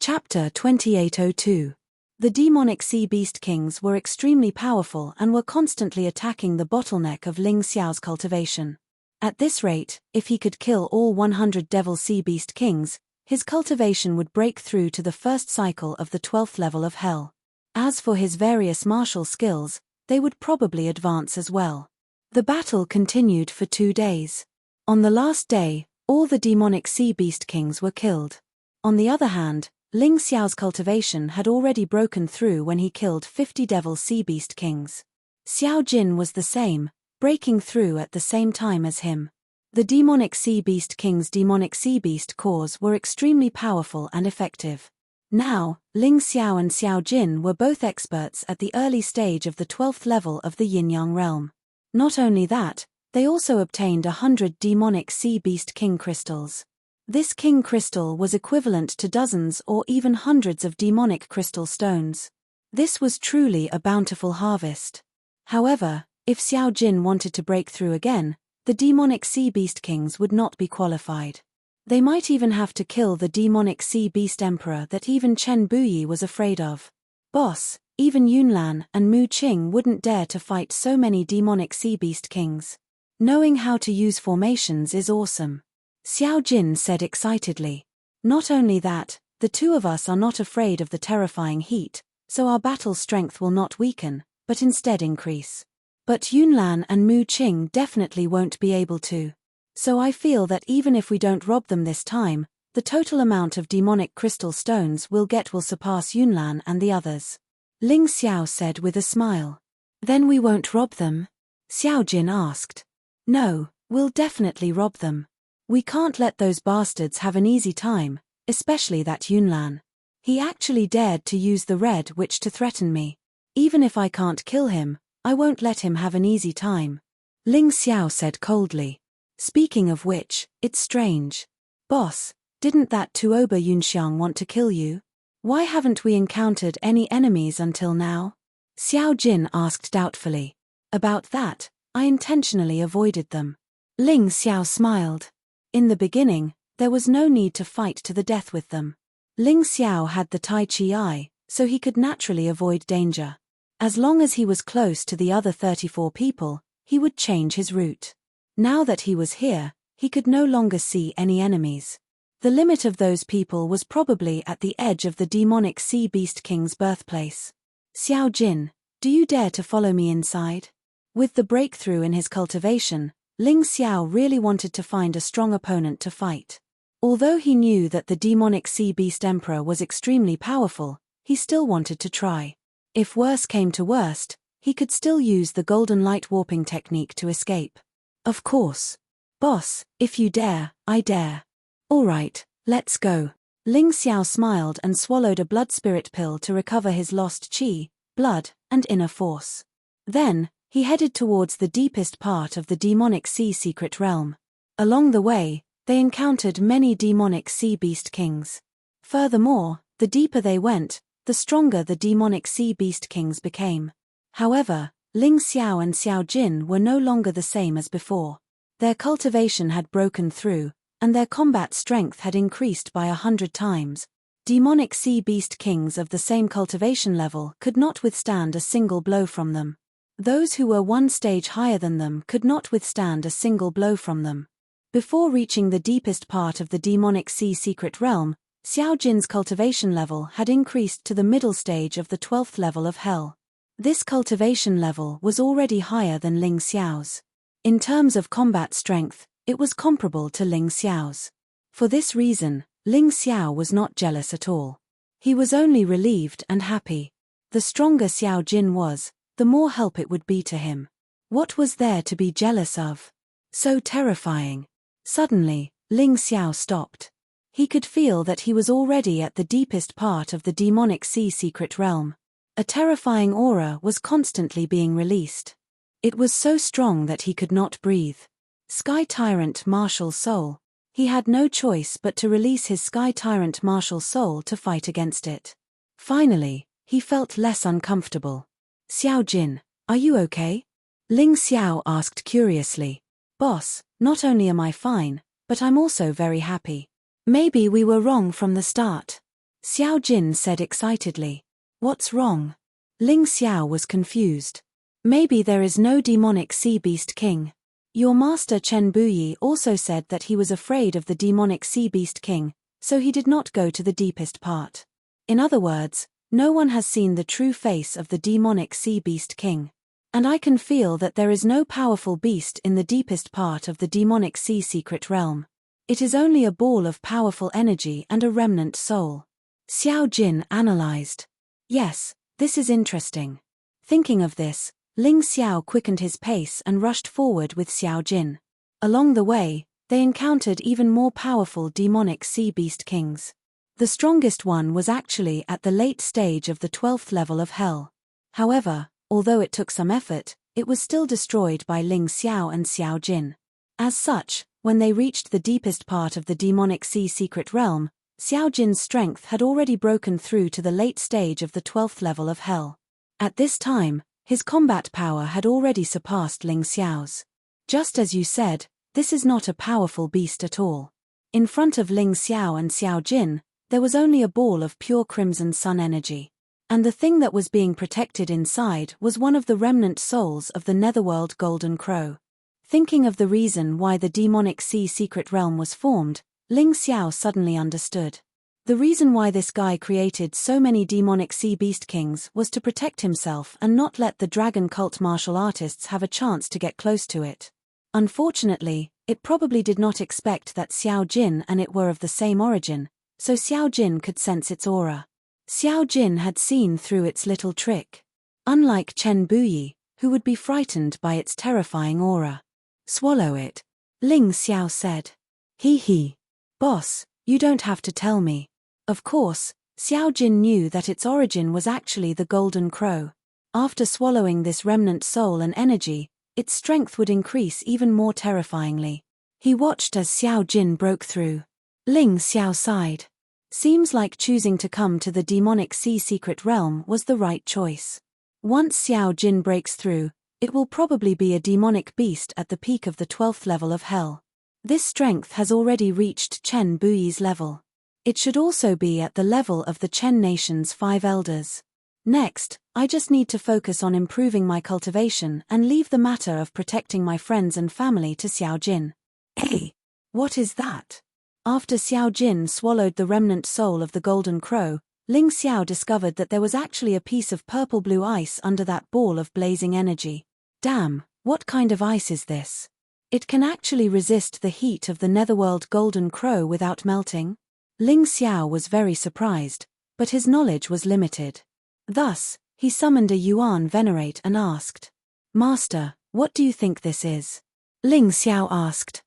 Chapter 2802. The demonic sea beast kings were extremely powerful and were constantly attacking the bottleneck of Ling Xiao's cultivation. At this rate, if he could kill all 100 devil sea beast kings, his cultivation would break through to the first cycle of the 12th level of hell. As for his various martial skills, they would probably advance as well. The battle continued for 2 days. On the last day, all the demonic sea beast kings were killed. On the other hand, Ling Xiao's cultivation had already broken through when he killed 50 devil sea beast kings. Xiao Jin was the same, breaking through at the same time as him. The demonic sea beast king's demonic sea beast cores were extremely powerful and effective. Now, Ling Xiao and Xiao Jin were both experts at the early stage of the 12th level of the Yin-Yang realm. Not only that, they also obtained 100 demonic sea beast king crystals. This king crystal was equivalent to dozens or even hundreds of demonic crystal stones. This was truly a bountiful harvest. However, if Xiao Jin wanted to break through again, the demonic sea beast kings would not be qualified. They might even have to kill the demonic sea beast emperor that even Chen Buyi was afraid of. Boss, even Yunlan and Mu Qing wouldn't dare to fight so many demonic sea beast kings. Knowing how to use formations is awesome. Xiao Jin said excitedly. Not only that, the two of us are not afraid of the terrifying heat, so our battle strength will not weaken, but instead increase. But Yunlan and Mu Qing definitely won't be able to. So I feel that even if we don't rob them this time, the total amount of demonic crystal stones we'll get will surpass Yunlan and the others. Ling Xiao said with a smile. Then we won't rob them? Xiao Jin asked. No, we'll definitely rob them. We can't let those bastards have an easy time, especially that Yunlan. He actually dared to use the red witch to threaten me. Even if I can't kill him, I won't let him have an easy time. Ling Xiao said coldly. Speaking of which, it's strange. Boss, didn't that Tuoba Yunxiang want to kill you? Why haven't we encountered any enemies until now? Xiao Jin asked doubtfully. About that, I intentionally avoided them. Ling Xiao smiled. In the beginning, there was no need to fight to the death with them. Ling Xiao had the Tai Chi Eye, so he could naturally avoid danger. As long as he was close to the other 34 people, he would change his route. Now that he was here, he could no longer see any enemies. The limit of those people was probably at the edge of the demonic sea beast king's birthplace. Xiao Jin, do you dare to follow me inside? With the breakthrough in his cultivation, Ling Xiao really wanted to find a strong opponent to fight. Although he knew that the demonic sea beast emperor was extremely powerful, he still wanted to try. If worse came to worst, he could still use the golden light warping technique to escape. Of course. Boss, if you dare, I dare. All right, let's go. Ling Xiao smiled and swallowed a blood spirit pill to recover his lost qi, blood, and inner force. Then, he headed towards the deepest part of the demonic sea secret realm. Along the way, they encountered many demonic sea beast kings. Furthermore, the deeper they went, the stronger the demonic sea beast kings became. However, Ling Xiao and Xiao Jin were no longer the same as before. Their cultivation had broken through, and their combat strength had increased by 100 times. Demonic sea beast kings of the same cultivation level could not withstand a single blow from them. Those who were one stage higher than them could not withstand a single blow from them. Before reaching the deepest part of the demonic sea secret realm, Xiao Jin's cultivation level had increased to the middle stage of the 12th level of hell. This cultivation level was already higher than Ling Xiao's. In terms of combat strength, it was comparable to Ling Xiao's. For this reason, Ling Xiao was not jealous at all. He was only relieved and happy. The stronger Xiao Jin was, the more help it would be to him. What was there to be jealous of? So terrifying. Suddenly, Ling Xiao stopped. He could feel that he was already at the deepest part of the demonic sea secret realm. A terrifying aura was constantly being released. It was so strong that he could not breathe. Sky Tyrant Martial Soul. He had no choice but to release his Sky Tyrant Martial Soul to fight against it. Finally, he felt less uncomfortable. Xiao Jin, are you okay? Ling Xiao asked curiously. Boss, not only am I fine, but I'm also very happy. Maybe we were wrong from the start. Xiao Jin said excitedly. What's wrong? Ling Xiao was confused. Maybe there is no demonic sea beast king. Your master Chen Buyi also said that he was afraid of the demonic sea beast king, so he did not go to the deepest part. In other words, no one has seen the true face of the demonic sea beast king. And I can feel that there is no powerful beast in the deepest part of the demonic sea secret realm. It is only a ball of powerful energy and a remnant soul. Xiao Jin analyzed. Yes, this is interesting. Thinking of this, Ling Xiao quickened his pace and rushed forward with Xiao Jin. Along the way, they encountered even more powerful demonic sea beast kings. The strongest one was actually at the late stage of the 12th level of hell. However, although it took some effort, it was still destroyed by Ling Xiao and Xiao Jin. As such, when they reached the deepest part of the demonic sea secret realm, Xiao Jin's strength had already broken through to the late stage of the 12th level of hell. At this time, his combat power had already surpassed Ling Xiao's. Just as you said, this is not a powerful beast at all. In front of Ling Xiao and Xiao Jin, there was only a ball of pure crimson sun energy. And the thing that was being protected inside was one of the remnant souls of the netherworld golden crow. Thinking of the reason why the demonic sea secret realm was formed, Ling Xiao suddenly understood. The reason why this guy created so many demonic sea beast kings was to protect himself and not let the dragon cult martial artists have a chance to get close to it. Unfortunately, it probably did not expect that Xiao Jin and it were of the same origin, so Xiao Jin could sense its aura. Xiao Jin had seen through its little trick. Unlike Chen Buyi, who would be frightened by its terrifying aura. Swallow it, Ling Xiao said. He. Boss, you don't have to tell me. Of course, Xiao Jin knew that its origin was actually the golden crow. After swallowing this remnant soul and energy, its strength would increase even more terrifyingly. He watched as Xiao Jin broke through. Ling Xiao sighed. Seems like choosing to come to the demonic sea secret realm was the right choice. Once Xiao Jin breaks through, it will probably be a demonic beast at the peak of the 12th level of hell. This strength has already reached Chen Buyi's level. It should also be at the level of the Chen nation's 5 elders. Next, I just need to focus on improving my cultivation and leave the matter of protecting my friends and family to Xiao Jin. Hey, what is that? After Xiao Jin swallowed the remnant soul of the golden crow, Ling Xiao discovered that there was actually a piece of purple-blue ice under that ball of blazing energy. Damn, what kind of ice is this? It can actually resist the heat of the netherworld golden crow without melting? Ling Xiao was very surprised, but his knowledge was limited. Thus, he summoned a Yuan Venerate and asked, Master, what do you think this is? Ling Xiao asked.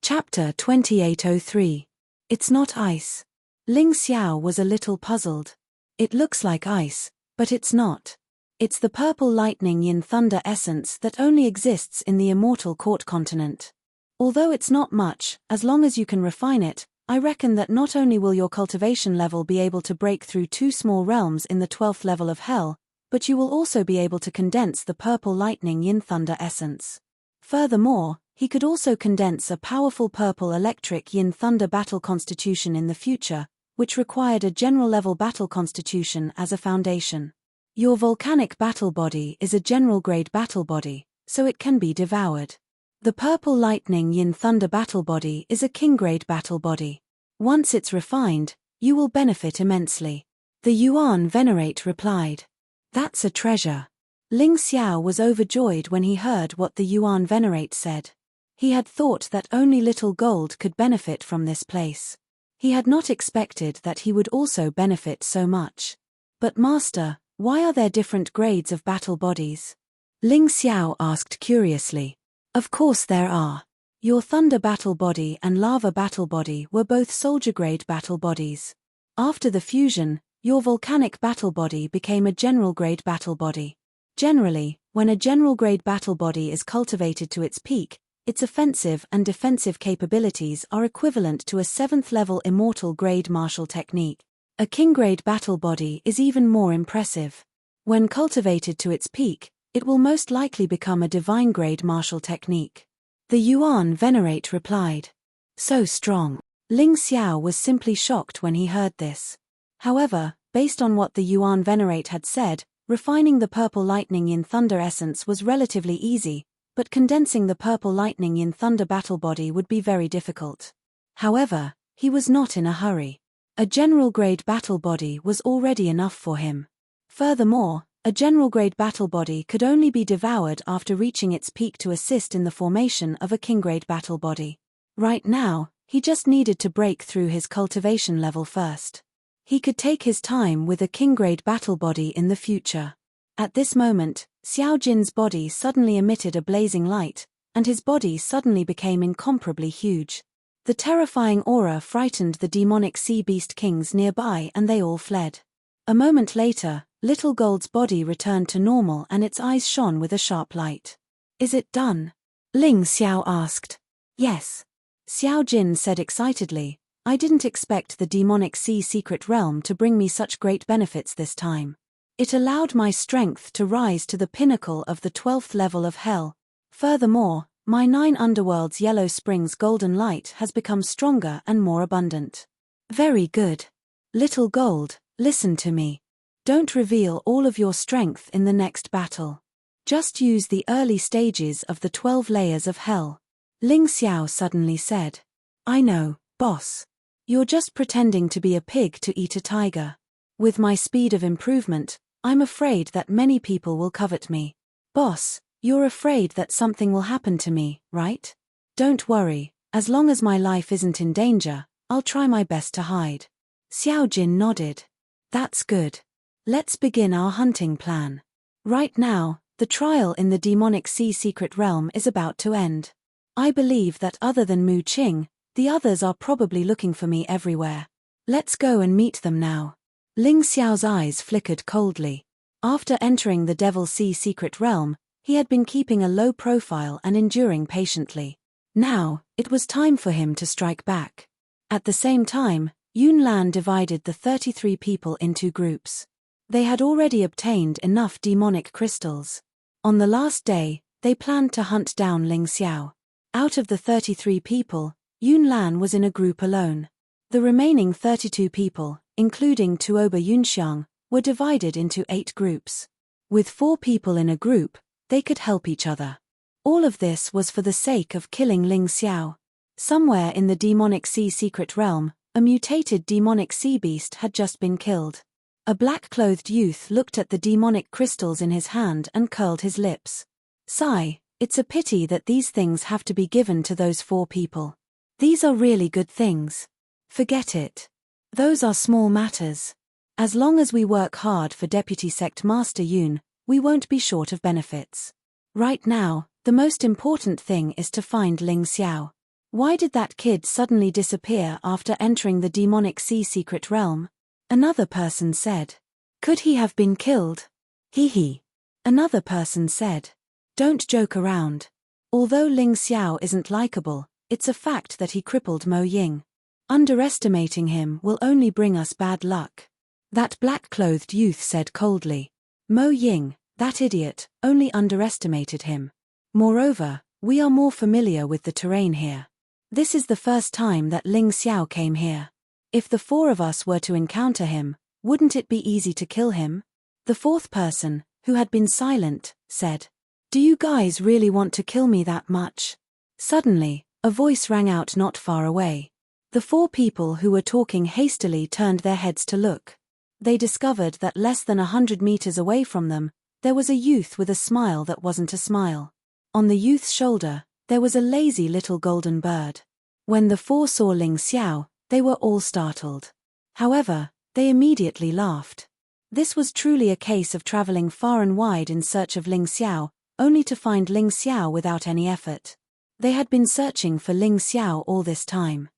Chapter 2803. It's not ice. Ling Xiao was a little puzzled. It looks like ice, but it's not. It's the purple lightning yin thunder essence that only exists in the immortal court continent. Although it's not much, as long as you can refine it, I reckon that not only will your cultivation level be able to break through 2 small realms in the 12th level of hell, but you will also be able to condense the purple lightning yin thunder essence. Furthermore, he could also condense a powerful purple electric yin thunder battle constitution in the future, which required a general level battle constitution as a foundation. Your volcanic battle body is a general grade battle body, so it can be devoured. The purple lightning yin thunder battle body is a king grade battle body. Once it's refined, you will benefit immensely. The Yuan Venerate replied. That's a treasure. Ling Xiao was overjoyed when he heard what the Yuan Venerate said. He had thought that only little gold could benefit from this place. He had not expected that he would also benefit so much. But Master, why are there different grades of battle bodies? Ling Xiao asked curiously. Of course there are. Your thunder battle body and lava battle body were both soldier grade battle bodies. After the fusion, your volcanic battle body became a general grade battle body. Generally, when a general grade battle body is cultivated to its peak, its offensive and defensive capabilities are equivalent to a 7th level immortal grade martial technique. A king grade battle body is even more impressive. When cultivated to its peak, it will most likely become a divine grade martial technique. The Yuan Venerate replied. So strong. Ling Xiao was simply shocked when he heard this. However, based on what the Yuan Venerate had said, refining the purple lightning yin thunder essence was relatively easy, but condensing the purple lightning yin thunder battle body would be very difficult. However, he was not in a hurry. A general-grade battle body was already enough for him. Furthermore, a general-grade battle body could only be devoured after reaching its peak to assist in the formation of a king-grade battle body. Right now, he just needed to break through his cultivation level first. He could take his time with a king-grade battle body in the future. At this moment, Xiao Jin's body suddenly emitted a blazing light, and his body suddenly became incomparably huge. The terrifying aura frightened the demonic sea beast kings nearby and they all fled. A moment later, Little Gold's body returned to normal and its eyes shone with a sharp light. "Is it done?" Ling Xiao asked. "Yes." Xiao Jin said excitedly, "I didn't expect the demonic sea secret realm to bring me such great benefits this time. It allowed my strength to rise to the pinnacle of the 12th level of hell. Furthermore, my 9 underworlds Yellow Springs golden light has become stronger and more abundant." "Very good. Little Gold, listen to me. Don't reveal all of your strength in the next battle. Just use the early stages of the 12 layers of hell." Ling Xiao suddenly said. "I know, boss. You're just pretending to be a pig to eat a tiger. With my speed of improvement, I'm afraid that many people will covet me." "Boss, you're afraid that something will happen to me, right?" "Don't worry, as long as my life isn't in danger, I'll try my best to hide." Xiao Jin nodded. "That's good. Let's begin our hunting plan. Right now, the trial in the demonic sea secret realm is about to end. I believe that other than Mu Qing, the others are probably looking for me everywhere. Let's go and meet them now." Ling Xiao's eyes flickered coldly. After entering the Devil Sea secret realm, he had been keeping a low profile and enduring patiently. Now, it was time for him to strike back. At the same time, Yun Lan divided the 33 people into groups. They had already obtained enough demonic crystals. On the last day, they planned to hunt down Ling Xiao. Out of the 33 people, Yun Lan was in a group alone. The remaining 32 people, including Tuoba Yunxiang, were divided into 8 groups. With 4 people in a group, they could help each other. All of this was for the sake of killing Ling Xiao. Somewhere in the demonic sea secret realm, a mutated demonic sea beast had just been killed. A black-clothed youth looked at the demonic crystals in his hand and curled his lips. "Sigh, it's a pity that these things have to be given to those 4 people. These are really good things. Forget it. Those are small matters. As long as we work hard for Deputy Sect Master Yun, we won't be short of benefits. Right now, the most important thing is to find Ling Xiao. Why did that kid suddenly disappear after entering the demonic sea secret realm?" Another person said. "Could he have been killed?" "Hee." Another person said. "Don't joke around. Although Ling Xiao isn't likable, it's a fact that he crippled Mo Ying. Underestimating him will only bring us bad luck." That black-clothed youth said coldly. "Mo Ying, that idiot, only underestimated him. Moreover, we are more familiar with the terrain here. This is the first time that Ling Xiao came here. If the 4 of us were to encounter him, wouldn't it be easy to kill him?" The 4th person, who had been silent, said. "Do you guys really want to kill me that much?" Suddenly, a voice rang out not far away. The 4 people who were talking hastily turned their heads to look. They discovered that less than 100 meters away from them, there was a youth with a smile that wasn't a smile. On the youth's shoulder, there was a lazy little golden bird. When the 4 saw Ling Xiao, they were all startled. However, they immediately laughed. This was truly a case of traveling far and wide in search of Ling Xiao, only to find Ling Xiao without any effort. They had been searching for Ling Xiao all this time.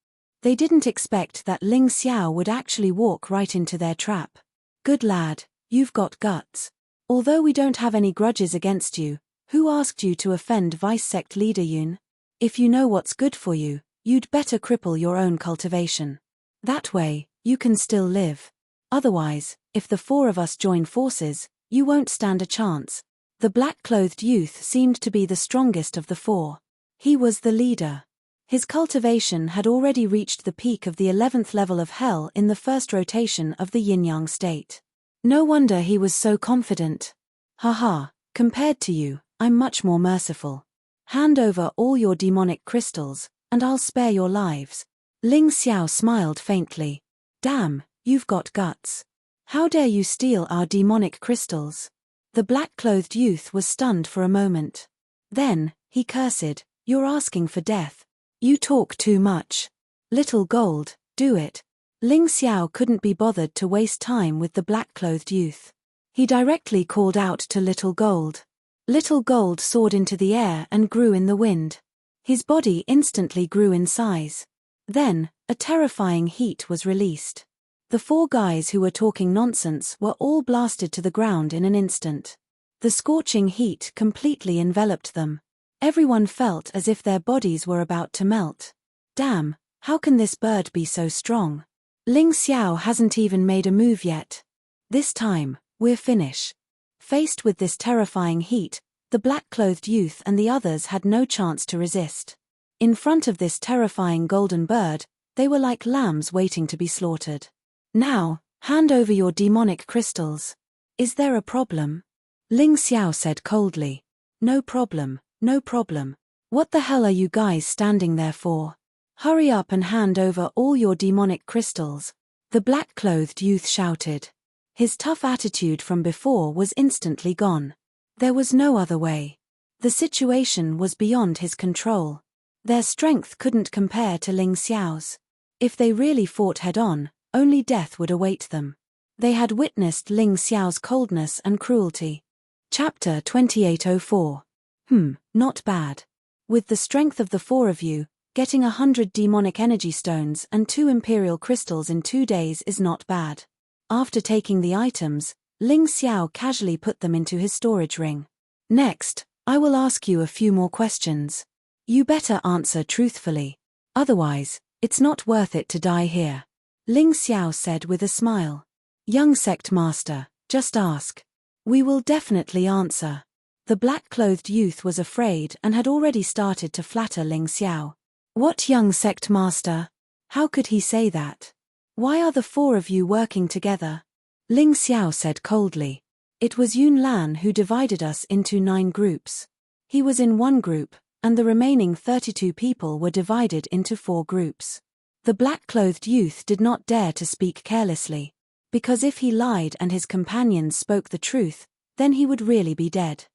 They didn't expect that Ling Xiao would actually walk right into their trap. "Good lad, you've got guts. Although we don't have any grudges against you, who asked you to offend Vice Sect Leader Yun? If you know what's good for you, you'd better cripple your own cultivation. That way, you can still live. Otherwise, if the 4 of us join forces, you won't stand a chance." The black-clothed youth seemed to be the strongest of the 4. He was the leader. His cultivation had already reached the peak of the 11th level of hell in the first rotation of the yin-yang state. No wonder he was so confident. Haha, compared to you, I'm much more merciful. Hand over all your demonic crystals, and I'll spare your lives. Ling Xiao smiled faintly. Damn, you've got guts. How dare you steal our demonic crystals? The black-clothed youth was stunned for a moment. Then, he cursed, you're asking for death. You talk too much. Little Gold, do it. Ling Xiao couldn't be bothered to waste time with the black-clothed youth. He directly called out to Little Gold. Little Gold soared into the air and grew in the wind. His body instantly grew in size. Then, a terrifying heat was released. The four guys who were talking nonsense were all blasted to the ground in an instant. The scorching heat completely enveloped them. Everyone felt as if their bodies were about to melt. Damn, how can this bird be so strong? Ling Xiao hasn't even made a move yet. This time, we're finished. Faced with this terrifying heat, the black-clothed youth and the others had no chance to resist. In front of this terrifying golden bird, they were like lambs waiting to be slaughtered. Now, hand over your demonic crystals. Is there a problem? Ling Xiao said coldly. No problem. No problem. What the hell are you guys standing there for? Hurry up and hand over all your demonic crystals, the black-clothed youth shouted. His tough attitude from before was instantly gone. There was no other way. The situation was beyond his control. Their strength couldn't compare to Ling Xiao's. If they really fought head-on, only death would await them. They had witnessed Ling Xiao's coldness and cruelty. Chapter 2804. Not bad. With the strength of the four of you, getting 100 demonic energy stones and 2 imperial crystals in 2 days is not bad. After taking the items, Ling Xiao casually put them into his storage ring. Next, I will ask you a few more questions. You better answer truthfully. Otherwise, it's not worth it to die here. Ling Xiao said with a smile. Young sect master, just ask. We will definitely answer. The black-clothed youth was afraid and had already started to flatter Ling Xiao. What young sect master? How could he say that? Why are the four of you working together? Ling Xiao said coldly. It was Yun Lan who divided us into 9 groups. He was in one group, and the remaining 32 people were divided into 4 groups. The black-clothed youth did not dare to speak carelessly, because if he lied and his companions spoke the truth, then he would really be dead.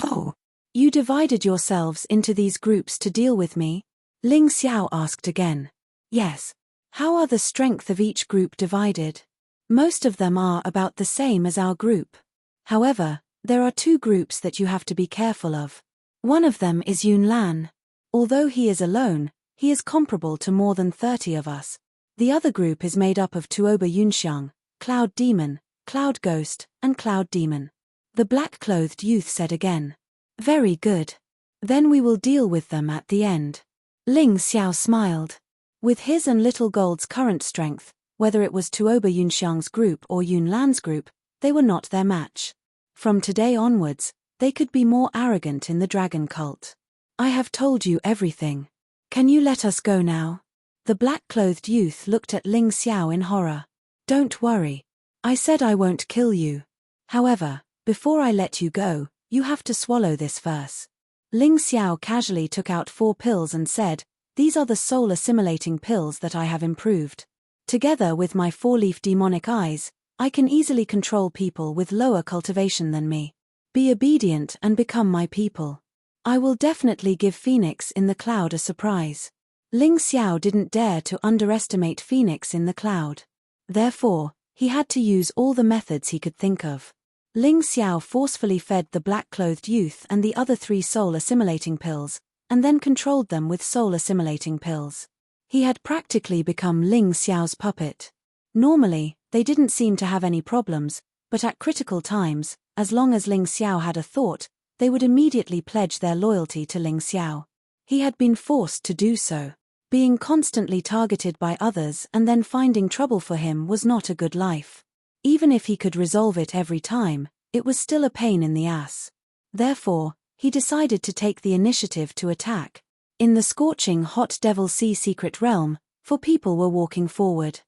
Oh, you divided yourselves into these groups to deal with me? Ling Xiao asked again. Yes. How are the strength of each group divided? Most of them are about the same as our group. However, there are 2 groups that you have to be careful of. One of them is Yun Lan. Although he is alone, he is comparable to more than 30 of us. The other group is made up of Tuoba Yunxiang, Cloud Demon, Cloud Ghost, and Cloud Demon. The black-clothed youth said again. Very good. Then we will deal with them at the end. Ling Xiao smiled. With his and Little Gold's current strength, whether it was Tuoba Yunxiang's group or Yun Lan's group, they were not their match. From today onwards, they could be more arrogant in the dragon cult. I have told you everything. Can you let us go now? The black-clothed youth looked at Ling Xiao in horror. Don't worry. I said I won't kill you. However, before I let you go, you have to swallow this first. Ling Xiao casually took out 4 pills and said, these are the soul-assimilating pills that I have improved. Together with my 4-leaf demonic eyes, I can easily control people with lower cultivation than me. Be obedient and become my people. I will definitely give Phoenix in the Cloud a surprise. Ling Xiao didn't dare to underestimate Phoenix in the Cloud. Therefore, he had to use all the methods he could think of. Ling Xiao forcefully fed the black-clothed youth and the other 3 soul-assimilating pills, and then controlled them with soul-assimilating pills. He had practically become Ling Xiao's puppet. Normally, they didn't seem to have any problems, but at critical times, as long as Ling Xiao had a thought, they would immediately pledge their loyalty to Ling Xiao. He had been forced to do so. Being constantly targeted by others and then finding trouble for him was not a good life. Even if he could resolve it every time, it was still a pain in the ass. Therefore, he decided to take the initiative to attack. In the scorching hot Devil Sea secret realm, 4 people were walking forward.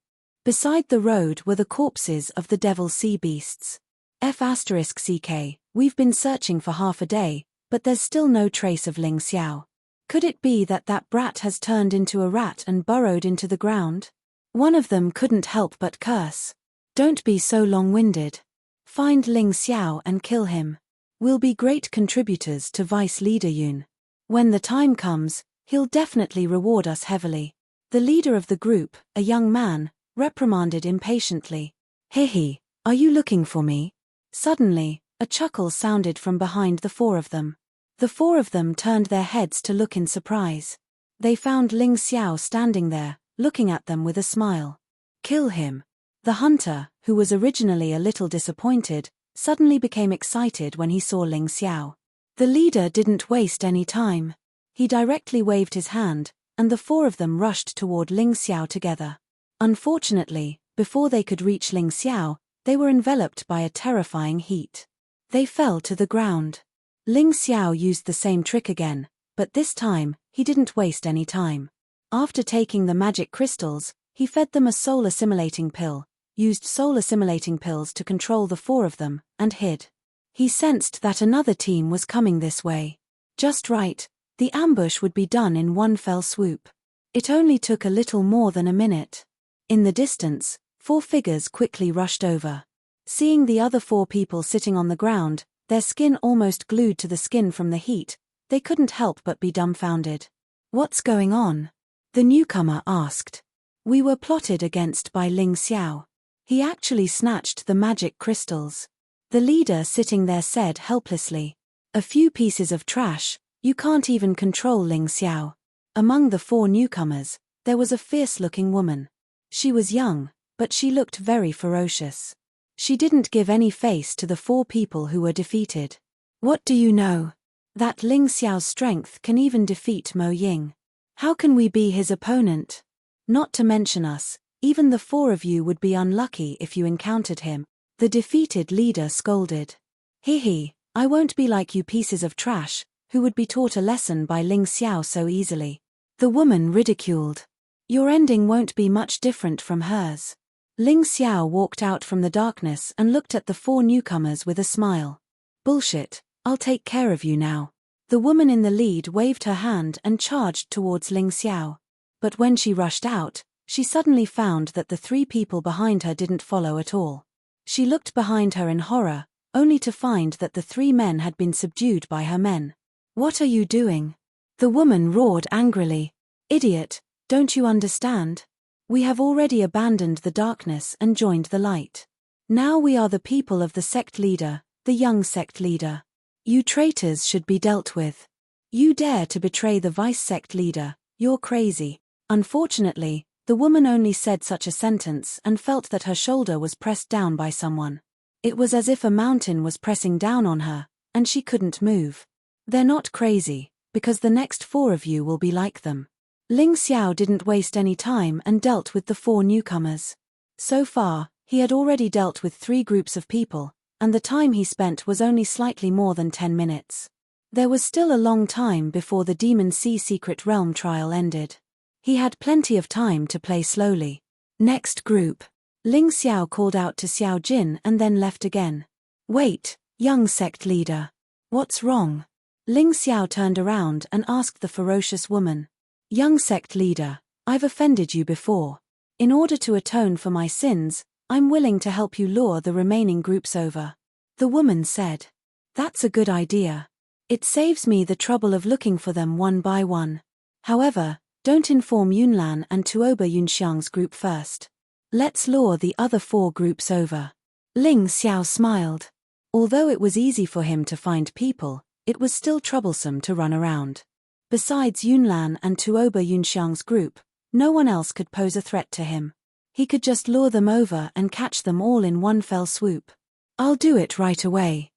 Beside the road were the corpses of the Devil Sea beasts. F***CK, we've been searching for half a day, but there's still no trace of Ling Xiao. Could it be that that brat has turned into a rat and burrowed into the ground? One of them couldn't help but curse. Don't be so long-winded. Find Ling Xiao and kill him. We'll be great contributors to Vice Leader Yun. When the time comes, he'll definitely reward us heavily. The leader of the group, a young man, reprimanded impatiently. Hehe, are you looking for me? Suddenly, a chuckle sounded from behind the 4 of them. The 4 of them turned their heads to look in surprise. They found Ling Xiao standing there, looking at them with a smile. Kill him. The hunter, who was originally a little disappointed, suddenly became excited when he saw Ling Xiao. The leader didn't waste any time. He directly waved his hand, and the 4 of them rushed toward Ling Xiao together. Unfortunately, before they could reach Ling Xiao, they were enveloped by a terrifying heat. They fell to the ground. Ling Xiao used the same trick again, but this time, he didn't waste any time. After taking the magic crystals, he fed them a soul-assimilating pill, used soul-assimilating pills to control the 4 of them, and hid. He sensed that another team was coming this way. Just right, the ambush would be done in one fell swoop. It only took a little more than a minute. In the distance, 4 figures quickly rushed over. Seeing the other 4 people sitting on the ground, their skin almost glued to the skin from the heat, they couldn't help but be dumbfounded. What's going on? The newcomer asked. We were plotted against by Ling Xiao. He actually snatched the magic crystals. The leader sitting there said helplessly. A few pieces of trash, you can't even control Ling Xiao. Among the 4 newcomers, there was a fierce-looking woman. She was young, but she looked very ferocious. She didn't give any face to the 4 people who were defeated. What do you know? That Ling Xiao's strength can even defeat Mo Ying. How can we be his opponent? Not to mention us, even the 4 of you would be unlucky if you encountered him, the defeated leader scolded. Hehe, I won't be like you pieces of trash, who would be taught a lesson by Ling Xiao so easily. The woman ridiculed. Your ending won't be much different from hers. Ling Xiao walked out from the darkness and looked at the 4 newcomers with a smile. Bullshit, I'll take care of you now. The woman in the lead waved her hand and charged towards Ling Xiao. But when she rushed out, she suddenly found that the 3 people behind her didn't follow at all. She looked behind her in horror, only to find that the 3 men had been subdued by her men. What are you doing? The woman roared angrily. Idiot, don't you understand? We have already abandoned the darkness and joined the light. Now we are the people of the sect leader, the young sect leader. You traitors should be dealt with. You dare to betray the vice sect leader, you're crazy. Unfortunately, the woman only said such a sentence and felt that her shoulder was pressed down by someone. It was as if a mountain was pressing down on her, and she couldn't move. They're not crazy, because the next 4 of you will be like them. Ling Xiao didn't waste any time and dealt with the 4 newcomers. So far, he had already dealt with 3 groups of people, and the time he spent was only slightly more than 10 minutes. There was still a long time before the Demon Sea Secret Realm trial ended. He had plenty of time to play slowly. Next group. Ling Xiao called out to Xiao Jin and then left again. Wait, young sect leader. What's wrong? Ling Xiao turned around and asked the ferocious woman. Young sect leader, I've offended you before. In order to atone for my sins, I'm willing to help you lure the remaining groups over. The woman said. That's a good idea. It saves me the trouble of looking for them one by one. However, don't inform Yunlan and Tuoba Yunxiang's group first. Let's lure the other 4 groups over. Ling Xiao smiled. Although it was easy for him to find people, it was still troublesome to run around. Besides Yunlan and Tuoba Yunxiang's group, no one else could pose a threat to him. He could just lure them over and catch them all in one fell swoop. I'll do it right away.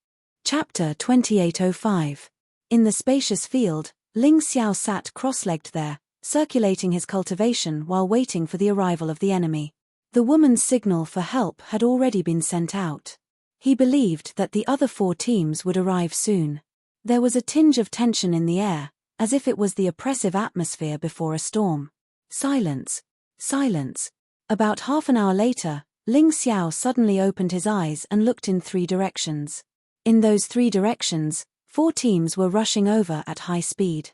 Chapter 2805. In the spacious field, Ling Xiao sat cross-legged there, circulating his cultivation while waiting for the arrival of the enemy. The woman's signal for help had already been sent out. He believed that the other 4 teams would arrive soon. There was a tinge of tension in the air, as if it was the oppressive atmosphere before a storm. Silence. Silence. About half an hour later, Ling Xiao suddenly opened his eyes and looked in 3 directions. In those 3 directions, 4 teams were rushing over at high speed.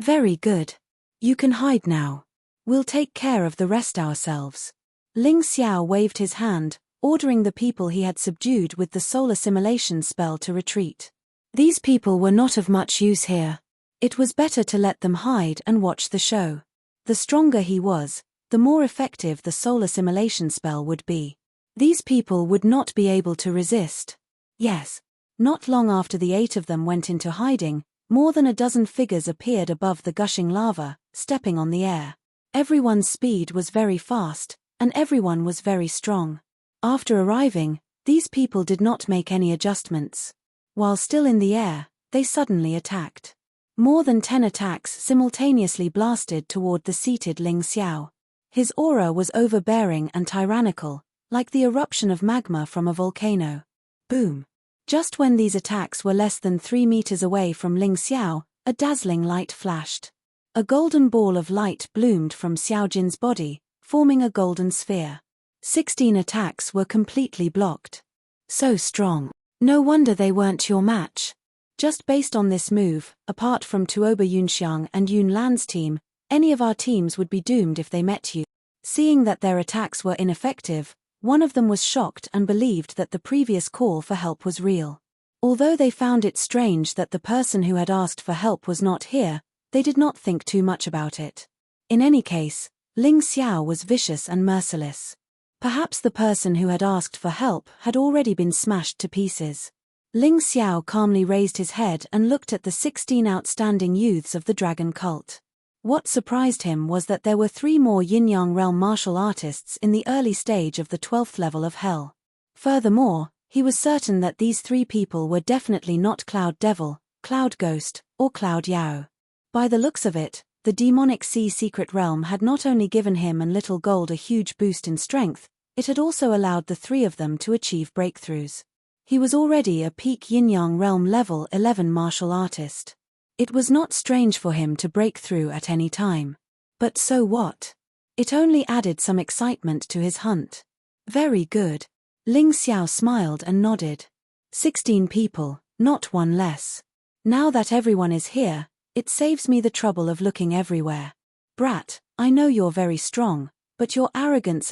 Very good. You can hide now. We'll take care of the rest ourselves. Ling Xiao waved his hand, ordering the people he had subdued with the soul assimilation spell to retreat. These people were not of much use here. It was better to let them hide and watch the show. The stronger he was, the more effective the soul assimilation spell would be. These people would not be able to resist. Yes. Not long after the 8 of them went into hiding, more than a dozen figures appeared above the gushing lava, stepping on the air. Everyone's speed was very fast, and everyone was very strong. After arriving, these people did not make any adjustments. While still in the air, they suddenly attacked. More than 10 attacks simultaneously blasted toward the seated Ling Xiao. His aura was overbearing and tyrannical, like the eruption of magma from a volcano. Boom! Just when these attacks were less than 3 meters away from Ling Xiao, a dazzling light flashed. A golden ball of light bloomed from Xiao Jin's body, forming a golden sphere. 16 attacks were completely blocked. So strong. No wonder they weren't your match. Just based on this move, apart from Tuoba Yunxiang and Yun Lan's team, any of our teams would be doomed if they met you. Seeing that their attacks were ineffective, one of them was shocked and believed that the previous call for help was real. Although they found it strange that the person who had asked for help was not here, they did not think too much about it. In any case, Ling Xiao was vicious and merciless. Perhaps the person who had asked for help had already been smashed to pieces. Ling Xiao calmly raised his head and looked at the 16 outstanding youths of the dragon cult. What surprised him was that there were 3 more yin-yang realm martial artists in the early stage of the 12th level of hell. Furthermore, he was certain that these 3 people were definitely not Cloud Devil, Cloud Ghost, or Cloud Yao. By the looks of it, the demonic sea secret realm had not only given him and Little Gold a huge boost in strength, it had also allowed the 3 of them to achieve breakthroughs. He was already a peak yin-yang realm level 11 martial artist. It was not strange for him to break through at any time. But so what? It only added some excitement to his hunt. Very good. Ling Xiao smiled and nodded. 16 people, not one less. Now that everyone is here, it saves me the trouble of looking everywhere. Brat, I know you're very strong, but your arrogance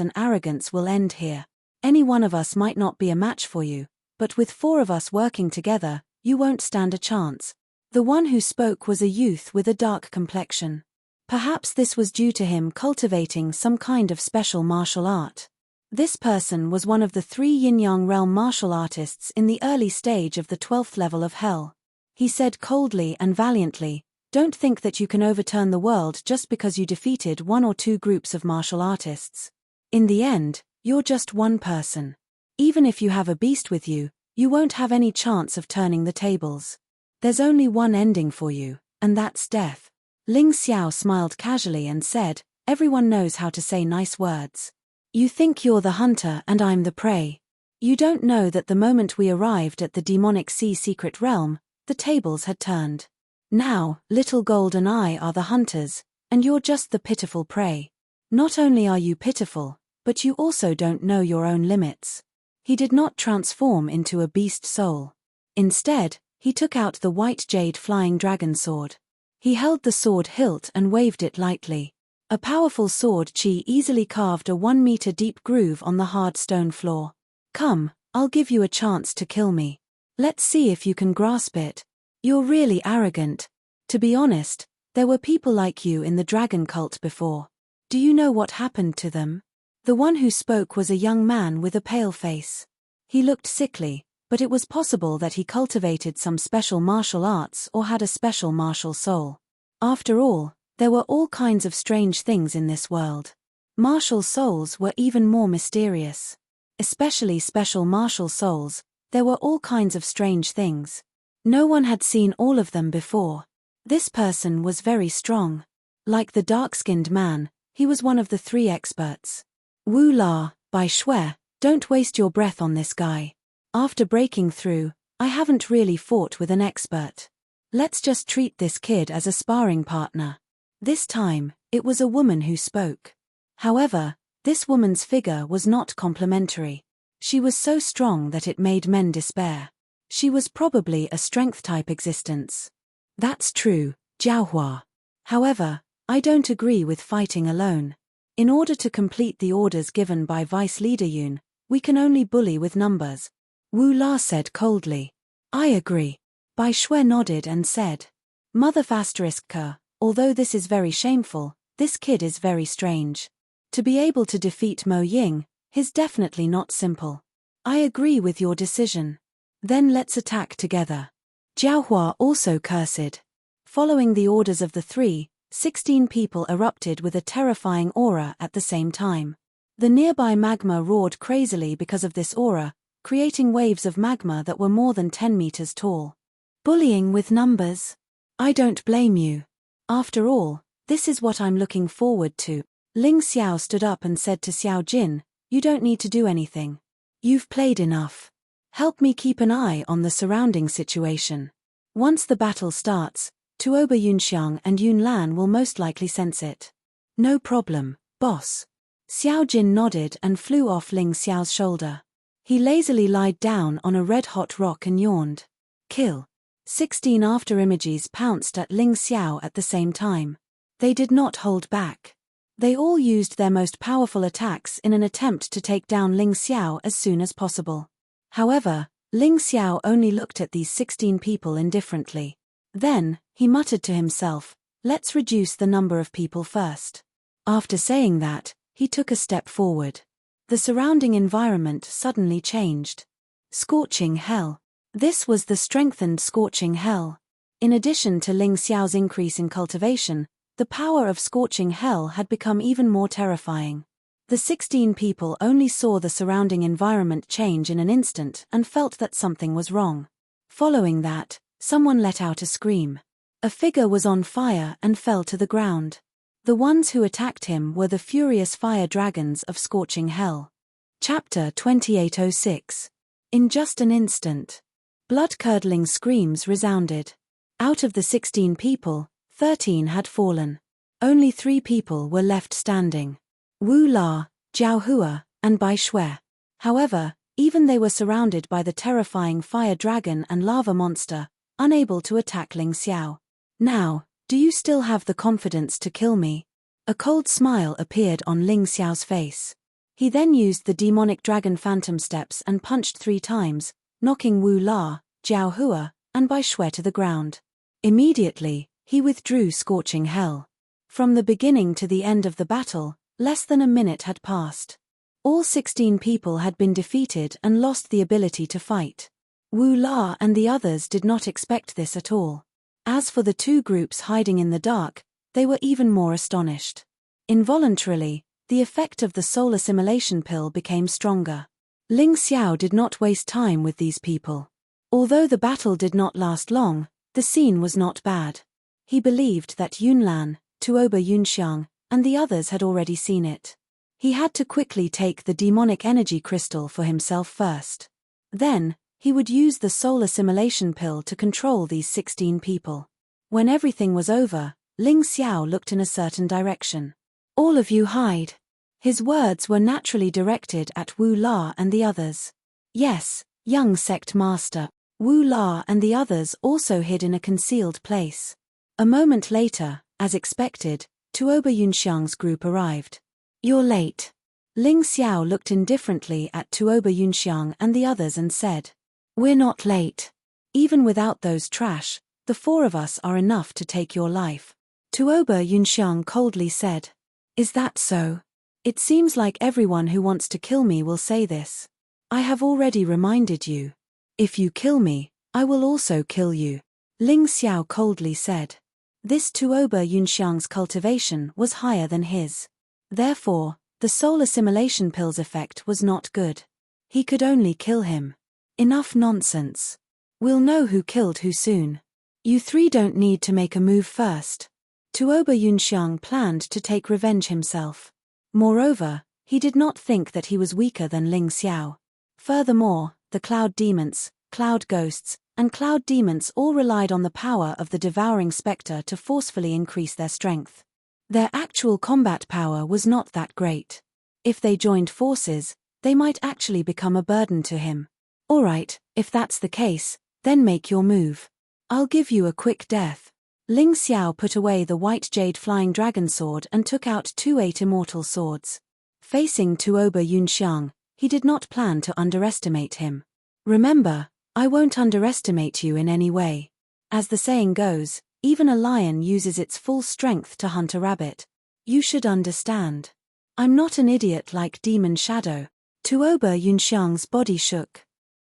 will end here. Any one of us might not be a match for you, but with 4 of us working together, you won't stand a chance. The one who spoke was a youth with a dark complexion. Perhaps this was due to him cultivating some kind of special martial art. This person was one of the 3 yin-yang realm martial artists in the early stage of the 12th level of hell. He said coldly and valiantly, "Don't think that you can overturn the world just because you defeated 1 or 2 groups of martial artists. In the end, you're just one person. Even if you have a beast with you, you won't have any chance of turning the tables. There's only one ending for you, and that's death." Ling Xiao smiled casually and said, "Everyone knows how to say nice words. You think you're the hunter and I'm the prey. You don't know that the moment we arrived at the demonic sea secret realm, the tables had turned. Now, Little Gold and I are the hunters, and you're just the pitiful prey. Not only are you pitiful, but you also don't know your own limits." He did not transform into a beast soul. Instead, he took out the white jade flying dragon sword. He held the sword hilt and waved it lightly. A powerful sword chi easily carved a 1-meter deep groove on the hard stone floor. "Come, I'll give you a chance to kill me. Let's see if you can grasp it. You're really arrogant. To be honest, there were people like you in the dragon cult before. Do you know what happened to them?" The one who spoke was a young man with a pale face. He looked sickly, but it was possible that he cultivated some special martial arts or had a special martial soul. After all, there were all kinds of strange things in this world. Martial souls were even more mysterious. Especially special martial souls, there were all kinds of strange things. No one had seen all of them before. This person was very strong. Like the dark-skinned man, he was one of the 3 experts. "Wu La, Bai Shui, don't waste your breath on this guy. After breaking through, I haven't really fought with an expert. Let's just treat this kid as a sparring partner. This time, it was a woman who spoke. However, this woman's figure was not complimentary. She was so strong that it made men despair. She was probably a strength-type existence. That's true, Jiaohua. However, I don't agree with fighting alone. In order to complete the orders given by Vice Leader Yun, we can only bully with numbers. Wu La said coldly. I agree. Bai Shui nodded and said. Mother *K, although this is very shameful, this kid is very strange. To be able to defeat Mo Ying, is definitely not simple. I agree with your decision. Then let's attack together. Jiaohua also cursed. Following the orders of the 16 people erupted with a terrifying aura at the same time. The nearby magma roared crazily because of this aura, creating waves of magma that were more than 10 meters tall. Bullying with numbers? I don't blame you. After all, this is what I'm looking forward to. Ling Xiao stood up and said to Xiao Jin, you don't need to do anything. You've played enough. Help me keep an eye on the surrounding situation. Once the battle starts, Tuoba Yunxiang and Yun Lan will most likely sense it. No problem, boss. Xiao Jin nodded and flew off Ling Xiao's shoulder. He lazily lied down on a red-hot rock and yawned. Kill. 16 after-images pounced at Ling Xiao at the same time. They did not hold back. They all used their most powerful attacks in an attempt to take down Ling Xiao as soon as possible. However, Ling Xiao only looked at these 16 people indifferently. Then, he muttered to himself, let's reduce the number of people first. After saying that, he took a step forward. The surrounding environment suddenly changed. Scorching hell. This was the strengthened scorching hell. In addition to Ling Xiao's increase in cultivation, the power of scorching hell had become even more terrifying. The 16 people only saw the surrounding environment change in an instant and felt that something was wrong. Following that, someone let out a scream. A figure was on fire and fell to the ground. The ones who attacked him were the furious fire dragons of scorching hell. Chapter 2806. In just an instant. Blood-curdling screams resounded. Out of the 16 people, 13 had fallen. Only 3 people were left standing. Wu La, Jiaohua, and Bai Shui. However, even they were surrounded by the terrifying fire dragon and lava monster, unable to attack Ling Xiao. Now, do you still have the confidence to kill me? A cold smile appeared on Ling Xiao's face. He then used the demonic dragon phantom steps and punched 3 times, knocking Wu La, Jiaohua, and Bai Shui to the ground. Immediately, he withdrew scorching hell. From the beginning to the end of the battle, less than a minute had passed. All 16 people had been defeated and lost the ability to fight. Wu La and the others did not expect this at all. As for the 2 groups hiding in the dark, they were even more astonished. Involuntarily, the effect of the soul assimilation pill became stronger. Ling Xiao did not waste time with these people. Although the battle did not last long, the scene was not bad. He believed that Yun Lan, Tuoba Yunxiang, and the others had already seen it. He had to quickly take the demonic energy crystal for himself first. Then, he would use the soul assimilation pill to control these 16 people. When everything was over, Ling Xiao looked in a certain direction. All of you hide. His words were naturally directed at Wu La and the others. Yes, young sect master. Wu La and the others also hid in a concealed place. A moment later, as expected, Tuoba Yunxiang's group arrived. You're late. Ling Xiao looked indifferently at Tuoba Yunxiang and the others and said. We're not late. Even without those trash, the 4 of us are enough to take your life. Tuoba Yunxiang coldly said. Is that so? It seems like everyone who wants to kill me will say this. I have already reminded you. If you kill me, I will also kill you. Ling Xiao coldly said. This Tuoba Yunxiang's cultivation was higher than his. Therefore, the soul assimilation pill's effect was not good. He could only kill him. Enough nonsense. We'll know who killed who soon. You 3 don't need to make a move first. Tuoba Yunxiang planned to take revenge himself. Moreover, he did not think that he was weaker than Ling Xiao. Furthermore, the cloud demons, cloud ghosts, and cloud demons all relied on the power of the devouring spectre to forcefully increase their strength. Their actual combat power was not that great. If they joined forces, they might actually become a burden to him. Alright, if that's the case, then make your move. I'll give you a quick death. Ling Xiao put away the white jade flying dragon sword and took out 2 8 immortal swords. Facing Tuoba Yunxiang, he did not plan to underestimate him. Remember, I won't underestimate you in any way. As the saying goes, even a lion uses its full strength to hunt a rabbit. You should understand. I'm not an idiot like Demon Shadow. Tuoba Yunxiang's body shook.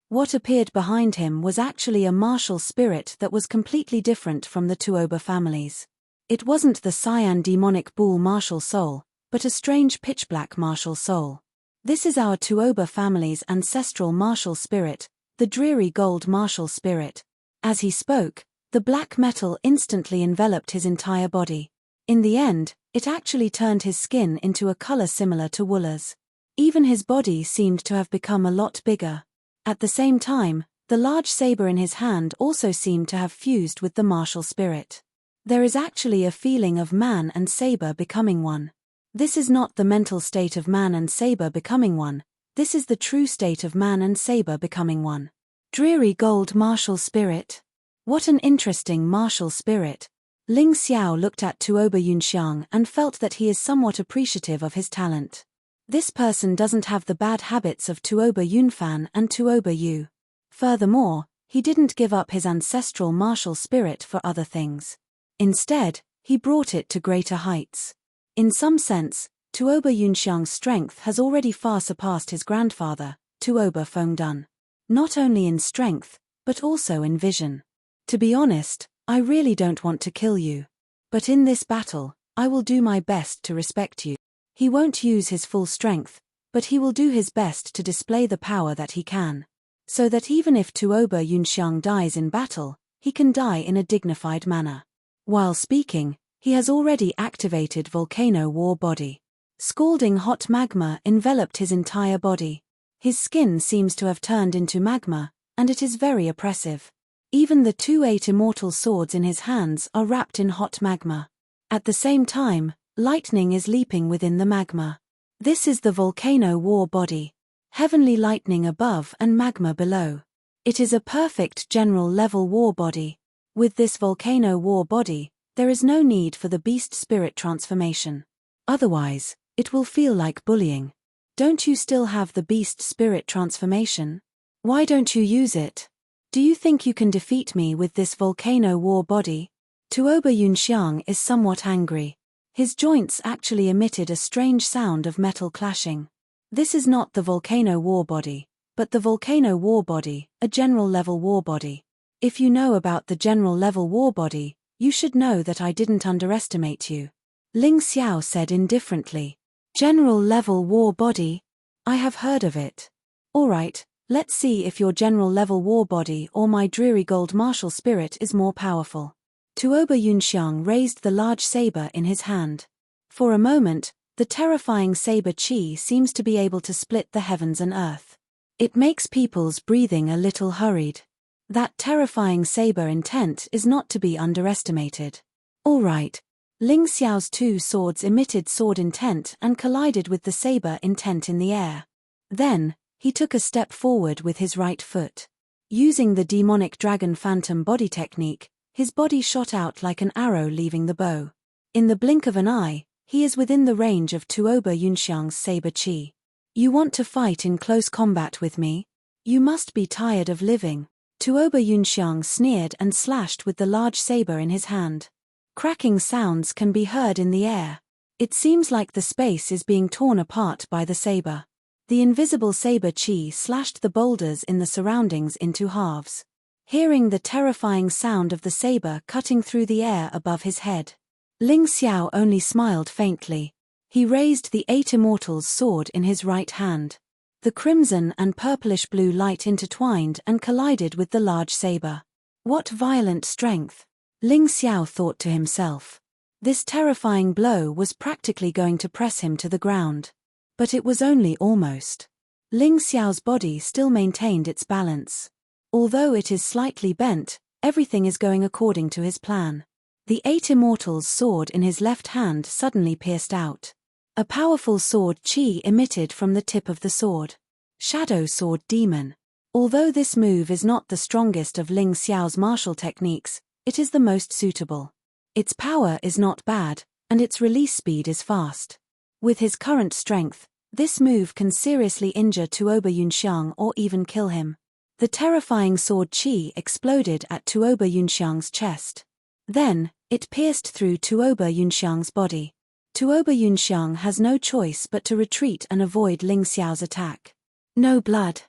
What appeared behind him was actually a martial spirit that was completely different from the Tuoba families. It wasn't the cyan demonic bull martial soul, but a strange pitch-black martial soul. This is our Tuoba family's ancestral martial spirit, the dreary gold martial spirit. As he spoke, the black metal instantly enveloped his entire body. In the end, it actually turned his skin into a color similar to Wooler's. Even his body seemed to have become a lot bigger. At the same time, the large saber in his hand also seemed to have fused with the martial spirit. There is actually a feeling of man and saber becoming one. This is not the mental state of man and saber becoming one, this is the true state of man and saber becoming one. Dreary gold martial spirit. What an interesting martial spirit. Ling Xiao looked at Tuoba Yunxiang and felt that he is somewhat appreciative of his talent. This person doesn't have the bad habits of Tuoba Yunfan and Tuoba Yu. Furthermore, he didn't give up his ancestral martial spirit for other things. Instead, he brought it to greater heights. In some sense, Tuoba Yunxiang's strength has already far surpassed his grandfather, Tuoba Fengdun. Not only in strength, but also in vision. To be honest, I really don't want to kill you. But in this battle, I will do my best to respect you. He won't use his full strength, but he will do his best to display the power that he can. So that even if Tuoba Yunxiang dies in battle, he can die in a dignified manner. While speaking, he has already activated Volcano War Body. Scalding hot magma enveloped his entire body. His skin seems to have turned into magma, and it is very oppressive. Even the 2 8 immortal swords in his hands are wrapped in hot magma. At the same time, lightning is leaping within the magma. This is the Volcano War Body. Heavenly lightning above and magma below. It is a perfect general level war body. With this Volcano War Body, there is no need for the beast spirit transformation. Otherwise, it will feel like bullying. Don't you still have the beast spirit transformation? Why don't you use it? Do you think you can defeat me with this Volcano War Body? Tuoba Yunxiang is somewhat angry. His joints actually emitted a strange sound of metal clashing. This is not the Volcano War Body, but the Volcano War Body, a general level war body. If you know about the general level war body, you should know that I didn't underestimate you. Ling Xiao said indifferently. General level war body? I have heard of it. Alright. Let's see if your general level war body or my dreary gold martial spirit is more powerful. Tuoba Yunxiang raised the large saber in his hand. For a moment, the terrifying saber chi seems to be able to split the heavens and earth. It makes people's breathing a little hurried. That terrifying saber intent is not to be underestimated. Alright. Ling Xiao's 2 swords emitted sword intent and collided with the saber intent in the air. Then, he took a step forward with his right foot. Using the demonic dragon phantom body technique, his body shot out like an arrow leaving the bow. In the blink of an eye, he is within the range of Tuoba Yunxiang's saber chi. You want to fight in close combat with me? You must be tired of living. Tuoba Yunxiang sneered and slashed with the large saber in his hand. Cracking sounds can be heard in the air. It seems like the space is being torn apart by the saber. The invisible saber chi slashed the boulders in the surroundings into halves. Hearing the terrifying sound of the saber cutting through the air above his head, Ling Xiao only smiled faintly. He raised the 8 Immortals sword in his right hand. The crimson and purplish-blue light intertwined and collided with the large saber. What violent strength! Ling Xiao thought to himself. This terrifying blow was practically going to press him to the ground. But it was only almost. Ling Xiao's body still maintained its balance. Although it is slightly bent, everything is going according to his plan. The 8 Immortals' sword in his left hand suddenly pierced out. A powerful sword chi emitted from the tip of the sword. Shadow Sword Demon. Although this move is not the strongest of Ling Xiao's martial techniques, it is the most suitable. Its power is not bad, and its release speed is fast. With his current strength, this move can seriously injure Tuoba Yunxiang or even kill him. The terrifying sword chi exploded at Tuoba Yunxiang's chest. Then, it pierced through Tuoba Yunxiang's body. Tuoba Yunxiang has no choice but to retreat and avoid Ling Xiao's attack. No blood.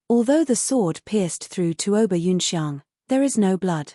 Although the sword pierced through Tuoba Yunxiang, there is no blood.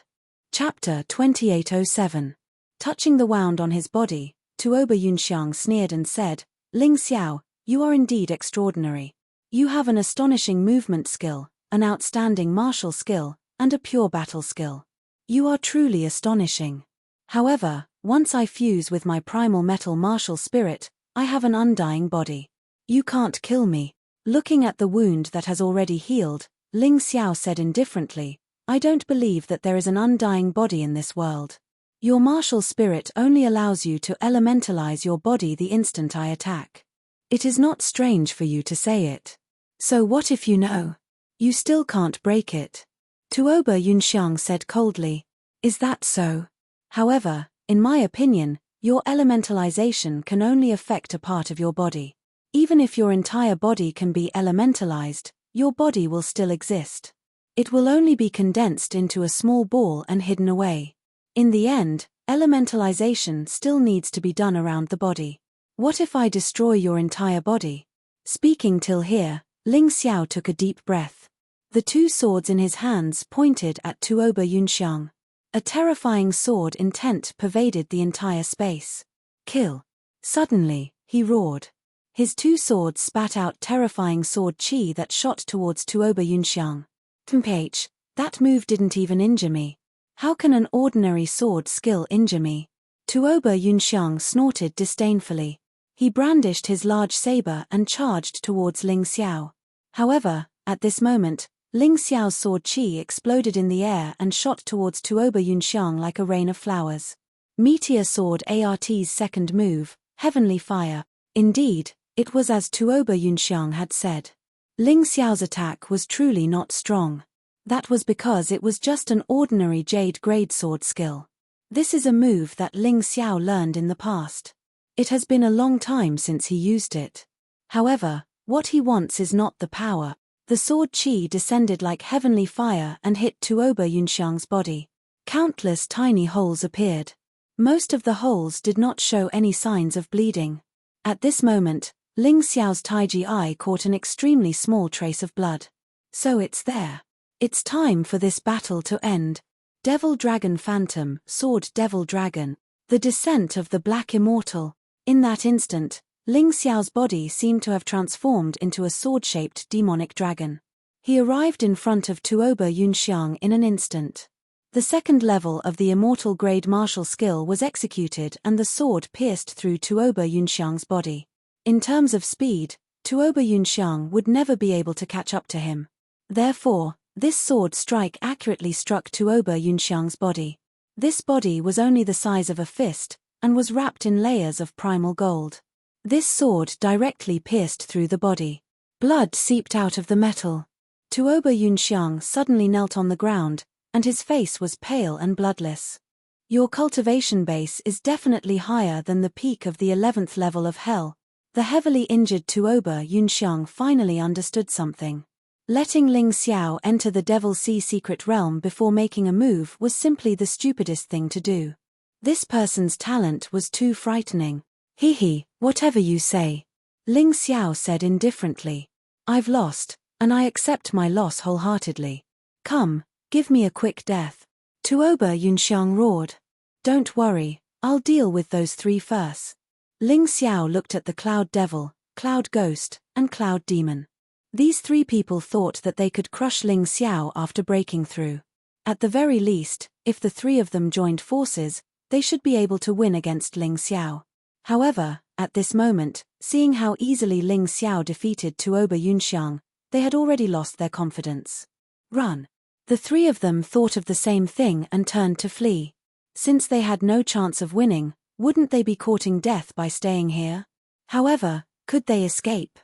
Chapter 2807. Touching the wound on his body, Tuoba Yunxiang sneered and said, "Ling Xiao, you are indeed extraordinary. You have an astonishing movement skill, an outstanding martial skill, and a pure battle skill. You are truly astonishing. However, once I fuse with my primal metal martial spirit, I have an undying body. You can't kill me." Looking at the wound that has already healed, Ling Xiao said indifferently, "I don't believe that there is an undying body in this world. Your martial spirit only allows you to elementalize your body the instant I attack. It is not strange for you to say it. So what if you know? You still can't break it." Tuoba Yunxiang said coldly, "Is that so? However, in my opinion, your elementalization can only affect a part of your body. Even if your entire body can be elementalized, your body will still exist. It will only be condensed into a small ball and hidden away. In the end, elementalization still needs to be done around the body. What if I destroy your entire body?" Speaking till here, Ling Xiao took a deep breath. The 2 swords in his hands pointed at Tuoba Yunxiang. A terrifying sword intent pervaded the entire space. "Kill!" Suddenly, he roared. His 2 swords spat out terrifying sword chi that shot towards Tuoba Yunxiang. "Temph, that move didn't even injure me. How can an ordinary sword skill injure me?" Tuoba Yunxiang snorted disdainfully. He brandished his large saber and charged towards Ling Xiao. However, at this moment, Ling Xiao's sword chi exploded in the air and shot towards Tuoba Yunxiang like a rain of flowers. Meteor Sword Art's second move, Heavenly Fire. Indeed, it was as Tuoba Yunxiang had said. Ling Xiao's attack was truly not strong. That was because it was just an ordinary jade grade sword skill. This is a move that Ling Xiao learned in the past. It has been a long time since he used it. However, what he wants is not the power. The sword chi descended like heavenly fire and hit Tuoba Yunxiang's body. Countless tiny holes appeared. Most of the holes did not show any signs of bleeding. At this moment, Ling Xiao's Taiji eye caught an extremely small trace of blood. So it's there. It's time for this battle to end. Devil Dragon Phantom, Sword Devil Dragon. The descent of the Black Immortal. In that instant, Ling Xiao's body seemed to have transformed into a sword-shaped demonic dragon. He arrived in front of Tuoba Yunxiang in an instant. The second level of the immortal grade martial skill was executed and the sword pierced through Tuoba Yunxiang's body. In terms of speed, Tuoba Yunxiang would never be able to catch up to him. Therefore, this sword strike accurately struck Tuoba Yunxiang's body. This body was only the size of a fist, and was wrapped in layers of primal gold. This sword directly pierced through the body. Blood seeped out of the metal. Tuoba Yunxiang suddenly knelt on the ground, and his face was pale and bloodless. Your cultivation base is definitely higher than the peak of the 11th level of hell. The heavily injured Tuoba Yunxiang finally understood something. Letting Ling Xiao enter the Devil Sea secret realm before making a move was simply the stupidest thing to do. This person's talent was too frightening. "Hee, whatever you say," Ling Xiao said indifferently. "I've lost, and I accept my loss wholeheartedly. Come, give me a quick death." Tuoba Yunxiang roared. "Don't worry, I'll deal with those 3 first." Ling Xiao looked at the Cloud Devil, Cloud Ghost, and Cloud Demon. These 3 people thought that they could crush Ling Xiao after breaking through. At the very least, if the 3 of them joined forces, they should be able to win against Ling Xiao. However, at this moment, seeing how easily Ling Xiao defeated Tuoba Yunxiang, they had already lost their confidence. "Run!" The three of them thought of the same thing and turned to flee. Since they had no chance of winning, wouldn't they be courting death by staying here? However, could they escape?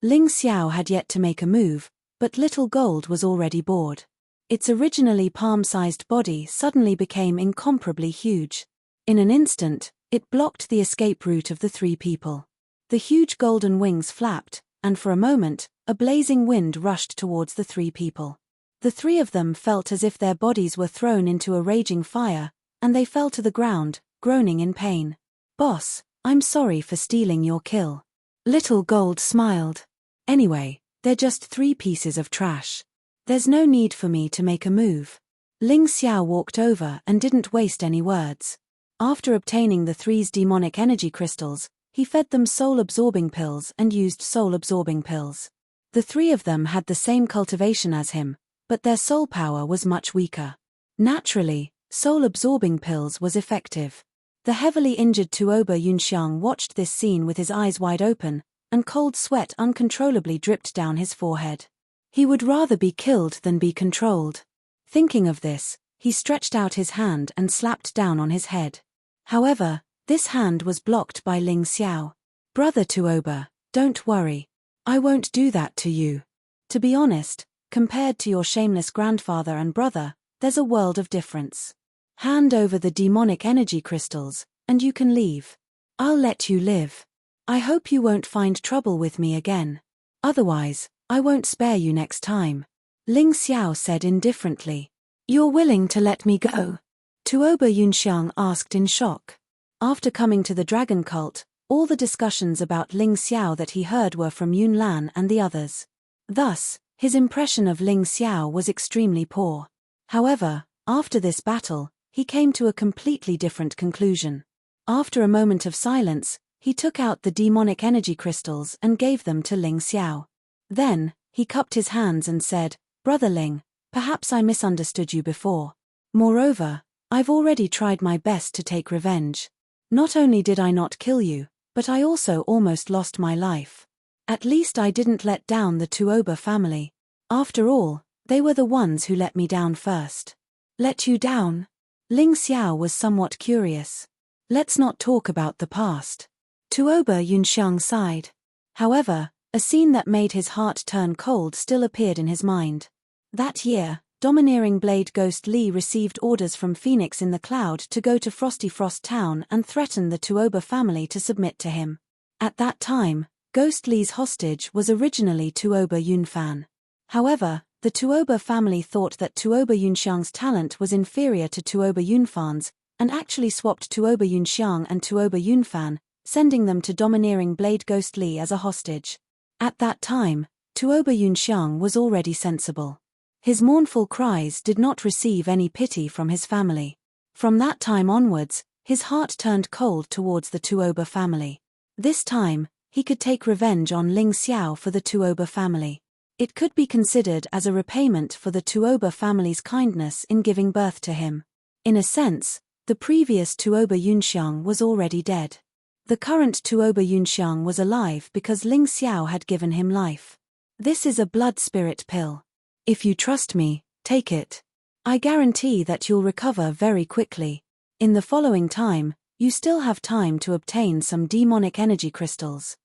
Ling Xiao had yet to make a move, but Little Gold was already bored. Its originally palm-sized body suddenly became incomparably huge. In an instant, it blocked the escape route of the three people. The huge golden wings flapped, and for a moment, a blazing wind rushed towards the three people. The three of them felt as if their bodies were thrown into a raging fire, and they fell to the ground, groaning in pain. "Boss, I'm sorry for stealing your kill." Little Gold smiled. "Anyway, they're just 3 pieces of trash. There's no need for me to make a move." Ling Xiao walked over and didn't waste any words. After obtaining the 3's demonic energy crystals, he fed them soul-absorbing pills and used soul-absorbing pills. The 3 of them had the same cultivation as him, but their soul power was much weaker. Naturally, soul-absorbing pills was effective. The heavily injured Tuoba Yunxiang watched this scene with his eyes wide open, and cold sweat uncontrollably dripped down his forehead. He would rather be killed than be controlled. Thinking of this, he stretched out his hand and slapped down on his head. However, this hand was blocked by Ling Xiao. "Brother Tuoba, don't worry. I won't do that to you. To be honest, compared to your shameless grandfather and brother, there's a world of difference. Hand over the demonic energy crystals, and you can leave. I'll let you live. I hope you won't find trouble with me again. Otherwise, I won't spare you next time," Ling Xiao said indifferently. "You're willing to let me go?" Tuoba Yunxiang asked in shock. After coming to the dragon cult, all the discussions about Ling Xiao that he heard were from Yun Lan and the others. Thus, his impression of Ling Xiao was extremely poor. However, after this battle, he came to a completely different conclusion. After a moment of silence, he took out the demonic energy crystals and gave them to Ling Xiao. Then, he cupped his hands and said, "Brother Ling, perhaps I misunderstood you before. Moreover, I've already tried my best to take revenge. Not only did I not kill you, but I also almost lost my life. At least I didn't let down the Tuoba family. After all, they were the ones who let me down first." "Let you down?" Ling Xiao was somewhat curious. "Let's not talk about the past." Tuoba Yunxiang sighed. However, a scene that made his heart turn cold still appeared in his mind. That year, domineering Blade Ghost Li received orders from Phoenix in the Cloud to go to Frosty Frost Town and threaten the Tuoba family to submit to him. At that time, Ghost Li's hostage was originally Tuoba Yunfan. However, the Tuoba family thought that Tuoba Yunxiang's talent was inferior to Tuoba Yunfan's, and actually swapped Tuoba Yunxiang and Tuoba Yunfan, sending them to domineering Blade Ghost Li as a hostage. At that time, Tuoba Yunxiang was already sensible. His mournful cries did not receive any pity from his family. From that time onwards, his heart turned cold towards the Tuoba family. This time, he could take revenge on Ling Xiao for the Tuoba family. It could be considered as a repayment for the Tuoba family's kindness in giving birth to him. In a sense, the previous Tuoba Yunxiang was already dead. The current Tuoba Yunxiang was alive because Ling Xiao had given him life. "This is a blood spirit pill. If you trust me, take it. I guarantee that you'll recover very quickly. In the following time, you still have time to obtain some demonic energy crystals."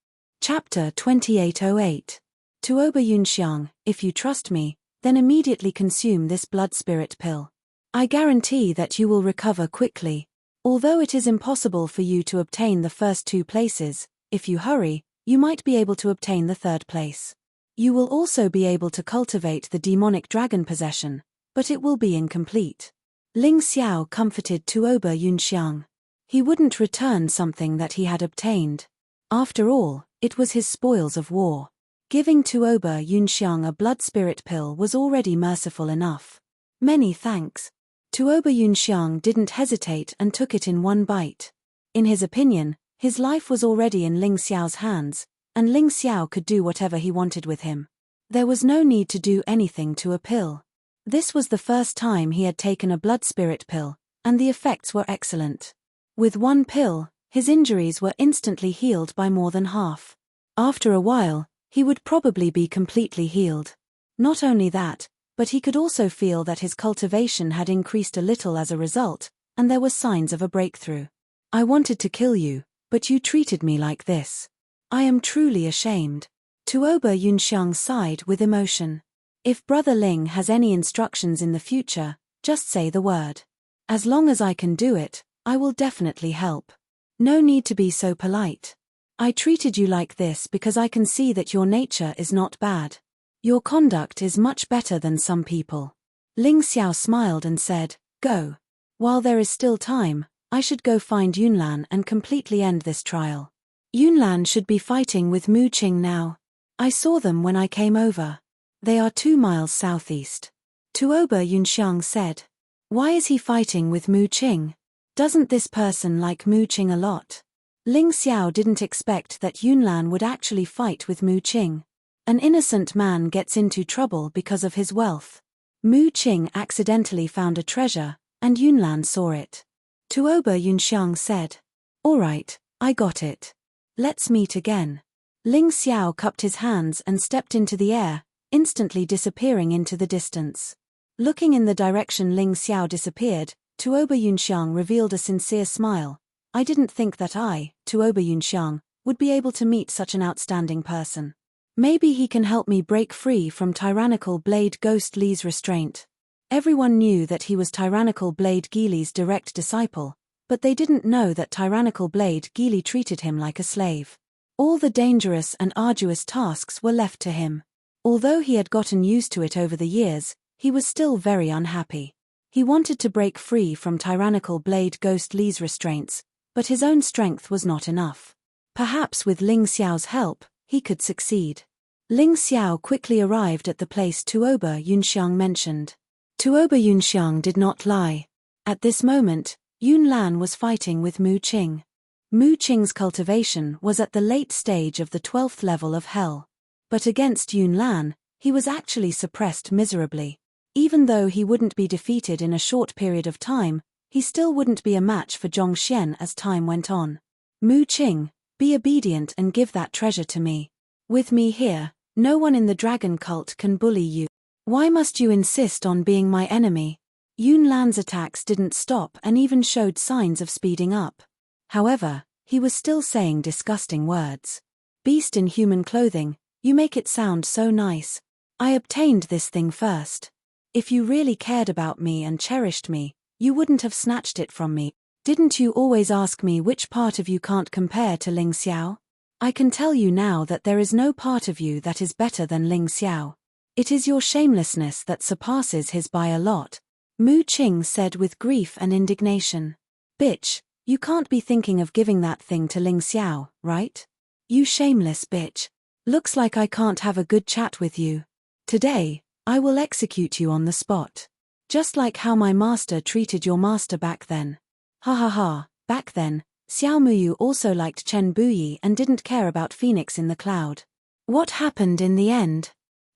Chapter 2808. Tuoba Yunxiang, if you trust me, then immediately consume this blood spirit pill. I guarantee that you will recover quickly. Although it is impossible for you to obtain the first 2 places, if you hurry, you might be able to obtain the 3rd place. You will also be able to cultivate the demonic dragon possession, but it will be incomplete. Ling Xiao comforted Tuoba Yunxiang. He wouldn't return something that he had obtained. After all, it was his spoils of war. Giving Tuoba Yunxiang a blood spirit pill was already merciful enough. "Many thanks." Tuoba Yunxiang didn't hesitate and took it in one bite. In his opinion, his life was already in Ling Xiao's hands, and Ling Xiao could do whatever he wanted with him. There was no need to do anything to a pill. This was the first time he had taken a blood spirit pill, and the effects were excellent. With one pill, his injuries were instantly healed by more than half. After a while, he would probably be completely healed. Not only that, But he could also feel that his cultivation had increased a little as a result, and there were signs of a breakthrough. I wanted to kill you, but you treated me like this. I am truly ashamed. Tuoba Yunxiang sighed with emotion. If Brother Ling has any instructions in the future, just say the word. As long as I can do it, I will definitely help. No need to be so polite. I treated you like this because I can see that your nature is not bad. Your conduct is much better than some people. Ling Xiao smiled and said, Go. While there is still time, I should go find Yunlan and completely end this trial. Yunlan should be fighting with Mu Qing now. I saw them when I came over. They are 2 miles southeast. Tuoba Yunxiang said. Why is he fighting with Mu Qing? Doesn't this person like Mu Qing a lot? Ling Xiao didn't expect that Yunlan would actually fight with Mu Qing. An innocent man gets into trouble because of his wealth. Mu Qing accidentally found a treasure, and Yunlan saw it. Tuoba Yunxiang said. All right, I got it. Let's meet again. Ling Xiao cupped his hands and stepped into the air, instantly disappearing into the distance. Looking in the direction Ling Xiao disappeared, Tuoba Yunxiang revealed a sincere smile. I didn't think that I, Tuoba Yunxiang, would be able to meet such an outstanding person. Maybe he can help me break free from tyrannical Blade Ghost Li's restraint. Everyone knew that he was tyrannical Blade Gili's direct disciple, but they didn't know that tyrannical Blade Gili treated him like a slave. All the dangerous and arduous tasks were left to him. Although he had gotten used to it over the years, he was still very unhappy. He wanted to break free from tyrannical Blade Ghost Li's restraints, but his own strength was not enough. Perhaps with Ling Xiao's help, he could succeed. Ling Xiao quickly arrived at the place Tuoba Yunxiang mentioned. Tuoba Yunxiang did not lie. At this moment, Yunlan was fighting with Mu Qing. Mu Qing's cultivation was at the late stage of the 12th level of hell. But against Yunlan, he was actually suppressed miserably. Even though he wouldn't be defeated in a short period of time, he still wouldn't be a match for Zhongxian as time went on. Mu Qing, be obedient and give that treasure to me. With me here, no one in the dragon cult can bully you. Why must you insist on being my enemy? Yunlan's attacks didn't stop and even showed signs of speeding up. However, he was still saying disgusting words. Beast in human clothing, you make it sound so nice. I obtained this thing first. If you really cared about me and cherished me, you wouldn't have snatched it from me. Didn't you always ask me which part of you can't compare to Ling Xiao? I can tell you now that there is no part of you that is better than Ling Xiao. It is your shamelessness that surpasses his by a lot. Mu Qing said with grief and indignation. Bitch, you can't be thinking of giving that thing to Ling Xiao, right? You shameless bitch. Looks like I can't have a good chat with you. Today, I will execute you on the spot. Just like how my master treated your master back then. Ha ha ha, back then, Xiao Muyu also liked Chen Buyi and didn't care about Phoenix in the Cloud. What happened in the end?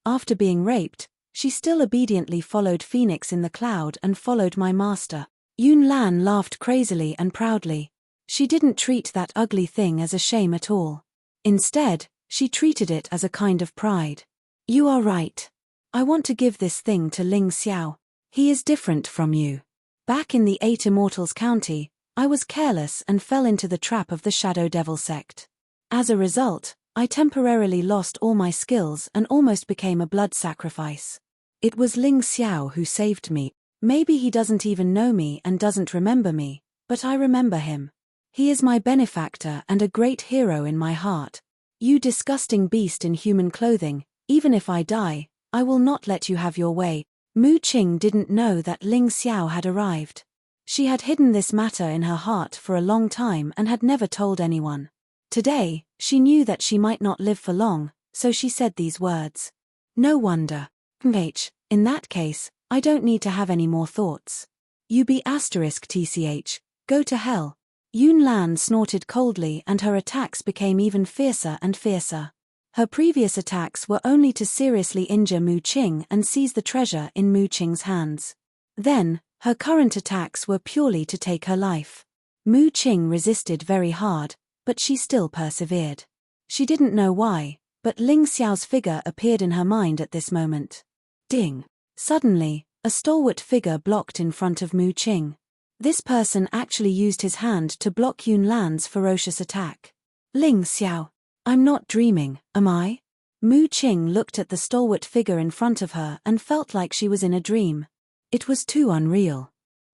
After being raped, she still obediently followed Phoenix in the Cloud and followed my master. Yunlan laughed crazily and proudly. She didn't treat that ugly thing as a shame at all. Instead, she treated it as a kind of pride. You are right. I want to give this thing to Ling Xiao. He is different from you. Back in the 8 Immortals County, I was careless and fell into the trap of the Shadow Devil sect. As a result, I temporarily lost all my skills and almost became a blood sacrifice. It was Ling Xiao who saved me. Maybe he doesn't even know me and doesn't remember me, but I remember him. He is my benefactor and a great hero in my heart. You disgusting beast in human clothing, even if I die, I will not let you have your way. Mu Qing didn't know that Ling Xiao had arrived. She had hidden this matter in her heart for a long time and had never told anyone. Today, she knew that she might not live for long, so she said these words. No wonder. In that case, I don't need to have any more thoughts. You be *tch, go to hell. Yunlan snorted coldly and her attacks became even fiercer and fiercer. Her previous attacks were only to seriously injure Mu Qing and seize the treasure in Mu Qing's hands. Then, her current attacks were purely to take her life. Mu Qing resisted very hard, but she still persevered. She didn't know why, but Ling Xiao's figure appeared in her mind at this moment. Ding! Suddenly, a stalwart figure blocked in front of Mu Qing. This person actually used his hand to block Yun Lan's ferocious attack. Ling Xiao. I'm not dreaming, am I? Mu Qing looked at the stalwart figure in front of her and felt like she was in a dream. It was too unreal.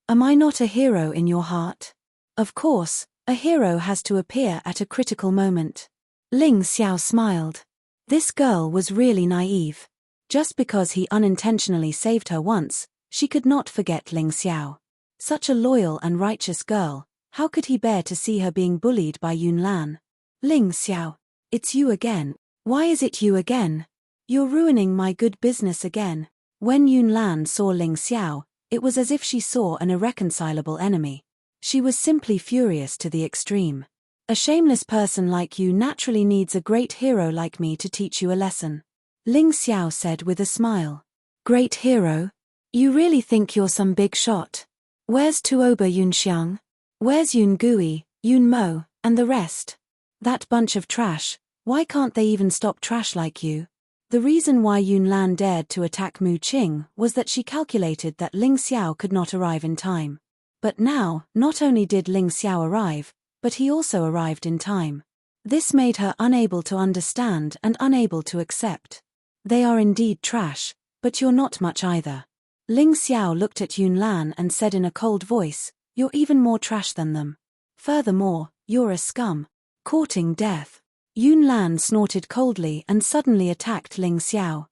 Am I not a hero in your heart? Of course, a hero has to appear at a critical moment. Ling Xiao smiled. This girl was really naive. Just because he unintentionally saved her once, she could not forget Ling Xiao. Such a loyal and righteous girl, how could he bear to see her being bullied by Yun Lan? Ling Xiao. It's you again. Why is it you again? You're ruining my good business again. When Yun Lan saw Ling Xiao, it was as if she saw an irreconcilable enemy. She was simply furious to the extreme. A shameless person like you naturally needs a great hero like me to teach you a lesson. Ling Xiao said with a smile. Great hero? You really think you're some big shot? Where's Tuoba Yunxiang? Where's Yun Gui, Yun Mo, and the rest? That bunch of trash, why can't they even stop trash like you? The reason why Yun Lan dared to attack Mu Qing was that she calculated that Ling Xiao could not arrive in time. But now, not only did Ling Xiao arrive, but he also arrived in time. This made her unable to understand and unable to accept. They are indeed trash, but you're not much either. Ling Xiao looked at Yun Lan and said in a cold voice, you're even more trash than them. Furthermore, you're a scum. Courting death. Yun Lan snorted coldly and suddenly attacked Ling Xiao.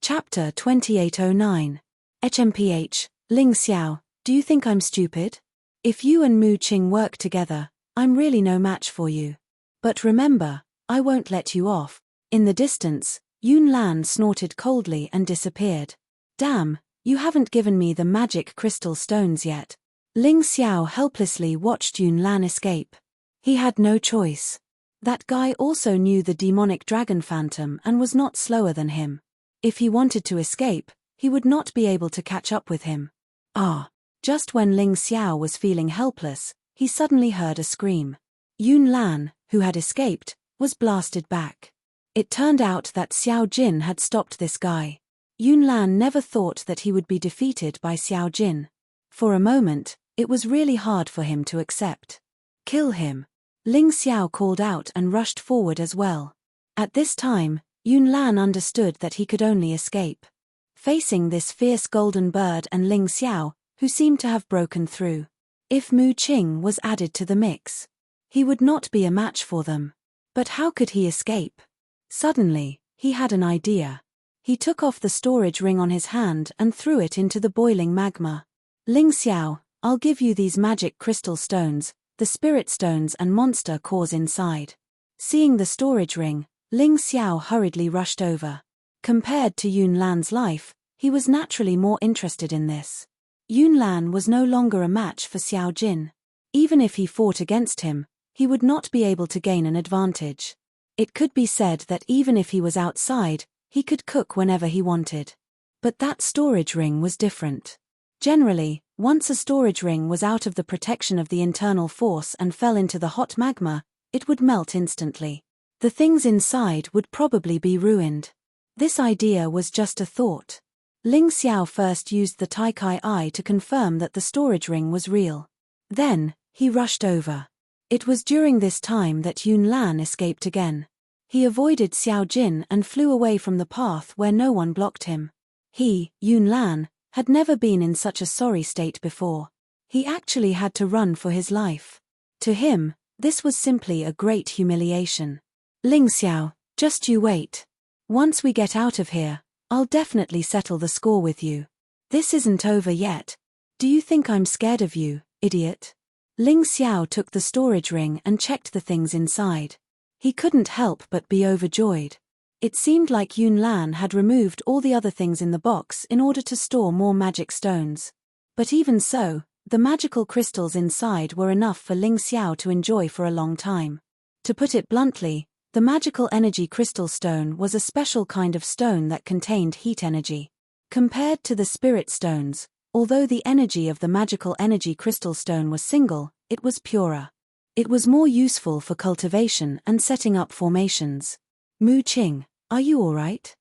Chapter 2809. HMPH, Ling Xiao, do you think I'm stupid? If you and Mu Qing work together, I'm really no match for you. But remember, I won't let you off. In the distance, Yun Lan snorted coldly and disappeared. Damn, you haven't given me the magic crystal stones yet. Ling Xiao helplessly watched Yun Lan escape. He had no choice. That guy also knew the demonic dragon phantom and was not slower than him. If he wanted to escape, he would not be able to catch up with him. Just when Ling Xiao was feeling helpless, he suddenly heard a scream. Yun Lan, who had escaped, was blasted back. It turned out that Xiao Jin had stopped this guy. Yun Lan never thought that he would be defeated by Xiao Jin. For a moment, it was really hard for him to accept. Kill him. Ling Xiao called out and rushed forward as well. At this time, Yun Lan understood that he could only escape. Facing this fierce golden bird and Ling Xiao, who seemed to have broken through. If Mu Qing was added to the mix, he would not be a match for them. But how could he escape? Suddenly, he had an idea. He took off the storage ring on his hand and threw it into the boiling magma. Ling Xiao, I'll give you these magic crystal stones, the spirit stones and monster cores inside. Seeing the storage ring, Ling Xiao hurriedly rushed over. Compared to Yun Lan's life, he was naturally more interested in this. Yun Lan was no longer a match for Xiao Jin. Even if he fought against him, he would not be able to gain an advantage. It could be said that even if he was outside, he could cook whenever he wanted. But that storage ring was different. Generally, once a storage ring was out of the protection of the internal force and fell into the hot magma, it would melt instantly. The things inside would probably be ruined. This idea was just a thought. Ling Xiao first used the Tai Kai eye to confirm that the storage ring was real. Then, he rushed over. It was during this time that Yun Lan escaped again. He avoided Xiao Jin and flew away from the path where no one blocked him. He, Yun Lan, had never been in such a sorry state before. He actually had to run for his life. To him, this was simply a great humiliation. Ling Xiao, just you wait. Once we get out of here, I'll definitely settle the score with you. This isn't over yet. Do you think I'm scared of you, idiot? Ling Xiao took the storage ring and checked the things inside. He couldn't help but be overjoyed. It seemed like Yun Lan had removed all the other things in the box in order to store more magic stones. But even so, the magical crystals inside were enough for Ling Xiao to enjoy for a long time. To put it bluntly, the magical energy crystal stone was a special kind of stone that contained heat energy. Compared to the spirit stones, although the energy of the magical energy crystal stone was single, it was purer. It was more useful for cultivation and setting up formations. Mu Qing, are you all right?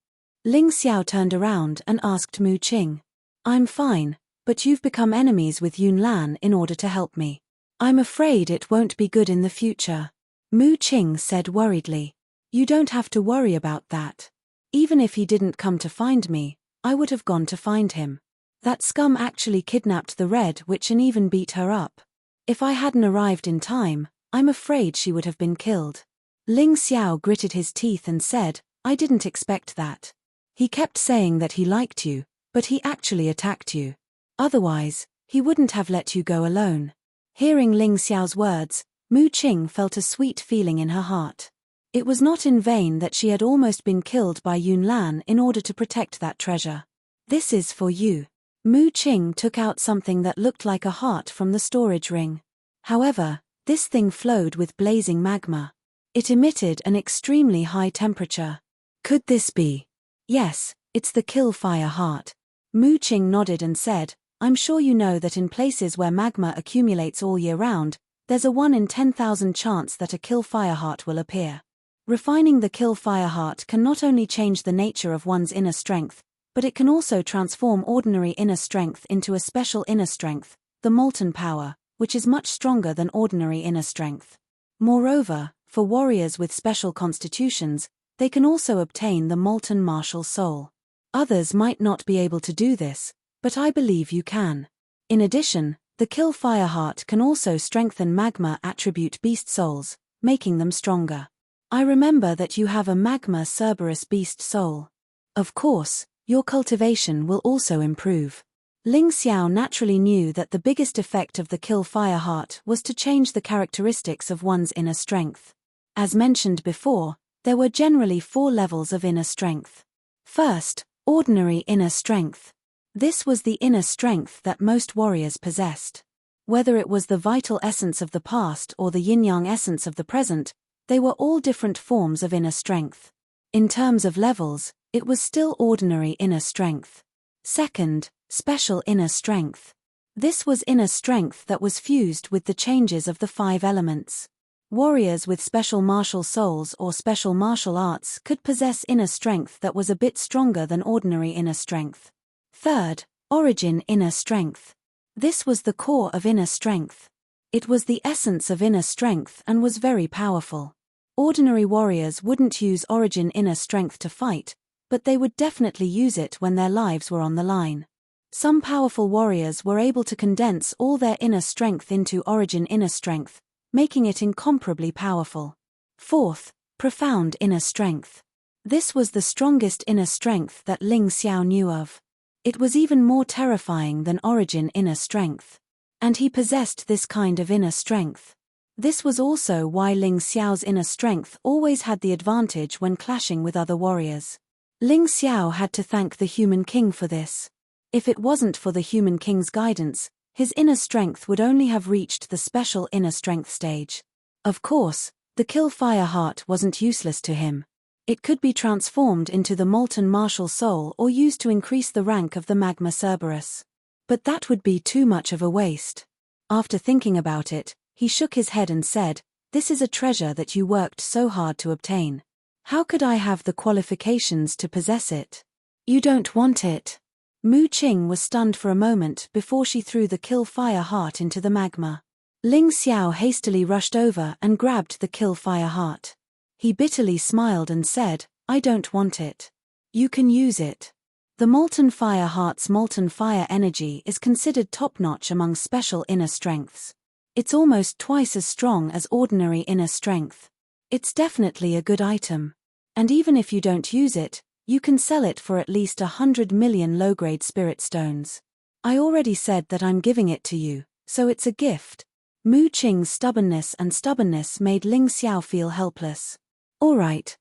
Ling Xiao turned around and asked Mu Qing. I'm fine, but you've become enemies with Yunlan in order to help me. I'm afraid it won't be good in the future. Mu Qing said worriedly. You don't have to worry about that. Even if he didn't come to find me, I would have gone to find him. That scum actually kidnapped the Red Witch and even beat her up. If I hadn't arrived in time, I'm afraid she would have been killed. Ling Xiao gritted his teeth and said, I didn't expect that. He kept saying that he liked you, but he actually attacked you. Otherwise, he wouldn't have let you go alone. Hearing Ling Xiao's words, Mu Qing felt a sweet feeling in her heart. It was not in vain that she had almost been killed by Yunlan in order to protect that treasure. This is for you. Mu Qing took out something that looked like a heart from the storage ring. However, this thing flowed with blazing magma. It emitted an extremely high temperature. Could this be? Yes, it's the kill fire heart. Mu Qing nodded and said, I'm sure you know that in places where magma accumulates all year round, there's a 1 in 10,000 chance that a kill fire heart will appear. Refining the kill fire heart can not only change the nature of one's inner strength, but it can also transform ordinary inner strength into a special inner strength, the molten power, which is much stronger than ordinary inner strength. Moreover, for warriors with special constitutions, they can also obtain the molten martial soul. Others might not be able to do this, but I believe you can. In addition, the kill fire heart can also strengthen magma attribute beast souls, making them stronger. I remember that you have a magma Cerberus beast soul. Of course, your cultivation will also improve. Ling Xiao naturally knew that the biggest effect of the kill fire heart was to change the characteristics of one's inner strength. As mentioned before, there were generally 4 levels of inner strength. First, ordinary inner strength. This was the inner strength that most warriors possessed. Whether it was the vital essence of the past or the yin-yang essence of the present, they were all different forms of inner strength. In terms of levels, it was still ordinary inner strength. Second, special inner strength. This was inner strength that was fused with the changes of the 5 elements. Warriors with special martial souls or special martial arts could possess inner strength that was a bit stronger than ordinary inner strength. Third, origin inner strength. This was the core of inner strength. It was the essence of inner strength and was very powerful. Ordinary warriors wouldn't use origin inner strength to fight, but they would definitely use it when their lives were on the line. Some powerful warriors were able to condense all their inner strength into origin inner strength, making it incomparably powerful. Fourth, profound inner strength. This was the strongest inner strength that Ling Xiao knew of. It was even more terrifying than origin inner strength. And he possessed this kind of inner strength. This was also why Ling Xiao's inner strength always had the advantage when clashing with other warriors. Ling Xiao had to thank the Human King for this. If it wasn't for the Human King's guidance, his inner strength would only have reached the special inner strength stage. Of course, the kill fire heart wasn't useless to him. It could be transformed into the molten martial soul or used to increase the rank of the magma Cerberus. But that would be too much of a waste. After thinking about it, he shook his head and said, This is a treasure that you worked so hard to obtain. How could I have the qualifications to possess it? You don't want it. Mu Qing was stunned for a moment before she threw the kill fire heart into the magma. Ling Xiao hastily rushed over and grabbed the kill fire heart. He bitterly smiled and said, I don't want it. You can use it. The molten fire heart's molten fire energy is considered top-notch among special inner strengths. It's almost twice as strong as ordinary inner strength. It's definitely a good item. And even if you don't use it, you can sell it for at least 100 million low-grade spirit stones. I already said that I'm giving it to you, so it's a gift. Mu Qing's stubbornness made Ling Xiao feel helpless. All right.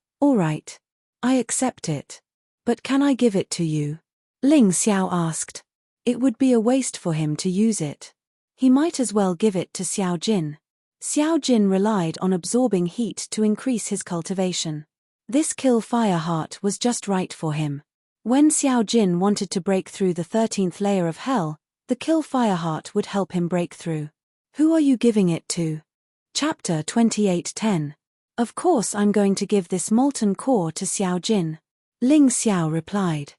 I accept it. But can I give it to you? Ling Xiao asked. It would be a waste for him to use it. He might as well give it to Xiao Jin. Xiao Jin relied on absorbing heat to increase his cultivation. This kill fire heart was just right for him. When Xiao Jin wanted to break through the 13th layer of hell, the kill fire heart would help him break through. Who are you giving it to? Chapter 28:10. Of course I'm going to give this molten core to Xiao Jin. Ling Xiao replied.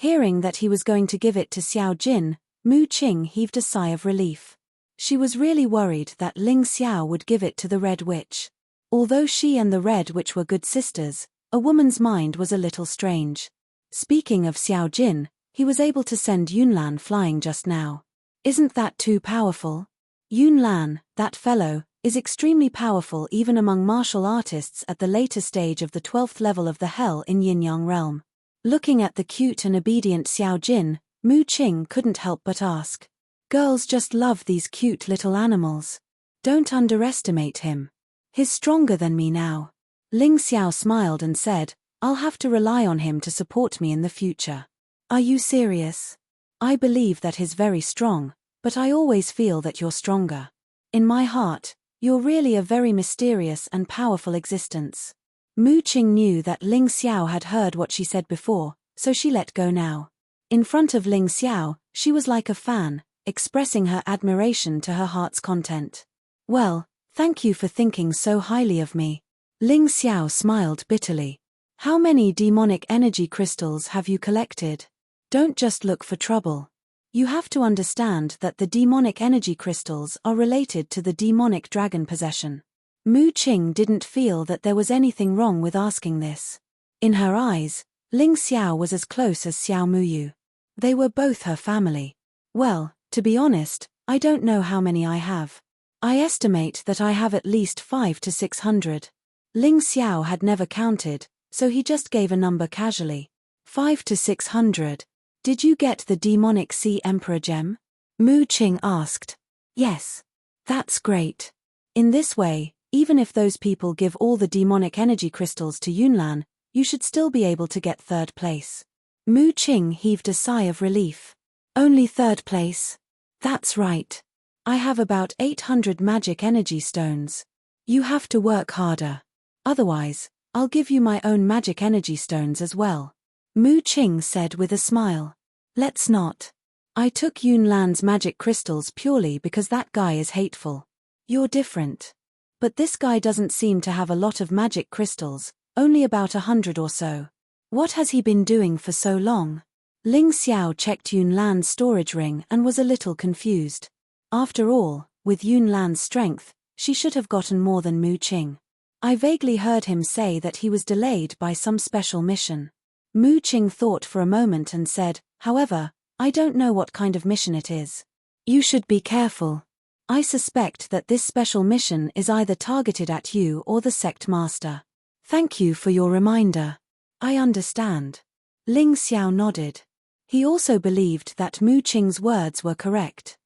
Hearing that he was going to give it to Xiao Jin, Mu Qing heaved a sigh of relief. She was really worried that Ling Xiao would give it to the Red Witch. Although she and the Red Witch were good sisters, a woman's mind was a little strange. Speaking of Xiao Jin, he was able to send Yunlan flying just now. Isn't that too powerful? Yunlan, that fellow, is extremely powerful even among martial artists at the later stage of the 12th level of the Hell in Yin-Yang realm. Looking at the cute and obedient Xiao Jin, Mu Qing couldn't help but ask. Girls just love these cute little animals. Don't underestimate him. He's stronger than me now. Ling Xiao smiled and said, I'll have to rely on him to support me in the future. Are you serious? I believe that he's very strong, but I always feel that you're stronger. In my heart, you're really a very mysterious and powerful existence. Mu Qing knew that Ling Xiao had heard what she said before, so she let go now. In front of Ling Xiao, she was like a fan, expressing her admiration to her heart's content. Well, thank you for thinking so highly of me. Ling Xiao smiled bitterly. How many demonic energy crystals have you collected? Don't just look for trouble. You have to understand that the demonic energy crystals are related to the demonic dragon possession. Mu Qing didn't feel that there was anything wrong with asking this. In her eyes, Ling Xiao was as close as Xiao Muyu. They were both her family. Well, to be honest, I don't know how many I have. I estimate that I have at least 500 to 600. Ling Xiao had never counted, so he just gave a number casually. 500 to 600. Did you get the demonic Sea Emperor gem? Mu Qing asked. Yes. That's great. In this way, even if those people give all the demonic energy crystals to Yunlan, you should still be able to get third place. Mu Qing heaved a sigh of relief. Only third place? That's right. I have about 800 magic energy stones. You have to work harder. Otherwise, I'll give you my own magic energy stones as well. Mu Qing said with a smile. Let's not. I took Yunlan's magic crystals purely because that guy is hateful. You're different. But this guy doesn't seem to have a lot of magic crystals, only about 100 or so. What has he been doing for so long? Ling Xiao checked Yunlan's storage ring and was a little confused. After all, with Yunlan's strength, she should have gotten more than Mu Qing. I vaguely heard him say that he was delayed by some special mission. Mu Qing thought for a moment and said, however, I don't know what kind of mission it is. You should be careful. I suspect that this special mission is either targeted at you or the sect master. Thank you for your reminder. I understand. Ling Xiao nodded. He also believed that Mu Qing's words were correct.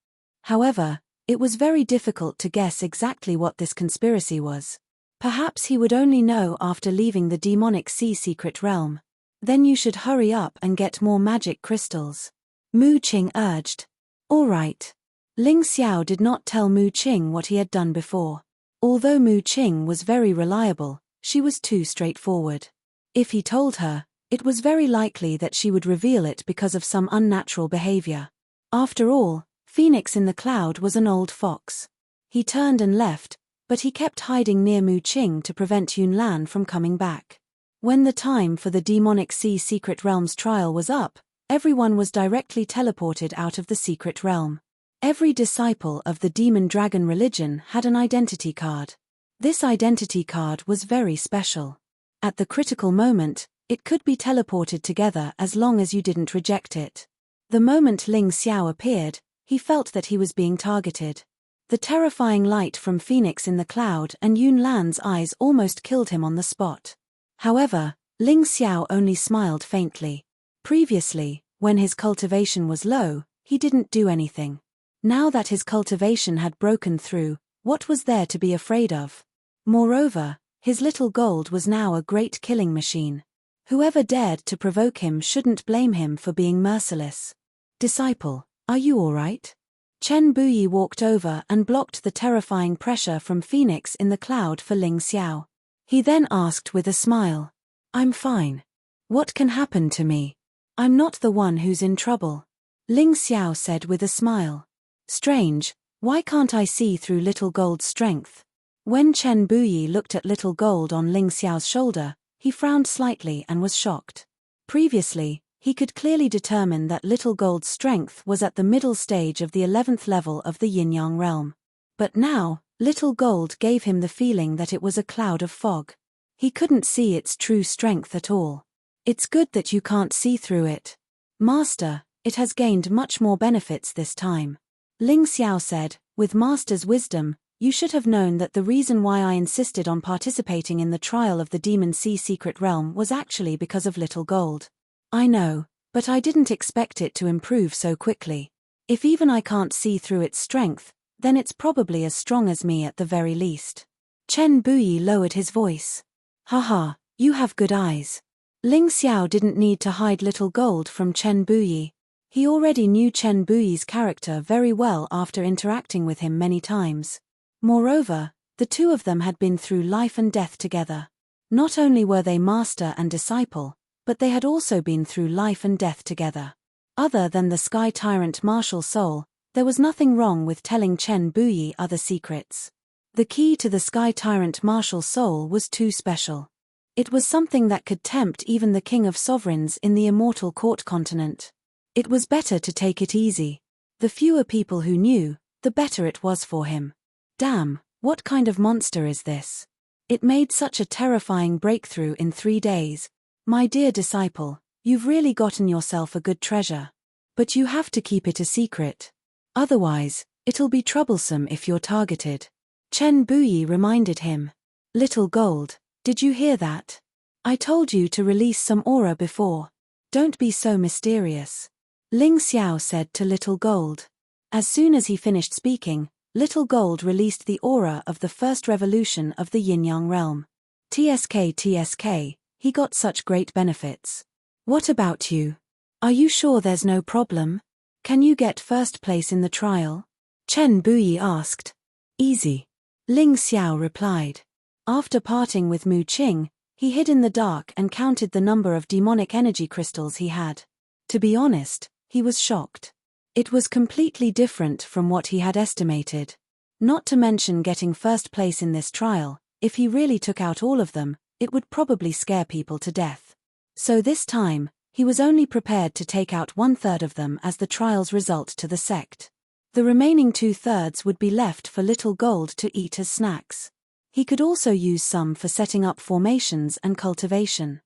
However, it was very difficult to guess exactly what this conspiracy was. Perhaps he would only know after leaving the demonic sea secret realm. Then you should hurry up and get more magic crystals. Mu Qing urged. All right. Ling Xiao did not tell Mu Qing what he had done before. Although Mu Qing was very reliable, she was too straightforward. If he told her, it was very likely that she would reveal it because of some unnatural behavior. After all, Phoenix in the Cloud was an old fox. He turned and left, but he kept hiding near Mu Qing to prevent Yunlan from coming back. When the time for the demonic sea secret realm's trial was up, everyone was directly teleported out of the secret realm. Every disciple of the demon dragon religion had an identity card. This identity card was very special. At the critical moment, it could be teleported together as long as you didn't reject it. The moment Ling Xiao appeared, he felt that he was being targeted. The terrifying light from Phoenix in the Cloud and Yunlan's eyes almost killed him on the spot. However, Ling Xiao only smiled faintly. Previously, when his cultivation was low, he didn't do anything. Now that his cultivation had broken through, what was there to be afraid of? Moreover, his little gold was now a great killing machine. Whoever dared to provoke him shouldn't blame him for being merciless. Disciple, are you all right? Chen Buyi walked over and blocked the terrifying pressure from Phoenix in the Cloud for Ling Xiao. He then asked with a smile. I'm fine. What can happen to me? I'm not the one who's in trouble. Ling Xiao said with a smile. Strange, why can't I see through Little Gold's strength? When Chen Buyi looked at Little Gold on Ling Xiao's shoulder, he frowned slightly and was shocked. Previously, He could clearly determine that Little Gold's strength was at the middle stage of the 11th level of the yin-yang realm. But now, Little Gold gave him the feeling that it was a cloud of fog. He couldn't see its true strength at all. It's good that you can't see through it. Master, it has gained much more benefits this time. Ling Xiao said, with Master's wisdom, you should have known that the reason why I insisted on participating in the trial of the Demon Sea Secret Realm was actually because of Little Gold. I know, but I didn't expect it to improve so quickly. If even I can't see through its strength, then it's probably as strong as me at the very least. Chen Buyi lowered his voice. Haha, you have good eyes. Ling Xiao didn't need to hide Little Gold from Chen Buyi. He already knew Chen Buyi's character very well after interacting with him many times. Moreover, the two of them had been through life and death together. Not only were they master and disciple, but they had also been through life and death together. Other than the Sky Tyrant martial soul, there was nothing wrong with telling Chen Buyi other secrets. The key to the Sky Tyrant martial soul was too special. It was something that could tempt even the King of Sovereigns in the Immortal Court continent. It was better to take it easy. The fewer people who knew, the better it was for him. Damn, what kind of monster is this? It made such a terrifying breakthrough in 3 days. My dear disciple, you've really gotten yourself a good treasure. But you have to keep it a secret. Otherwise, it'll be troublesome if you're targeted. Chen Buyi reminded him. Little Gold, did you hear that? I told you to release some aura before. Don't be so mysterious. Ling Xiao said to Little Gold. As soon as he finished speaking, Little Gold released the aura of the first revolution of the yin-yang realm. TSK, he got such great benefits. What about you? Are you sure there's no problem? Can you get first place in the trial? Chen Buyi asked. Easy. Ling Xiao replied. After parting with Mu Qing, he hid in the dark and counted the number of demonic energy crystals he had. To be honest, he was shocked. It was completely different from what he had estimated. Not to mention getting first place in this trial, if he really took out all of them, it would probably scare people to death. So this time, he was only prepared to take out 1/3 of them as the trial's result to the sect. The remaining 2/3 would be left for Little Gold to eat as snacks. He could also use some for setting up formations and cultivation.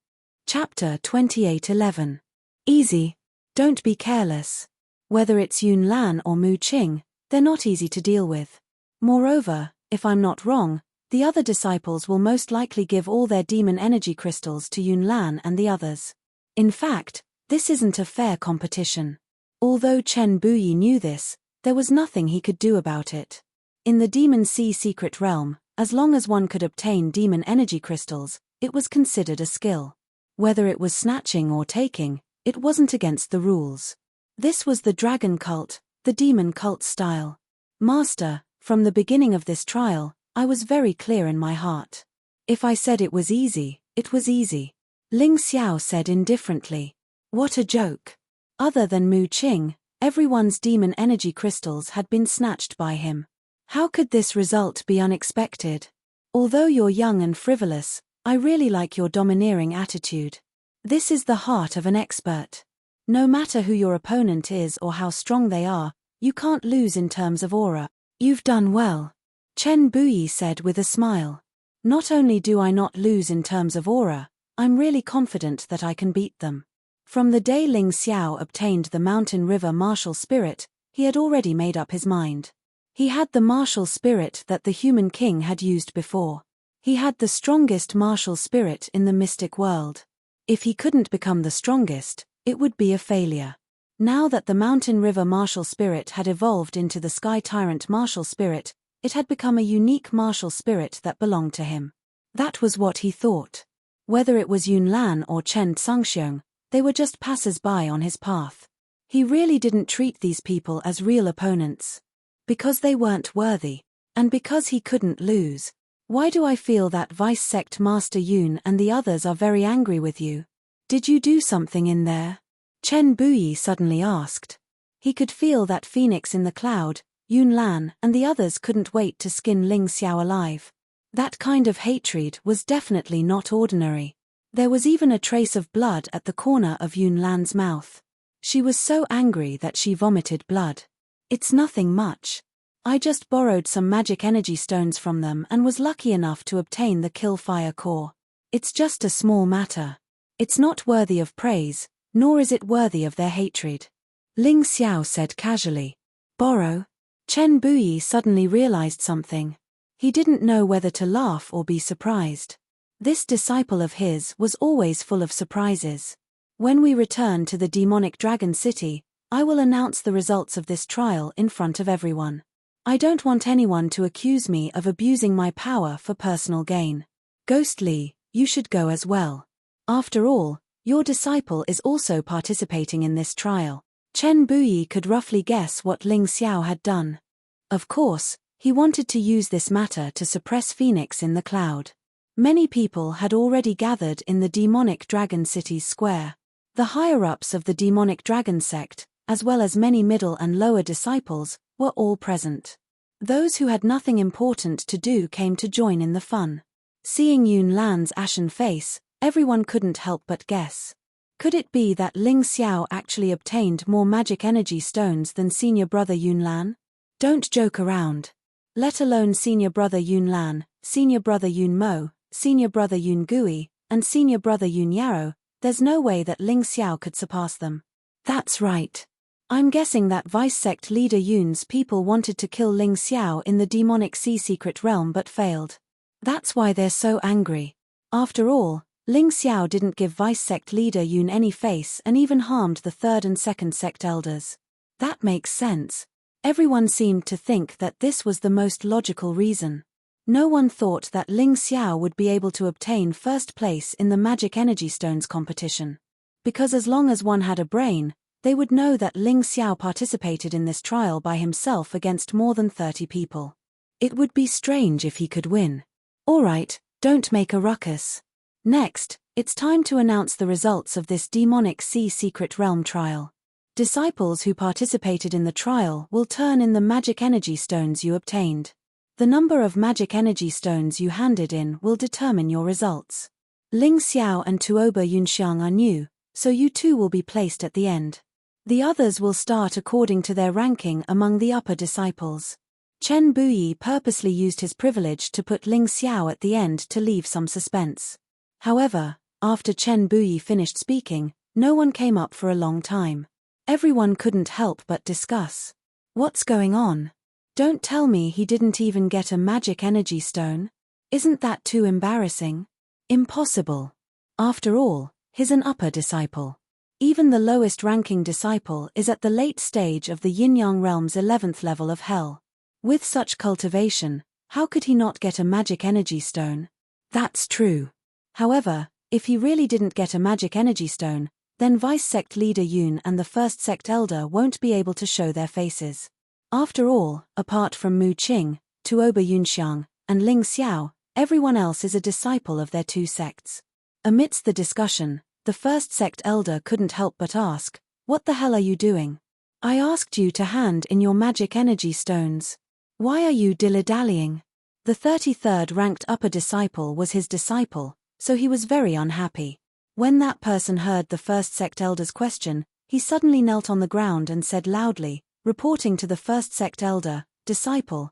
Chapter 28:11. Easy. Don't be careless. Whether it's Yun Lan or Mu Qing, they're not easy to deal with. Moreover, if I'm not wrong, the other disciples will most likely give all their demon energy crystals to Yun Lan and the others. In fact, this isn't a fair competition. Although Chen Buyi knew this, there was nothing he could do about it. In the Demon Sea Secret Realm, as long as one could obtain demon energy crystals, it was considered a skill. Whether it was snatching or taking, it wasn't against the rules. This was the dragon cult, the demon cult style. Master, from the beginning of this trial, I was very clear in my heart. If I said it was easy, it was easy. Ling Xiao said indifferently. What a joke. Other than Mu Qing, everyone's demon energy crystals had been snatched by him. How could this result be unexpected? Although you're young and frivolous, I really like your domineering attitude. This is the heart of an expert. No matter who your opponent is or how strong they are, you can't lose in terms of aura. You've done well. Chen Buyi said with a smile. Not only do I not lose in terms of aura, I'm really confident that I can beat them. From the day Ling Xiao obtained the Mountain River martial spirit, he had already made up his mind. He had the martial spirit that the human king had used before. He had the strongest martial spirit in the mystic world. If he couldn't become the strongest, it would be a failure. Now that the Mountain River martial spirit had evolved into the Sky Tyrant martial spirit, it had become a unique martial spirit that belonged to him. That was what he thought. Whether it was Yun Lan or Chen Tsangxiong, they were just passers-by on his path. He really didn't treat these people as real opponents. Because they weren't worthy, and because he couldn't lose. Why do I feel that Vice Sect Master Yun and the others are very angry with you? Did you do something in there? Chen Buyi suddenly asked. He could feel that Phoenix in the cloud, Yun Lan and the others couldn't wait to skin Ling Xiao alive. That kind of hatred was definitely not ordinary. There was even a trace of blood at the corner of Yun Lan's mouth. She was so angry that she vomited blood. It's nothing much. I just borrowed some magic energy stones from them and was lucky enough to obtain the kill fire core. It's just a small matter. It's not worthy of praise, nor is it worthy of their hatred. Ling Xiao said casually. Borrow? Chen Buyi suddenly realized something. He didn't know whether to laugh or be surprised. This disciple of his was always full of surprises. When we return to the demonic dragon city, I will announce the results of this trial in front of everyone. I don't want anyone to accuse me of abusing my power for personal gain. Ghost Li, you should go as well. After all, your disciple is also participating in this trial. Chen Buyi could roughly guess what Ling Xiao had done. Of course, he wanted to use this matter to suppress Phoenix in the cloud. Many people had already gathered in the demonic dragon city's square. The higher-ups of the demonic dragon sect, as well as many middle and lower disciples, were all present. Those who had nothing important to do came to join in the fun. Seeing Yun Lan's ashen face, everyone couldn't help but guess. Could it be that Ling Xiao actually obtained more magic energy stones than senior brother Yun Lan? Don't joke around. Let alone senior brother Yun Lan, senior brother Yun Mo, senior brother Yun Gui, and senior brother Yun Yarrow, there's no way that Ling Xiao could surpass them. That's right. I'm guessing that Vice Sect leader Yun's people wanted to kill Ling Xiao in the demonic sea secret realm but failed. That's why they're so angry. After all, Ling Xiao didn't give Vice Sect leader Yun any face and even harmed the third and second sect elders. That makes sense. Everyone seemed to think that this was the most logical reason. No one thought that Ling Xiao would be able to obtain first place in the magic energy stones competition. Because as long as one had a brain, they would know that Ling Xiao participated in this trial by himself against more than 30 people. It would be strange if he could win. Alright, don't make a ruckus. Next, it's time to announce the results of this demonic sea secret realm trial. Disciples who participated in the trial will turn in the magic energy stones you obtained. The number of magic energy stones you handed in will determine your results. Ling Xiao and Tuoba Yunxiang are new, so you two will be placed at the end. The others will start according to their ranking among the upper disciples. Chen Buyi purposely used his privilege to put Ling Xiao at the end to leave some suspense. However, after Chen Buyi finished speaking, no one came up for a long time. Everyone couldn't help but discuss. What's going on? Don't tell me he didn't even get a magic energy stone. Isn't that too embarrassing? Impossible. After all, he's an upper disciple. Even the lowest ranking disciple is at the late stage of the Yin-Yang realm's 11th level of hell. With such cultivation, how could he not get a magic energy stone? That's true. However, if he really didn't get a magic energy stone, then Vice Sect leader Yun and the First Sect elder won't be able to show their faces. After all, apart from Mu Qing, Tuoba Yunxiang, and Ling Xiao, everyone else is a disciple of their two sects. Amidst the discussion, the First Sect elder couldn't help but ask, "What the hell are you doing? I asked you to hand in your magic energy stones. Why are you dilly-dallying?" The 33rd ranked upper disciple was his disciple, so he was very unhappy. When that person heard the First Sect elder's question, he suddenly knelt on the ground and said loudly, reporting to the First Sect elder, Disciple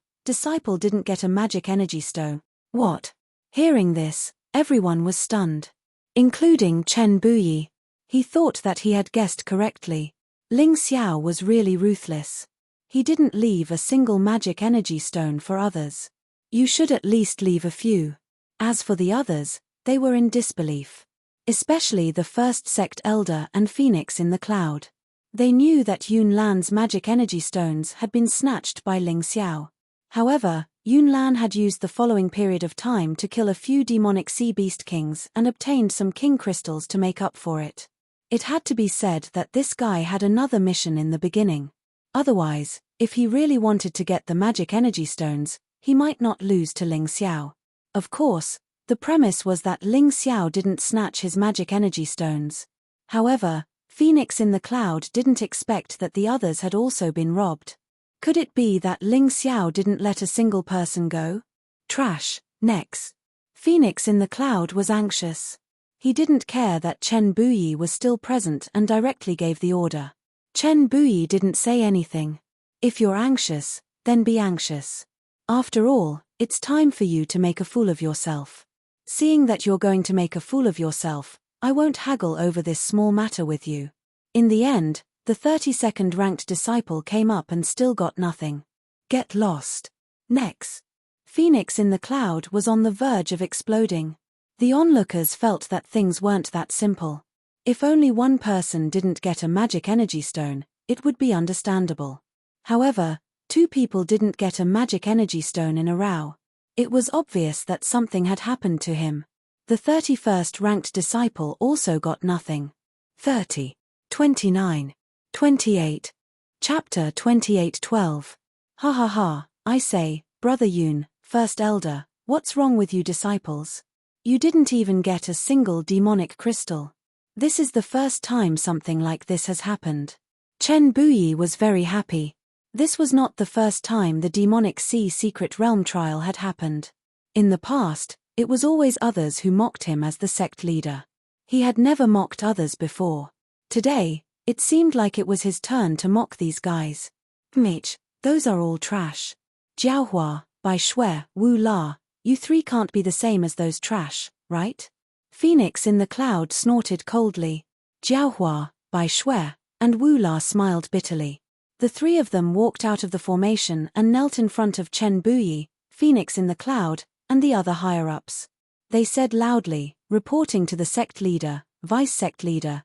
didn't get a magic energy stone." What? Hearing this, everyone was stunned. Including Chen Buyi. He thought that he had guessed correctly. Ling Xiao was really ruthless. He didn't leave a single magic energy stone for others. You should at least leave a few. As for the others, they were in disbelief. Especially the First Sect elder and Phoenix in the cloud. They knew that Yun Lan's magic energy stones had been snatched by Ling Xiao. However, Yun Lan had used the following period of time to kill a few demonic sea beast kings and obtained some king crystals to make up for it. It had to be said that this guy had another mission in the beginning. Otherwise, if he really wanted to get the magic energy stones, he might not lose to Ling Xiao. Of course, the premise was that Ling Xiao didn't snatch his magic energy stones. However, Phoenix in the cloud didn't expect that the others had also been robbed. Could it be that Ling Xiao didn't let a single person go? Trash. Next. Phoenix in the cloud was anxious. He didn't care that Chen Buyi was still present and directly gave the order. Chen Buyi didn't say anything. If you're anxious, then be anxious. After all, it's time for you to make a fool of yourself. Seeing that you're going to make a fool of yourself, I won't haggle over this small matter with you. In the end, the 32nd ranked disciple came up and still got nothing. Get lost. Next. Phoenix in the cloud was on the verge of exploding. The onlookers felt that things weren't that simple. If only one person didn't get a magic energy stone, it would be understandable. However, 2 people didn't get a magic energy stone in a row. It was obvious that something had happened to him. The 31st ranked disciple also got nothing. 30, 29, 28. Chapter 28:12. Ha ha ha, I say, Brother Yun, First Elder, what's wrong with you disciples? You didn't even get a single demonic crystal. This is the first time something like this has happened. Chen Buyi was very happy. This was not the first time the demonic sea secret realm trial had happened. In the past, it was always others who mocked him as the sect leader. He had never mocked others before. Today, it seemed like it was his turn to mock these guys. Mitch, those are all trash. Jiaohua, Bai Shui, Wu La, you 3 can't be the same as those trash, right? Phoenix in the cloud snorted coldly. Jiaohua, Bai Shui, and Wu La smiled bitterly. The 3 of them walked out of the formation and knelt in front of Chen Buyi, Phoenix in the cloud, and the other higher-ups. They said loudly, reporting to the sect leader, vice-sect leader,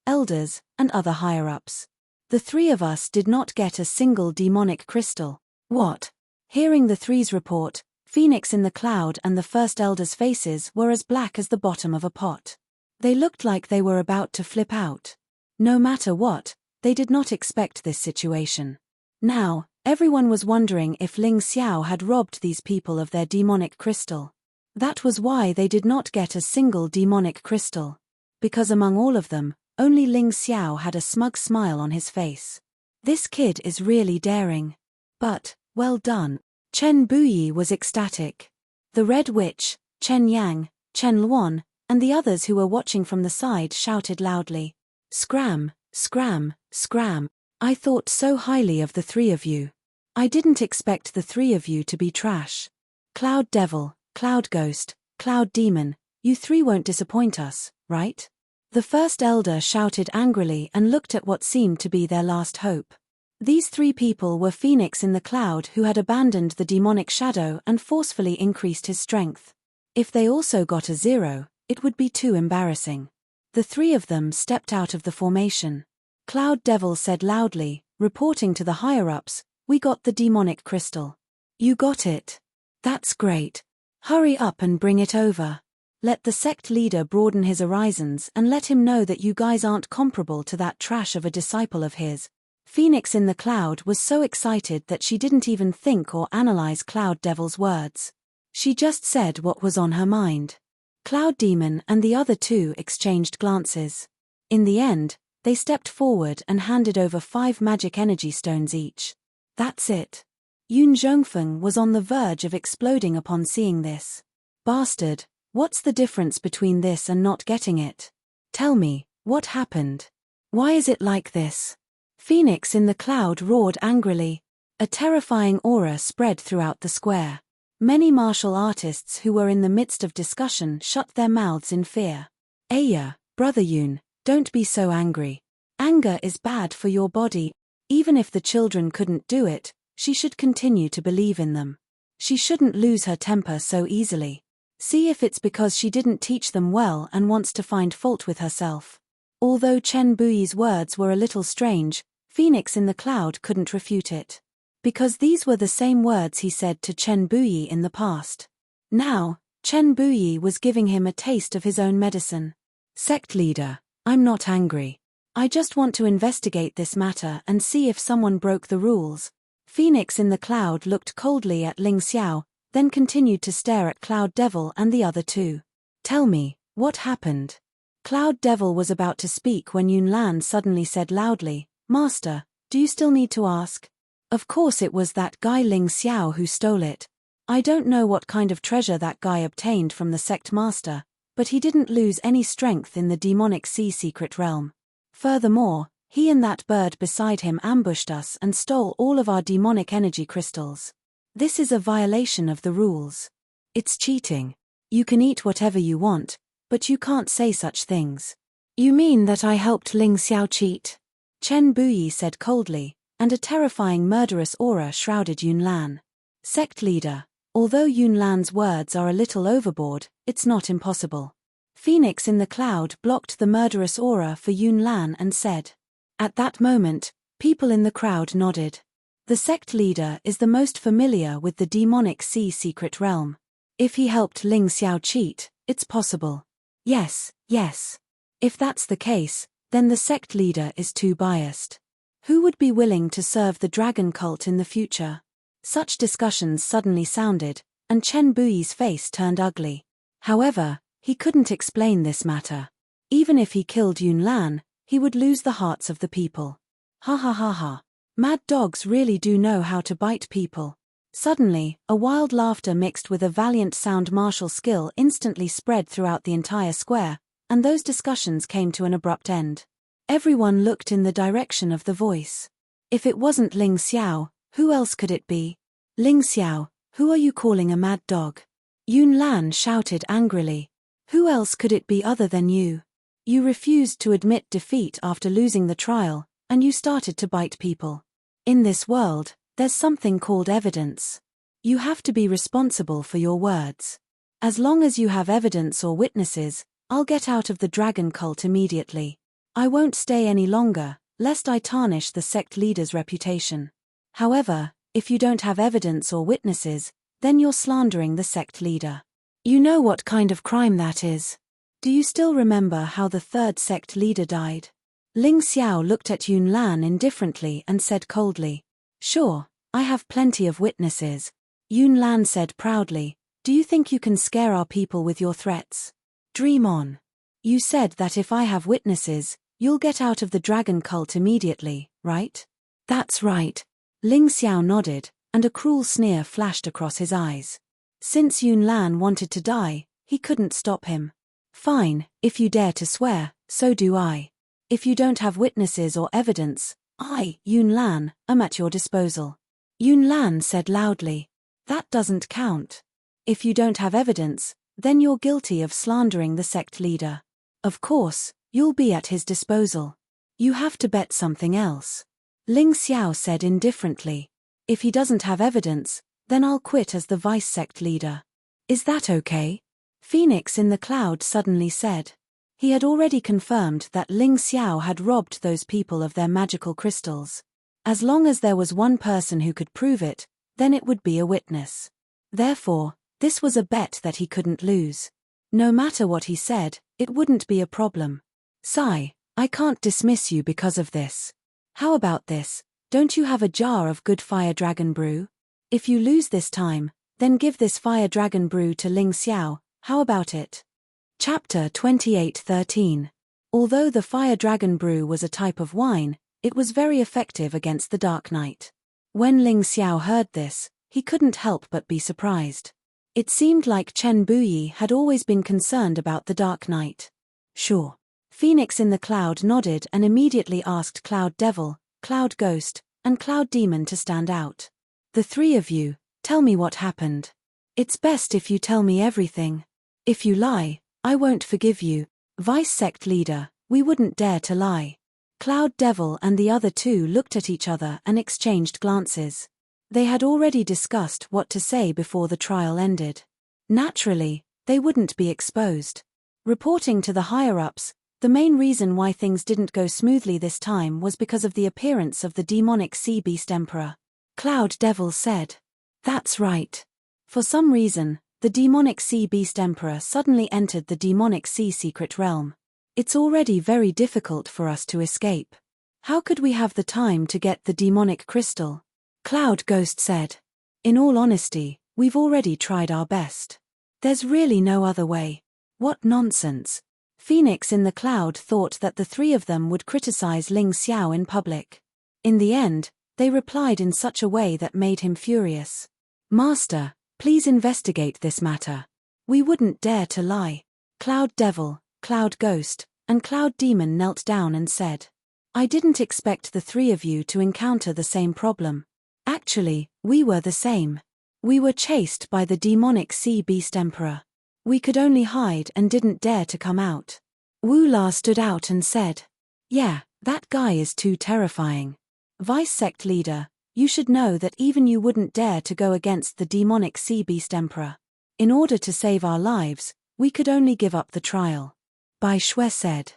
elders, and other higher-ups. The 3 of us did not get a single demonic crystal. What? Hearing the 3's report, Phoenix in the cloud and the first elder's faces were as black as the bottom of a pot. They looked like they were about to flip out. No matter what, they did not expect this situation. Now, everyone was wondering if Ling Xiao had robbed these people of their demonic crystal. That was why they did not get a single demonic crystal. Because among all of them, only Ling Xiao had a smug smile on his face. This kid is really daring. But, well done. Chen Buyi was ecstatic. The Red Witch, Chen Yang, Chen Luan, and the others who were watching from the side shouted loudly. Scram, scram, scram. I thought so highly of the 3 of you. I didn't expect the 3 of you to be trash. Cloud Devil, Cloud Ghost, Cloud Demon, you 3 won't disappoint us, right? The first elder shouted angrily and looked at what seemed to be their last hope. These 3 people were Phoenix in the cloud who had abandoned the demonic shadow and forcefully increased his strength. If they also got a 0, it would be too embarrassing. The 3 of them stepped out of the formation. Cloud Devil said loudly, reporting to the higher-ups, we got the demonic crystal. You got it. That's great. Hurry up and bring it over. Let the sect leader broaden his horizons and let him know that you guys aren't comparable to that trash of a disciple of his. Phoenix in the cloud was so excited that she didn't even think or analyze Cloud Devil's words. She just said what was on her mind. Cloud Demon and the other 2 exchanged glances. In the end, they stepped forward and handed over 5 magic energy stones each. That's it. Yun Zhongfeng was on the verge of exploding upon seeing this. Bastard, what's the difference between this and not getting it? Tell me, what happened? Why is it like this? Phoenix in the cloud roared angrily. A terrifying aura spread throughout the square. Many martial artists who were in the midst of discussion shut their mouths in fear. Aya, Brother Yun, don't be so angry. Anger is bad for your body. Even if the children couldn't do it, she should continue to believe in them. She shouldn't lose her temper so easily. See if it's because she didn't teach them well and wants to find fault with herself. Although Chen Buyi's words were a little strange, Phoenix in the cloud couldn't refute it. Because these were the same words he said to Chen Buyi in the past. Now, Chen Buyi was giving him a taste of his own medicine. Sect leader, I'm not angry. I just want to investigate this matter and see if someone broke the rules. Phoenix in the cloud looked coldly at Ling Xiao, then continued to stare at Cloud Devil and the other 2. Tell me, what happened? Cloud Devil was about to speak when Yun Lan suddenly said loudly, Master, do you still need to ask? Of course it was that guy Ling Xiao who stole it. I don't know what kind of treasure that guy obtained from the sect master, But he didn't lose any strength in the demonic sea secret realm. Furthermore, he and that bird beside him ambushed us and stole all of our demonic energy crystals. This is a violation of the rules. It's cheating. You can eat whatever you want, but you can't say such things. You mean that I helped Ling Xiao cheat? Chen Buyi said coldly, and a terrifying murderous aura shrouded Yun Lan. Sect leader, although Yun Lan's words are a little overboard, it's not impossible. Phoenix in the cloud blocked the murderous aura for Yun Lan and said. At that moment, people in the crowd nodded. The sect leader is the most familiar with the demonic sea secret realm. If he helped Ling Xiao cheat, it's possible. Yes. If that's the case, then the sect leader is too biased. Who would be willing to serve the dragon cult in the future? Such discussions suddenly sounded, and Chen Buyi's face turned ugly. However, he couldn't explain this matter. Even if he killed Yun Lan, he would lose the hearts of the people. Ha ha ha ha. Mad dogs really do know how to bite people. Suddenly, a wild laughter mixed with a valiant sound martial skill instantly spread throughout the entire square, and those discussions came to an abrupt end. Everyone looked in the direction of the voice. If it wasn't Ling Xiao, who else could it be? Ling Xiao, who are you calling a mad dog? Yun Lan shouted angrily. Who else could it be other than you? You refused to admit defeat after losing the trial, and you started to bite people. In this world, there's something called evidence. You have to be responsible for your words. As long as you have evidence or witnesses, I'll get out of the dragon cult immediately. I won't stay any longer, lest I tarnish the sect leader's reputation. However, if you don't have evidence or witnesses, then you're slandering the sect leader. You know what kind of crime that is. Do you still remember how the third sect leader died? Ling Xiao looked at Yun Lan indifferently and said coldly. Sure, I have plenty of witnesses. Yun Lan said proudly. Do you think you can scare our people with your threats? Dream on. You said that if I have witnesses, you'll get out of the dragon cult immediately, right? That's right. Ling Xiao nodded, and a cruel sneer flashed across his eyes. Since Yun Lan wanted to die, he couldn't stop him. Fine, if you dare to swear, so do I. If you don't have witnesses or evidence, I, Yun Lan, am at your disposal. Yun Lan said loudly. That doesn't count. If you don't have evidence, then you're guilty of slandering the sect leader. Of course, you'll be at his disposal. You have to bet something else. Ling Xiao said indifferently. If he doesn't have evidence, then I'll quit as the vice sect leader. Is that okay? Phoenix in the cloud suddenly said. He had already confirmed that Ling Xiao had robbed those people of their magical crystals. As long as there was one person who could prove it, then it would be a witness. Therefore, this was a bet that he couldn't lose. No matter what he said, it wouldn't be a problem. Sigh, I can't dismiss you because of this. How about this? Don't you have a jar of good fire dragon brew? If you lose this time, then give this fire dragon brew to Ling Xiao, how about it? Chapter 28:13. Although the fire dragon brew was a type of wine, it was very effective against the Dark Knight. When Ling Xiao heard this, he couldn't help but be surprised. It seemed like Chen Buyi had always been concerned about the Dark Knight. Sure. Phoenix in the cloud nodded and immediately asked Cloud Devil, Cloud Ghost, and Cloud Demon to stand out. The three of you, tell me what happened. It's best if you tell me everything. If you lie, I won't forgive you. Vice sect leader, we wouldn't dare to lie. Cloud Devil and the other two looked at each other and exchanged glances. They had already discussed what to say before the trial ended. Naturally, they wouldn't be exposed. Reporting to the higher-ups, the main reason why things didn't go smoothly this time was because of the appearance of the demonic sea beast emperor. Cloud Devil said. That's right. For some reason, the demonic sea beast emperor suddenly entered the demonic sea secret realm. It's already very difficult for us to escape. How could we have the time to get the demonic crystal? Cloud Ghost said. In all honesty, we've already tried our best. There's really no other way. What nonsense. Phoenix in the cloud thought that the three of them would criticize Ling Xiao in public. In the end, they replied in such a way that made him furious. Master, please investigate this matter. We wouldn't dare to lie. Cloud Devil, Cloud Ghost, and Cloud Demon knelt down and said, "I didn't expect the three of you to encounter the same problem. Actually, we were the same. We were chased by the demonic sea beast emperor. We could only hide and didn't dare to come out." Wu La stood out and said, "Yeah, that guy is too terrifying. Vice sect leader, you should know that even you wouldn't dare to go against the demonic sea beast emperor. In order to save our lives, we could only give up the trial." Bai Shui said,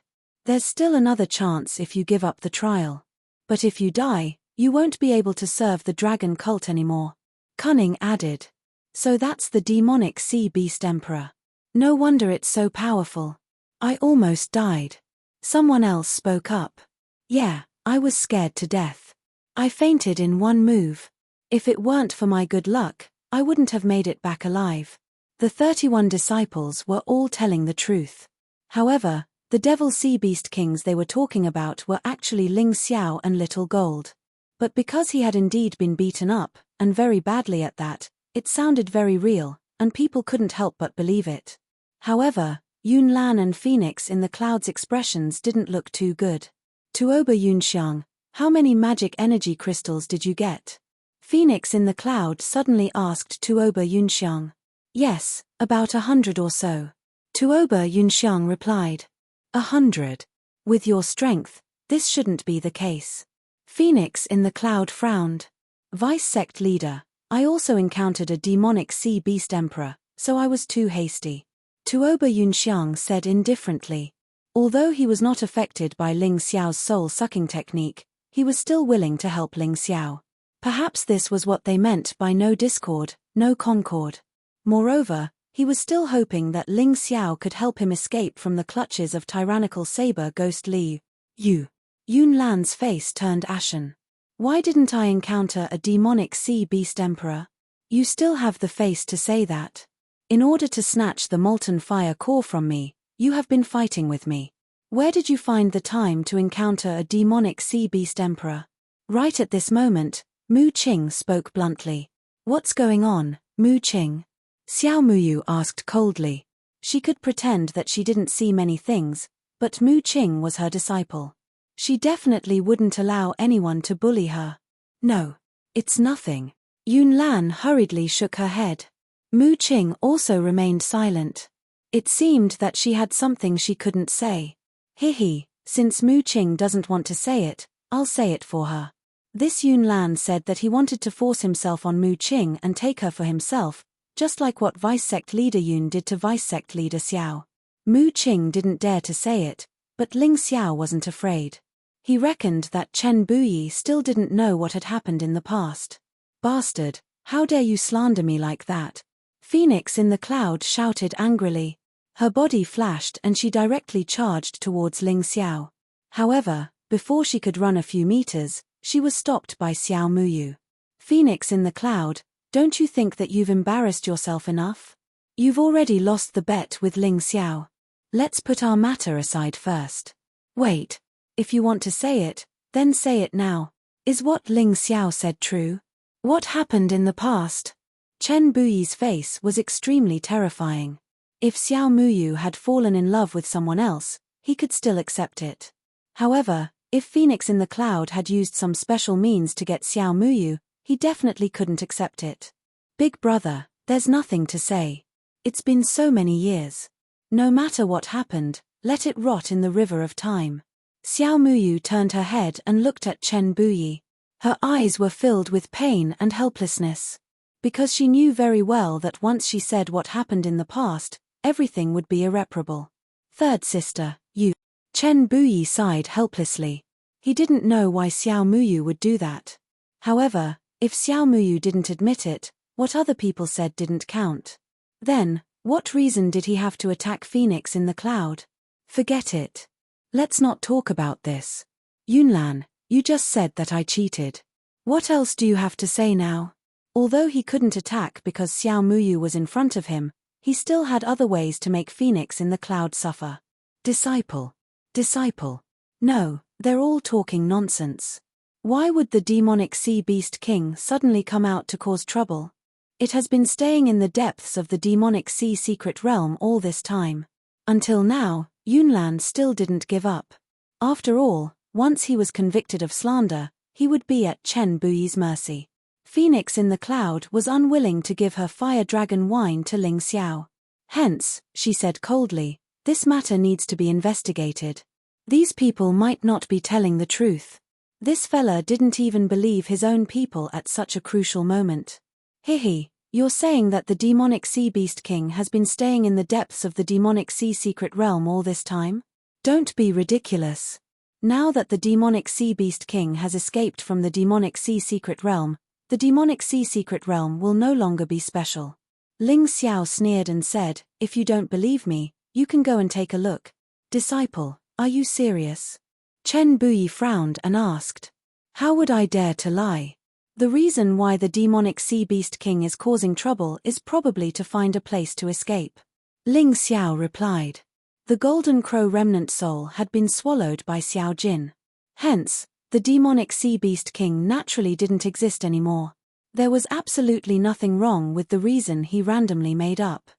"There's still another chance if you give up the trial. But if you die, you won't be able to serve the dragon cult anymore." Cunning added, "So that's the demonic sea beast emperor. No wonder it's so powerful. I almost died." Someone else spoke up. "Yeah, I was scared to death. I fainted in one move. If it weren't for my good luck, I wouldn't have made it back alive." The 31 disciples were all telling the truth. However, the devil sea beast kings they were talking about were actually Ling Xiao and Little Gold. But because he had indeed been beaten up, and very badly at that, it sounded very real, and people couldn't help but believe it. However, Yun Lan and Phoenix in the cloud's expressions didn't look too good. "Tuoba Yunxiang, how many magic energy crystals did you get?" Phoenix in the cloud suddenly asked Tuoba Yunxiang. "Yes, about 100 or so." Tuoba Yunxiang replied. 100. "With your strength, this shouldn't be the case." Phoenix in the cloud frowned. "Vice sect leader, I also encountered a demonic sea beast emperor, so I was too hasty." Tuoba Yunxiang said indifferently. Although he was not affected by Ling Xiao's soul-sucking technique, he was still willing to help Ling Xiao. Perhaps this was what they meant by no discord, no concord. Moreover, he was still hoping that Ling Xiao could help him escape from the clutches of tyrannical saber ghost Li Yu. Yun Lan's face turned ashen. "Why didn't I encounter a demonic sea beast emperor? You still have the face to say that. In order to snatch the molten fire core from me, you have been fighting with me. Where did you find the time to encounter a demonic sea beast emperor?" Right at this moment, Mu Qing spoke bluntly. "What's going on, Mu Qing?" Xiao Muyu asked coldly. She could pretend that she didn't see many things, but Mu Qing was her disciple. She definitely wouldn't allow anyone to bully her. "No. It's nothing." Yun Lan hurriedly shook her head. Mu Qing also remained silent. It seemed that she had something she couldn't say. "Hihi, since Mu Qing doesn't want to say it, I'll say it for her." This Yun Lan said that he wanted to force himself on Mu Qing and take her for himself, just like what Vice Sect Leader Yun did to Vice Sect Leader Xiao. Mu Qing didn't dare to say it, but Ling Xiao wasn't afraid. He reckoned that Chen Buyi still didn't know what had happened in the past. "Bastard, how dare you slander me like that?" Phoenix in the cloud shouted angrily. Her body flashed and she directly charged towards Ling Xiao. However, before she could run a few meters, she was stopped by Xiao Muyu. "Phoenix in the cloud, don't you think that you've embarrassed yourself enough? You've already lost the bet with Ling Xiao. Let's put our matter aside first." "Wait. If you want to say it, then say it now. Is what Ling Xiao said true? What happened in the past?" Chen Buyi's face was extremely terrifying. If Xiao Muyu had fallen in love with someone else, he could still accept it. However, if Phoenix in the cloud had used some special means to get Xiao Muyu, he definitely couldn't accept it. "Big brother, there's nothing to say. It's been so many years. No matter what happened, let it rot in the river of time." Xiao Muyu turned her head and looked at Chen Buyi. Her eyes were filled with pain and helplessness. Because she knew very well that once she said what happened in the past, everything would be irreparable. "Third sister, you." Chen Buyi sighed helplessly. He didn't know why Xiao Muyu would do that. However, if Xiao Muyu didn't admit it, what other people said didn't count. Then, what reason did he have to attack Phoenix in the cloud? Forget it. Let's not talk about this. Yunlan, you just said that I cheated. What else do you have to say now? Although he couldn't attack because Xiao Muyu was in front of him, he still had other ways to make Phoenix in the cloud suffer. Disciple. Disciple. No, they're all talking nonsense. Why would the demonic sea beast king suddenly come out to cause trouble? It has been staying in the depths of the demonic sea secret realm all this time. Until now, Yunlan still didn't give up. After all, once he was convicted of slander, he would be at Chen Buyi's mercy. Phoenix in the Cloud was unwilling to give her fire dragon wine to Ling Xiao. Hence, she said coldly, this matter needs to be investigated. These people might not be telling the truth. This fella didn't even believe his own people at such a crucial moment. Hihi, you're saying that the demonic sea beast king has been staying in the depths of the demonic sea secret realm all this time? Don't be ridiculous. Now that the demonic sea beast king has escaped from the demonic sea secret realm, the demonic sea secret realm will no longer be special. Ling Xiao sneered and said, if you don't believe me, you can go and take a look. Disciple, are you serious? Chen Buyi frowned and asked. How would I dare to lie? The reason why the demonic sea beast king is causing trouble is probably to find a place to escape. Ling Xiao replied. The golden crow remnant soul had been swallowed by Xiao Jin. Hence, the demonic sea beast king naturally didn't exist anymore. There was absolutely nothing wrong with the reason he randomly made up.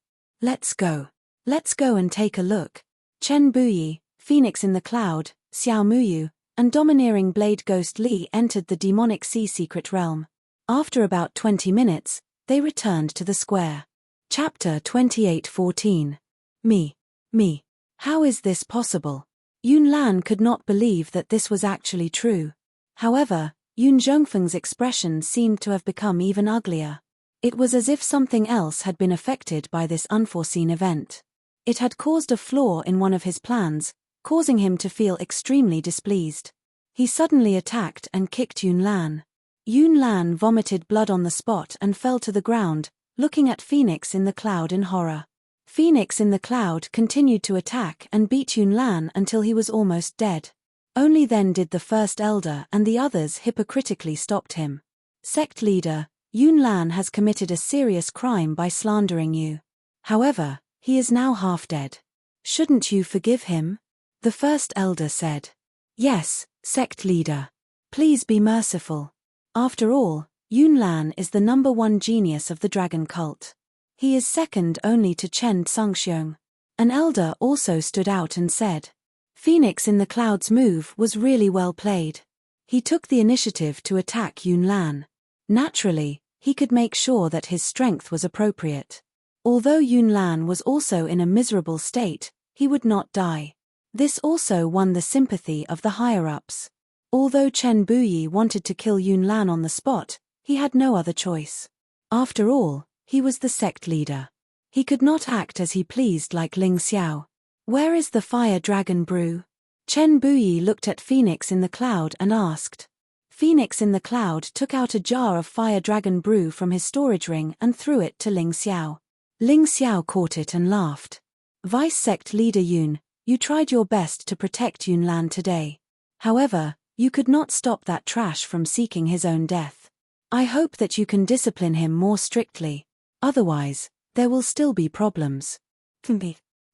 Let's go. Let's go and take a look. Chen Buyi, Phoenix in the Cloud, Xiao Muyu, and domineering blade ghost Li entered the demonic sea secret realm. After about 20 minutes, they returned to the square. Chapter 28:14. Me. How is this possible? Yunlan could not believe that this was actually true. However, Yun Zhongfeng's expression seemed to have become even uglier. It was as if something else had been affected by this unforeseen event. It had caused a flaw in one of his plans, causing him to feel extremely displeased. He suddenly attacked and kicked Yunlan. Yunlan vomited blood on the spot and fell to the ground, looking at Phoenix in the Cloud in horror. Phoenix in the Cloud continued to attack and beat Yunlan until he was almost dead. Only then did the first elder and the others hypocritically stopped him. Sect leader, Yunlan has committed a serious crime by slandering you. However, he is now half dead. Shouldn't you forgive him? The first elder said. Yes, sect leader. Please be merciful. After all, Yunlan is the #1 genius of the dragon cult. He is second only to Chen Tsangxiong. An elder also stood out and said. Phoenix in the Cloud's move was really well played. He took the initiative to attack Yunlan. Naturally, he could make sure that his strength was appropriate. Although Yunlan was also in a miserable state, he would not die. This also won the sympathy of the higher-ups. Although Chen Buyi wanted to kill Yunlan on the spot, he had no other choice. After all, he was the sect leader. He could not act as he pleased like Ling Xiao. Where is the fire dragon brew? Chen Buyi looked at Phoenix in the Cloud and asked. Phoenix in the Cloud took out a jar of fire dragon brew from his storage ring and threw it to Ling Xiao. Ling Xiao caught it and laughed. Vice sect leader Yun, you tried your best to protect Yunlan today. However, you could not stop that trash from seeking his own death. I hope that you can discipline him more strictly. Otherwise, there will still be problems.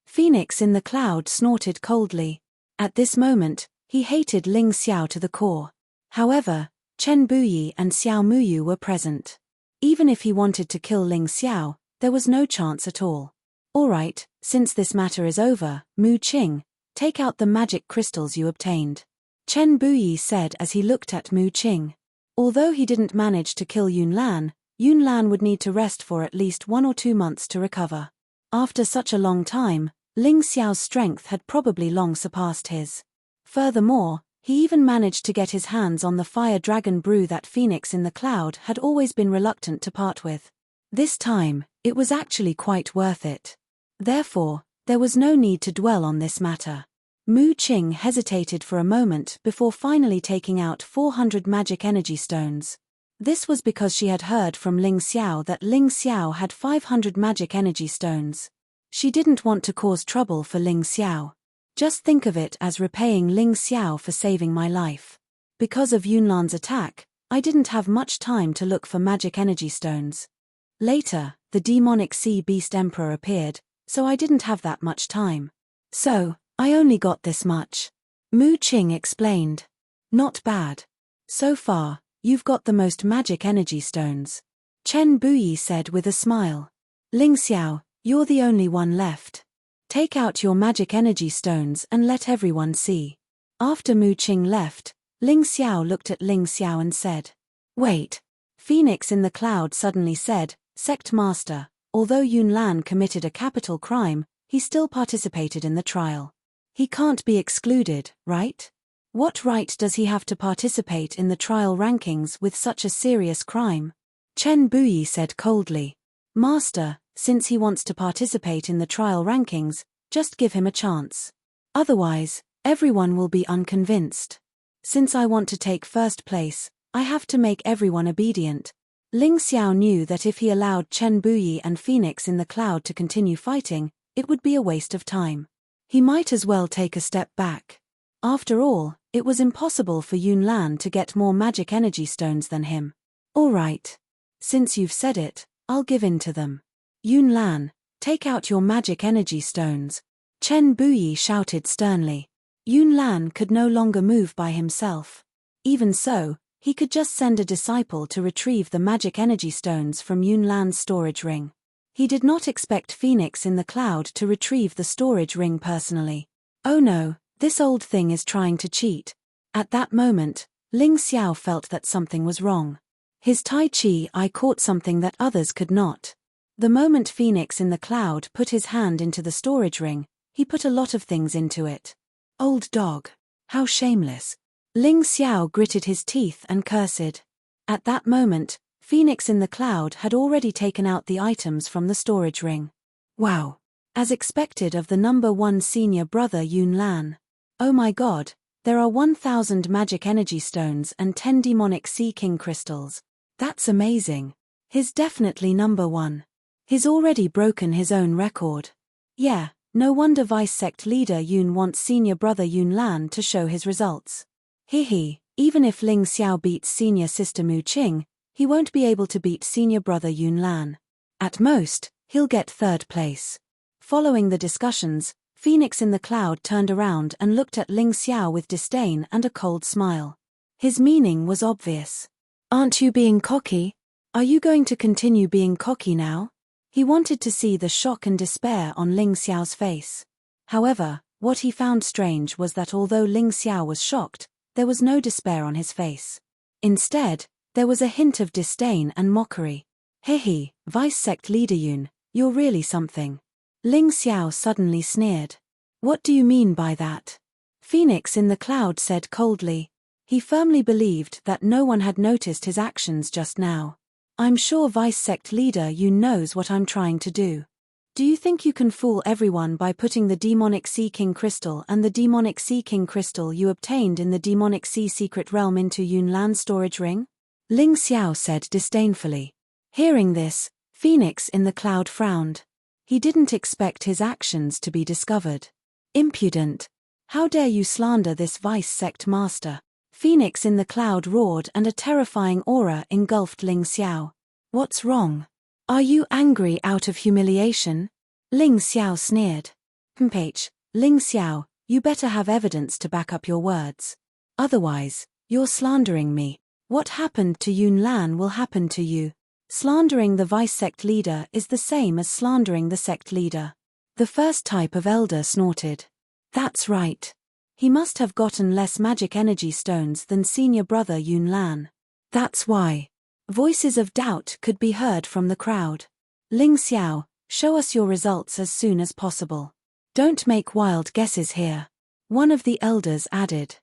Phoenix in the Cloud snorted coldly. At this moment, he hated Ling Xiao to the core. However, Chen Buyi and Xiao Muyu were present. Even if he wanted to kill Ling Xiao, there was no chance at all. Alright, since this matter is over, Mu Qing, take out the magic crystals you obtained. Chen Buyi said as he looked at Mu Qing. Although he didn't manage to kill Yunlan would need to rest for at least 1 or 2 months to recover. After such a long time, Ling Xiao's strength had probably long surpassed his. Furthermore, he even managed to get his hands on the fire dragon brew that Phoenix in the Cloud had always been reluctant to part with. This time, it was actually quite worth it. Therefore, there was no need to dwell on this matter. Mu Qing hesitated for a moment before finally taking out 400 magic energy stones. This was because she had heard from Ling Xiao that Ling Xiao had 500 magic energy stones. She didn't want to cause trouble for Ling Xiao. Just think of it as repaying Ling Xiao for saving my life. Because of Yunlan's attack, I didn't have much time to look for magic energy stones. Later, the demonic sea beast emperor appeared, so I didn't have that much time. So, I only got this much. Mu Qing explained. Not bad. So far, you've got the most magic energy stones. Chen Buyi said with a smile. Ling Xiao, you're the only one left. Take out your magic energy stones and let everyone see. After Mu Qing left, Ling Xiao looked at Ling Xiao and said, "Wait." Phoenix in the Cloud suddenly said, "Sect Master, although Yun Lan committed a capital crime, he still participated in the trial. He can't be excluded, right? What right does he have to participate in the trial rankings with such a serious crime?" Chen Buyi said coldly, "Master, since he wants to participate in the trial rankings, just give him a chance. Otherwise, everyone will be unconvinced. Since I want to take first place, I have to make everyone obedient." Ling Xiao knew that if he allowed Chen Buyi and Phoenix in the Cloud to continue fighting, it would be a waste of time. He might as well take a step back. After all, it was impossible for Yun Lan to get more magic energy stones than him. "All right. Since you've said it, I'll give in to them. Yun Lan, take out your magic energy stones." Chen Buyi shouted sternly. Yun Lan could no longer move by himself. Even so, he could just send a disciple to retrieve the magic energy stones from Yun Lan's storage ring. He did not expect Phoenix in the Cloud to retrieve the storage ring personally. Oh no, this old thing is trying to cheat. At that moment, Ling Xiao felt that something was wrong. His Tai Chi eye caught something that others could not. The moment Phoenix in the Cloud put his hand into the storage ring, he put a lot of things into it. Old dog. How shameless. Ling Xiao gritted his teeth and cursed. At that moment, Phoenix in the Cloud had already taken out the items from the storage ring. Wow. As expected of the number 1 senior brother Yun Lan. Oh my god, there are 1,000 magic energy stones and 10 demonic sea king crystals. That's amazing. He's definitely number 1. He's already broken his own record. Yeah, no wonder Vice Sect Leader Yun wants senior brother Yun Lan to show his results. Hehe, even if Ling Xiao beats senior sister Mu Qing, he won't be able to beat senior brother Yun Lan. At most, he'll get 3rd place. Following the discussions, Phoenix in the Cloud turned around and looked at Ling Xiao with disdain and a cold smile. His meaning was obvious. "Aren't you being cocky? Are you going to continue being cocky now?" He wanted to see the shock and despair on Ling Xiao's face. However, what he found strange was that although Ling Xiao was shocked, there was no despair on his face. Instead, there was a hint of disdain and mockery. "Hehe, Vice Sect Leader Yun, you're really something." Ling Xiao suddenly sneered. "What do you mean by that?" Phoenix in the Cloud said coldly. He firmly believed that no one had noticed his actions just now. "I'm sure Vice Sect Leader Yun knows what I'm trying to do. Do you think you can fool everyone by putting the Demonic Sea King Crystal and the Demonic Sea King Crystal you obtained in the Demonic Sea Secret Realm into Yun Lan's storage ring?" Ling Xiao said disdainfully. Hearing this, Phoenix in the Cloud frowned. He didn't expect his actions to be discovered. "Impudent! How dare you slander this Vice Sect Master?" Phoenix in the Cloud roared and a terrifying aura engulfed Ling Xiao. "What's wrong? Are you angry out of humiliation?" Ling Xiao sneered. Ling Xiao, you better have evidence to back up your words. Otherwise, you're slandering me. What happened to Yun Lan will happen to you. Slandering the Vice Sect Leader is the same as slandering the Sect Leader. The first type of elder snorted. That's right. He must have gotten less magic energy stones than senior brother Yun Lan. That's why. Voices of doubt could be heard from the crowd. Ling Xiao, show us your results as soon as possible. Don't make wild guesses here. One of the elders added.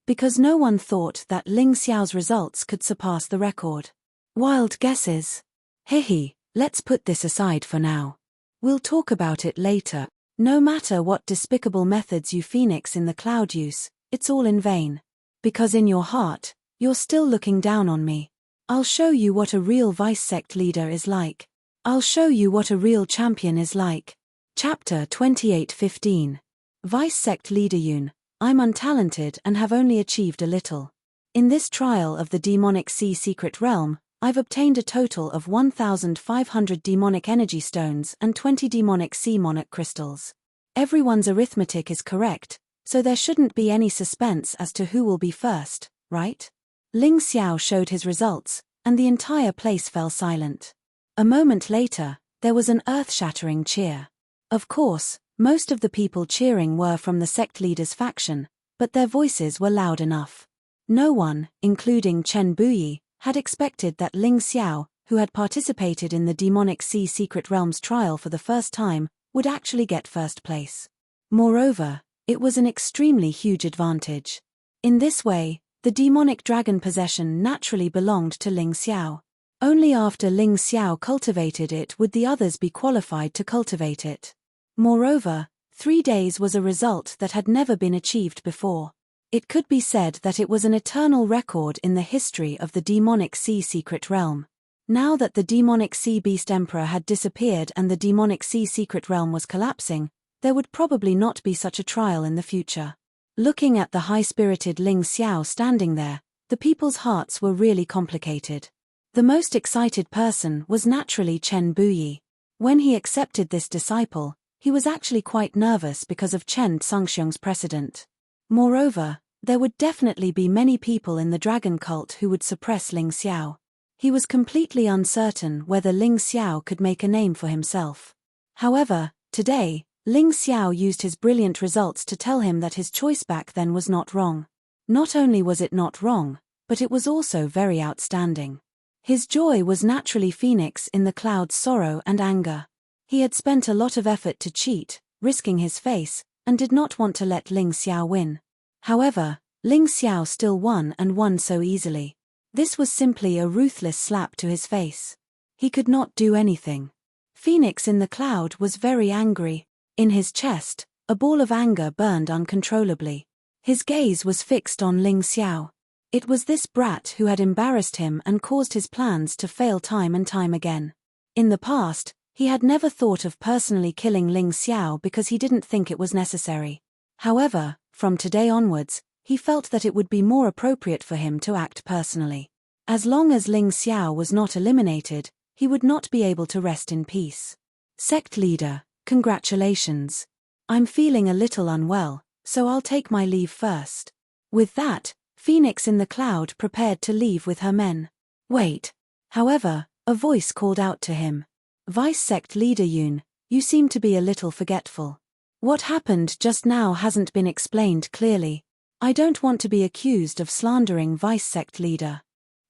Because no one thought that Ling Xiao's results could surpass the record. Wild guesses? Hehe, let's put this aside for now. We'll talk about it later. No matter what despicable methods you Phoenix in the Cloud use, it's all in vain. Because in your heart, you're still looking down on me. I'll show you what a real Vice Sect leader is like. I'll show you what a real champion is like. Chapter 28:15. Vice Sect Leader Yun, I'm untalented and have only achieved a little. In this trial of the Demonic Sea Secret Realm, I've obtained a total of 1,500 demonic energy stones and 20 demonic sea monarch crystals. Everyone's arithmetic is correct, so there shouldn't be any suspense as to who will be first, right? Ling Xiao showed his results, and the entire place fell silent. A moment later, there was an earth-shattering cheer. Of course, Most of the people cheering were from the sect leader's faction, but their voices were loud enough. No one, including Chen Buyi, had expected that Ling Xiao, who had participated in the Demonic Sea Secret Realms trial for the first time, would actually get first place. Moreover, it was an extremely huge advantage. In this way, the demonic dragon possession naturally belonged to Ling Xiao. Only after Ling Xiao cultivated it would the others be qualified to cultivate it. Moreover, 3 days was a result that had never been achieved before. It could be said that it was an eternal record in the history of the Demonic Sea Secret Realm. Now that the Demonic Sea Beast Emperor had disappeared and the Demonic Sea Secret Realm was collapsing, there would probably not be such a trial in the future. Looking at the high-spirited Ling Xiao standing there, the people's hearts were really complicated. The most excited person was naturally Chen Buyi. When he accepted this disciple, he was actually quite nervous because of Chen Tsungxiong's precedent. Moreover, there would definitely be many people in the dragon cult who would suppress Ling Xiao. He was completely uncertain whether Ling Xiao could make a name for himself. However, today, Ling Xiao used his brilliant results to tell him that his choice back then was not wrong. Not only was it not wrong, but it was also very outstanding. His joy was naturally Phoenix in the Cloud's sorrow and anger. He had spent a lot of effort to cheat, risking his face, and did not want to let Ling Xiao win. However, Ling Xiao still won and won so easily. This was simply a ruthless slap to his face. He could not do anything. Phoenix in the Cloud was very angry. In his chest, a ball of anger burned uncontrollably. His gaze was fixed on Ling Xiao. It was this brat who had embarrassed him and caused his plans to fail time and time again. In the past, he had never thought of personally killing Ling Xiao because he didn't think it was necessary. However, from today onwards, he felt that it would be more appropriate for him to act personally. As long as Ling Xiao was not eliminated, he would not be able to rest in peace. Sect leader, congratulations. I'm feeling a little unwell, so I'll take my leave first. With that, Phoenix in the Cloud prepared to leave with her men. Wait. However, a voice called out to him. Vice Sect Leader Yun, you seem to be a little forgetful. What happened just now hasn't been explained clearly. I don't want to be accused of slandering Vice Sect Leader.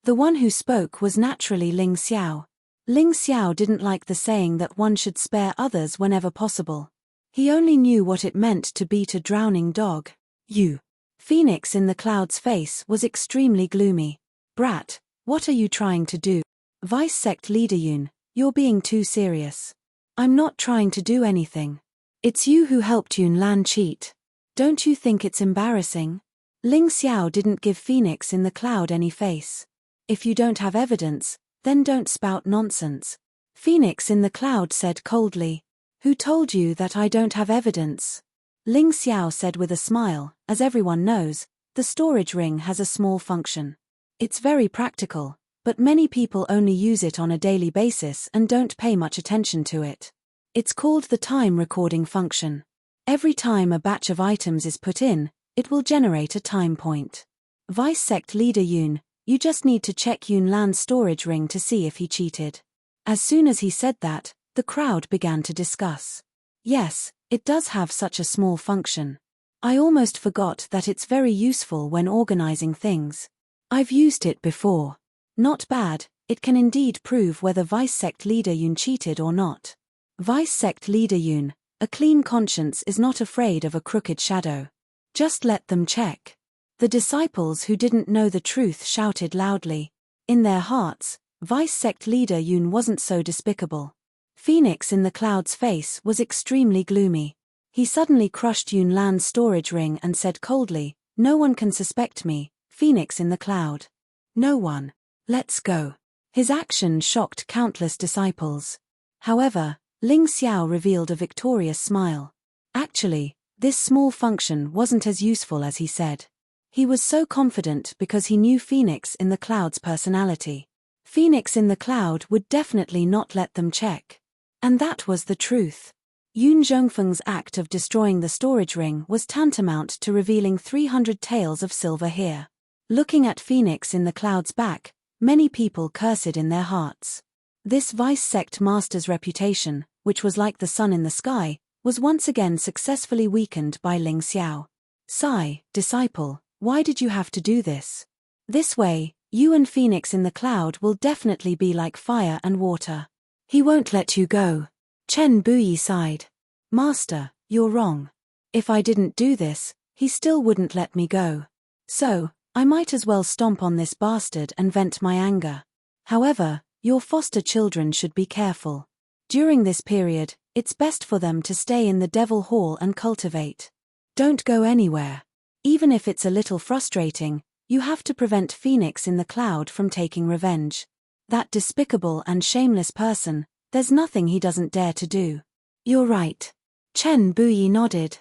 The one who spoke was naturally Ling Xiao. Ling Xiao didn't like the saying that one should spare others whenever possible. He only knew what it meant to beat a drowning dog. You. Phoenix in the Cloud's face was extremely gloomy. Brat, what are you trying to do? Vice Sect Leader Yun, you're being too serious. I'm not trying to do anything. It's you who helped Yun Lan cheat. Don't you think it's embarrassing? Ling Xiao didn't give Phoenix in the Cloud any face. If you don't have evidence, then don't spout nonsense. Phoenix in the Cloud said coldly. Who told you that I don't have evidence? Ling Xiao said with a smile, as everyone knows, the storage ring has a small function. It's very practical, but many people only use it on a daily basis and don't pay much attention to it. It's called the time recording function. Every time a batch of items is put in, it will generate a time point. Vice Sect Leader Yun, you just need to check Yun Lan's storage ring to see if he cheated. As soon as he said that, the crowd began to discuss. Yes, it does have such a small function. I almost forgot that it's very useful when organizing things. I've used it before. Not bad, it can indeed prove whether Vice Sect Leader Yun cheated or not. Vice Sect Leader Yun, a clean conscience is not afraid of a crooked shadow. Just let them check. The disciples who didn't know the truth shouted loudly. In their hearts, Vice Sect Leader Yun wasn't so despicable. Phoenix in the Cloud's face was extremely gloomy. He suddenly crushed Yun Lan's storage ring and said coldly, no one can suspect me, Phoenix in the Cloud. No one. Let's go. His action shocked countless disciples. However, Ling Xiao revealed a victorious smile. Actually, this small function wasn't as useful as he said. He was so confident because he knew Phoenix in the Cloud's personality. Phoenix in the Cloud would definitely not let them check. And that was the truth. Yun Zhongfeng's act of destroying the storage ring was tantamount to revealing 300 taels of silver here. Looking at Phoenix in the Cloud's back, many people cursed in their hearts. This Vice Sect Master's reputation, which was like the sun in the sky, was once again successfully weakened by Ling Xiao. Sigh, disciple, why did you have to do this? This way, you and Phoenix in the cloud will definitely be like fire and water. He won't let you go. Chen Buyi sighed. Master, you're wrong. If I didn't do this, he still wouldn't let me go. So, I might as well stomp on this bastard and vent my anger. However, your foster children should be careful. During this period, it's best for them to stay in the Devil Hall and cultivate. Don't go anywhere. Even if it's a little frustrating, you have to prevent Phoenix in the cloud from taking revenge. That despicable and shameless person, there's nothing he doesn't dare to do. You're right. Chen Buyi nodded.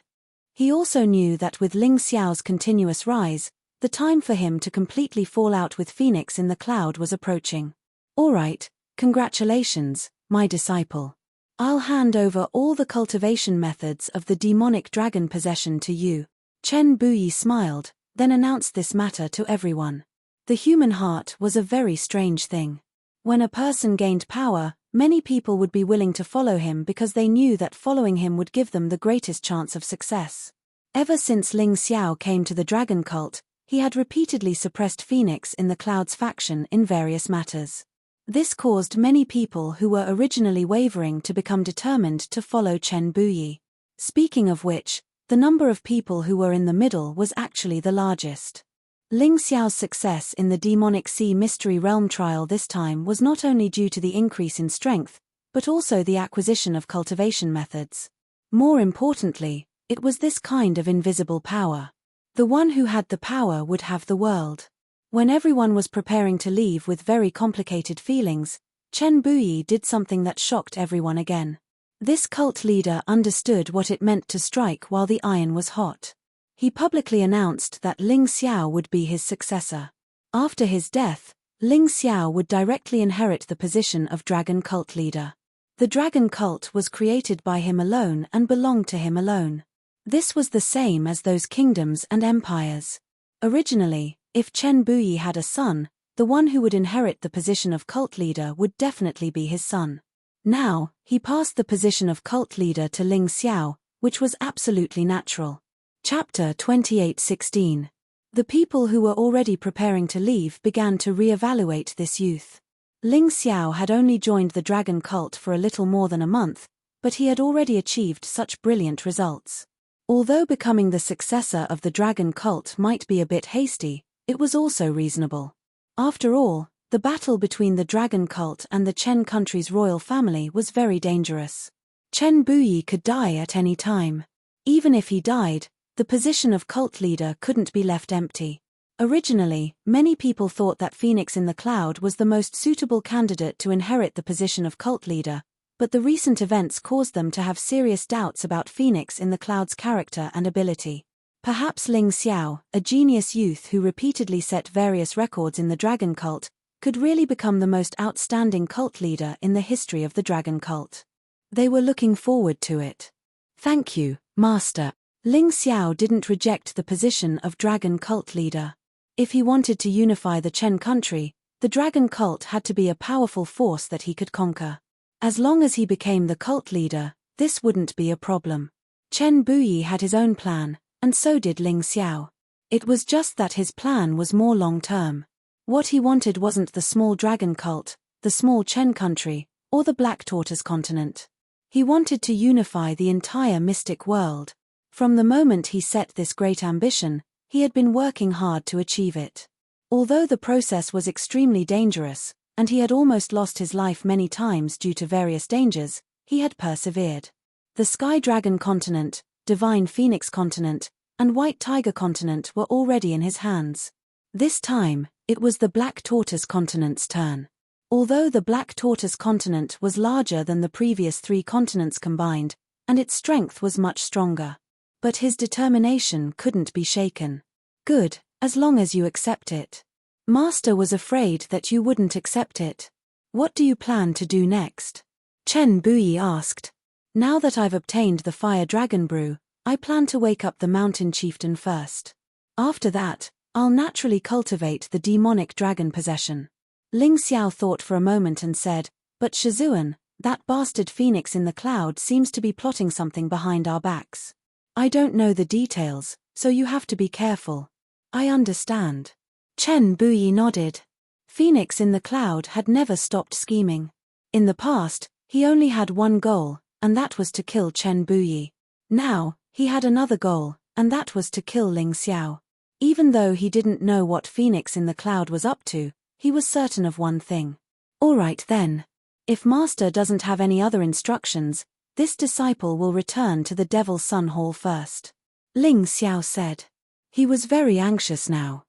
He also knew that with Ling Xiao's continuous rise, the time for him to completely fall out with Phoenix in the cloud was approaching. All right, congratulations, my disciple. I'll hand over all the cultivation methods of the demonic dragon possession to you. Chen Buyi smiled, then announced this matter to everyone. The human heart was a very strange thing. When a person gained power, many people would be willing to follow him because they knew that following him would give them the greatest chance of success. Ever since Ling Xiao came to the dragon cult, he had repeatedly suppressed Phoenix in the Cloud's faction in various matters. This caused many people who were originally wavering to become determined to follow Chen Buyi. Speaking of which, the number of people who were in the middle was actually the largest. Ling Xiao's success in the Demonic Sea Mystery Realm trial this time was not only due to the increase in strength, but also the acquisition of cultivation methods. More importantly, it was this kind of invisible power. The one who had the power would have the world. When everyone was preparing to leave with very complicated feelings, Chen Buyi did something that shocked everyone again. This cult leader understood what it meant to strike while the iron was hot. He publicly announced that Ling Xiao would be his successor. After his death, Ling Xiao would directly inherit the position of dragon cult leader. The dragon cult was created by him alone and belonged to him alone. This was the same as those kingdoms and empires. Originally, if Chen Buyi had a son, the one who would inherit the position of cult leader would definitely be his son. Now, he passed the position of cult leader to Ling Xiao, which was absolutely natural. Chapter 28:16. The people who were already preparing to leave began to re-evaluate this youth. Ling Xiao had only joined the dragon cult for a little more than a month, but he had already achieved such brilliant results. Although becoming the successor of the dragon cult might be a bit hasty, it was also reasonable. After all, the battle between the dragon cult and the Chen country's royal family was very dangerous. Chen Buyi could die at any time. Even if he died, the position of cult leader couldn't be left empty. Originally, many people thought that Phoenix in the Cloud was the most suitable candidate to inherit the position of cult leader, but the recent events caused them to have serious doubts about Phoenix in the Cloud's character and ability. Perhaps Ling Xiao, a genius youth who repeatedly set various records in the dragon cult, could really become the most outstanding cult leader in the history of the dragon cult. They were looking forward to it. Thank you, Master. Ling Xiao didn't reject the position of dragon cult leader. If he wanted to unify the Chen country, the dragon cult had to be a powerful force that he could conquer. As long as he became the cult leader, this wouldn't be a problem. Chen Buyi had his own plan, and so did Ling Xiao. It was just that his plan was more long-term. What he wanted wasn't the small dragon cult, the small Chen country, or the Black Tortoise continent. He wanted to unify the entire mystic world. From the moment he set this great ambition, he had been working hard to achieve it. Although the process was extremely dangerous, and he had almost lost his life many times due to various dangers, he had persevered. The Sky Dragon continent, Divine Phoenix continent, and White Tiger continent were already in his hands. This time, it was the Black Tortoise continent's turn. Although the Black Tortoise continent was larger than the previous 3 continents combined, and its strength was much stronger. But his determination couldn't be shaken. Good, as long as you accept it. Master was afraid that you wouldn't accept it. What do you plan to do next? Chen Buyi asked. Now that I've obtained the Fire Dragon Brew, I plan to wake up the Mountain Chieftain first. After that, I'll naturally cultivate the demonic dragon possession. Ling Xiao thought for a moment and said, but Shizuan, That bastard phoenix in the cloud seems to be plotting something behind our backs. I don't know the details, so you have to be careful. I understand. Chen Buyi nodded. Phoenix in the cloud had never stopped scheming. In the past, he only had one goal, and that was to kill Chen Buyi. Now, he had another goal, and that was to kill Ling Xiao. Even though he didn't know what Phoenix in the cloud was up to, he was certain of one thing. All right then. If Master doesn't have any other instructions, this disciple will return to the Devil Sun Hall first. Ling Xiao said. He was very anxious now.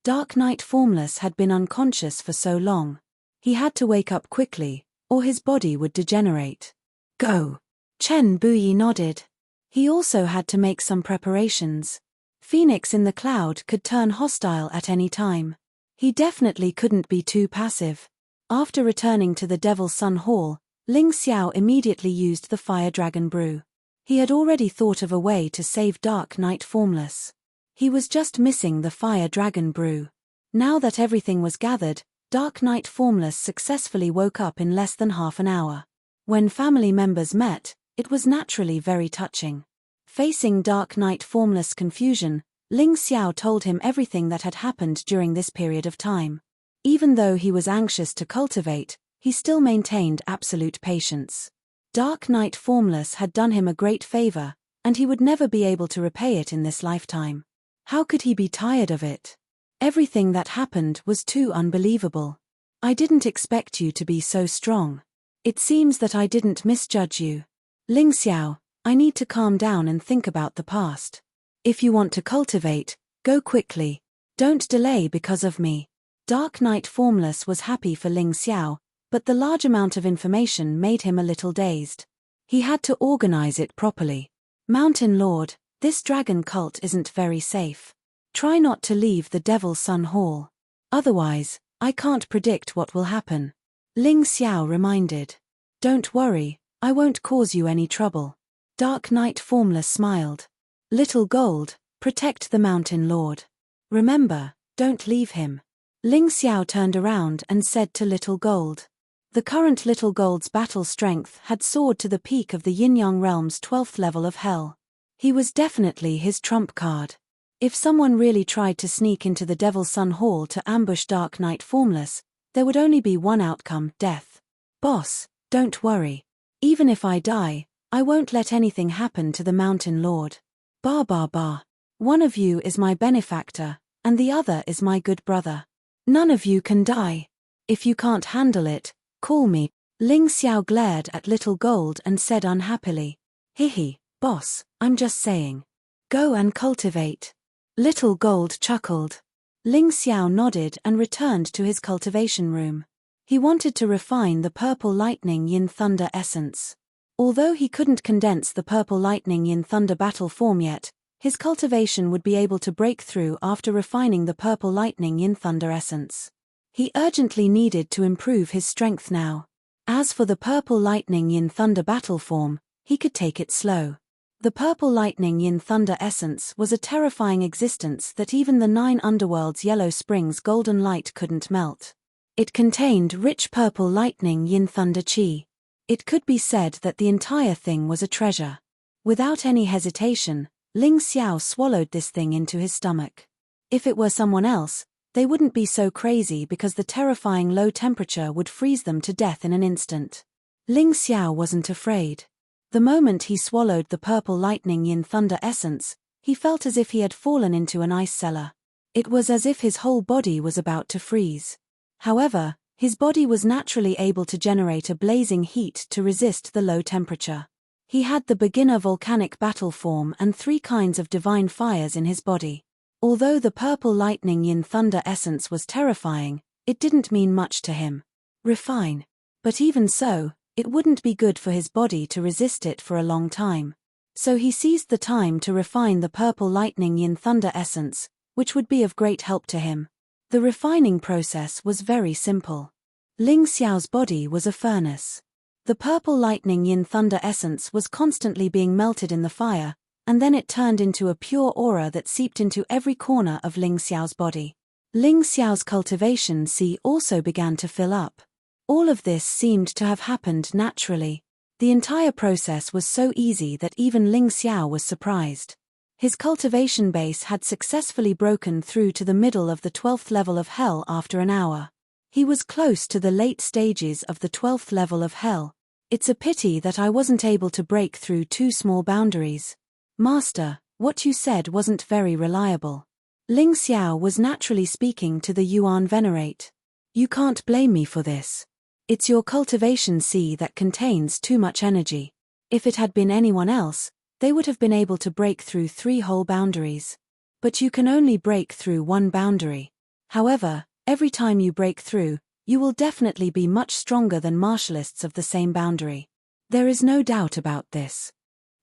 Dark Knight Formless had been unconscious for so long. He had to wake up quickly, or his body would degenerate. Go. Chen Buyi nodded. He also had to make some preparations. Phoenix in the cloud could turn hostile at any time. He definitely couldn't be too passive. After returning to the Devil Sun Hall, Ling Xiao immediately used the Fire Dragon Brew. He had already thought of a way to save Dark Knight Formless. He was just missing the Fire Dragon Brew. Now that everything was gathered, Dark Knight Formless successfully woke up in less than half an hour. When family members met, it was naturally very touching. Facing Dark Knight Formless' confusion, Ling Xiao told him everything that had happened during this period of time. Even though he was anxious to cultivate, he still maintained absolute patience. Dark Knight Formless had done him a great favor, and he would never be able to repay it in this lifetime. How could he be tired of it? Everything that happened was too unbelievable. I didn't expect you to be so strong. It seems that I didn't misjudge you. Ling Xiao, I need to calm down and think about the past. If you want to cultivate, go quickly. Don't delay because of me. Dark Knight Formless was happy for Ling Xiao, but the large amount of information made him a little dazed. He had to organize it properly. Mountain Lord, this dragon cult isn't very safe. Try not to leave the Devil Sun Hall. Otherwise, I can't predict what will happen. Ling Xiao reminded. Don't worry, I won't cause you any trouble. Dark Knight Formless smiled. Little Gold, protect the Mountain Lord. Remember, don't leave him. Ling Xiao turned around and said to Little Gold. The current Little Gold's battle strength had soared to the peak of the Yin-Yang Realm's 12th level of Hell. He was definitely his trump card. If someone really tried to sneak into the Devil Sun Hall to ambush Dark Knight Formless, there would only be one outcome, death. Boss, don't worry. Even if I die, I won't let anything happen to the Mountain Lord. Ba. One of you is my benefactor, and the other is my good brother. None of you can die. If you can't handle it, call me. Ling Xiao glared at Little Gold and said unhappily. Hihi, boss, I'm just saying. Go and cultivate. Little Gold chuckled. Ling Xiao nodded and returned to his cultivation room. He wanted to refine the Purple Lightning Yin Thunder essence. Although he couldn't condense the Purple Lightning Yin Thunder battle form yet, his cultivation would be able to break through after refining the Purple Lightning Yin Thunder essence. He urgently needed to improve his strength now. As for the Purple Lightning Yin Thunder battle form, he could take it slow. The Purple Lightning Yin Thunder essence was a terrifying existence that even the 9 underworlds Yellow Springs golden light couldn't melt. It contained rich Purple Lightning Yin Thunder chi. It could be said that the entire thing was a treasure. Without any hesitation, Ling Xiao swallowed this thing into his stomach. If it were someone else, they wouldn't be so crazy because the terrifying low temperature would freeze them to death in an instant. Ling Xiao wasn't afraid. The moment he swallowed the Purple Lightning Yin Thunder essence, he felt as if he had fallen into an ice cellar. It was as if his whole body was about to freeze. However, his body was naturally able to generate a blazing heat to resist the low temperature. He had the beginner volcanic battle form and 3 kinds of divine fires in his body. Although the Purple Lightning Yin Thunder essence was terrifying, it didn't mean much to him. Refine. But even so, it wouldn't be good for his body to resist it for a long time. So he seized the time to refine the Purple Lightning Yin Thunder essence, which would be of great help to him. The refining process was very simple. Ling Xiao's body was a furnace. The Purple Lightning Yin Thunder essence was constantly being melted in the fire, and then it turned into a pure aura that seeped into every corner of Ling Xiao's body. Ling Xiao's cultivation sea also began to fill up. All of this seemed to have happened naturally. The entire process was so easy that even Ling Xiao was surprised. His cultivation base had successfully broken through to the middle of the 12th level of hell after an hour. He was close to the late stages of the 12th level of hell. It's a pity that I wasn't able to break through 2 small boundaries. Master, what you said wasn't very reliable. Ling Xiao was naturally speaking to the Yuan Venerate. You can't blame me for this. It's your cultivation sea that contains too much energy. If it had been anyone else, they would have been able to break through 3 whole boundaries. But you can only break through 1 boundary. However, every time you break through, you will definitely be much stronger than martialists of the same boundary. There is no doubt about this.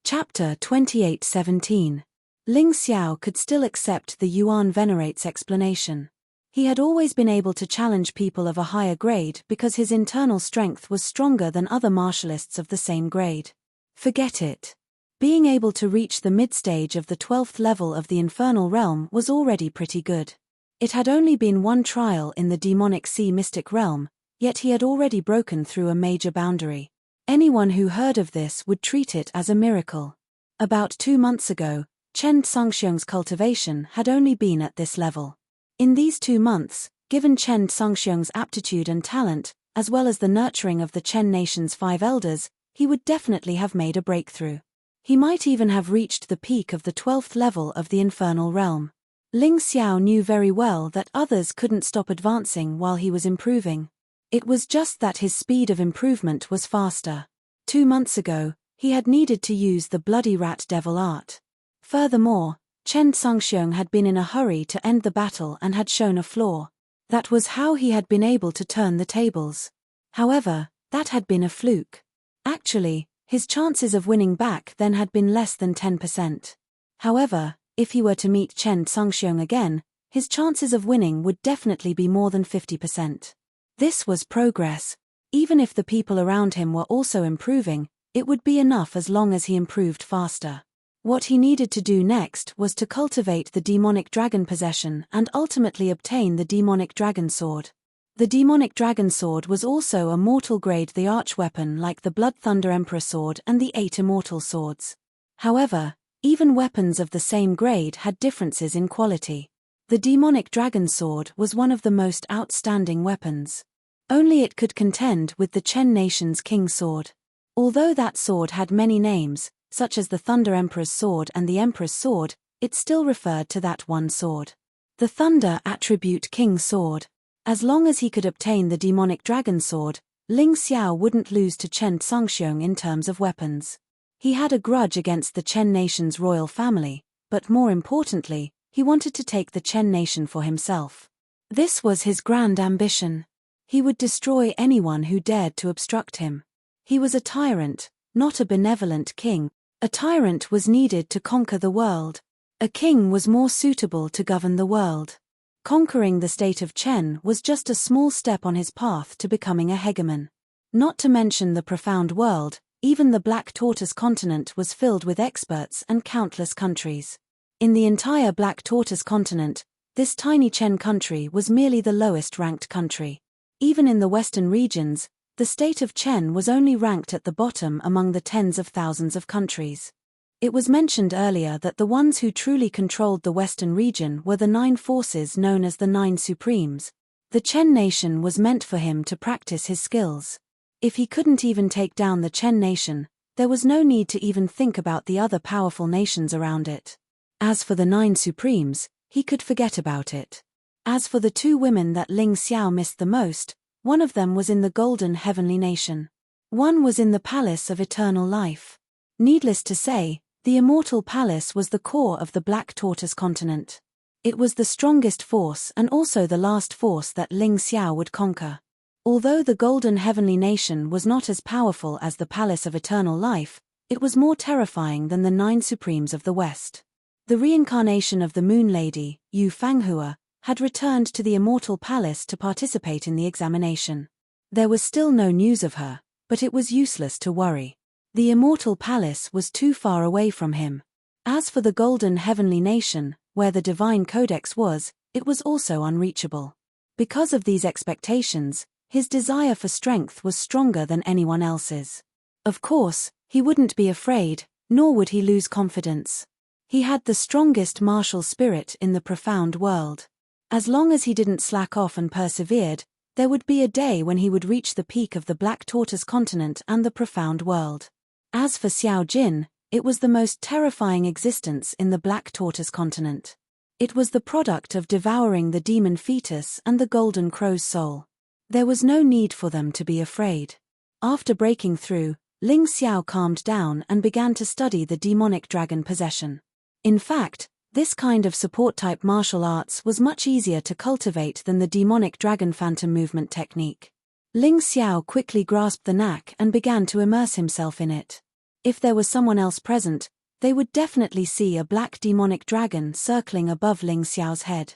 Chapter 28:17. Ling Xiao could still accept the Yuan Venerate's explanation. He had always been able to challenge people of a higher grade because his internal strength was stronger than other martialists of the same grade. Forget it. Being able to reach the mid-stage of the 12th level of the infernal realm was already pretty good. It had only been 1 trial in the demonic sea mystic realm, yet he had already broken through a major boundary. Anyone who heard of this would treat it as a miracle. About 2 months ago, Chen Songxiong's cultivation had only been at this level. In these 2 months, given Chen Songxiong's aptitude and talent, as well as the nurturing of the Chen nation's 5 elders, he would definitely have made a breakthrough. He might even have reached the peak of the 12th level of the infernal realm. Ling Xiao knew very well that others couldn't stop advancing while he was improving. It was just that his speed of improvement was faster. 2 months ago, he had needed to use the bloody rat devil art. Furthermore, Chen Songxiong had been in a hurry to end the battle and had shown a flaw. That was how he had been able to turn the tables. However, that had been a fluke. Actually, his chances of winning back then had been less than 10%. However, if he were to meet Chen Songxiong again, his chances of winning would definitely be more than 50%. This was progress. Even if the people around him were also improving, it would be enough as long as he improved faster. What he needed to do next was to cultivate the demonic dragon possession and ultimately obtain the demonic dragon sword. The demonic dragon sword was also a mortal grade the archweapon like the Blood Thunder Emperor sword and the 8 immortal swords. However, even weapons of the same grade had differences in quality. The demonic dragon sword was one of the most outstanding weapons. Only it could contend with the Chen nation's king's sword. Although that sword had many names, such as the Thunder Emperor's sword and the Emperor's sword, it still referred to that one sword. The Thunder Attribute King's sword. As long as he could obtain the demonic dragon sword, Ling Xiao wouldn't lose to Chen Songxiong in terms of weapons. He had a grudge against the Chen nation's royal family, but more importantly, he wanted to take the Chen nation for himself. This was his grand ambition. He would destroy anyone who dared to obstruct him. He was a tyrant, not a benevolent king. A tyrant was needed to conquer the world. A king was more suitable to govern the world. Conquering the state of Chen was just a small step on his path to becoming a hegemon. Not to mention the profound world, even the Black Tortoise continent was filled with experts and countless countries. In the entire Black Tortoise continent, this tiny Chen country was merely the lowest-ranked country. Even in the western regions, the state of Chen was only ranked at the bottom among the tens of thousands of countries. It was mentioned earlier that the ones who truly controlled the western region were the 9 forces known as the 9 Supremes. The Chen nation was meant for him to practice his skills. If he couldn't even take down the Chen nation, there was no need to even think about the other powerful nations around it. As for the 9 Supremes, he could forget about it. As for the 2 women that Ling Xiao missed the most, one of them was in the Golden Heavenly Nation. One was in the Palace of Eternal Life. Needless to say, the Immortal Palace was the core of the Black Tortoise continent. It was the strongest force and also the last force that Ling Xiao would conquer. Although the Golden Heavenly Nation was not as powerful as the Palace of Eternal Life, it was more terrifying than the 9 Supremes of the West. The reincarnation of the Moon Lady, Yu Fanghua, had returned to the Immortal Palace to participate in the examination. There was still no news of her, but it was useless to worry. The Immortal Palace was too far away from him. As for the Golden Heavenly Nation, where the Divine Codex was, it was also unreachable. Because of these expectations, His desire for strength was stronger than anyone else's. Of course, he wouldn't be afraid, nor would he lose confidence. He had the strongest martial spirit in the profound world. As long as he didn't slack off and persevered, there would be a day when he would reach the peak of the Black Tortoise continent and the profound world. As for Xiao Jin, it was the most terrifying existence in the Black Tortoise continent. It was the product of devouring the demon fetus and the golden crow's soul. There was no need for them to be afraid. After breaking through, Ling Xiao calmed down and began to study the demonic dragon possession. In fact, this kind of support-type martial arts was much easier to cultivate than the demonic dragon phantom movement technique. Ling Xiao quickly grasped the knack and began to immerse himself in it. If there was someone else present, they would definitely see a black demonic dragon circling above Ling Xiao's head.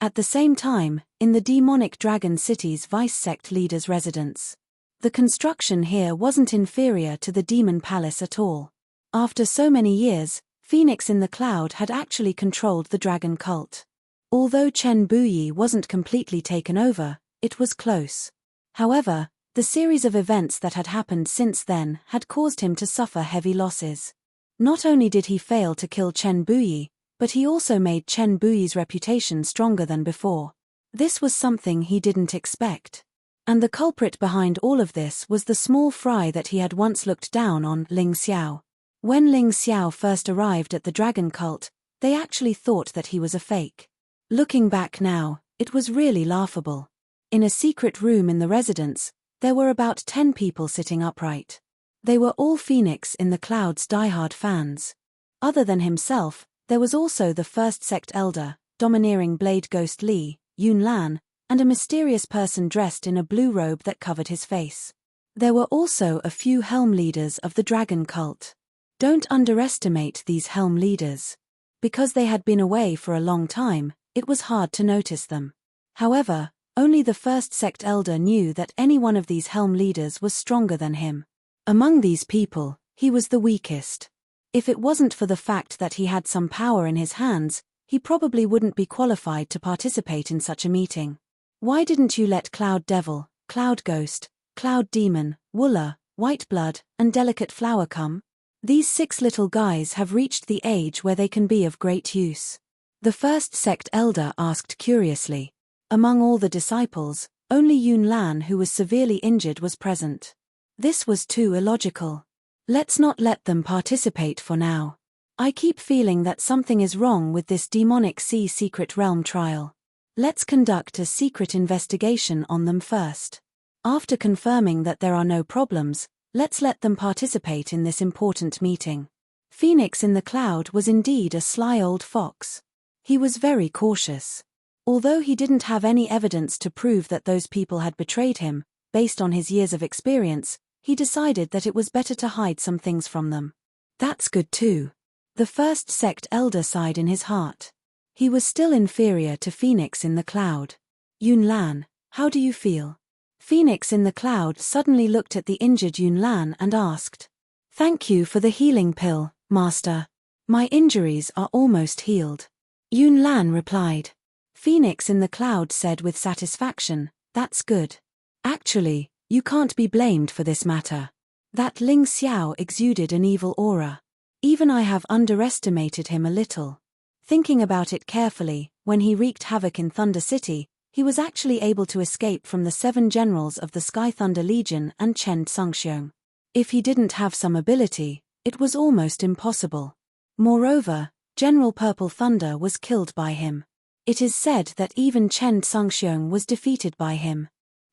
At the same time, in the demonic dragon city's vice sect leader's residence. The construction here wasn't inferior to the demon palace at all. After so many years, Phoenix in the Cloud had actually controlled the dragon cult. Although Chen Buyi wasn't completely taken over, it was close. However, the series of events that had happened since then had caused him to suffer heavy losses. Not only did he fail to kill Chen Buyi, but he also made Chen Buyi's reputation stronger than before. This was something he didn't expect. And the culprit behind all of this was the small fry that he had once looked down on, Ling Xiao. When Ling Xiao first arrived at the dragon cult, they actually thought that he was a fake. Looking back now, it was really laughable. In a secret room in the residence, there were about 10 people sitting upright. They were all Phoenix in the Cloud's diehard fans. Other than himself, there was also the first sect elder, domineering Blade Ghost Li, Yun Lan, and a mysterious person dressed in a blue robe that covered his face. There were also a few helm leaders of the dragon cult. Don't underestimate these helm leaders. Because they had been away for a long time, it was hard to notice them. However, only the first sect elder knew that any one of these helm leaders was stronger than him. Among these people, he was the weakest. If it wasn't for the fact that he had some power in his hands, he probably wouldn't be qualified to participate in such a meeting. Why didn't you let Cloud Devil, Cloud Ghost, Cloud Demon, Wooler, White Blood, and Delicate Flower come? These 6 little guys have reached the age where they can be of great use. The first sect elder asked curiously. Among all the disciples, only Yun Lan, who was severely injured, was present. This was too illogical. Let's not let them participate for now. I keep feeling that something is wrong with this demonic sea secret realm trial. Let's conduct a secret investigation on them first. After confirming that there are no problems, let's let them participate in this important meeting. Phoenix in the Cloud was indeed a sly old fox. He was very cautious. Although he didn't have any evidence to prove that those people had betrayed him, based on his years of experience, he decided that it was better to hide some things from them. That's good too. The first sect elder sighed in his heart. He was still inferior to Phoenix in the Cloud. Yun Lan, how do you feel? Phoenix in the Cloud suddenly looked at the injured Yun Lan and asked. Thank you for the healing pill, Master. My injuries are almost healed. Yun Lan replied. Phoenix in the Cloud said with satisfaction, that's good. Actually, you can't be blamed for this matter. That Ling Xiao exuded an evil aura. Even I have underestimated him a little. Thinking about it carefully, when he wreaked havoc in Thunder City, he was actually able to escape from the 7 generals of the Sky Thunder Legion and Chen Tsungxiong. If he didn't have some ability, it was almost impossible. Moreover, General Purple Thunder was killed by him. It is said that even Chen Tsungxiong was defeated by him.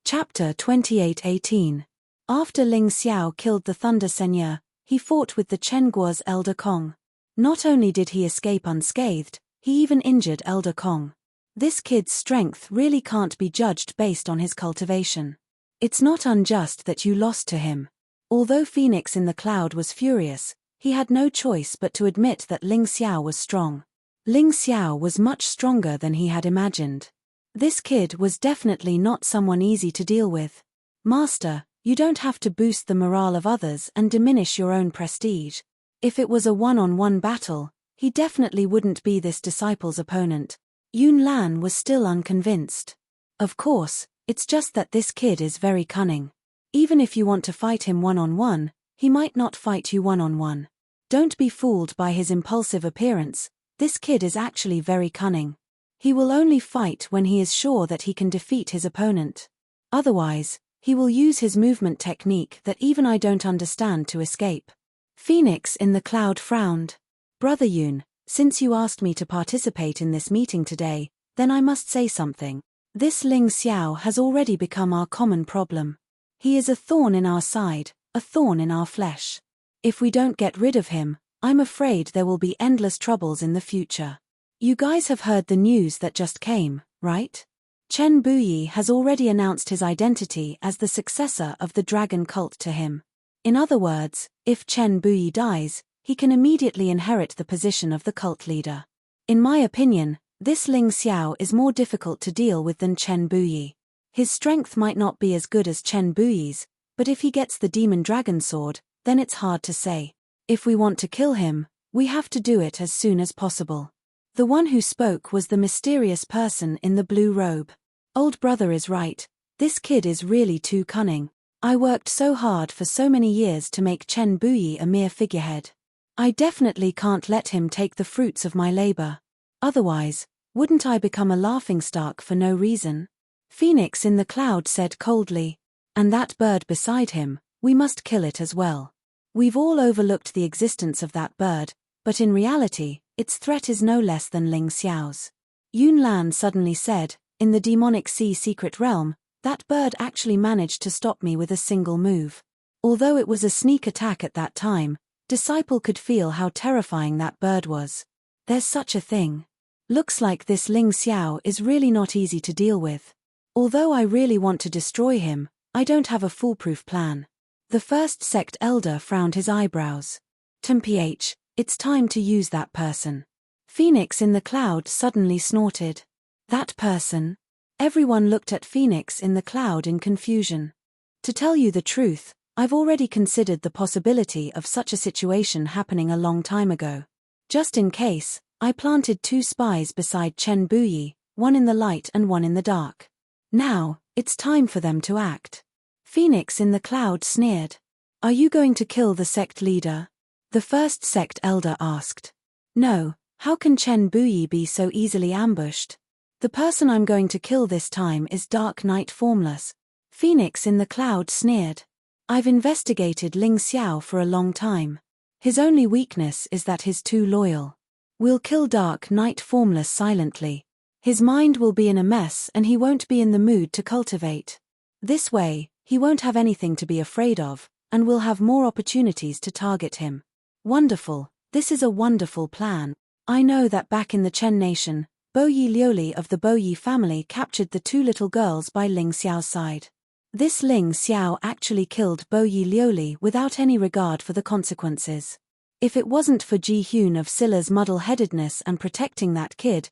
Chapter 28:18. After Ling Xiao killed the Thunder Seigneur, he fought with the Chen Guo's Elder Kong. Not only did he escape unscathed, he even injured Elder Kong. This kid's strength really can't be judged based on his cultivation. It's not unjust that you lost to him. Although Phoenix in the Cloud was furious, he had no choice but to admit that Ling Xiao was strong. Ling Xiao was much stronger than he had imagined. This kid was definitely not someone easy to deal with. Master, you don't have to boost the morale of others and diminish your own prestige. If it was a one-on-one battle, he definitely wouldn't be this disciple's opponent. Yun Lan was still unconvinced. Of course, It's just that this kid is very cunning. Even if you want to fight him one-on-one, he might not fight you one-on-one. Don't be fooled by his impulsive appearance. This kid is actually very cunning. He will only fight when he is sure that he can defeat his opponent. Otherwise, he will use his movement technique that even I don't understand to escape. Phoenix in the Cloud frowned. Brother Yoon, since you asked me to participate in this meeting today, then I must say something. This Ling Xiao has already become our common problem. He is a thorn in our side, a thorn in our flesh. If we don't get rid of him, I'm afraid there will be endless troubles in the future. You guys have heard the news that just came, right? Chen Buyi has already announced his identity as the successor of the dragon cult to him. In other words, if Chen Buyi dies, he can immediately inherit the position of the cult leader. In my opinion, this Ling Xiao is more difficult to deal with than Chen Buyi. His strength might not be as good as Chen Buyi's, but if he gets the demon dragon sword, then it's hard to say. If we want to kill him, we have to do it as soon as possible. The one who spoke was the mysterious person in the blue robe. Old brother is right, this kid is really too cunning. I worked so hard for so many years to make Chen Buyi a mere figurehead. I definitely can't let him take the fruits of my labor. Otherwise, wouldn't I become a laughingstock for no reason? Phoenix in the Cloud said coldly. And that bird beside him, we must kill it as well. We've all overlooked the existence of that bird, but in reality, its threat is no less than Ling Xiao's. Yun Lan suddenly said, in the demonic sea secret realm, that bird actually managed to stop me with a single move. Although it was a sneak attack at that time, Disciple could feel how terrifying that bird was. There's such a thing. Looks like this Ling Xiao is really not easy to deal with. Although I really want to destroy him, I don't have a foolproof plan. The first sect elder frowned his eyebrows. TMPH, it's time to use that person. Phoenix in the Cloud suddenly snorted. That person? Everyone looked at Phoenix in the Cloud in confusion. To tell you the truth, I've already considered the possibility of such a situation happening a long time ago. Just in case, I planted 2 spies beside Chen Buyi, one in the light and one in the dark. Now, it's time for them to act. Phoenix in the Cloud sneered. Are you going to kill the sect leader? The first sect elder asked. No, how can Chen Buyi be so easily ambushed? The person I'm going to kill this time is Dark Knight Formless. Phoenix in the Cloud sneered. I've investigated Ling Xiao for a long time. His only weakness is that he's too loyal. We'll kill Dark Knight Formless silently. His mind will be in a mess and he won't be in the mood to cultivate. This way, he won't have anything to be afraid of, and we'll have more opportunities to target him. Wonderful, this is a wonderful plan. I know that back in the Chen nation, Boyi Liuli of the Boyi family captured the 2 little girls by Ling Xiao's side. This Ling Xiao actually killed Boyi Liuli without any regard for the consequences. If it wasn't for Ji Hyun of Silla's muddle-headedness and protecting that kid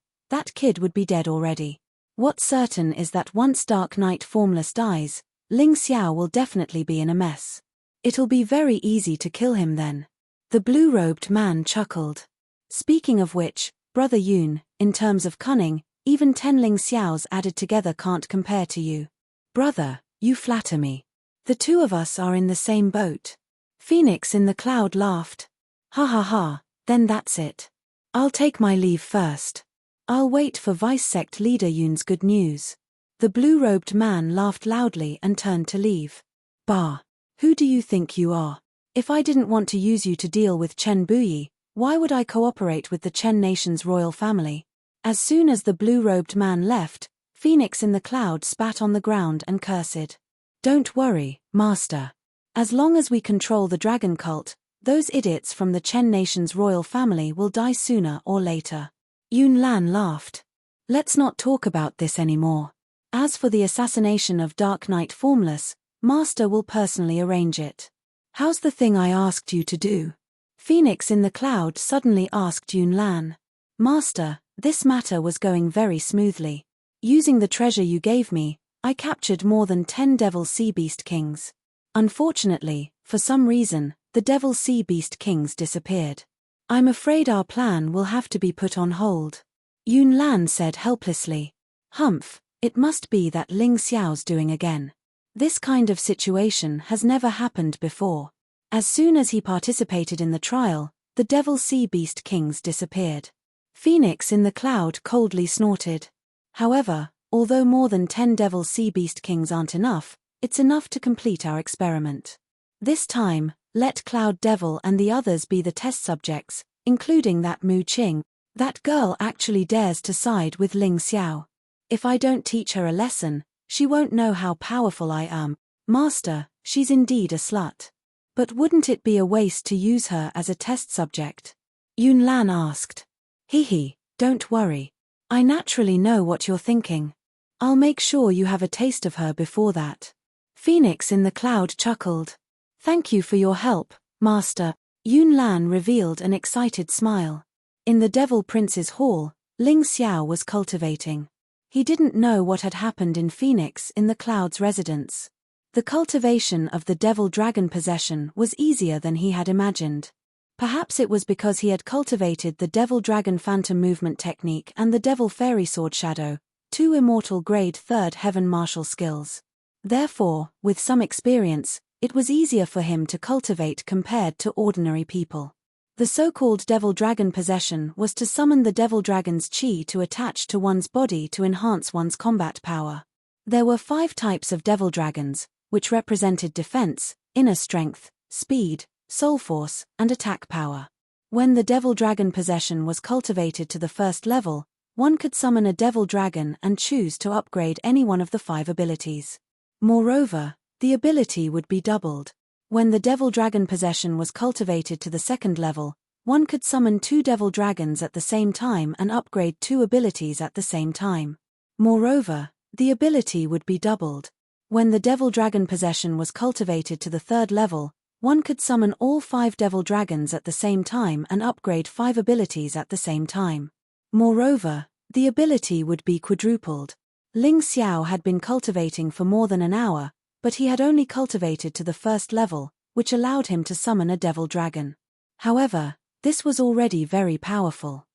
would be dead already. What's certain is that once Dark Knight Formless dies, Ling Xiao will definitely be in a mess. It'll be very easy to kill him then. The blue-robed man chuckled. Speaking of which, Brother Yoon, in terms of cunning, even 10 Ling Xiaos added together can't compare to you. Brother, you flatter me. The 2 of us are in the same boat. Phoenix in the Cloud laughed. Ha ha ha, then that's it. I'll take my leave first. I'll wait for Vice Sect Leader Yoon's good news. The blue-robed man laughed loudly and turned to leave. Bah! Who do you think you are? If I didn't want to use you to deal with Chen Buyi, why would I cooperate with the Chen nation's royal family? As soon as the blue-robed man left, Phoenix in the Cloud spat on the ground and cursed. Don't worry, Master. As long as we control the dragon cult, those idiots from the Chen nation's royal family will die sooner or later. Yun Lan laughed. Let's not talk about this anymore. As for the assassination of Dark Knight Formless, Master will personally arrange it. How's the thing I asked you to do? Phoenix in the Cloud suddenly asked Yun Lan. Master, this matter was going very smoothly. Using the treasure you gave me, I captured more than 10 Devil Sea Beast Kings. Unfortunately, for some reason, the Devil Sea Beast Kings disappeared. I'm afraid our plan will have to be put on hold. Yun Lan said helplessly. Humph, It must be that Ling Xiao's doing again. This kind of situation has never happened before. As soon as he participated in the trial, the Devil Sea Beast Kings disappeared. Phoenix in the cloud coldly snorted. However, although more than 10 Devil Sea Beast Kings aren't enough, it's enough to complete our experiment. This time, let Cloud Devil and the others be the test subjects, including that Mu Qing. That girl actually dares to side with Ling Xiao. If I don't teach her a lesson, she won't know how powerful I am. Master, she's indeed a slut. But wouldn't it be a waste to use her as a test subject? Yun Lan asked. Hee, don't worry. I naturally know what you're thinking. I'll make sure you have a taste of her before that. Phoenix in the cloud chuckled. Thank you for your help, Master. Yun Lan revealed an excited smile. In the Devil Prince's hall, Ling Xiao was cultivating. He didn't know what had happened in Phoenix in the cloud's residence. The cultivation of the Devil Dragon possession was easier than he had imagined. Perhaps it was because he had cultivated the Devil Dragon Phantom Movement Technique and the Devil Fairy Sword Shadow, 2 immortal grade 3rd heaven martial skills. Therefore, with some experience, it was easier for him to cultivate compared to ordinary people. The so-called Devil Dragon possession was to summon the Devil Dragon's chi to attach to one's body to enhance one's combat power. There were 5 types of Devil Dragons, which represented defense, inner strength, speed, soul force, and attack power. When the Devil Dragon possession was cultivated to the first level, one could summon a Devil Dragon and choose to upgrade any one of the 5 abilities. Moreover, the ability would be doubled. When the Devil Dragon possession was cultivated to the second level, one could summon 2 Devil Dragons at the same time and upgrade 2 abilities at the same time. Moreover, the ability would be doubled. When the Devil Dragon possession was cultivated to the third level, one could summon all 5 Devil Dragons at the same time and upgrade 5 abilities at the same time. Moreover, the ability would be quadrupled. Ling Xiao had been cultivating for more than an hour, but he had only cultivated to the first level, which allowed him to summon a Devil Dragon. However, this was already very powerful.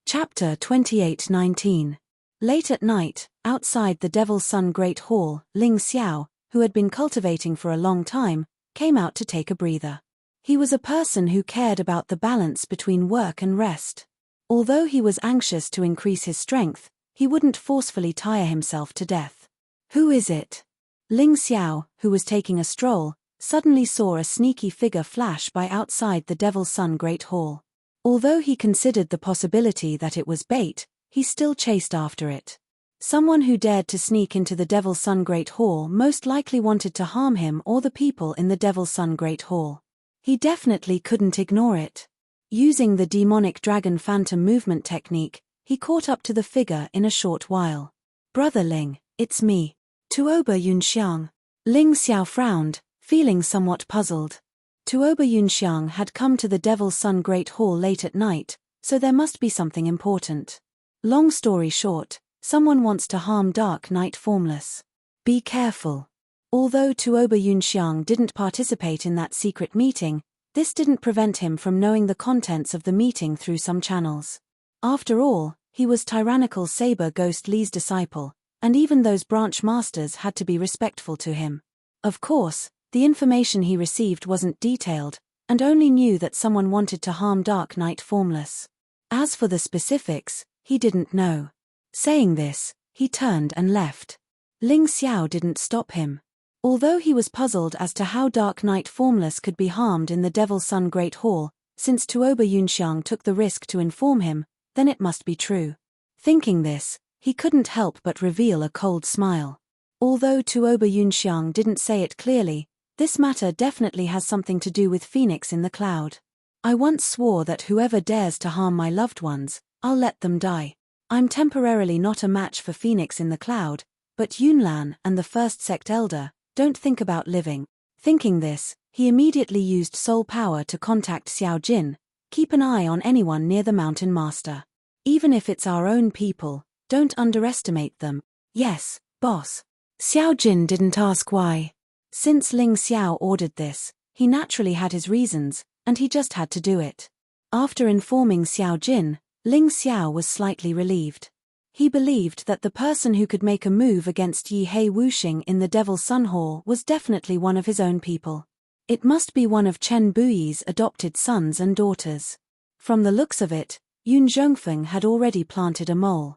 Chapter 28:19. Late at night, outside the Devil's Sun Great Hall, Ling Xiao, who had been cultivating for a long time, came out to take a breather. He was a person who cared about the balance between work and rest. Although he was anxious to increase his strength, he wouldn't forcefully tire himself to death. Who is it? Ling Xiao, who was taking a stroll, suddenly saw a sneaky figure flash by outside the Devil's Sun Great Hall. Although he considered the possibility that it was bait, he still chased after it. Someone who dared to sneak into the Devil's Sun Great Hall most likely wanted to harm him or the people in the Devil's Sun Great Hall. He definitely couldn't ignore it. Using the demonic dragon phantom movement technique, he caught up to the figure in a short while. Brother Ling, it's me. Tuoba Yunxiang. Ling Xiao frowned, feeling somewhat puzzled. Tuoba Yunxiang had come to the Devil's Sun Great Hall late at night, so there must be something important. Long story short, someone wants to harm Dark Knight Formless. Be careful. Although Tuoba Yunxiang didn't participate in that secret meeting, this didn't prevent him from knowing the contents of the meeting through some channels. After all, he was tyrannical Saber Ghost Li's disciple, and even those branch masters had to be respectful to him. Of course, the information he received wasn't detailed, and only knew that someone wanted to harm Dark Knight Formless. As for the specifics, he didn't know. Saying this, he turned and left. Ling Xiao didn't stop him. Although he was puzzled as to how Dark Knight Formless could be harmed in the Devil's Sun Great Hall, since Tuoba Yunxiang took the risk to inform him, then it must be true. Thinking this, he couldn't help but reveal a cold smile. Although Tuoba Yunxiang didn't say it clearly, this matter definitely has something to do with Phoenix in the cloud. I once swore that whoever dares to harm my loved ones, I'll let them die. I'm temporarily not a match for Phoenix in the cloud, but Yunlan and the First Sect Elder don't think about living. Thinking this, he immediately used soul power to contact Xiao Jin. Keep an eye on anyone near the Mountain Master. Even if it's our own people, don't underestimate them. Yes, boss. Xiao Jin didn't ask why. Since Ling Xiao ordered this, he naturally had his reasons, and he just had to do it. After informing Xiao Jin, Ling Xiao was slightly relieved. He believed that the person who could make a move against Yi Hei Wuxing in the Devil Sun Hall was definitely one of his own people. It must be one of Chen Buyi's adopted sons and daughters. From the looks of it, Yun Zhongfeng had already planted a mole.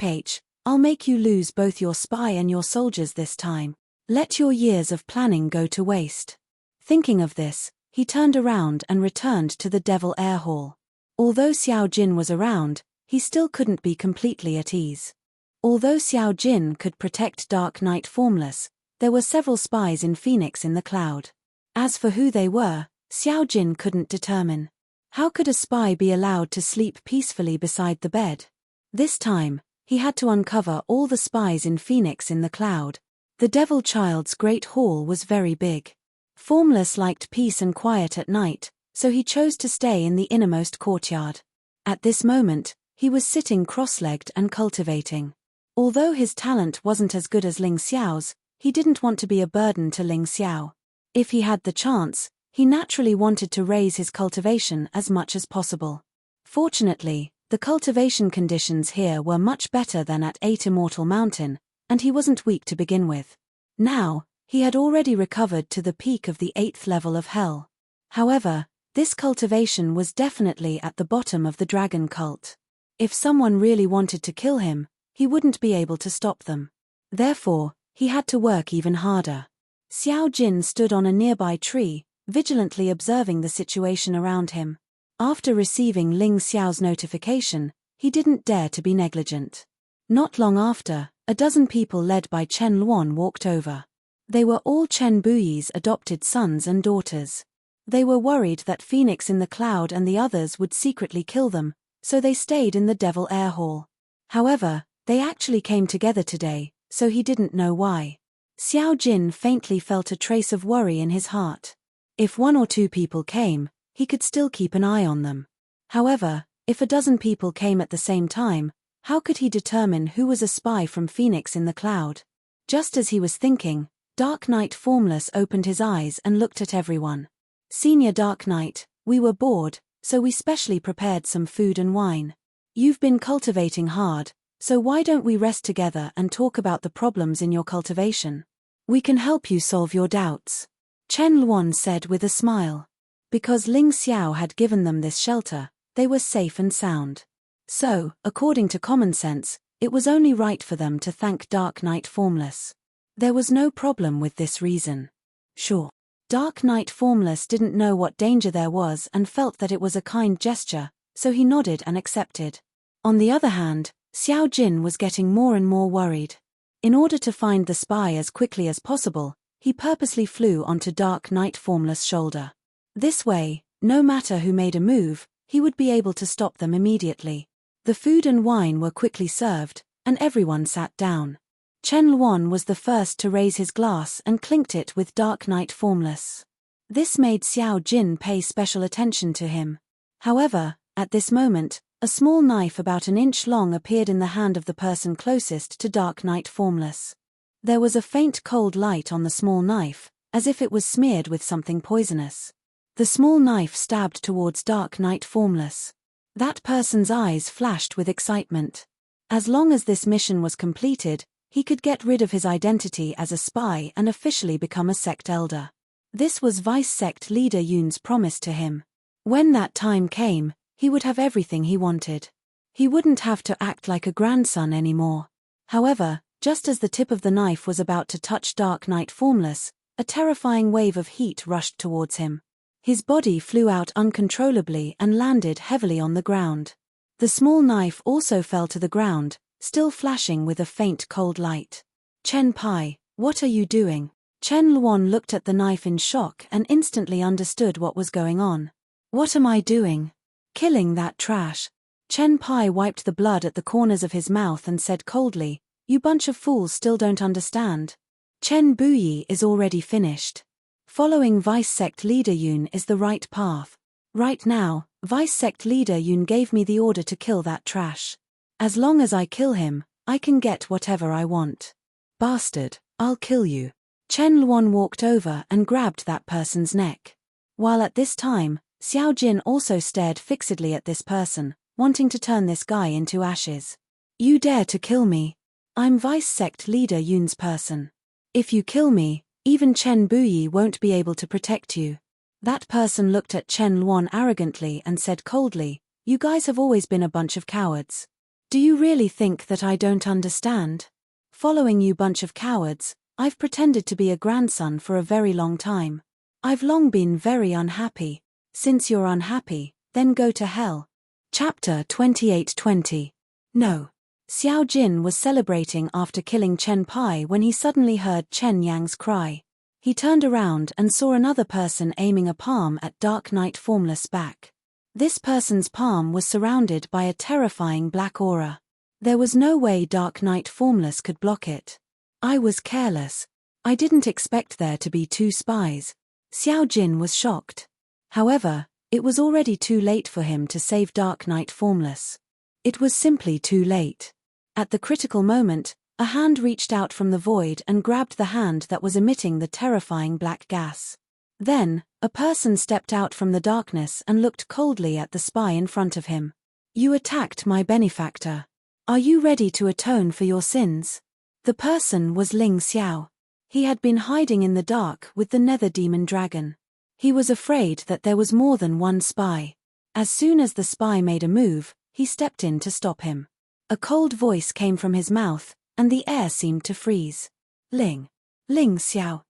H, I'll make you lose both your spy and your soldiers this time. Let your years of planning go to waste. Thinking of this, he turned around and returned to the Devil Air Hall. Although Xiao Jin was around, he still couldn't be completely at ease. Although Xiao Jin could protect Dark Knight Formless, there were several spies in Phoenix in the cloud. As for who they were, Xiao Jin couldn't determine. How could a spy be allowed to sleep peacefully beside the bed? This time, he had to uncover all the spies in Phoenix in the cloud. The Devil Child's great hall was very big. Formless liked peace and quiet at night, so he chose to stay in the innermost courtyard. At this moment, he was sitting cross-legged and cultivating. Although his talent wasn't as good as Ling Xiao's, he didn't want to be a burden to Ling Xiao. If he had the chance, he naturally wanted to raise his cultivation as much as possible. Fortunately, the cultivation conditions here were much better than at 8 Immortal Mountain, and he wasn't weak to begin with. Now, he had already recovered to the peak of the 8th level of Hell. However, this cultivation was definitely at the bottom of the dragon cult. If someone really wanted to kill him, he wouldn't be able to stop them. Therefore, he had to work even harder. Xiao Jin stood on a nearby tree, vigilantly observing the situation around him. After receiving Ling Xiao's notification, he didn't dare to be negligent. Not long after, a dozen people led by Chen Luan walked over. They were all Chen Buyi's adopted sons and daughters. They were worried that Phoenix in the Cloud and the others would secretly kill them, so they stayed in the Devil Air Hall. However, they actually came together today, so he didn't know why. Xiao Jin faintly felt a trace of worry in his heart. If 1 or 2 people came, he could still keep an eye on them. However, if a dozen people came at the same time, how could he determine who was a spy from Phoenix in the Cloud? Just as he was thinking, Dark Knight Formless opened his eyes and looked at everyone. Senior Dark Knight, we were bored, so we specially prepared some food and wine. You've been cultivating hard, so why don't we rest together and talk about the problems in your cultivation? We can help you solve your doubts. Chen Luan said with a smile. Because Ling Xiao had given them this shelter, they were safe and sound. So, according to common sense, it was only right for them to thank Dark Knight Formless. There was no problem with this reason. Sure. Dark Knight Formless didn't know what danger there was and felt that it was a kind gesture, so he nodded and accepted. On the other hand, Xiao Jin was getting more and more worried. In order to find the spy as quickly as possible, he purposely flew onto Dark Knight Formless' shoulder. This way, no matter who made a move, he would be able to stop them immediately. The food and wine were quickly served, and everyone sat down. Chen Luan was the first to raise his glass and clinked it with Dark Knight Formless. This made Xiao Jin pay special attention to him. However, at this moment, a small knife about an inch long appeared in the hand of the person closest to Dark Knight Formless. There was a faint cold light on the small knife, as if it was smeared with something poisonous. The small knife stabbed towards Dark Knight Formless. That person's eyes flashed with excitement. As long as this mission was completed, he could get rid of his identity as a spy and officially become a sect elder. This was Vice Sect Leader Yun's promise to him. When that time came, he would have everything he wanted. He wouldn't have to act like a grandson anymore. However, just as the tip of the knife was about to touch Dark Knight Formless, a terrifying wave of heat rushed towards him. His body flew out uncontrollably and landed heavily on the ground. The small knife also fell to the ground, still flashing with a faint cold light. Chen Pai, what are you doing? Chen Luan looked at the knife in shock and instantly understood what was going on. What am I doing? Killing that trash. Chen Pai wiped the blood at the corners of his mouth and said coldly, you bunch of fools still don't understand. Chen Buyi is already finished. Following Vice Sect Leader Yun is the right path. Right now, Vice Sect Leader Yun gave me the order to kill that trash. As long as I kill him, I can get whatever I want. Bastard, I'll kill you. Chen Luan walked over and grabbed that person's neck. While at this time, Xiao Jin also stared fixedly at this person, wanting to turn this guy into ashes. You dare to kill me? I'm Vice Sect Leader Yun's person. If you kill me, even Chen Buyi won't be able to protect you. That person looked at Chen Luan arrogantly and said coldly, You guys have always been a bunch of cowards. Do you really think that I don't understand? Following you bunch of cowards, I've pretended to be a grandson for a very long time. I've long been very unhappy. Since you're unhappy, then go to hell. Chapter 28:20. No. Xiao Jin was celebrating after killing Chen Pai when he suddenly heard Chen Yang's cry. He turned around and saw another person aiming a palm at Dark Knight Formless back. This person's palm was surrounded by a terrifying black aura. There was no way Dark Knight Formless could block it. I was careless. I didn't expect there to be two spies. Xiao Jin was shocked. However, it was already too late for him to save Dark Knight Formless. It was simply too late. At the critical moment, a hand reached out from the void and grabbed the hand that was emitting the terrifying black gas. Then, a person stepped out from the darkness and looked coldly at the spy in front of him. You attacked my benefactor. Are you ready to atone for your sins? The person was Ling Xiao. He had been hiding in the dark with the Nether Demon Dragon. He was afraid that there was more than one spy. As soon as the spy made a move, he stepped in to stop him. A cold voice came from his mouth, and the air seemed to freeze. Ling Xiao.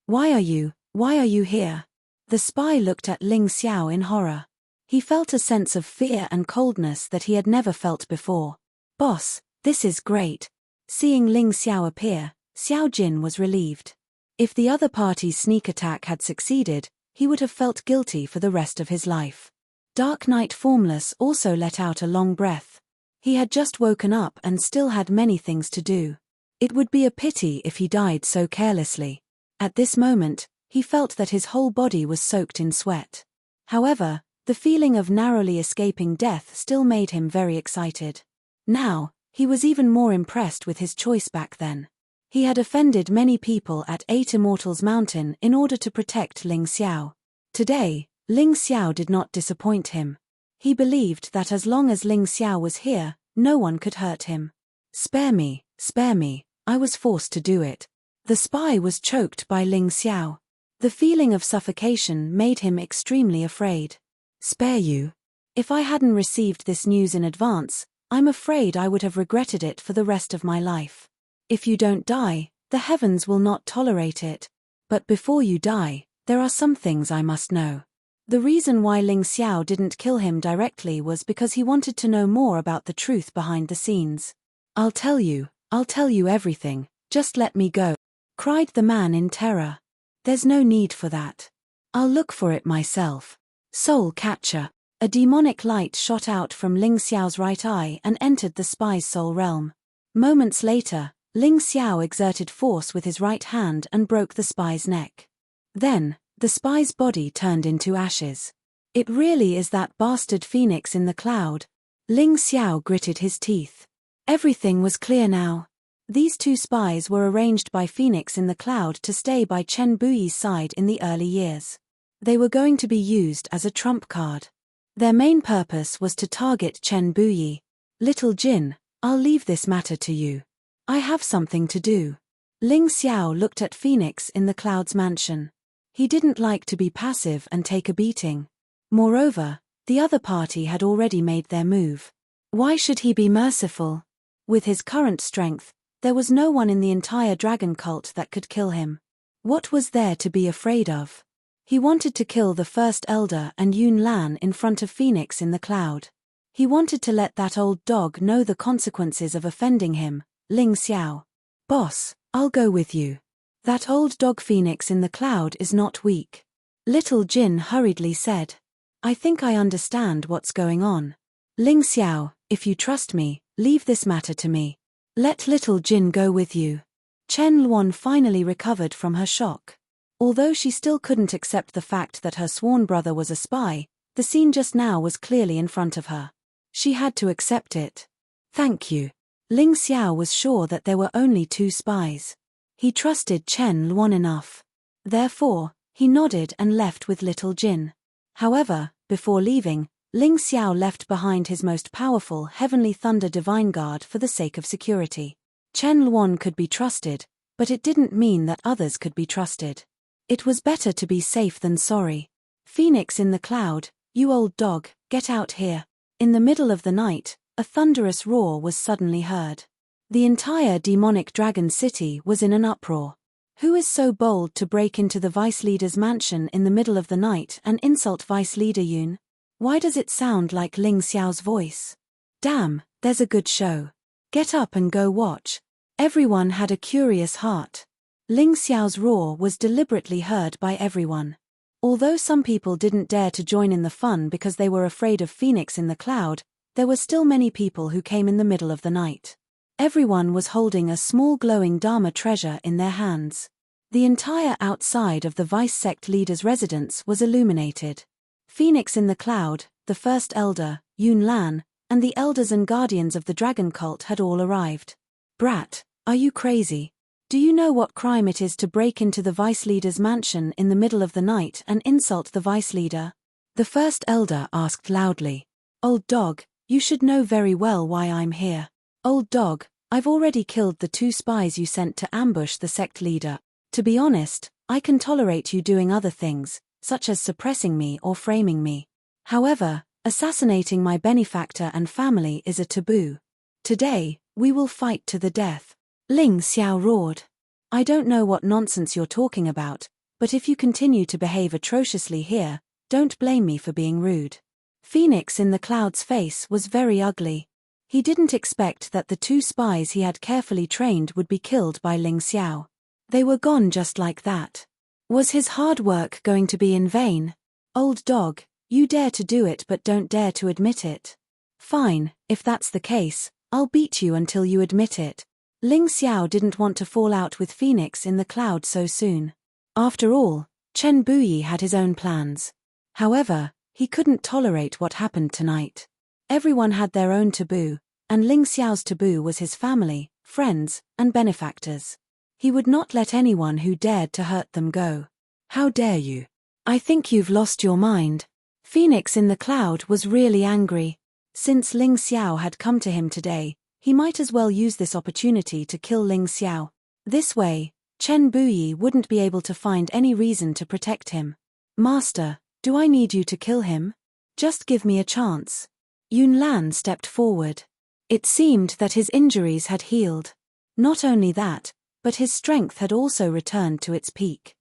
Why are you here? The spy looked at Ling Xiao in horror. He felt a sense of fear and coldness that he had never felt before. Boss, this is great. Seeing Ling Xiao appear, Xiao Jin was relieved. If the other party's sneak attack had succeeded, he would have felt guilty for the rest of his life. Dark Knight Formless also let out a long breath. He had just woken up and still had many things to do. It would be a pity if he died so carelessly. At this moment, he felt that his whole body was soaked in sweat. However, the feeling of narrowly escaping death still made him very excited. Now, he was even more impressed with his choice back then. He had offended many people at 8 Immortals Mountain in order to protect Ling Xiao. Today, Ling Xiao did not disappoint him. He believed that as long as Ling Xiao was here, no one could hurt him. Spare me, I was forced to do it. The spy was choked by Ling Xiao. The feeling of suffocation made him extremely afraid. Spare you? If I hadn't received this news in advance, I'm afraid I would have regretted it for the rest of my life. If you don't die, the heavens will not tolerate it. But before you die, there are some things I must know. The reason why Ling Xiao didn't kill him directly was because he wanted to know more about the truth behind the scenes. I'll tell you everything, just let me go, cried the man in terror. There's no need for that. I'll look for it myself. Soul Catcher. A demonic light shot out from Ling Xiao's right eye and entered the spy's soul realm. Moments later, Ling Xiao exerted force with his right hand and broke the spy's neck. Then, the spy's body turned into ashes. It really is that bastard phoenix in the cloud. Ling Xiao gritted his teeth. Everything was clear now. These two spies were arranged by Phoenix in the cloud to stay by Chen Buyi's side in the early years. They were going to be used as a trump card. Their main purpose was to target Chen Buyi. Little Jin, I'll leave this matter to you. I have something to do. Ling Xiao looked at Phoenix in the cloud's mansion. He didn't like to be passive and take a beating. Moreover, the other party had already made their move. Why should he be merciful? With his current strength, there was no one in the entire dragon cult that could kill him. What was there to be afraid of? He wanted to kill the first elder and Yun Lan in front of Phoenix in the cloud. He wanted to let that old dog know the consequences of offending him, Ling Xiao. Boss, I'll go with you. That old dog Phoenix in the cloud is not weak. Little Jin hurriedly said. I think I understand what's going on. Ling Xiao, if you trust me, leave this matter to me. Let Little Jin go with you. Chen Luan finally recovered from her shock. Although she still couldn't accept the fact that her sworn brother was a spy, the scene just now was clearly in front of her. She had to accept it. Thank you. Ling Xiao was sure that there were only two spies. He trusted Chen Luan enough. Therefore, he nodded and left with Little Jin. However, before leaving, Ling Xiao left behind his most powerful Heavenly Thunder Divine Guard for the sake of security. Chen Luan could be trusted, but it didn't mean that others could be trusted. It was better to be safe than sorry. Phoenix in the cloud, you old dog, get out here. In the middle of the night, a thunderous roar was suddenly heard. The entire demonic dragon city was in an uproar. Who is so bold to break into the vice leader's mansion in the middle of the night and insult vice leader Yun? Why does it sound like Ling Xiao's voice? Damn, there's a good show. Get up and go watch. Everyone had a curious heart. Ling Xiao's roar was deliberately heard by everyone. Although some people didn't dare to join in the fun because they were afraid of Phoenix in the cloud, there were still many people who came in the middle of the night. Everyone was holding a small glowing Dharma treasure in their hands. The entire outside of the vice sect leader's residence was illuminated. Phoenix in the cloud, the first elder, Yun Lan, and the elders and guardians of the dragon cult had all arrived. Brat, are you crazy? Do you know what crime it is to break into the vice leader's mansion in the middle of the night and insult the vice leader? The first elder asked loudly. Old dog, you should know very well why I'm here. Old dog, I've already killed the 2 spies you sent to ambush the sect leader. To be honest, I can tolerate you doing other things, such as suppressing me or framing me. However, assassinating my benefactor and family is a taboo. Today, we will fight to the death. Ling Xiao roared. I don't know what nonsense you're talking about, but if you continue to behave atrociously here, don't blame me for being rude. Phoenix in the cloud's face was very ugly. He didn't expect that the 2 spies he had carefully trained would be killed by Ling Xiao. They were gone just like that. Was his hard work going to be in vain? Old dog, you dare to do it but don't dare to admit it. Fine, if that's the case, I'll beat you until you admit it. Ling Xiao didn't want to fall out with Phoenix in the cloud so soon. After all, Chen Buyi had his own plans. However, he couldn't tolerate what happened tonight. Everyone had their own taboo, and Ling Xiao's taboo was his family, friends, and benefactors. He would not let anyone who dared to hurt them go. How dare you? I think you've lost your mind. Phoenix in the cloud was really angry. Since Ling Xiao had come to him today, he might as well use this opportunity to kill Ling Xiao. This way, Chen Buyi wouldn't be able to find any reason to protect him. Master, do I need you to kill him? Just give me a chance. Yun Lan stepped forward. It seemed that his injuries had healed. Not only that, but his strength had also returned to its peak.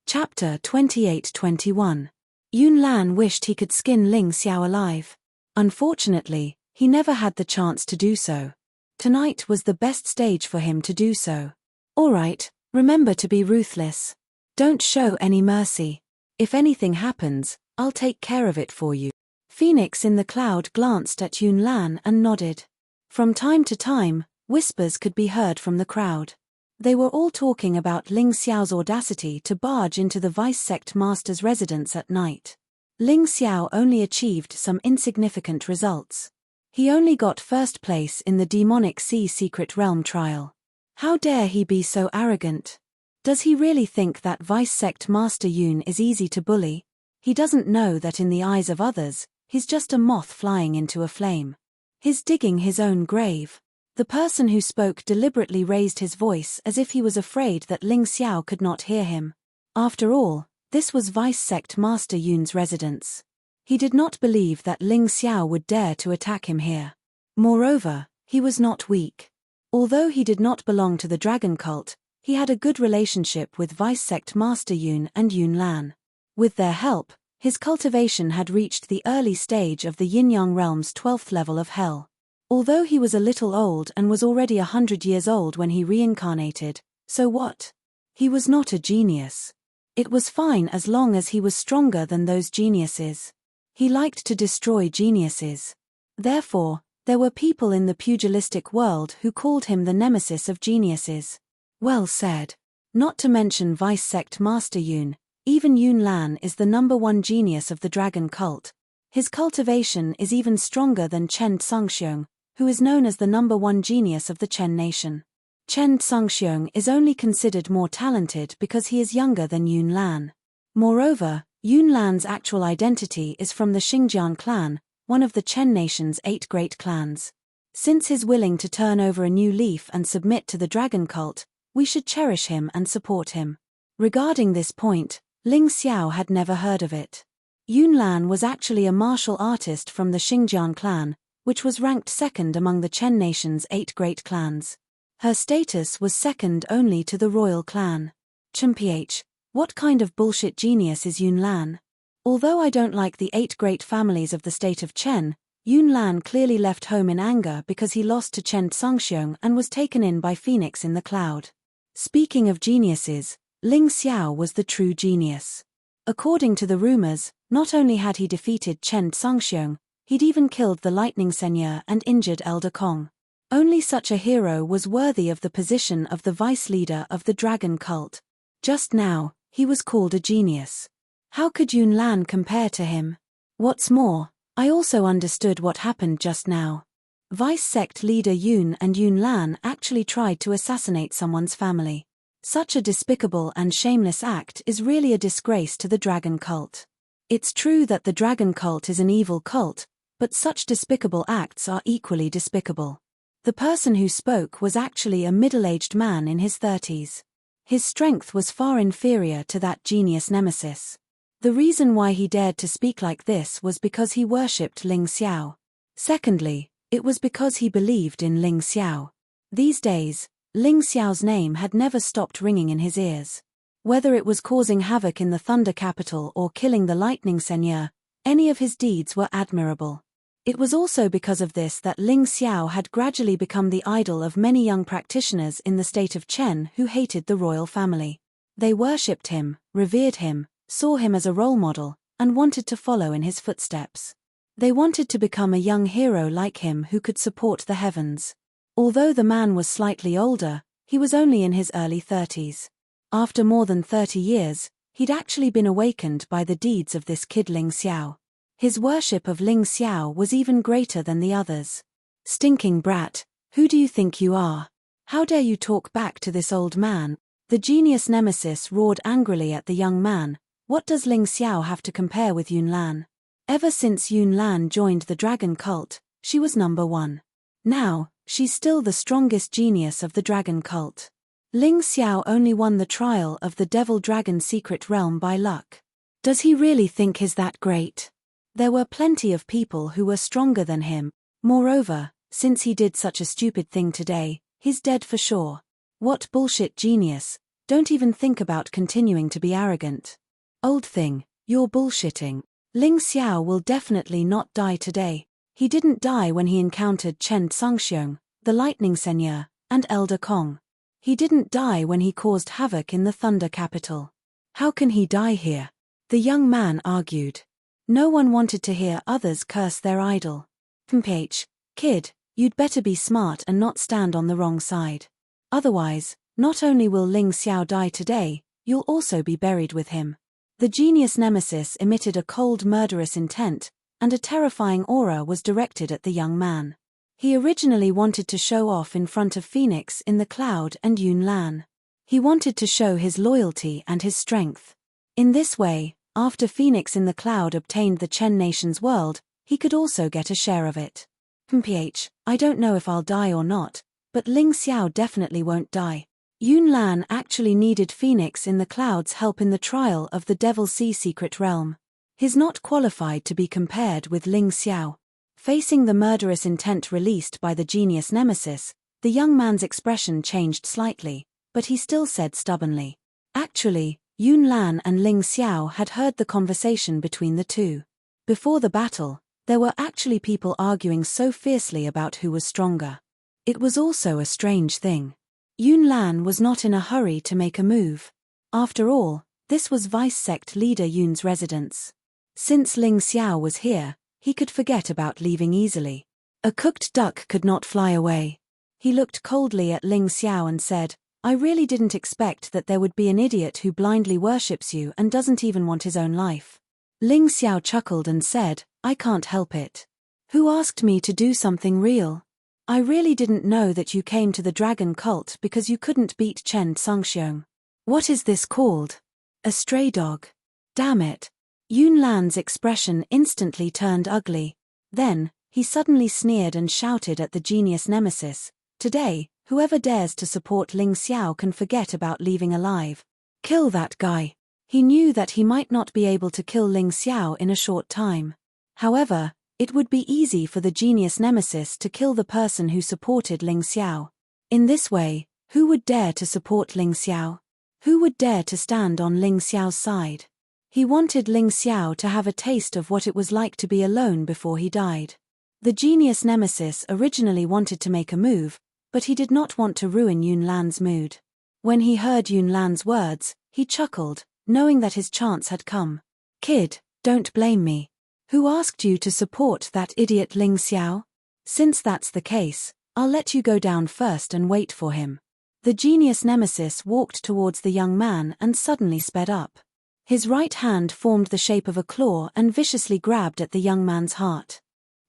Chapter 28-21. Yun Lan wished he could skin Ling Xiao alive. Unfortunately, he never had the chance to do so. Tonight was the best stage for him to do so. Alright, remember to be ruthless. Don't show any mercy. If anything happens, I'll take care of it for you. Phoenix in the cloud glanced at Yun Lan and nodded. From time to time, whispers could be heard from the crowd. They were all talking about Ling Xiao's audacity to barge into the vice sect master's residence at night. Ling Xiao only achieved some insignificant results. He only got first place in the demonic sea secret realm trial. How dare he be so arrogant? Does he really think that vice sect master Yun is easy to bully? He doesn't know that in the eyes of others, he's just a moth flying into a flame. He's digging his own grave. The person who spoke deliberately raised his voice as if he was afraid that Ling Xiao could not hear him. After all, this was vice sect master Yun's residence. He did not believe that Ling Xiao would dare to attack him here. Moreover, he was not weak. Although he did not belong to the dragon cult, he had a good relationship with vice sect master Yun and Yun Lan. With their help, his cultivation had reached the early stage of the yin-yang realm's 12th level of hell. Although he was a little old and was already 100 years old when he reincarnated, so what? He was not a genius. It was fine as long as he was stronger than those geniuses. He liked to destroy geniuses. Therefore, there were people in the pugilistic world who called him the nemesis of geniuses. Well said. Not to mention vice sect master Yun, even Yun Lan is the #1 genius of the dragon cult. His cultivation is even stronger than Chen Tsangxiong, who is known as the #1 genius of the Chen nation. Chen Tsangxiong is only considered more talented because he is younger than Yun Lan. Moreover, Yun Lan's actual identity is from the Xingjian clan, one of the Chen nation's 8 great clans. Since he's willing to turn over a new leaf and submit to the dragon cult, we should cherish him and support him. Regarding this point, Ling Xiao had never heard of it. Yun Lan was actually a martial artist from the Xingjian clan, which was ranked second among the Chen nation's 8 great clans. Her status was second only to the royal clan. Ch. What kind of bullshit genius is Yun Lan? Although I don't like the 8 great families of the state of Chen, Yun Lan clearly left home in anger because he lost to Chen Tsangxiong and was taken in by Phoenix in the cloud. Speaking of geniuses, Ling Xiao was the true genius. According to the rumors, not only had he defeated Chen Tsangxiong, he'd even killed the Lightning Seigneur and injured Elder Kong. Only such a hero was worthy of the position of the vice leader of the dragon cult. Just now, he was called a genius. How could Yun Lan compare to him? What's more, I also understood what happened just now. Vice sect leader Yun and Yun Lan actually tried to assassinate someone's family. Such a despicable and shameless act is really a disgrace to the dragon cult. It's true that the dragon cult is an evil cult, but such despicable acts are equally despicable. The person who spoke was actually a middle-aged man in his 30s. His strength was far inferior to that genius nemesis. The reason why he dared to speak like this was because he worshipped Ling Xiao. Secondly, it was because he believed in Ling Xiao. These days, Ling Xiao's name had never stopped ringing in his ears. Whether it was causing havoc in the Thunder Capital or killing the Lightning Seigneur, any of his deeds were admirable. It was also because of this that Ling Xiao had gradually become the idol of many young practitioners in the state of Chen who hated the royal family. They worshipped him, revered him, saw him as a role model, and wanted to follow in his footsteps. They wanted to become a young hero like him who could support the heavens. Although the man was slightly older, he was only in his early 30s. After more than 30 years, he'd actually been awakened by the deeds of this kid Ling Xiao. His worship of Ling Xiao was even greater than the others. Stinking brat, who do you think you are? How dare you talk back to this old man? The genius nemesis roared angrily at the young man. What does Ling Xiao have to compare with Yun Lan? Ever since Yun Lan joined the dragon cult, she was number 1. Now, she's still the strongest genius of the dragon cult. Ling Xiao only won the trial of the Devil Dragon Secret Realm by luck. Does he really think he's that great? There were plenty of people who were stronger than him. Moreover, since he did such a stupid thing today, he's dead for sure. What bullshit genius, don't even think about continuing to be arrogant. Old thing, you're bullshitting. Ling Xiao will definitely not die today. He didn't die when he encountered Chen Tsangxiong, the Lightning Seigneur, and Elder Kong. He didn't die when he caused havoc in the Thunder Capital. How can he die here? The young man argued. No one wanted to hear others curse their idol. Kid, you'd better be smart and not stand on the wrong side. Otherwise, not only will Ling Xiao die today, you'll also be buried with him. The genius nemesis emitted a cold murderous intent, and a terrifying aura was directed at the young man. He originally wanted to show off in front of Phoenix in the cloud and Yun Lan. He wanted to show his loyalty and his strength. In this way, after Phoenix in the cloud obtained the Chen nation's world, he could also get a share of it. I don't know if I'll die or not, but Ling Xiao definitely won't die. Yun Lan actually needed Phoenix in the cloud's help in the trial of the Devil Sea Secret Realm. He's not qualified to be compared with Ling Xiao. Facing the murderous intent released by the genius nemesis, the young man's expression changed slightly, but he still said stubbornly. Actually, Yun Lan and Ling Xiao had heard the conversation between the two. Before the battle, there were actually people arguing so fiercely about who was stronger. It was also a strange thing. Yun Lan was not in a hurry to make a move. After all, this was vice sect leader Yun's residence. Since Ling Xiao was here, he could forget about leaving easily. A cooked duck could not fly away. He looked coldly at Ling Xiao and said, I really didn't expect that there would be an idiot who blindly worships you and doesn't even want his own life. Ling Xiao chuckled and said, I can't help it. Who asked me to do something real? I really didn't know that you came to the dragon cult because you couldn't beat Chen Tsangxiong. What is this called? A stray dog. Damn it. Yun Lan's expression instantly turned ugly. Then, he suddenly sneered and shouted at the genius nemesis, "Today, whoever dares to support Ling Xiao can forget about leaving alive. Kill that guy." He knew that he might not be able to kill Ling Xiao in a short time. However, it would be easy for the genius nemesis to kill the person who supported Ling Xiao. In this way, who would dare to support Ling Xiao? Who would dare to stand on Ling Xiao's side? He wanted Ling Xiao to have a taste of what it was like to be alone before he died. The genius nemesis originally wanted to make a move, but he did not want to ruin Yun Lan's mood. When he heard Yun Lan's words, he chuckled, knowing that his chance had come. "Kid, don't blame me. Who asked you to support that idiot Ling Xiao? Since that's the case, I'll let you go down first and wait for him." The genius nemesis walked towards the young man and suddenly sped up. His right hand formed the shape of a claw and viciously grabbed at the young man's heart.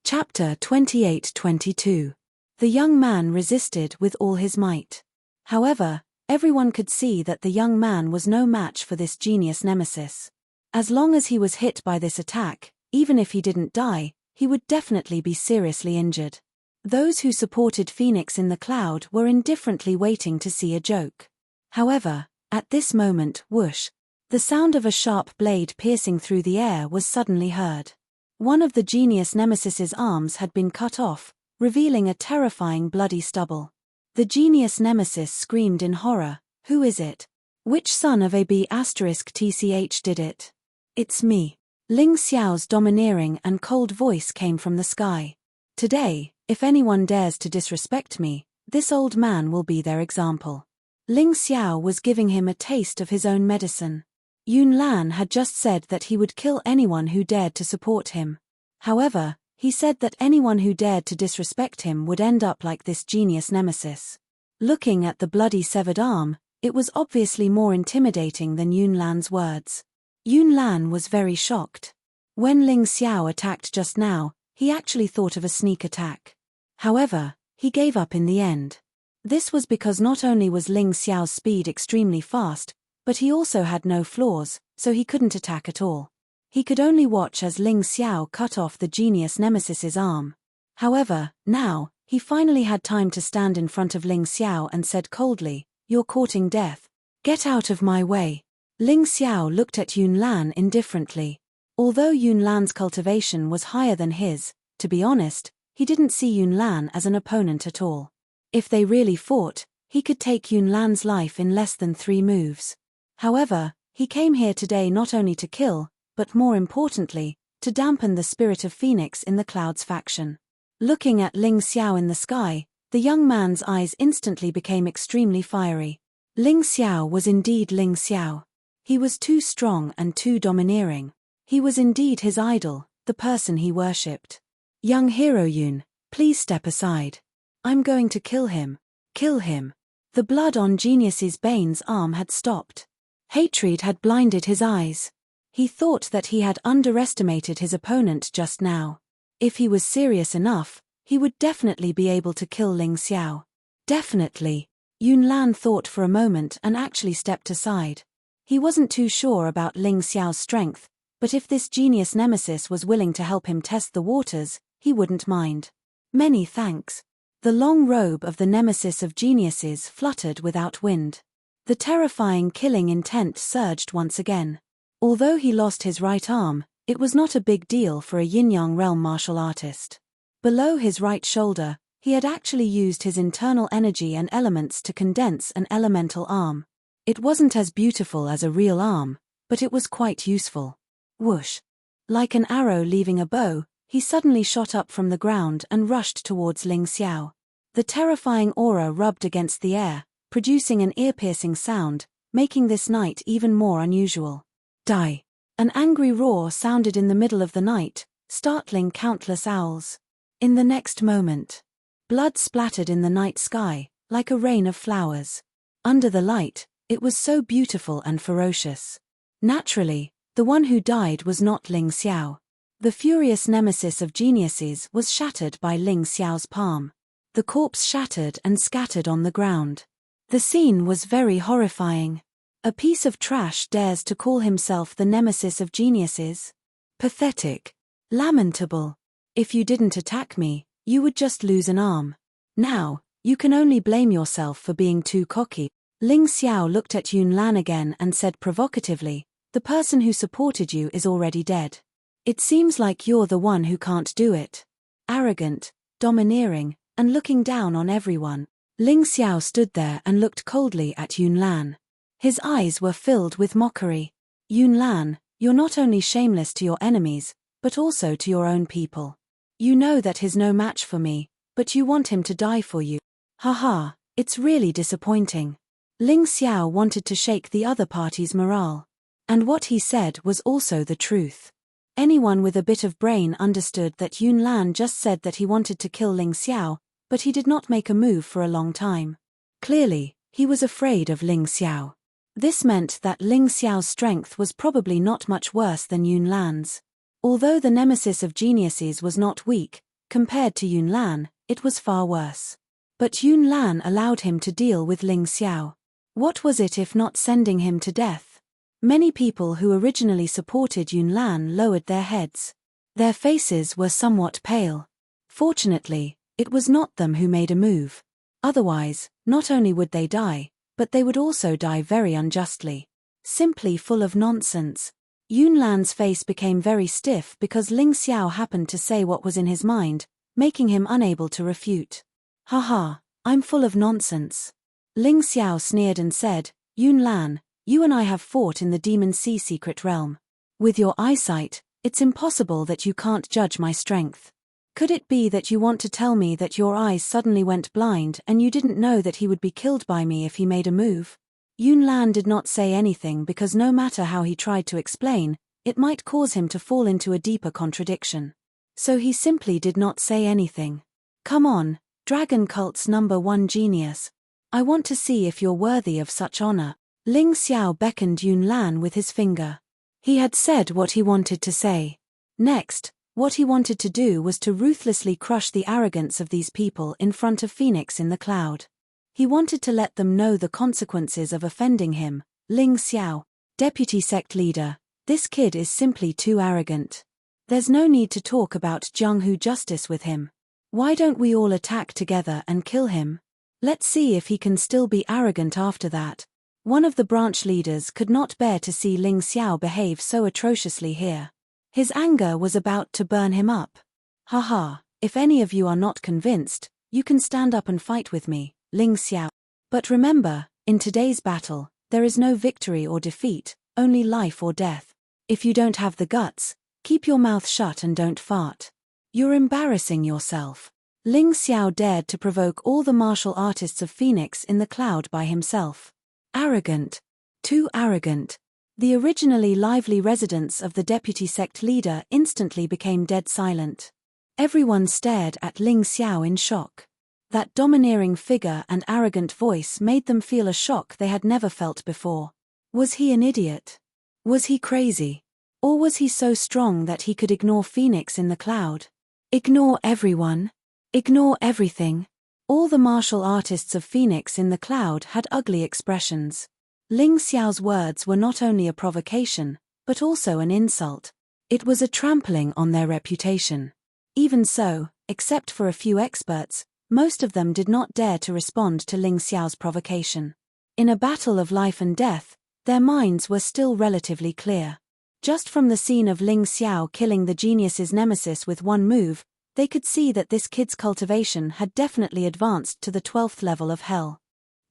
Chapter 28-22. The young man resisted with all his might. However, everyone could see that the young man was no match for this genius nemesis. As long as he was hit by this attack, even if he didn't die, he would definitely be seriously injured. Those who supported Phoenix in the cloud were indifferently waiting to see a joke. However, at this moment, whoosh, the sound of a sharp blade piercing through the air was suddenly heard. One of the genius nemesis's arms had been cut off, revealing a terrifying bloody stubble. The genius nemesis screamed in horror, "Who is it? Which son of a B***tch did it? It's me." Ling Xiao's domineering and cold voice came from the sky. "Today, if anyone dares to disrespect me, this old man will be their example." Ling Xiao was giving him a taste of his own medicine. Yun Lan had just said that he would kill anyone who dared to support him. However, he said that anyone who dared to disrespect him would end up like this genius nemesis. Looking at the bloody severed arm, it was obviously more intimidating than Yun Lan's words. Yun Lan was very shocked. When Ling Xiao attacked just now, he actually thought of a sneak attack. However, he gave up in the end. This was because not only was Ling Xiao's speed extremely fast, but he also had no flaws, so he couldn't attack at all. He could only watch as Ling Xiao cut off the genius nemesis's arm. However, now, he finally had time to stand in front of Ling Xiao and said coldly, "You're courting death. Get out of my way." Ling Xiao looked at Yun Lan indifferently. Although Yun Lan's cultivation was higher than his, to be honest, he didn't see Yun Lan as an opponent at all. If they really fought, he could take Yun Lan's life in less than 3 moves. However, he came here today not only to kill, but more importantly, to dampen the spirit of Phoenix in the Clouds faction. Looking at Ling Xiao in the sky, the young man's eyes instantly became extremely fiery. Ling Xiao was indeed Ling Xiao. He was too strong and too domineering. He was indeed his idol, the person he worshipped. "Young hero Yun, please step aside. I'm going to kill him. Kill him." The blood on Genius's Bane's arm had stopped. Hatred had blinded his eyes. He thought that he had underestimated his opponent just now. If he was serious enough, he would definitely be able to kill Ling Xiao. Definitely. Yun Lan thought for a moment and actually stepped aside. He wasn't too sure about Ling Xiao's strength, but if this genius nemesis was willing to help him test the waters, he wouldn't mind. "Many thanks." The long robe of the nemesis of geniuses fluttered without wind. The terrifying killing intent surged once again. Although he lost his right arm, it was not a big deal for a yin-yang realm martial artist. Below his right shoulder, he had actually used his internal energy and elements to condense an elemental arm. It wasn't as beautiful as a real arm, but it was quite useful. Whoosh! Like an arrow leaving a bow, he suddenly shot up from the ground and rushed towards Ling Xiao. The terrifying aura rubbed against the air, producing an ear-piercing sound, making this night even more unusual. Die! An angry roar sounded in the middle of the night, startling countless owls. In the next moment, blood splattered in the night sky, like a rain of flowers. Under the light, it was so beautiful and ferocious. Naturally, the one who died was not Ling Xiao. The furious nemesis of geniuses was shattered by Ling Xiao's palm. The corpse shattered and scattered on the ground. The scene was very horrifying. A piece of trash dares to call himself the nemesis of geniuses? Pathetic. Lamentable. If you didn't attack me, you would just lose an arm. Now, you can only blame yourself for being too cocky. Ling Xiao looked at Yun Lan again and said provocatively, the person who supported you is already dead. It seems like you're the one who can't do it. Arrogant, domineering, and looking down on everyone. Ling Xiao stood there and looked coldly at Yun Lan. His eyes were filled with mockery. Yun Lan, you're not only shameless to your enemies, but also to your own people. You know that he's no match for me, but you want him to die for you. Haha, it's really disappointing. Ling Xiao wanted to shake the other party's morale. And what he said was also the truth. Anyone with a bit of brain understood that Yun Lan just said that he wanted to kill Ling Xiao, but he did not make a move for a long time. Clearly, he was afraid of Ling Xiao. This meant that Ling Xiao's strength was probably not much worse than Yun Lan's. Although the nemesis of geniuses was not weak, compared to Yun Lan, it was far worse. But Yun Lan allowed him to deal with Ling Xiao. What was it if not sending him to death? Many people who originally supported Yun Lan lowered their heads. Their faces were somewhat pale. Fortunately, it was not them who made a move. Otherwise, not only would they die, but they would also die very unjustly. Simply full of nonsense. Yun Lan's face became very stiff because Ling Xiao happened to say what was in his mind, making him unable to refute. Haha, I'm full of nonsense. Ling Xiao sneered and said, Yun Lan, you and I have fought in the Demon Sea secret realm. With your eyesight, it's impossible that you can't judge my strength. Could it be that you want to tell me that your eyes suddenly went blind and you didn't know that he would be killed by me if he made a move? Yun Lan did not say anything because no matter how he tried to explain, it might cause him to fall into a deeper contradiction. So he simply did not say anything. Come on, Dragon Cult's #1 genius. I want to see if you're worthy of such honor. Ling Xiao beckoned Yun Lan with his finger. He had said what he wanted to say. Next, what he wanted to do was to ruthlessly crush the arrogance of these people in front of Phoenix in the cloud. He wanted to let them know the consequences of offending him. Ling Xiao, deputy sect leader, this kid is simply too arrogant. There's no need to talk about Jianghu justice with him. Why don't we all attack together and kill him? Let's see if he can still be arrogant after that. One of the branch leaders could not bear to see Ling Xiao behave so atrociously here. His anger was about to burn him up. Haha, if any of you are not convinced, you can stand up and fight with me, Ling Xiao. But remember, in today's battle, there is no victory or defeat, only life or death. If you don't have the guts, keep your mouth shut and don't fart. You're embarrassing yourself. Ling Xiao dared to provoke all the martial artists of Phoenix in the cloud by himself. Arrogant. Too arrogant. The originally lively residents of the deputy sect leader instantly became dead silent. Everyone stared at Ling Xiao in shock. That domineering figure and arrogant voice made them feel a shock they had never felt before. Was he an idiot? Was he crazy? Or was he so strong that he could ignore Phoenix in the cloud? Ignore everyone? Ignore everything? All the martial artists of Phoenix in the cloud had ugly expressions. Ling Xiao's words were not only a provocation, but also an insult. It was a trampling on their reputation. Even so, except for a few experts, most of them did not dare to respond to Ling Xiao's provocation. In a battle of life and death, their minds were still relatively clear. Just from the scene of Ling Xiao killing the genius's nemesis with one move, they could see that this kid's cultivation had definitely advanced to the 12th level of hell.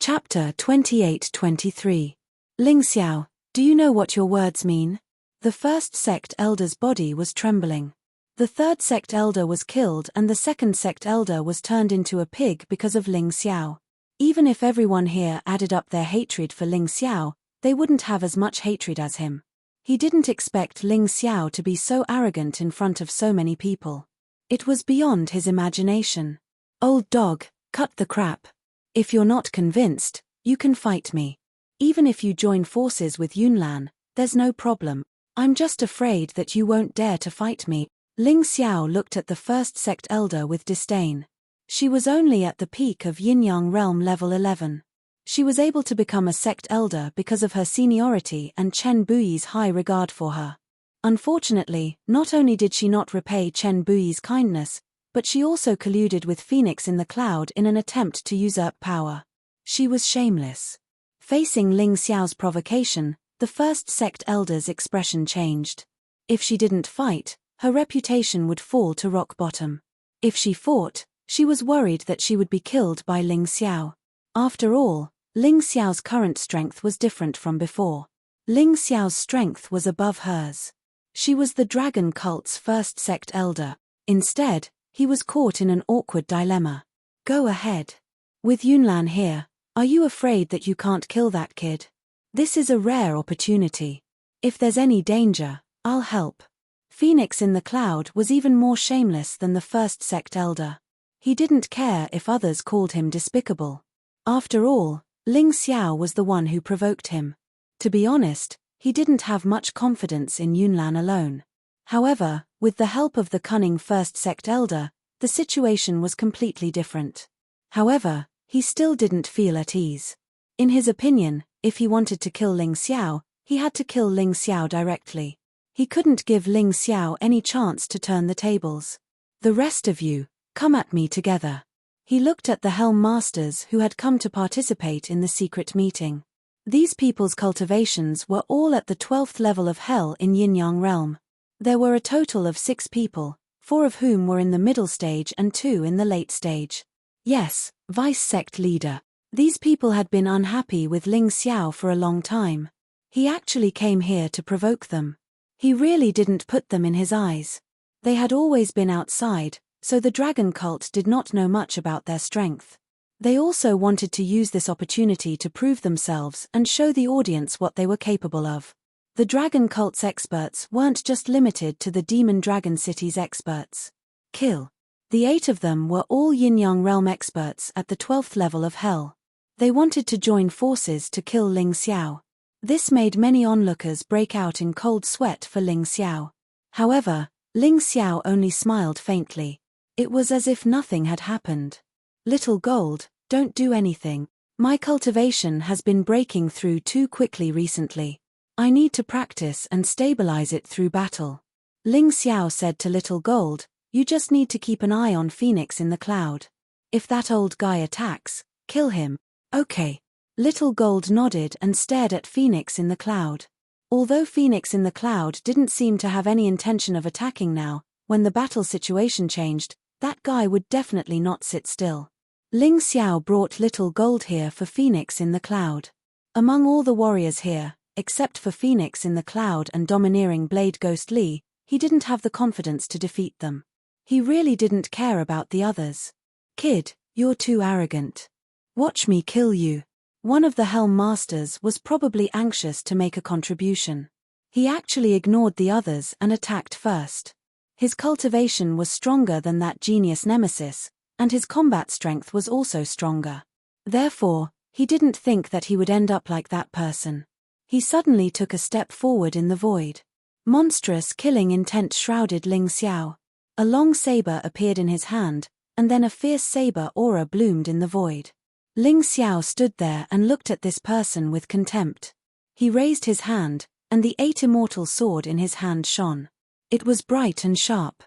Chapter 28-23. Ling Xiao, do you know what your words mean? The first sect elder's body was trembling. The third sect elder was killed and the second sect elder was turned into a pig because of Ling Xiao. Even if everyone here added up their hatred for Ling Xiao, they wouldn't have as much hatred as him. He didn't expect Ling Xiao to be so arrogant in front of so many people. It was beyond his imagination. Old dog, cut the crap. If you're not convinced, you can fight me. Even if you join forces with Yun Lan, there's no problem. I'm just afraid that you won't dare to fight me. Ling Xiao looked at the first sect elder with disdain. She was only at the peak of Yin-Yang realm level 11. She was able to become a sect elder because of her seniority and Chen Buyi's high regard for her. Unfortunately, not only did she not repay Chen Buyi's kindness, but she also colluded with Phoenix in the Cloud in an attempt to usurp power. She was shameless. Facing Ling Xiao's provocation, the first sect elder's expression changed. If she didn't fight, her reputation would fall to rock bottom. If she fought, she was worried that she would be killed by Ling Xiao. After all, Ling Xiao's current strength was different from before. Ling Xiao's strength was above hers. She was the dragon cult's first sect elder. Instead, he was caught in an awkward dilemma. Go ahead. With Yunlan here, are you afraid that you can't kill that kid? This is a rare opportunity. If there's any danger, I'll help. Phoenix in the Cloud was even more shameless than the first sect elder. He didn't care if others called him despicable. After all, Ling Xiao was the one who provoked him. To be honest, he didn't have much confidence in Yunlan alone. However, with the help of the cunning first sect elder, the situation was completely different. However, he still didn't feel at ease. In his opinion, if he wanted to kill Ling Xiao, he had to kill Ling Xiao directly. He couldn't give Ling Xiao any chance to turn the tables. The rest of you, come at me together. He looked at the Helm Masters who had come to participate in the secret meeting. These people's cultivations were all at the 12th level of Hell in Yin-Yang Realm. There were a total of 6 people, 4 of whom were in the middle stage and 2 in the late stage. Yes, vice-sect leader. These people had been unhappy with Ling Xiao for a long time. He actually came here to provoke them. He really didn't put them in his eyes. They had always been outside, so the dragon cult did not know much about their strength. They also wanted to use this opportunity to prove themselves and show the audience what they were capable of. The dragon cult's experts weren't just limited to the Demon Dragon City's experts. Kill. The 8 of them were all Yin-Yang Realm experts at the 12th level of Hell. They wanted to join forces to kill Ling Xiao. This made many onlookers break out in cold sweat for Ling Xiao. However, Ling Xiao only smiled faintly. It was as if nothing had happened. Little Gold, don't do anything. My cultivation has been breaking through too quickly recently. I need to practice and stabilize it through battle. Ling Xiao said to Little Gold, you just need to keep an eye on Phoenix in the Cloud. If that old guy attacks, kill him. Okay. Little Gold nodded and stared at Phoenix in the Cloud. Although Phoenix in the Cloud didn't seem to have any intention of attacking now, when the battle situation changed, that guy would definitely not sit still. Ling Xiao brought Little Gold here for Phoenix in the Cloud. Among all the warriors here, except for Phoenix in the Cloud and domineering Blade Ghost Li, he didn't have the confidence to defeat them. He really didn't care about the others. Kid, you're too arrogant. Watch me kill you. One of the Helm Masters was probably anxious to make a contribution. He actually ignored the others and attacked first. His cultivation was stronger than that genius Nemesis, and his combat strength was also stronger. Therefore, he didn't think that he would end up like that person. He suddenly took a step forward in the void. Monstrous killing intent shrouded Ling Xiao. A long saber appeared in his hand, and then a fierce saber aura bloomed in the void. Ling Xiao stood there and looked at this person with contempt. He raised his hand, and the 8 immortal sword in his hand shone. It was bright and sharp.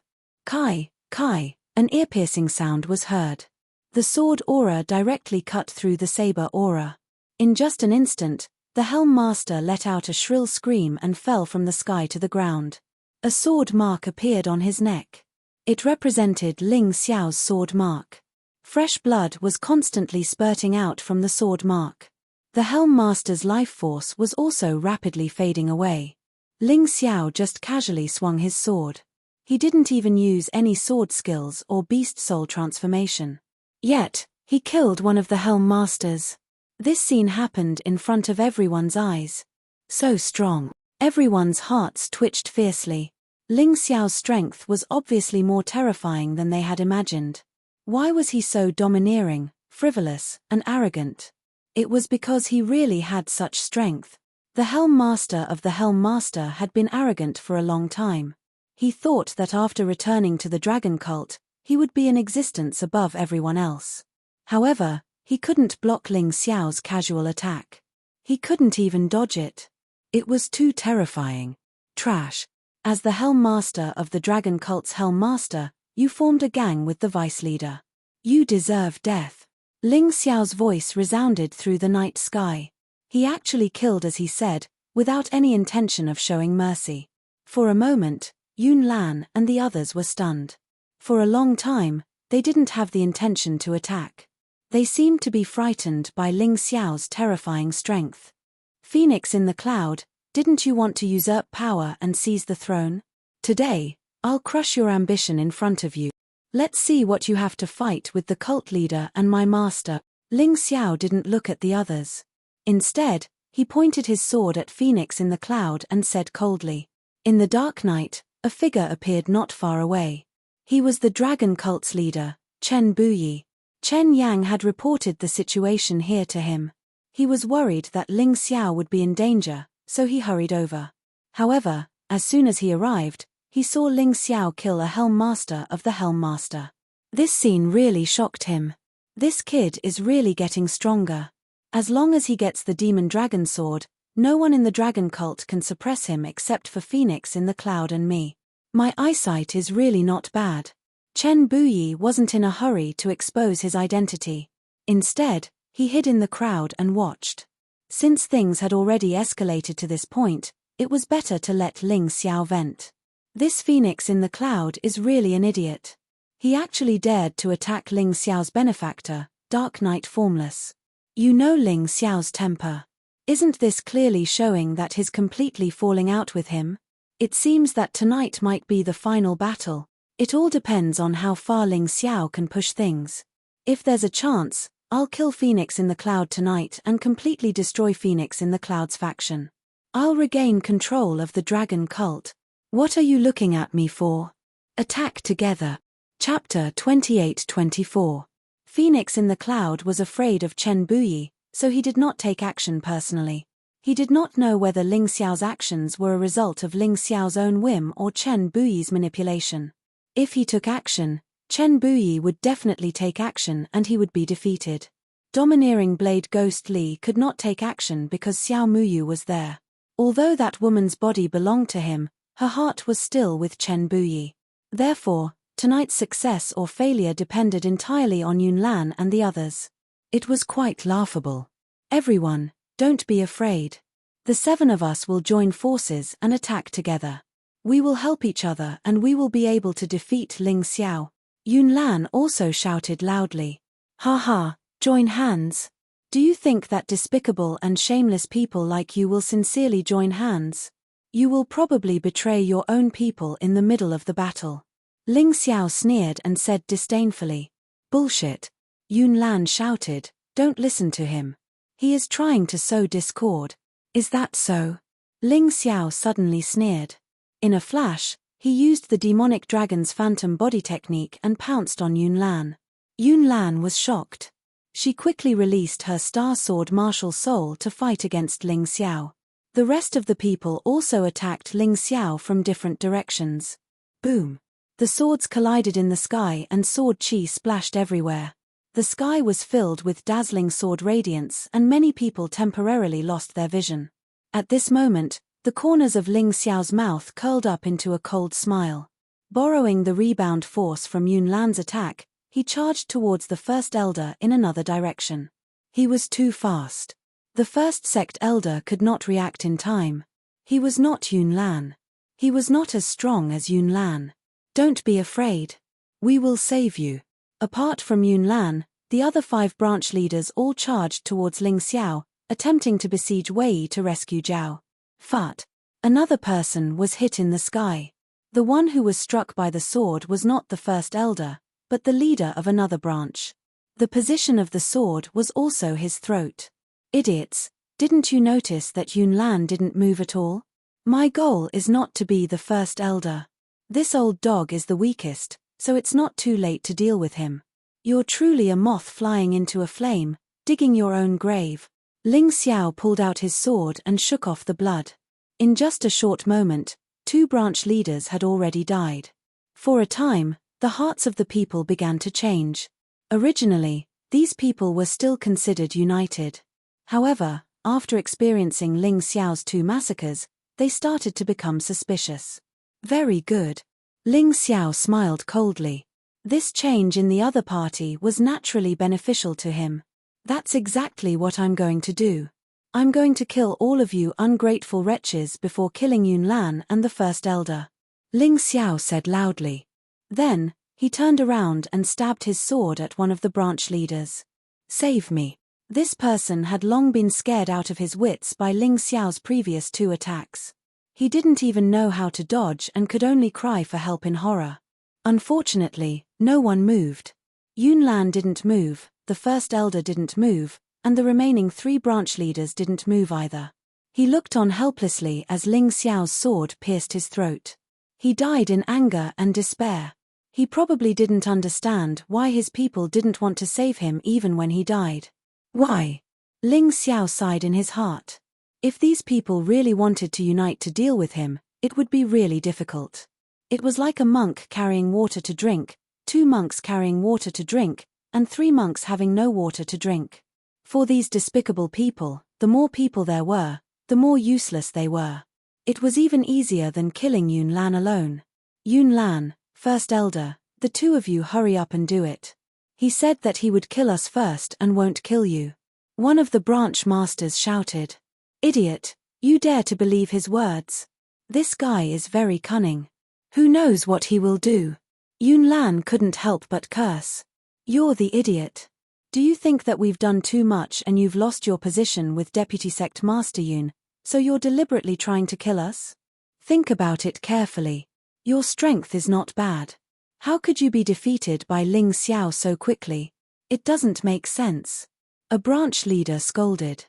Kai, Kai, an ear-piercing sound was heard. The sword aura directly cut through the saber aura. In just an instant, the Helm Master let out a shrill scream and fell from the sky to the ground. A sword mark appeared on his neck. It represented Ling Xiao's sword mark. Fresh blood was constantly spurting out from the sword mark. The Helm Master's life force was also rapidly fading away. Ling Xiao just casually swung his sword. He didn't even use any sword skills or beast soul transformation. Yet, he killed one of the Helm Masters. This scene happened in front of everyone's eyes. So strong. Everyone's hearts twitched fiercely. Ling Xiao's strength was obviously more terrifying than they had imagined. Why was he so domineering, frivolous, and arrogant? It was because he really had such strength. The Helm Master of the Helm Master had been arrogant for a long time. He thought that after returning to the dragon cult, he would be in existence above everyone else. However, he couldn't block Ling Xiao's casual attack. He couldn't even dodge it. It was too terrifying. Trash. As the Helm Master of the Dragon Cult's Helm Master, you formed a gang with the vice leader. You deserve death. Ling Xiao's voice resounded through the night sky. He actually killed as he said, without any intention of showing mercy. For a moment, Yun Lan and the others were stunned. For a long time, they didn't have the intention to attack. They seemed to be frightened by Ling Xiao's terrifying strength. Phoenix in the cloud, didn't you want to usurp power and seize the throne? Today, I'll crush your ambition in front of you. Let's see what you have to fight with the cult leader and my master. Ling Xiao didn't look at the others. Instead, he pointed his sword at Phoenix in the cloud and said coldly. In the dark night, a figure appeared not far away. He was the dragon cult's leader, Chen Buyi. Chen Yang had reported the situation here to him. He was worried that Ling Xiao would be in danger, so he hurried over. However, as soon as he arrived, he saw Ling Xiao kill a Helm Master of the Helm Master. This scene really shocked him. This kid is really getting stronger. As long as he gets the Demon Dragon Sword, no one in the Dragon Cult can suppress him except for Phoenix in the cloud and me. My eyesight is really not bad. Chen Buyi wasn't in a hurry to expose his identity. Instead, he hid in the crowd and watched. Since things had already escalated to this point, it was better to let Ling Xiao vent. This Phoenix in the cloud is really an idiot. He actually dared to attack Ling Xiao's benefactor, Dark Knight Formless. You know Ling Xiao's temper. Isn't this clearly showing that he's completely falling out with him? It seems that tonight might be the final battle. It all depends on how far Ling Xiao can push things. If there's a chance, I'll kill Phoenix in the cloud tonight and completely destroy Phoenix in the cloud's faction. I'll regain control of the dragon cult. What are you looking at me for? Attack together. Chapter 28-24. Phoenix in the cloud was afraid of Chen Buyi, so he did not take action personally. He did not know whether Ling Xiao's actions were a result of Ling Xiao's own whim or Chen Buyi's manipulation. If he took action, Chen Buyi would definitely take action and he would be defeated. Domineering Blade Ghost Li could not take action because Xiao Muyu was there. Although that woman's body belonged to him, her heart was still with Chen Buyi. Therefore, tonight's success or failure depended entirely on Yun Lan and the others. It was quite laughable. Everyone, don't be afraid. The 7 of us will join forces and attack together. We will help each other and we will be able to defeat Ling Xiao. Yun Lan also shouted loudly. Ha ha, join hands. Do you think that despicable and shameless people like you will sincerely join hands? You will probably betray your own people in the middle of the battle. Ling Xiao sneered and said disdainfully. Bullshit. Yun Lan shouted, don't listen to him. He is trying to sow discord. Is that so? Ling Xiao suddenly sneered. In a flash, he used the demonic dragon's phantom body technique and pounced on Yun Lan. Yun Lan was shocked. She quickly released her star sword martial soul to fight against Ling Xiao. The rest of the people also attacked Ling Xiao from different directions. Boom! The swords collided in the sky and sword chi splashed everywhere. The sky was filled with dazzling sword radiance and many people temporarily lost their vision. At this moment, the corners of Ling Xiao's mouth curled up into a cold smile. Borrowing the rebound force from Yun Lan's attack, he charged towards the first elder in another direction. He was too fast. The first sect elder could not react in time. He was not Yun Lan. He was not as strong as Yun Lan. Don't be afraid. We will save you. Apart from Yun Lan, the other 5 branch leaders all charged towards Ling Xiao, attempting to besiege Wei to rescue Zhao. Fat. Another person was hit in the sky. The one who was struck by the sword was not the first elder, but the leader of another branch. The position of the sword was also his throat. Idiots, didn't you notice that Yun Lan didn't move at all? My goal is not to be the first elder. This old dog is the weakest, so it's not too late to deal with him. You're truly a moth flying into a flame, digging your own grave. Ling Xiao pulled out his sword and shook off the blood. In just a short moment, 2 branch leaders had already died. For a time, the hearts of the people began to change. Originally, these people were still considered united. However, after experiencing Ling Xiao's 2 massacres, they started to become suspicious. Very good. Ling Xiao smiled coldly. This change in the other party was naturally beneficial to him. That's exactly what I'm going to do. I'm going to kill all of you ungrateful wretches before killing Yunlan and the first elder. Ling Xiao said loudly. Then, he turned around and stabbed his sword at one of the branch leaders. Save me. This person had long been scared out of his wits by Ling Xiao's previous 2 attacks. He didn't even know how to dodge and could only cry for help in horror. Unfortunately, no one moved. Yunlan didn't move, the first elder didn't move, and the remaining 3 branch leaders didn't move either. He looked on helplessly as Ling Xiao's sword pierced his throat. He died in anger and despair. He probably didn't understand why his people didn't want to save him even when he died. Why? Ling Xiao sighed in his heart. If these people really wanted to unite to deal with him, it would be really difficult. It was like a monk carrying water to drink, 2 monks carrying water to drink, and 3 monks having no water to drink. For these despicable people, the more people there were, the more useless they were. It was even easier than killing Yunlan alone. Yunlan, first elder, the 2 of you hurry up and do it. He said that he would kill us first and won't kill you. One of the branch masters shouted. Idiot, you dare to believe his words? This guy is very cunning. Who knows what he will do? Yunlan couldn't help but curse. You're the idiot. Do you think that we've done too much and you've lost your position with Deputy Sect Master Yun, so you're deliberately trying to kill us? Think about it carefully. Your strength is not bad. How could you be defeated by Ling Xiao so quickly? It doesn't make sense. A branch leader scolded.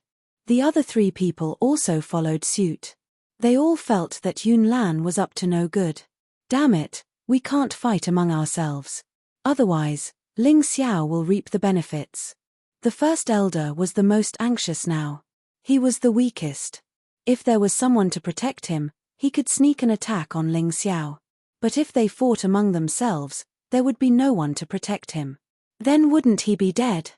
The other 3 people also followed suit. They all felt that Yunlan was up to no good. Damn it, we can't fight among ourselves. Otherwise, Ling Xiao will reap the benefits. The first elder was the most anxious now. He was the weakest. If there was someone to protect him, he could sneak an attack on Ling Xiao. But if they fought among themselves, there would be no one to protect him. Then wouldn't he be dead?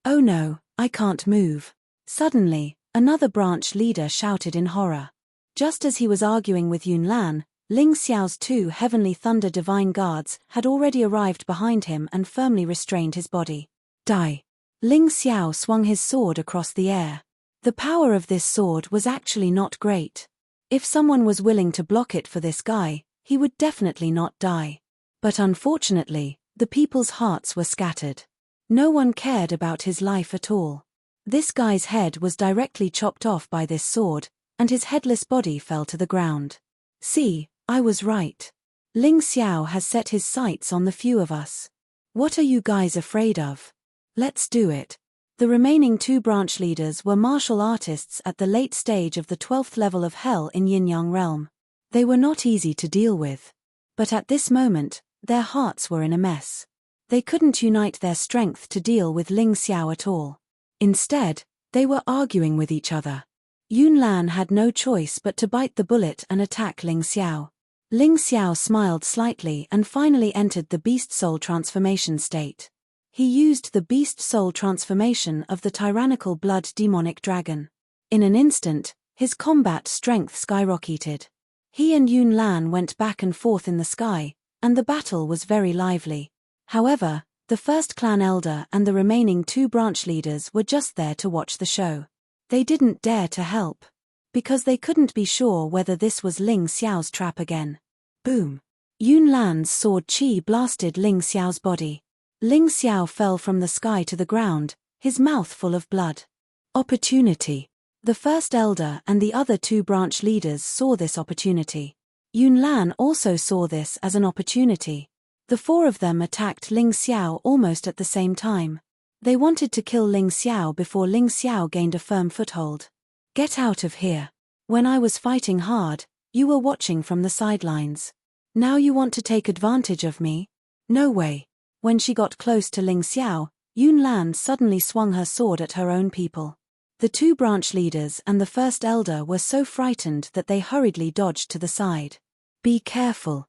Oh no, I can't move. Suddenly, another branch leader shouted in horror. Just as he was arguing with Yunlan, Ling Xiao's 2 Heavenly Thunder Divine Guards had already arrived behind him and firmly restrained his body. Die. Ling Xiao swung his sword across the air. The power of this sword was actually not great. If someone was willing to block it for this guy, he would definitely not die. But unfortunately, the people's hearts were scattered. No one cared about his life at all. This guy's head was directly chopped off by this sword, and his headless body fell to the ground. See, I was right. Ling Xiao has set his sights on the few of us. What are you guys afraid of? Let's do it. The remaining 2 branch leaders were martial artists at the late stage of the 12th level of Hell in Yin-Yang realm. They were not easy to deal with. But at this moment, their hearts were in a mess. They couldn't unite their strength to deal with Ling Xiao at all. Instead, they were arguing with each other. Yunlan had no choice but to bite the bullet and attack Ling Xiao. Ling Xiao smiled slightly and finally entered the beast soul transformation state. He used the beast soul transformation of the tyrannical blood demonic dragon. In an instant, his combat strength skyrocketed. He and Yunlan went back and forth in the sky, and the battle was very lively. However, the first clan elder and the remaining 2 branch leaders were just there to watch the show. They didn't dare to help. Because they couldn't be sure whether this was Ling Xiao's trap again. Boom! Yunlan's sword chi blasted Ling Xiao's body. Ling Xiao fell from the sky to the ground, his mouth full of blood. Opportunity. The first elder and the other 2 branch leaders saw this opportunity. Yunlan also saw this as an opportunity. The 4 of them attacked Ling Xiao almost at the same time. They wanted to kill Ling Xiao before Ling Xiao gained a firm foothold. Get out of here. When I was fighting hard, you were watching from the sidelines. Now you want to take advantage of me? No way. When she got close to Ling Xiao, Yunlan suddenly swung her sword at her own people. The 2 branch leaders and the first elder were so frightened that they hurriedly dodged to the side. Be careful.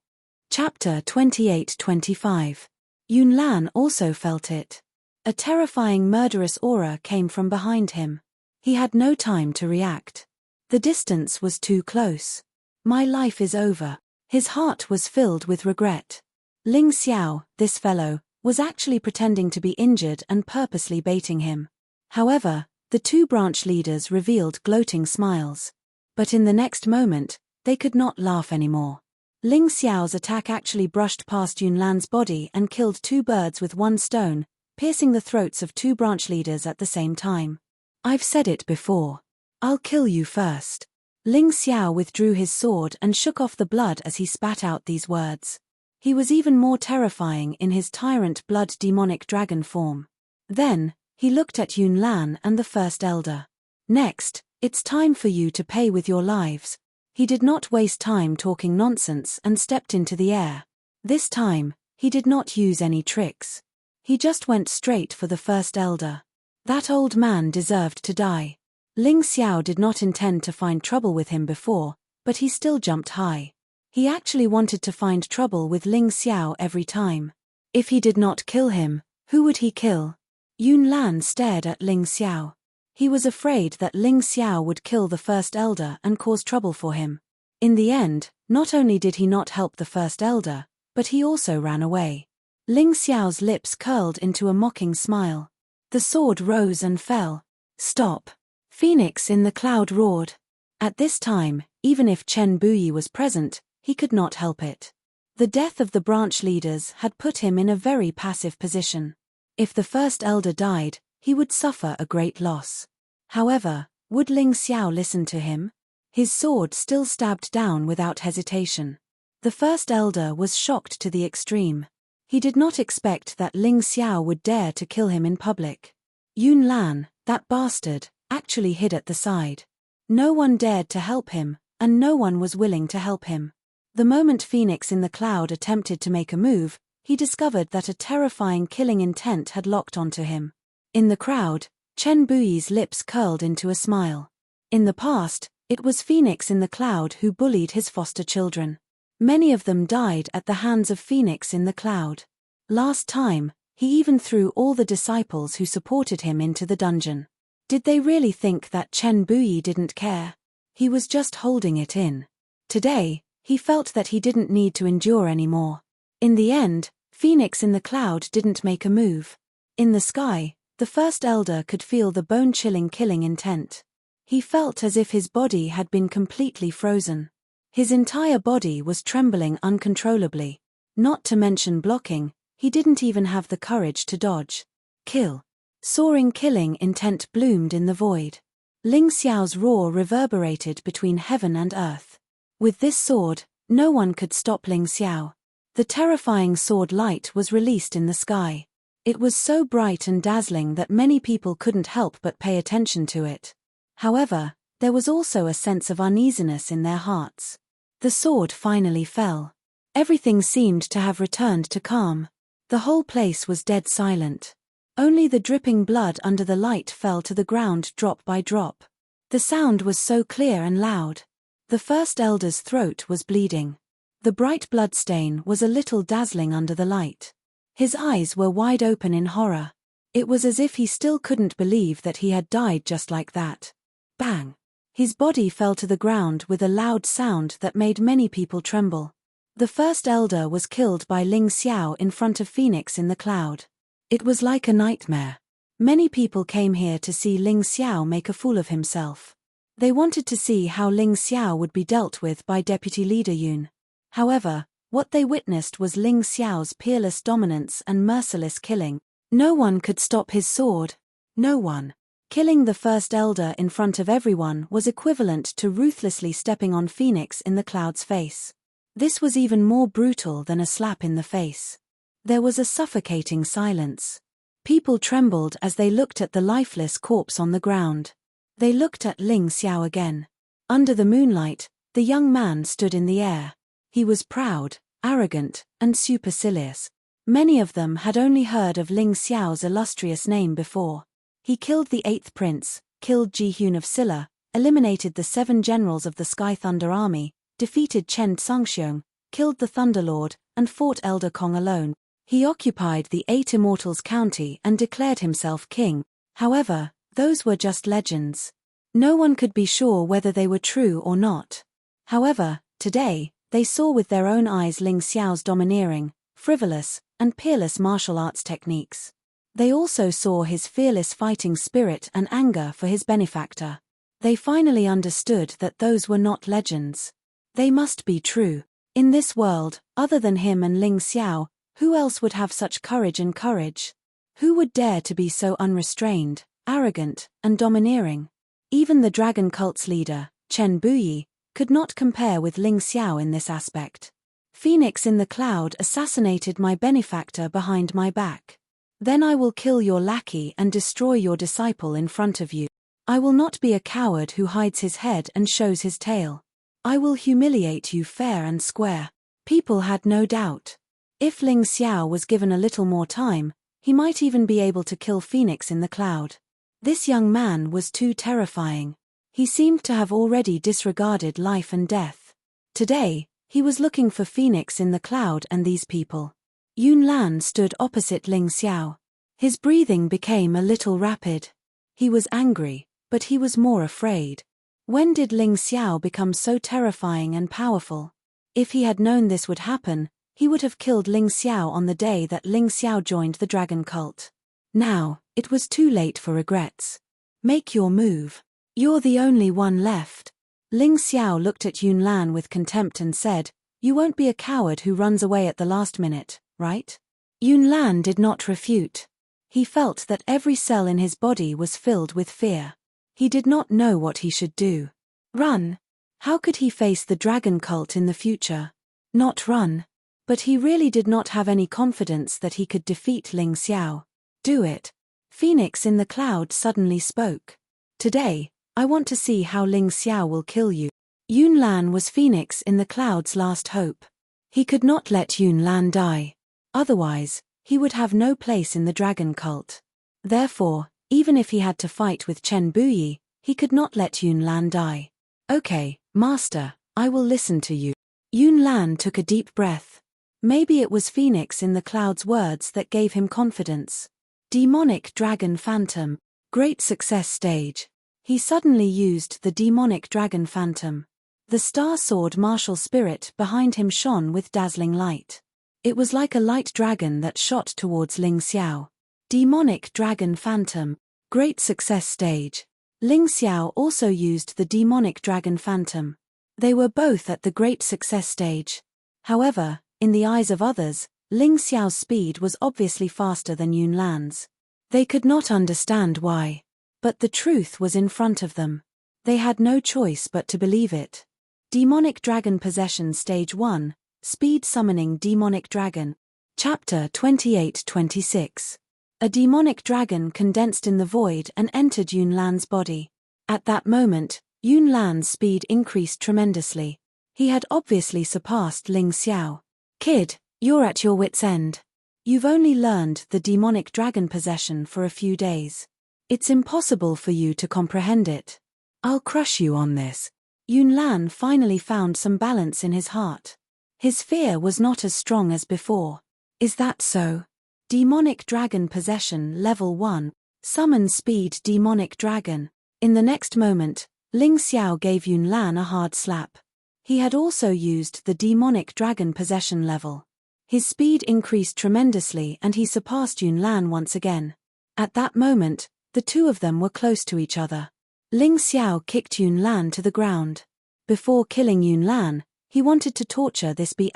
Chapter 28-25. Yunlan also felt it. A terrifying murderous aura came from behind him. He had no time to react. The distance was too close. My life is over. His heart was filled with regret. Ling Xiao, this fellow, was actually pretending to be injured and purposely baiting him. However, the two branch leaders revealed gloating smiles. But in the next moment, they could not laugh anymore. Ling Xiao's attack actually brushed past Yunlan's body and killed two birds with one stone, piercing the throats of two branch leaders at the same time. I've said it before. I'll kill you first. Ling Xiao withdrew his sword and shook off the blood as he spat out these words. He was even more terrifying in his tyrant blood demonic dragon form. Then, he looked at Yunlan and the first elder. Next, it's time for you to pay with your lives. He did not waste time talking nonsense and stepped into the air. This time, he did not use any tricks. He just went straight for the first elder. That old man deserved to die. Ling Xiao did not intend to find trouble with him before, but he still jumped high. He actually wanted to find trouble with Ling Xiao every time. If he did not kill him, who would he kill? Yunlan stared at Ling Xiao. He was afraid that Ling Xiao would kill the first elder and cause trouble for him. In the end, not only did he not help the first elder, but he also ran away. Ling Xiao's lips curled into a mocking smile. The sword rose and fell. Stop! Phoenix in the cloud roared. At this time, even if Chen Buyi was present, he could not help it. The death of the branch leaders had put him in a very passive position. If the first elder died, he would suffer a great loss. However, would Ling Xiao listen to him? His sword still stabbed down without hesitation. The first elder was shocked to the extreme. He did not expect that Ling Xiao would dare to kill him in public. Yunlan, that bastard, actually hid at the side. No one dared to help him, and no one was willing to help him. The moment Phoenix in the cloud attempted to make a move, he discovered that a terrifying killing intent had locked onto him. In the crowd, Chen Buyi's lips curled into a smile. In the past, it was Phoenix in the cloud who bullied his foster children. Many of them died at the hands of Phoenix in the cloud. Last time, he even threw all the disciples who supported him into the dungeon. Did they really think that Chen Buyi didn't care? He was just holding it in. Today, he felt that he didn't need to endure anymore. In the end, Phoenix in the cloud didn't make a move. In the sky, the first elder could feel the bone-chilling killing intent. He felt as if his body had been completely frozen. His entire body was trembling uncontrollably. Not to mention blocking, he didn't even have the courage to dodge. Kill. Soaring killing intent bloomed in the void. Ling Xiao's roar reverberated between heaven and earth. With this sword, no one could stop Ling Xiao. The terrifying sword light was released in the sky. It was so bright and dazzling that many people couldn't help but pay attention to it. However, there was also a sense of uneasiness in their hearts. The sword finally fell. Everything seemed to have returned to calm. The whole place was dead silent. Only the dripping blood under the light fell to the ground drop by drop. The sound was so clear and loud. The first elder's throat was bleeding. The bright blood stain was a little dazzling under the light. His eyes were wide open in horror. It was as if he still couldn't believe that he had died just like that. Bang! His body fell to the ground with a loud sound that made many people tremble. The first elder was killed by Ling Xiao in front of Phoenix in the cloud. It was like a nightmare. Many people came here to see Ling Xiao make a fool of himself. They wanted to see how Ling Xiao would be dealt with by Deputy Leader Yun. However, what they witnessed was Ling Xiao's peerless dominance and merciless killing. No one could stop his sword. No one. Killing the first elder in front of everyone was equivalent to ruthlessly stepping on Phoenix in the cloud's face. This was even more brutal than a slap in the face. There was a suffocating silence. People trembled as they looked at the lifeless corpse on the ground. They looked at Ling Xiao again. Under the moonlight, the young man stood in the air. He was proud, arrogant, and supercilious. Many of them had only heard of Ling Xiao's illustrious name before. He killed the 8th prince, killed Ji Hyun of Silla, eliminated the 7 generals of the Sky Thunder Army, defeated Chen Tsungxiong, killed the Thunderlord, and fought Elder Kong alone. He occupied the 8 Immortals County and declared himself king. However, those were just legends. No one could be sure whether they were true or not. However, today, They saw with their own eyes Ling Xiao's domineering, frivolous, and peerless martial arts techniques. They also saw his fearless fighting spirit and anger for his benefactor. They finally understood that those were not legends. They must be true. In this world, other than him and Ling Xiao, who else would have such courage and courage? Who would dare to be so unrestrained, arrogant, and domineering? Even the dragon cult's leader, Chen Buyi, could not compare with Ling Xiao in this aspect. Phoenix in the cloud assassinated my benefactor behind my back. Then I will kill your lackey and destroy your disciple in front of you. I will not be a coward who hides his head and shows his tail. I will humiliate you fair and square. People had no doubt. If Ling Xiao was given a little more time, he might even be able to kill Phoenix in the cloud. This young man was too terrifying. He seemed to have already disregarded life and death. Today, he was looking for Phoenix in the cloud and these people. Yun Lan stood opposite Ling Xiao. His breathing became a little rapid. He was angry, but he was more afraid. When did Ling Xiao become so terrifying and powerful? If he had known this would happen, he would have killed Ling Xiao on the day that Ling Xiao joined the dragon cult. Now, it was too late for regrets. Make your move. You're the only one left. Ling Xiao looked at Yun Lan with contempt and said, "You won't be a coward who runs away at the last minute, right?" Yun Lan did not refute. He felt that every cell in his body was filled with fear. He did not know what he should do. Run. How could he face the dragon cult in the future? Not run. But he really did not have any confidence that he could defeat Ling Xiao. Do it. Phoenix in the cloud suddenly spoke. Today, I want to see how Ling Xiao will kill you. Yun Lan was Phoenix in the cloud's last hope. He could not let Yun Lan die. Otherwise, he would have no place in the dragon cult. Therefore, even if he had to fight with Chen Buyi, he could not let Yun Lan die. Okay, master, I will listen to you. Yun Lan took a deep breath. Maybe it was Phoenix in the cloud's words that gave him confidence. Demonic Dragon Phantom. Great success stage. He suddenly used the demonic dragon phantom. The star sword martial spirit behind him shone with dazzling light. It was like a light dragon that shot towards Ling Xiao. Demonic Dragon Phantom. Great success stage. Ling Xiao also used the demonic dragon phantom. They were both at the great success stage. However, in the eyes of others, Ling Xiao's speed was obviously faster than Yun Lan's. They could not understand why. But the truth was in front of them. They had no choice but to believe it. Demonic Dragon Possession Stage 1, Speed Summoning Demonic Dragon. Chapter 28-26. A demonic dragon condensed in the void and entered Yun Lan's body. At that moment, Yun Lan's speed increased tremendously. He had obviously surpassed Ling Xiao. Kid, you're at your wit's end. You've only learned the demonic dragon possession for a few days. It's impossible for you to comprehend it. I'll crush you on this. Yun Lan finally found some balance in his heart. His fear was not as strong as before. Is that so? Demonic Dragon Possession Level 1. Summon Speed Demonic Dragon. In the next moment, Ling Xiao gave Yun Lan a hard slap. He had also used the Demonic Dragon Possession level. His speed increased tremendously and he surpassed Yun Lan once again. At that moment, the two of them were close to each other. Ling Xiao kicked Yun Lan to the ground. Before killing Yun Lan, he wanted to torture this B*****.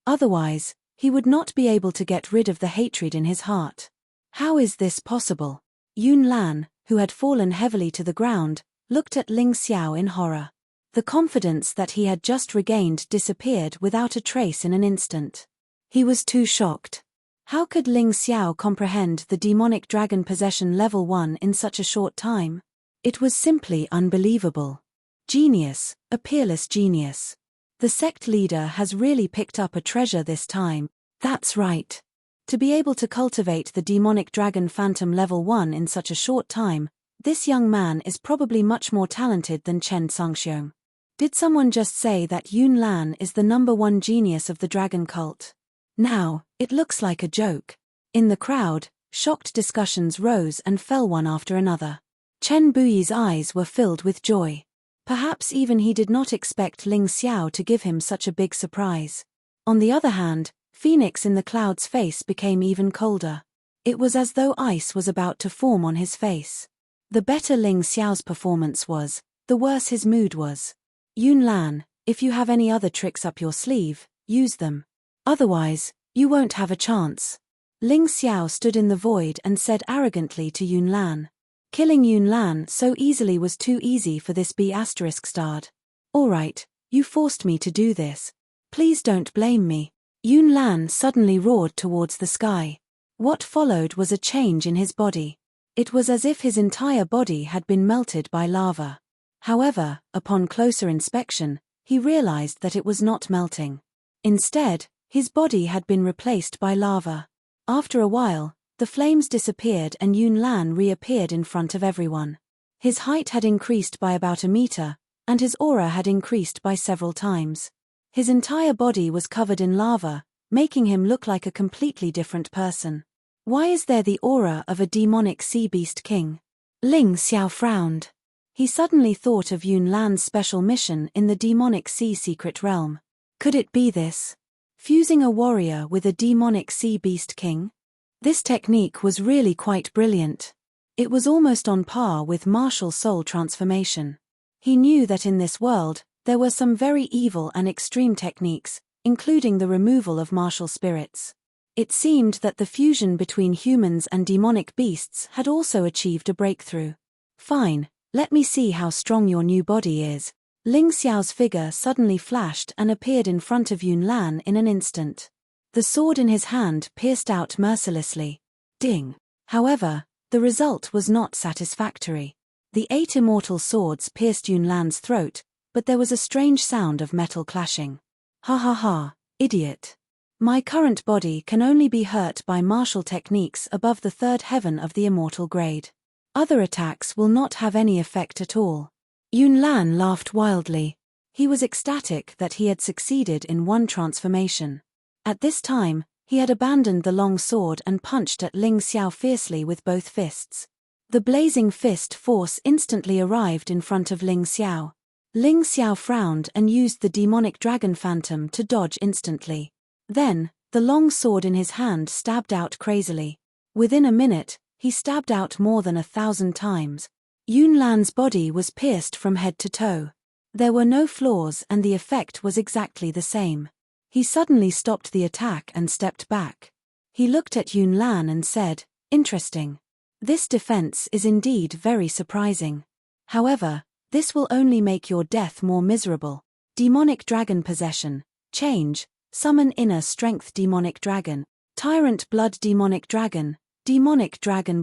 Otherwise, he would not be able to get rid of the hatred in his heart. How is this possible? Yun Lan, who had fallen heavily to the ground, looked at Ling Xiao in horror. The confidence that he had just regained disappeared without a trace in an instant. He was too shocked. How could Ling Xiao comprehend the demonic dragon possession level 1 in such a short time? It was simply unbelievable. Genius, a peerless genius. The sect leader has really picked up a treasure this time. That's right. To be able to cultivate the demonic dragon phantom level 1 in such a short time, this young man is probably much more talented than Chen Sangxiong. Did someone just say that Yun Lan is the #1 genius of the dragon cult? Now, it looks like a joke. In the crowd, shocked discussions rose and fell one after another. Chen Buyi's eyes were filled with joy. Perhaps even he did not expect Ling Xiao to give him such a big surprise. On the other hand, Phoenix in the Cloud's face became even colder. It was as though ice was about to form on his face. The better Ling Xiao's performance was, the worse his mood was. Yun Lan, if you have any other tricks up your sleeve, use them. Otherwise, you won't have a chance. Ling Xiao stood in the void and said arrogantly to Yun Lan. Killing Yun Lan so easily was too easy for this B*****. Alright, you forced me to do this. Please don't blame me. Yun Lan suddenly roared towards the sky. What followed was a change in his body. It was as if his entire body had been melted by lava. However, upon closer inspection, he realized that it was not melting. Instead, his body had been replaced by lava. After a while, the flames disappeared and Yun Lan reappeared in front of everyone. His height had increased by about a meter, and his aura had increased by several times. His entire body was covered in lava, making him look like a completely different person. Why is there the aura of a demonic sea beast king? Ling Xiao frowned. He suddenly thought of Yun Lan's special mission in the demonic sea secret realm. Could it be this? Fusing a warrior with a demonic sea beast king? This technique was really quite brilliant. It was almost on par with martial soul transformation. He knew that in this world, there were some very evil and extreme techniques, including the removal of martial spirits. It seemed that the fusion between humans and demonic beasts had also achieved a breakthrough. Fine, let me see how strong your new body is. Ling Xiao's figure suddenly flashed and appeared in front of Yun Lan in an instant. The sword in his hand pierced out mercilessly. Ding! However, the result was not satisfactory. The 8 immortal swords pierced Yun Lan's throat, but there was a strange sound of metal clashing. Ha ha ha, idiot. My current body can only be hurt by martial techniques above the 3rd heaven of the immortal grade. Other attacks will not have any effect at all. Yun Lan laughed wildly. He was ecstatic that he had succeeded in one transformation. At this time, he had abandoned the long sword and punched at Ling Xiao fiercely with both fists. The blazing fist force instantly arrived in front of Ling Xiao. Ling Xiao frowned and used the demonic dragon phantom to dodge instantly. Then, the long sword in his hand stabbed out crazily. Within a minute, he stabbed out more than 1,000 times. Yun Lan's body was pierced from head to toe. There were no flaws and the effect was exactly the same. He suddenly stopped the attack and stepped back. He looked at Yun Lan and said, "Interesting. This defense is indeed very surprising. However, this will only make your death more miserable. Demonic dragon possession, change, summon inner strength demonic dragon, tyrant blood demonic dragon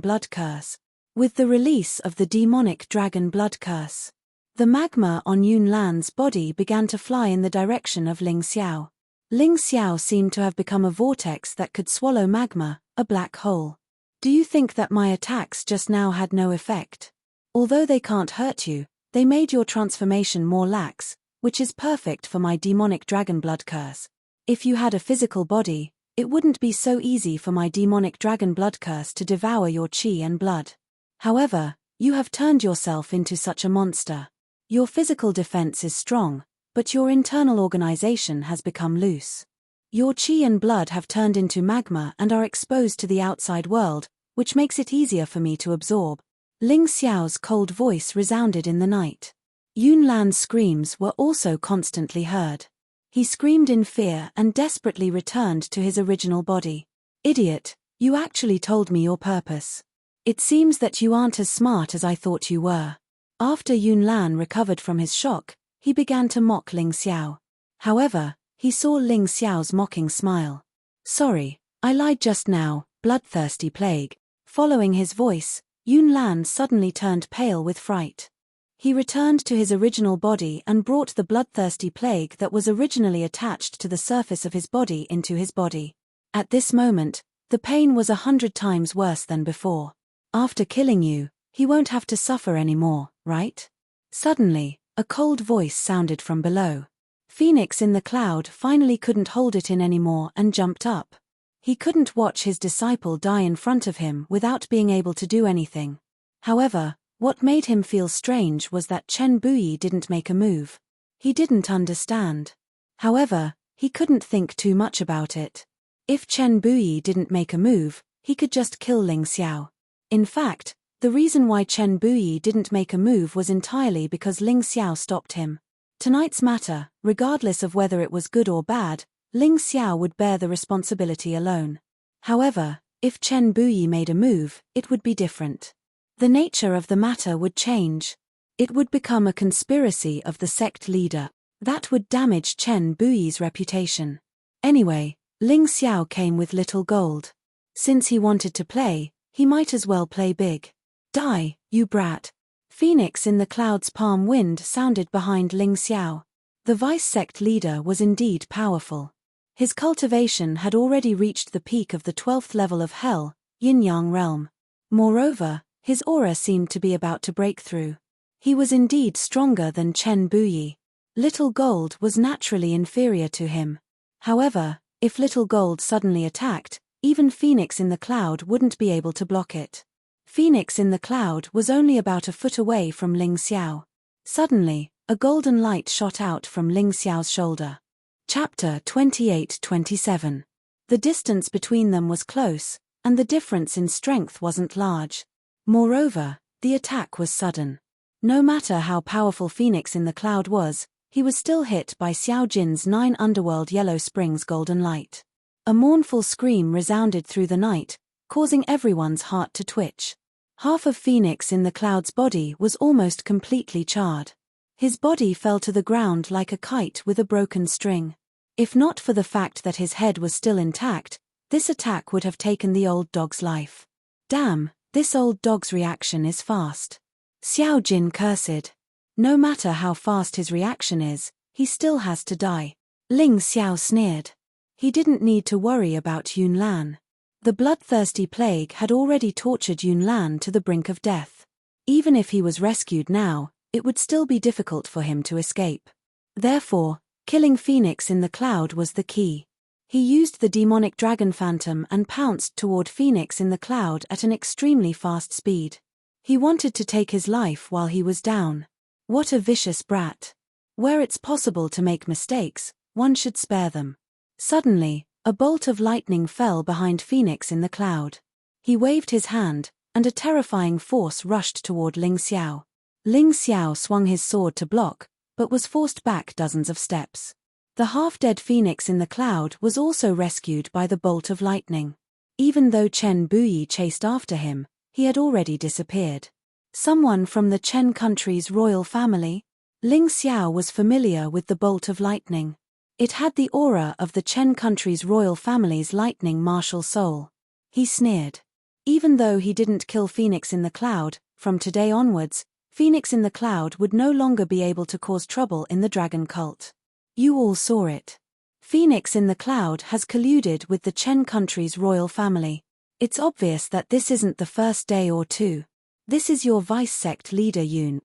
blood curse." With the release of the demonic dragon blood curse, the magma on Yun Lan's body began to fly in the direction of Ling Xiao. Ling Xiao seemed to have become a vortex that could swallow magma, a black hole. Do you think that my attacks just now had no effect? Although they can't hurt you, they made your transformation more lax, which is perfect for my demonic dragon blood curse. If you had a physical body, it wouldn't be so easy for my demonic dragon blood curse to devour your chi and blood. However, you have turned yourself into such a monster. Your physical defense is strong, but your internal organization has become loose. Your chi and blood have turned into magma and are exposed to the outside world, which makes it easier for me to absorb. Ling Xiao's cold voice resounded in the night. Yun Lan's screams were also constantly heard. He screamed in fear and desperately returned to his original body. Idiot, you actually told me your purpose. It seems that you aren't as smart as I thought you were. After Yun Lan recovered from his shock, he began to mock Ling Xiao. However, he saw Ling Xiao's mocking smile. Sorry, I lied just now, bloodthirsty plague. Following his voice, Yun Lan suddenly turned pale with fright. He returned to his original body and brought the bloodthirsty plague that was originally attached to the surface of his body into his body. At this moment, the pain was 100 times worse than before. After killing you, he won't have to suffer anymore, right? Suddenly, a cold voice sounded from below. Phoenix in the cloud finally couldn't hold it in anymore and jumped up. He couldn't watch his disciple die in front of him without being able to do anything. However, What made him feel strange was that Chen Buyi didn't make a move. He didn't understand. However, he couldn't think too much about it. If Chen Buyi didn't make a move, he could just kill Ling Xiao. In fact, the reason why Chen Buyi didn't make a move was entirely because Ling Xiao stopped him. Tonight's matter, regardless of whether it was good or bad, Ling Xiao would bear the responsibility alone. However, if Chen Buyi made a move, it would be different. The nature of the matter would change. It would become a conspiracy of the sect leader. That would damage Chen Buyi's reputation. Anyway, Ling Xiao came with little gold. Since he wanted to play, he might as well play big. Die, you brat. Phoenix in the cloud's palm wind sounded behind Ling Xiao. The vice sect leader was indeed powerful. His cultivation had already reached the peak of the 12th level of Hell, Yin-Yang realm. Moreover, his aura seemed to be about to break through. He was indeed stronger than Chen Buyi. Little Gold was naturally inferior to him. However, if Little Gold suddenly attacked, even Phoenix in the cloud wouldn't be able to block it. Phoenix in the cloud was only about a foot away from Ling Xiao. Suddenly, a golden light shot out from Ling Xiao's shoulder. Chapter 28-27. The distance between them was close, and the difference in strength wasn't large. Moreover, the attack was sudden. No matter how powerful Phoenix in the cloud was, he was still hit by Xiao Jin's 9 underworld Yellow Springs golden light. A mournful scream resounded through the night, causing everyone's heart to twitch. Half of Phoenix in the cloud's body was almost completely charred. His body fell to the ground like a kite with a broken string. If not for the fact that his head was still intact, this attack would have taken the old dog's life. Damn, this old dog's reaction is fast. Xiao Jin cursed. No matter how fast his reaction is, he still has to die. Ling Xiao sneered. He didn't need to worry about Yun Lan. The bloodthirsty plague had already tortured Yun Lan to the brink of death. Even if he was rescued now, it would still be difficult for him to escape. Therefore, killing Phoenix in the cloud was the key. He used the demonic dragon phantom and pounced toward Phoenix in the cloud at an extremely fast speed. He wanted to take his life while he was down. What a vicious brat. Where it's possible to make mistakes, one should spare them. Suddenly, a bolt of lightning fell behind Phoenix in the cloud. He waved his hand, and a terrifying force rushed toward Ling Xiao. Ling Xiao swung his sword to block, but was forced back dozens of steps. The half-dead Phoenix in the cloud was also rescued by the bolt of lightning. Even though Chen Buyi chased after him, he had already disappeared. Someone from the Chen country's royal family? Ling Xiao was familiar with the bolt of lightning. It had the aura of the Chen country's royal family's lightning martial soul. He sneered. Even though he didn't kill Phoenix in the cloud, from today onwards, Phoenix in the cloud would no longer be able to cause trouble in the dragon cult. You all saw it. Phoenix in the cloud has colluded with the Chen country's royal family. It's obvious that this isn't the first day or two. This is your vice sect leader Yun.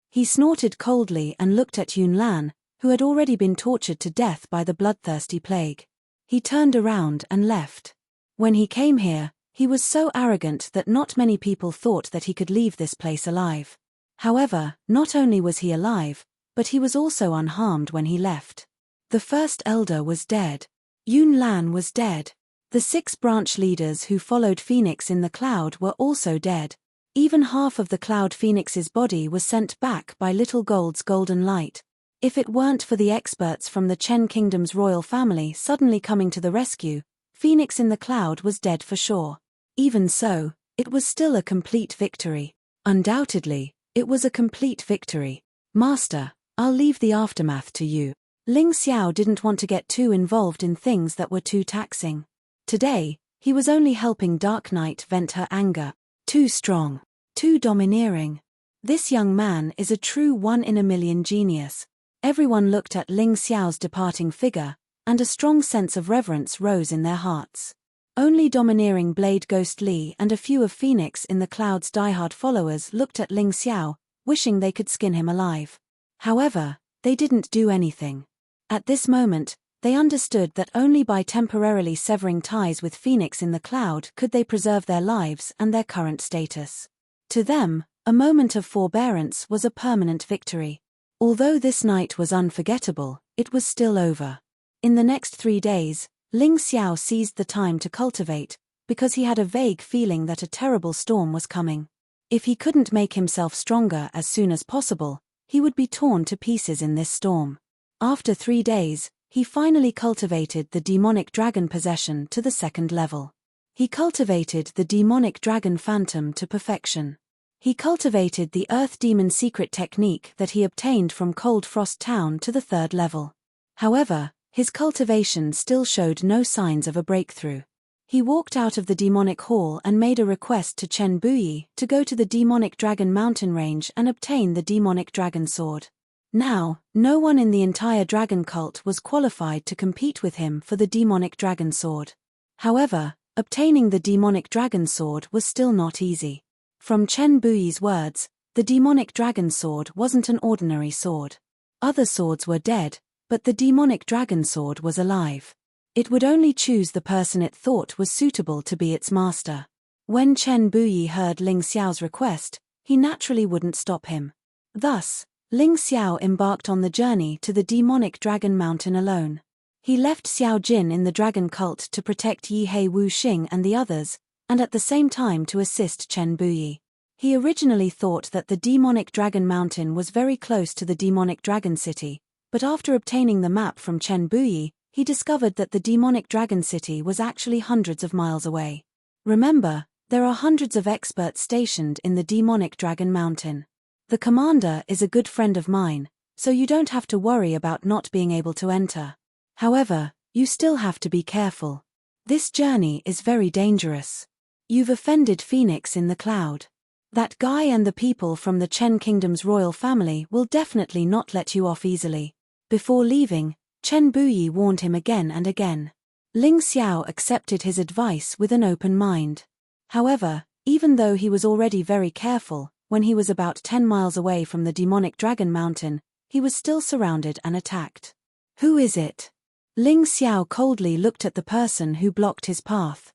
He snorted coldly and looked at Yun Lan, who had already been tortured to death by the bloodthirsty plague. He turned around and left. When he came here, he was so arrogant that not many people thought that he could leave this place alive. However, not only was he alive, but he was also unharmed when he left. The first elder was dead. Yun Lan was dead. The 6 branch leaders who followed Phoenix in the cloud were also dead. Even half of the Cloud Phoenix's body was sent back by Little Gold's golden light. If it weren't for the experts from the Chen Kingdom's royal family suddenly coming to the rescue, Phoenix in the cloud was dead for sure. Even so, it was still a complete victory. Undoubtedly, it was a complete victory. Master, I'll leave the aftermath to you. Ling Xiao didn't want to get too involved in things that were too taxing. Today, he was only helping Dark Knight vent her anger. Too strong. Too domineering. This young man is a true one-in-a-million genius. Everyone looked at Ling Xiao's departing figure, and a strong sense of reverence rose in their hearts. Only domineering Blade Ghost Li and a few of Phoenix in the cloud's diehard followers looked at Ling Xiao, wishing they could skin him alive. However, they didn't do anything. At this moment, they understood that only by temporarily severing ties with Phoenix in the cloud could they preserve their lives and their current status. To them, A moment of forbearance was a permanent victory. Although this night was unforgettable, it was still over. In the next 3 days, Ling Xiao seized the time to cultivate, because he had a vague feeling that a terrible storm was coming. If he couldn't make himself stronger as soon as possible, he would be torn to pieces in this storm. After 3 days, he finally cultivated the demonic dragon possession to the 2nd level. He cultivated the demonic dragon phantom to perfection. He cultivated the earth demon secret technique that he obtained from Cold Frost Town to the 3rd level. However, his cultivation still showed no signs of a breakthrough. He walked out of the demonic hall and made a request to Chen Buyi to go to the demonic dragon mountain range and obtain the demonic dragon sword. Now, no one in the entire dragon cult was qualified to compete with him for the demonic dragon sword. However, obtaining the demonic dragon sword was still not easy. From Chen Buyi's words, the demonic dragon sword wasn't an ordinary sword. Other swords were dead, but the demonic dragon sword was alive. It would only choose the person it thought was suitable to be its master. When Chen Buyi heard Ling Xiao's request, he naturally wouldn't stop him. Thus, Ling Xiao embarked on the journey to the demonic dragon mountain alone. He left Xiao Jin in the dragon cult to protect Yihei Wuxing and the others, and at the same time to assist Chen Buyi. He originally thought that the demonic dragon mountain was very close to the demonic dragon city, but after obtaining the map from Chen Buyi, he discovered that the demonic dragon city was actually hundreds of miles away. Remember, there are hundreds of experts stationed in the demonic dragon mountain. The commander is a good friend of mine, so you don't have to worry about not being able to enter. However, you still have to be careful. This journey is very dangerous. You've offended Phoenix in the cloud. That guy and the people from the Chen Kingdom's royal family will definitely not let you off easily. Before leaving, Chen Buyi warned him again and again. Ling Xiao accepted his advice with an open mind. However, even though he was already very careful, when he was about 10 miles away from the demonic dragon mountain, he was still surrounded and attacked. Who is it? Ling Xiao coldly looked at the person who blocked his path.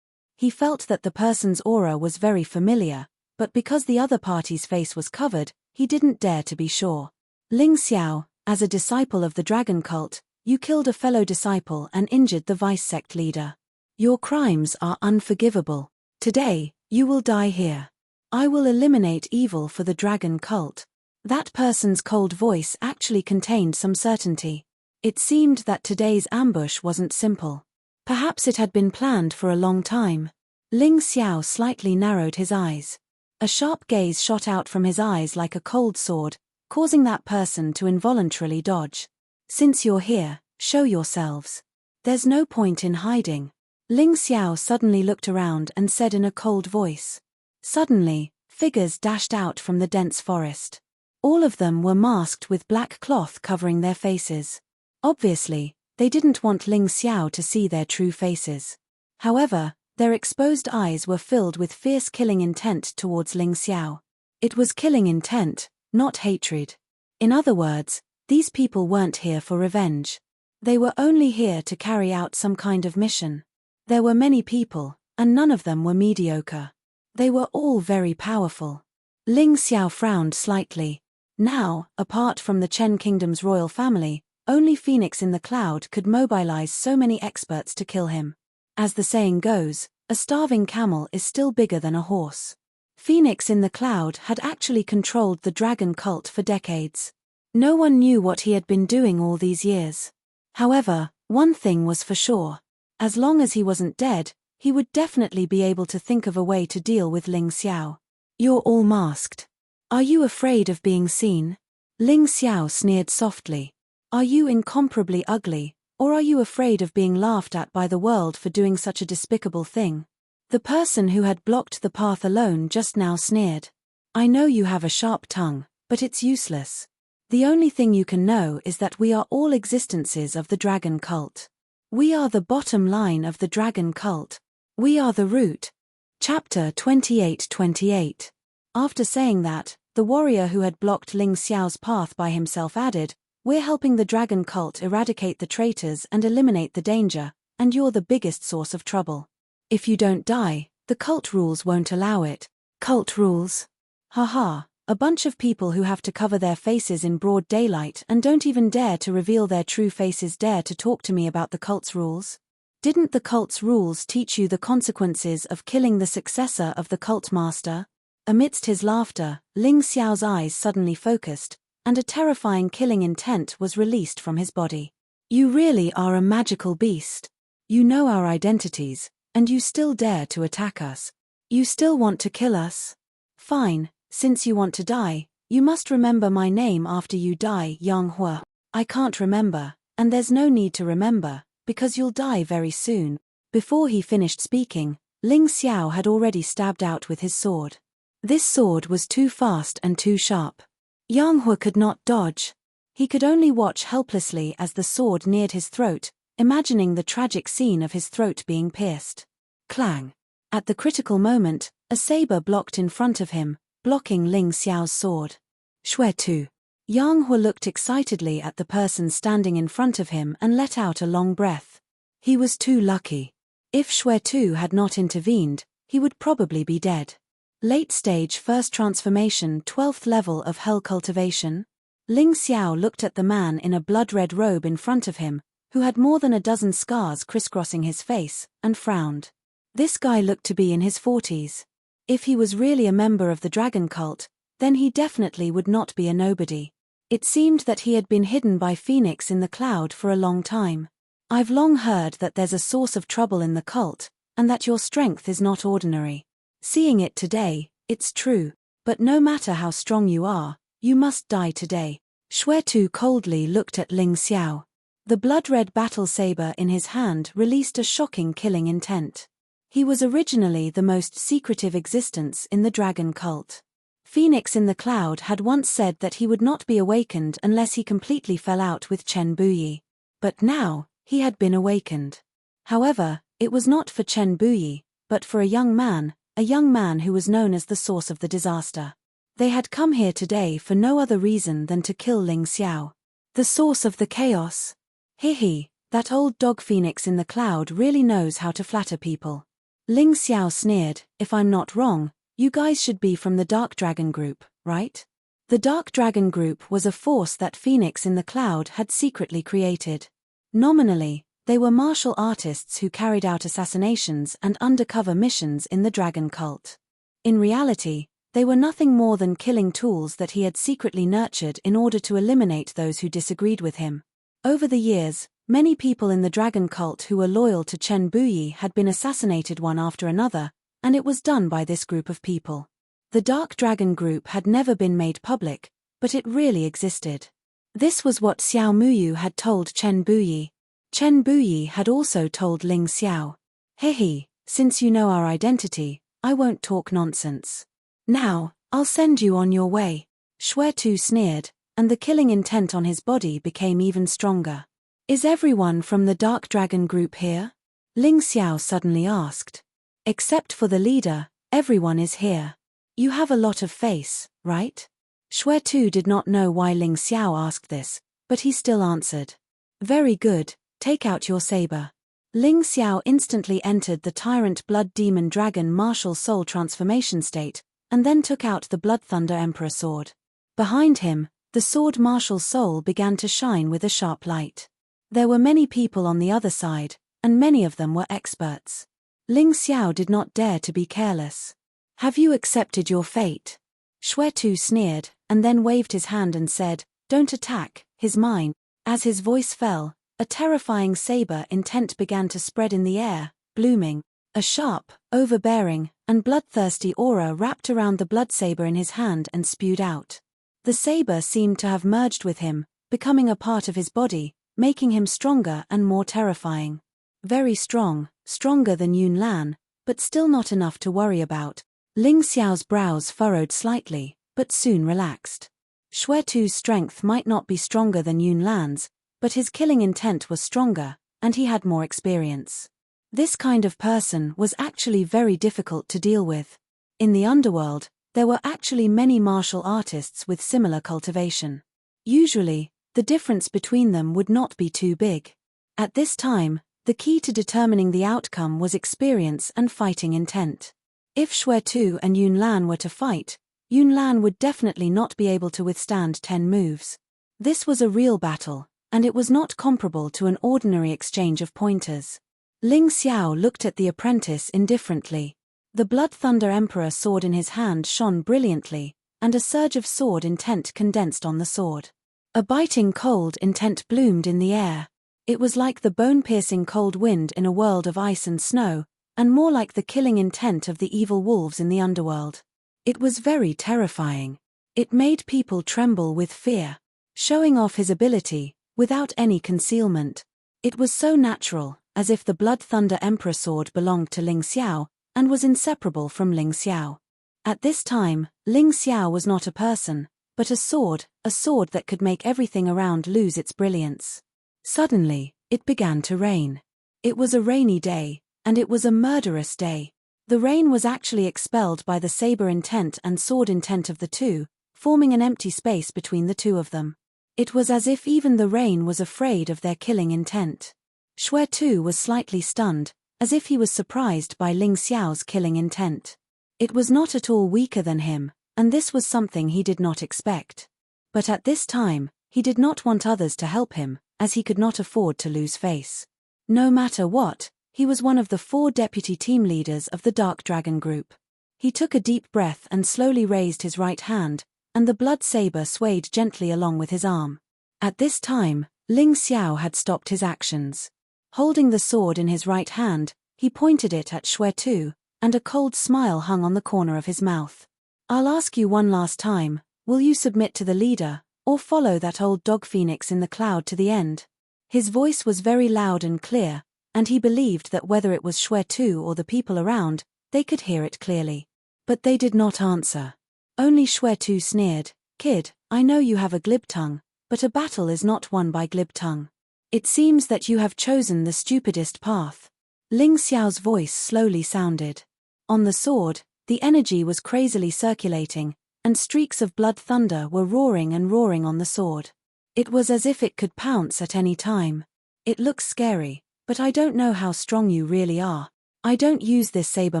He felt that the person's aura was very familiar, but because the other party's face was covered, he didn't dare to be sure. Ling Xiao, as a disciple of the dragon cult, you killed a fellow disciple and injured the vice sect leader. Your crimes are unforgivable. Today, you will die here. I will eliminate evil for the dragon cult. That person's cold voice actually contained some certainty. It seemed that today's ambush wasn't simple. Perhaps it had been planned for a long time. Ling Xiao slightly narrowed his eyes. A sharp gaze shot out from his eyes like a cold sword, causing that person to involuntarily dodge. Since you're here, show yourselves. There's no point in hiding. Ling Xiao suddenly looked around and said in a cold voice. Suddenly, figures dashed out from the dense forest. All of them were masked with black cloth covering their faces. Obviously, they didn't want Ling Xiao to see their true faces. However, their exposed eyes were filled with fierce killing intent towards Ling Xiao. It was killing intent, not hatred. In other words, these people weren't here for revenge. They were only here to carry out some kind of mission. There were many people, and none of them were mediocre. They were all very powerful. Ling Xiao frowned slightly. Now, apart from the Chen Kingdom's royal family, only Phoenix in the Cloud could mobilize so many experts to kill him. As the saying goes, a starving camel is still bigger than a horse. Phoenix in the Cloud had actually controlled the dragon cult for decades. No one knew what he had been doing all these years. However, one thing was for sure. As long as he wasn't dead, he would definitely be able to think of a way to deal with Ling Xiao. You're all masked. Are you afraid of being seen? Ling Xiao sneered softly. Are you incomparably ugly, or are you afraid of being laughed at by the world for doing such a despicable thing? The person who had blocked the path alone just now sneered. I know you have a sharp tongue, but it's useless. The only thing you can know is that we are all existences of the dragon cult. We are the bottom line of the dragon cult. We are the root. Chapter 28:28. After saying that, the warrior who had blocked Ling Xiao's path by himself added, we're helping the dragon cult eradicate the traitors and eliminate the danger, and you're the biggest source of trouble. If you don't die, the cult rules won't allow it. Cult rules? Haha, A bunch of people who have to cover their faces in broad daylight and don't even dare to reveal their true faces dare to talk to me about the cult's rules? Didn't the cult's rules teach you the consequences of killing the successor of the cult master? Amidst his laughter, Ling Xiao's eyes suddenly focused, and a terrifying killing intent was released from his body. You really are a magical beast. You know our identities, and you still dare to attack us. You still want to kill us? Fine, since you want to die, you must remember my name after you die, Yang Hua. I can't remember, and there's no need to remember, because you'll die very soon. Before he finished speaking, Ling Xiao had already stabbed out with his sword. This sword was too fast and too sharp. Yang Hua could not dodge. He could only watch helplessly as the sword neared his throat, imagining the tragic scene of his throat being pierced. Clang! At the critical moment, a saber blocked in front of him, blocking Ling Xiao's sword. Shui Tu. Yang Hua looked excitedly at the person standing in front of him and let out a long breath. He was too lucky. If Shui Tu had not intervened, he would probably be dead. Late stage first transformation 12th level of hell cultivation. Ling Xiao looked at the man in a blood-red robe in front of him, who had more than a dozen scars crisscrossing his face, and frowned. This guy looked to be in his 40s. If he was really a member of the dragon cult, then he definitely would not be a nobody. It seemed that he had been hidden by Phoenix in the cloud for a long time. I've long heard that there's a source of trouble in the cult, and that your strength is not ordinary. Seeing it today, it's true, but no matter how strong you are, you must die today. Shui Tu coldly looked at Ling Xiao. The blood-red battle saber in his hand released a shocking killing intent. He was originally the most secretive existence in the dragon cult. Phoenix in the cloud had once said that he would not be awakened unless he completely fell out with Chen Buyi. But now, he had been awakened. However, it was not for Chen Buyi, but for a young man who was known as the source of the disaster. They had come here today for no other reason than to kill Ling Xiao. The source of the chaos. He, that old dog Phoenix in the cloud really knows how to flatter people. Ling Xiao sneered, if I'm not wrong, you guys should be from the Dark Dragon Group, right? The Dark Dragon Group was a force that Phoenix in the cloud had secretly created. Nominally, they were martial artists who carried out assassinations and undercover missions in the dragon cult. In reality, they were nothing more than killing tools that he had secretly nurtured in order to eliminate those who disagreed with him. Over the years, many people in the dragon cult who were loyal to Chen Buyi had been assassinated one after another, and it was done by this group of people. The Dark Dragon Group had never been made public, but it really existed. This was what Xiao Muyu had told Chen Buyi. Chen Buyi had also told Ling Xiao. Hehe, since you know our identity, I won't talk nonsense. Now, I'll send you on your way. Shui Tu sneered, and the killing intent on his body became even stronger. Is everyone from the Dark Dragon Group here? Ling Xiao suddenly asked. Except for the leader, everyone is here. You have a lot of face, right? Shui Tu did not know why Ling Xiao asked this, but he still answered. Very good, take out your saber. Ling Xiao instantly entered the Tyrant Blood Demon Dragon Martial Soul transformation state, and then took out the Blood Thunder Emperor sword. Behind him, the sword Martial Soul began to shine with a sharp light. There were many people on the other side, and many of them were experts. Ling Xiao did not dare to be careless. Have you accepted your fate? Shui Tu sneered, and then waved his hand and said, don't attack, his mine. As his voice fell, a terrifying saber intent began to spread in the air, blooming. A sharp, overbearing, and bloodthirsty aura wrapped around the blood saber in his hand and spewed out. The saber seemed to have merged with him, becoming a part of his body, making him stronger and more terrifying. Very strong, stronger than Yun Lan, but still not enough to worry about. Ling Xiao's brows furrowed slightly, but soon relaxed. Shui Tu's strength might not be stronger than Yun Lan's, but his killing intent was stronger, and he had more experience. This kind of person was actually very difficult to deal with. In the underworld, there were actually many martial artists with similar cultivation. Usually, the difference between them would not be too big. At this time, the key to determining the outcome was experience and fighting intent. If Shui Tu and Yun Lan were to fight, Yun Lan would definitely not be able to withstand 10 moves. This was a real battle, and it was not comparable to an ordinary exchange of pointers. Ling Xiao looked at the apprentice indifferently. The Blood Thunder Emperor sword in his hand shone brilliantly, and a surge of sword intent condensed on the sword. A biting cold intent bloomed in the air. It was like the bone-piercing cold wind in a world of ice and snow, and more like the killing intent of the evil wolves in the underworld. It was very terrifying. It made people tremble with fear. Showing off his ability, without any concealment. It was so natural, as if the Blood Thunder Emperor sword belonged to Ling Xiao, and was inseparable from Ling Xiao. At this time, Ling Xiao was not a person, but a sword that could make everything around lose its brilliance. Suddenly, it began to rain. It was a rainy day, and it was a murderous day. The rain was actually expelled by the saber intent and sword intent of the two, forming an empty space between the two of them. It was as if even the rain was afraid of their killing intent. Xue Tu was slightly stunned, as if he was surprised by Ling Xiao's killing intent. It was not at all weaker than him, and this was something he did not expect. But at this time, he did not want others to help him, as he could not afford to lose face. No matter what, he was one of the 4 deputy team leaders of the Dark Dragon group. He took a deep breath and slowly raised his right hand, and the blood saber swayed gently along with his arm. At this time, Ling Xiao had stopped his actions. Holding the sword in his right hand, he pointed it at Xue Tu, and a cold smile hung on the corner of his mouth. "I'll ask you one last time, will you submit to the leader, or follow that old dog phoenix in the cloud to the end?" His voice was very loud and clear, and he believed that whether it was Xue Tu or the people around, they could hear it clearly. But they did not answer. Only Xue Tu sneered, "Kid, I know you have a glib tongue, but a battle is not won by glib tongue. It seems that you have chosen the stupidest path." Ling Xiao's voice slowly sounded. On the sword, the energy was crazily circulating, and streaks of blood thunder were roaring and roaring on the sword. It was as if it could pounce at any time. "It looks scary, but I don't know how strong you really are. I don't use this saber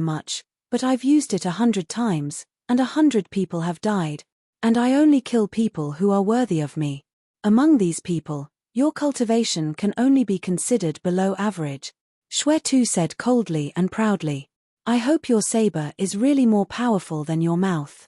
much, but I've used it 100 times, and 100 people have died, and I only kill people who are worthy of me. Among these people, your cultivation can only be considered below average," Xue Tu said coldly and proudly. "I hope your saber is really more powerful than your mouth."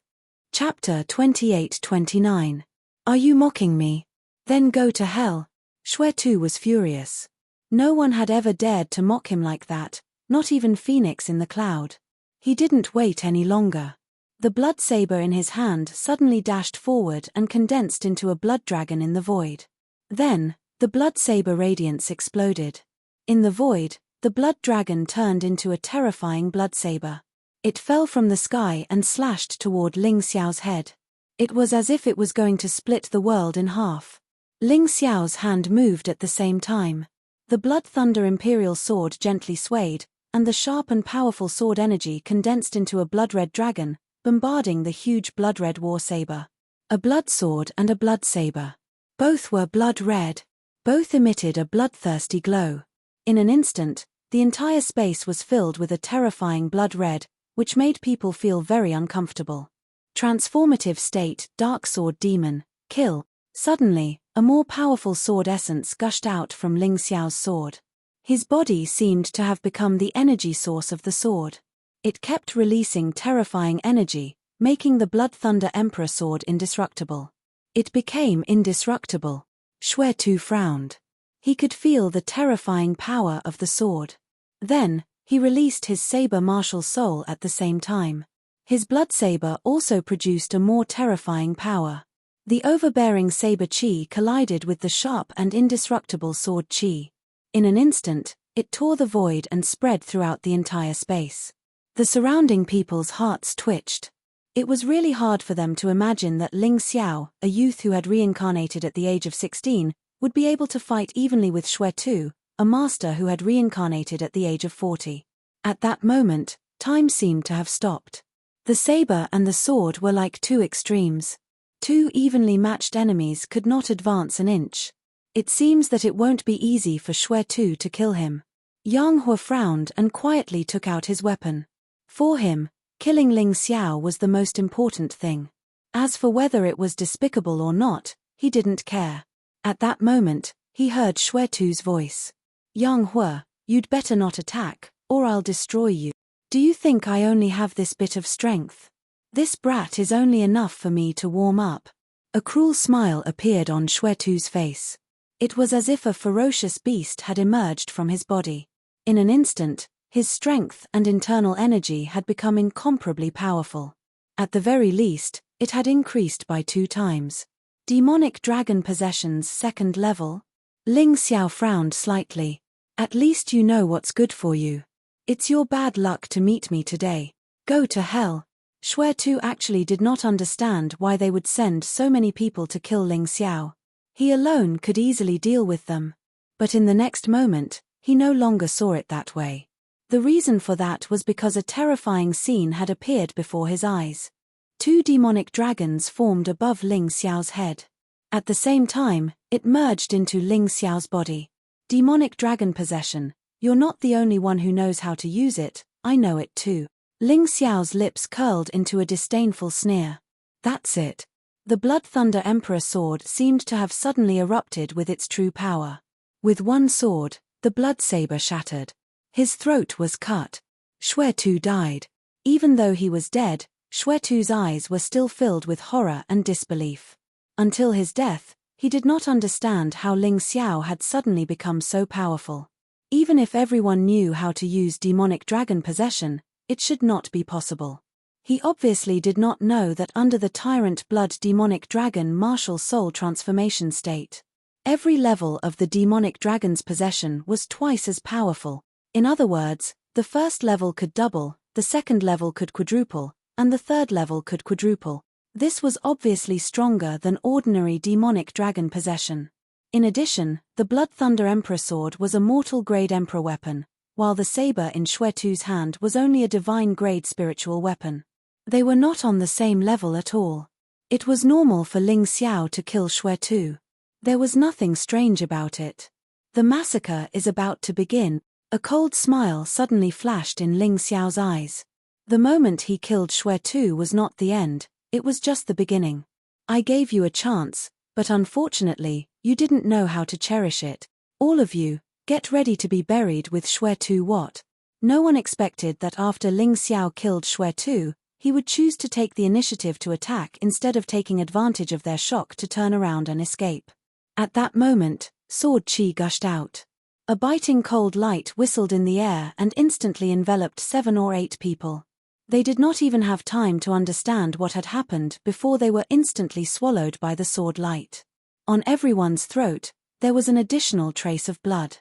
Chapter 28-29. Are you mocking me? Then go to hell. Xue Tu was furious. No one had ever dared to mock him like that, not even Phoenix in the cloud. He didn't wait any longer. The blood saber in his hand suddenly dashed forward and condensed into a blood dragon in the void. Then, the blood saber radiance exploded. In the void, the blood dragon turned into a terrifying blood saber. It fell from the sky and slashed toward Ling Xiao's head. It was as if it was going to split the world in half. Ling Xiao's hand moved at the same time. The Blood Thunder Imperial Sword gently swayed, and the sharp and powerful sword energy condensed into a blood-red dragon, bombarding the huge blood-red war saber. A blood sword and a blood saber. Both were blood-red. Both emitted a bloodthirsty glow. In an instant, the entire space was filled with a terrifying blood-red, which made people feel very uncomfortable. Transformative state, Dark Sword Demon, kill. Suddenly, a more powerful sword essence gushed out from Ling Xiao's sword. His body seemed to have become the energy source of the sword. It kept releasing terrifying energy, making the Blood Thunder Emperor sword indestructible. It became indestructible. Xue Tu frowned. He could feel the terrifying power of the sword. Then, he released his saber martial soul at the same time. His blood saber also produced a more terrifying power. The overbearing saber chi collided with the sharp and indestructible sword chi. In an instant, it tore the void and spread throughout the entire space. The surrounding people's hearts twitched. It was really hard for them to imagine that Ling Xiao, a youth who had reincarnated at the age of 16, would be able to fight evenly with Xue Tu, a master who had reincarnated at the age of 40. At that moment, time seemed to have stopped. The saber and the sword were like two extremes. Two evenly matched enemies could not advance an inch. It seems that it won't be easy for Xue Tu to kill him. Yang Hua frowned and quietly took out his weapon. For him, killing Ling Xiao was the most important thing. As for whether it was despicable or not, he didn't care. At that moment, he heard Xuetu's voice. Yang Hua, you'd better not attack, or I'll destroy you. Do you think I only have this bit of strength? This brat is only enough for me to warm up. A cruel smile appeared on Xuetu's face. It was as if a ferocious beast had emerged from his body. In an instant, his strength and internal energy had become incomparably powerful. At the very least, it had increased by 2 times. Demonic Dragon Possession's 2nd level? Ling Xiao frowned slightly. At least you know what's good for you. It's your bad luck to meet me today. Go to hell. Xuetu actually did not understand why they would send so many people to kill Ling Xiao. He alone could easily deal with them. But in the next moment, he no longer saw it that way. The reason for that was because a terrifying scene had appeared before his eyes. 2 demonic dragons formed above Ling Xiao's head. At the same time, it merged into Ling Xiao's body. Demonic Dragon Possession, you're not the only one who knows how to use it, I know it too. Ling Xiao's lips curled into a disdainful sneer. That's it. The Blood Thunder Emperor sword seemed to have suddenly erupted with its true power. With one sword, the blood saber shattered. His throat was cut. Xuetu died. Even though he was dead, Xuetu's eyes were still filled with horror and disbelief. Until his death, he did not understand how Ling Xiao had suddenly become so powerful. Even if everyone knew how to use demonic dragon possession, it should not be possible. He obviously did not know that under the Tyrant blood demonic dragon martial soul transformation state, every level of the demonic dragon's possession was twice as powerful. In other words, the first level could double, the second level could quadruple, and the third level could quadruple. This was obviously stronger than ordinary demonic dragon possession. In addition, the Blood Thunder Emperor sword was a mortal-grade emperor weapon, while the saber in Xuetu's hand was only a divine-grade spiritual weapon. They were not on the same level at all. It was normal for Ling Xiao to kill Xuetu. There was nothing strange about it. The massacre is about to begin. A cold smile suddenly flashed in Ling Xiao's eyes. The moment he killed Xuetu was not the end, it was just the beginning. I gave you a chance, but unfortunately, you didn't know how to cherish it. All of you, get ready to be buried with Xuetu what? No one expected that after Ling Xiao killed Xuetu, he would choose to take the initiative to attack instead of taking advantage of their shock to turn around and escape. At that moment, sword chi gushed out. A biting cold light whistled in the air and instantly enveloped 7 or 8 people. They did not even have time to understand what had happened before they were instantly swallowed by the sword light. On everyone's throat, there was an additional trace of blood.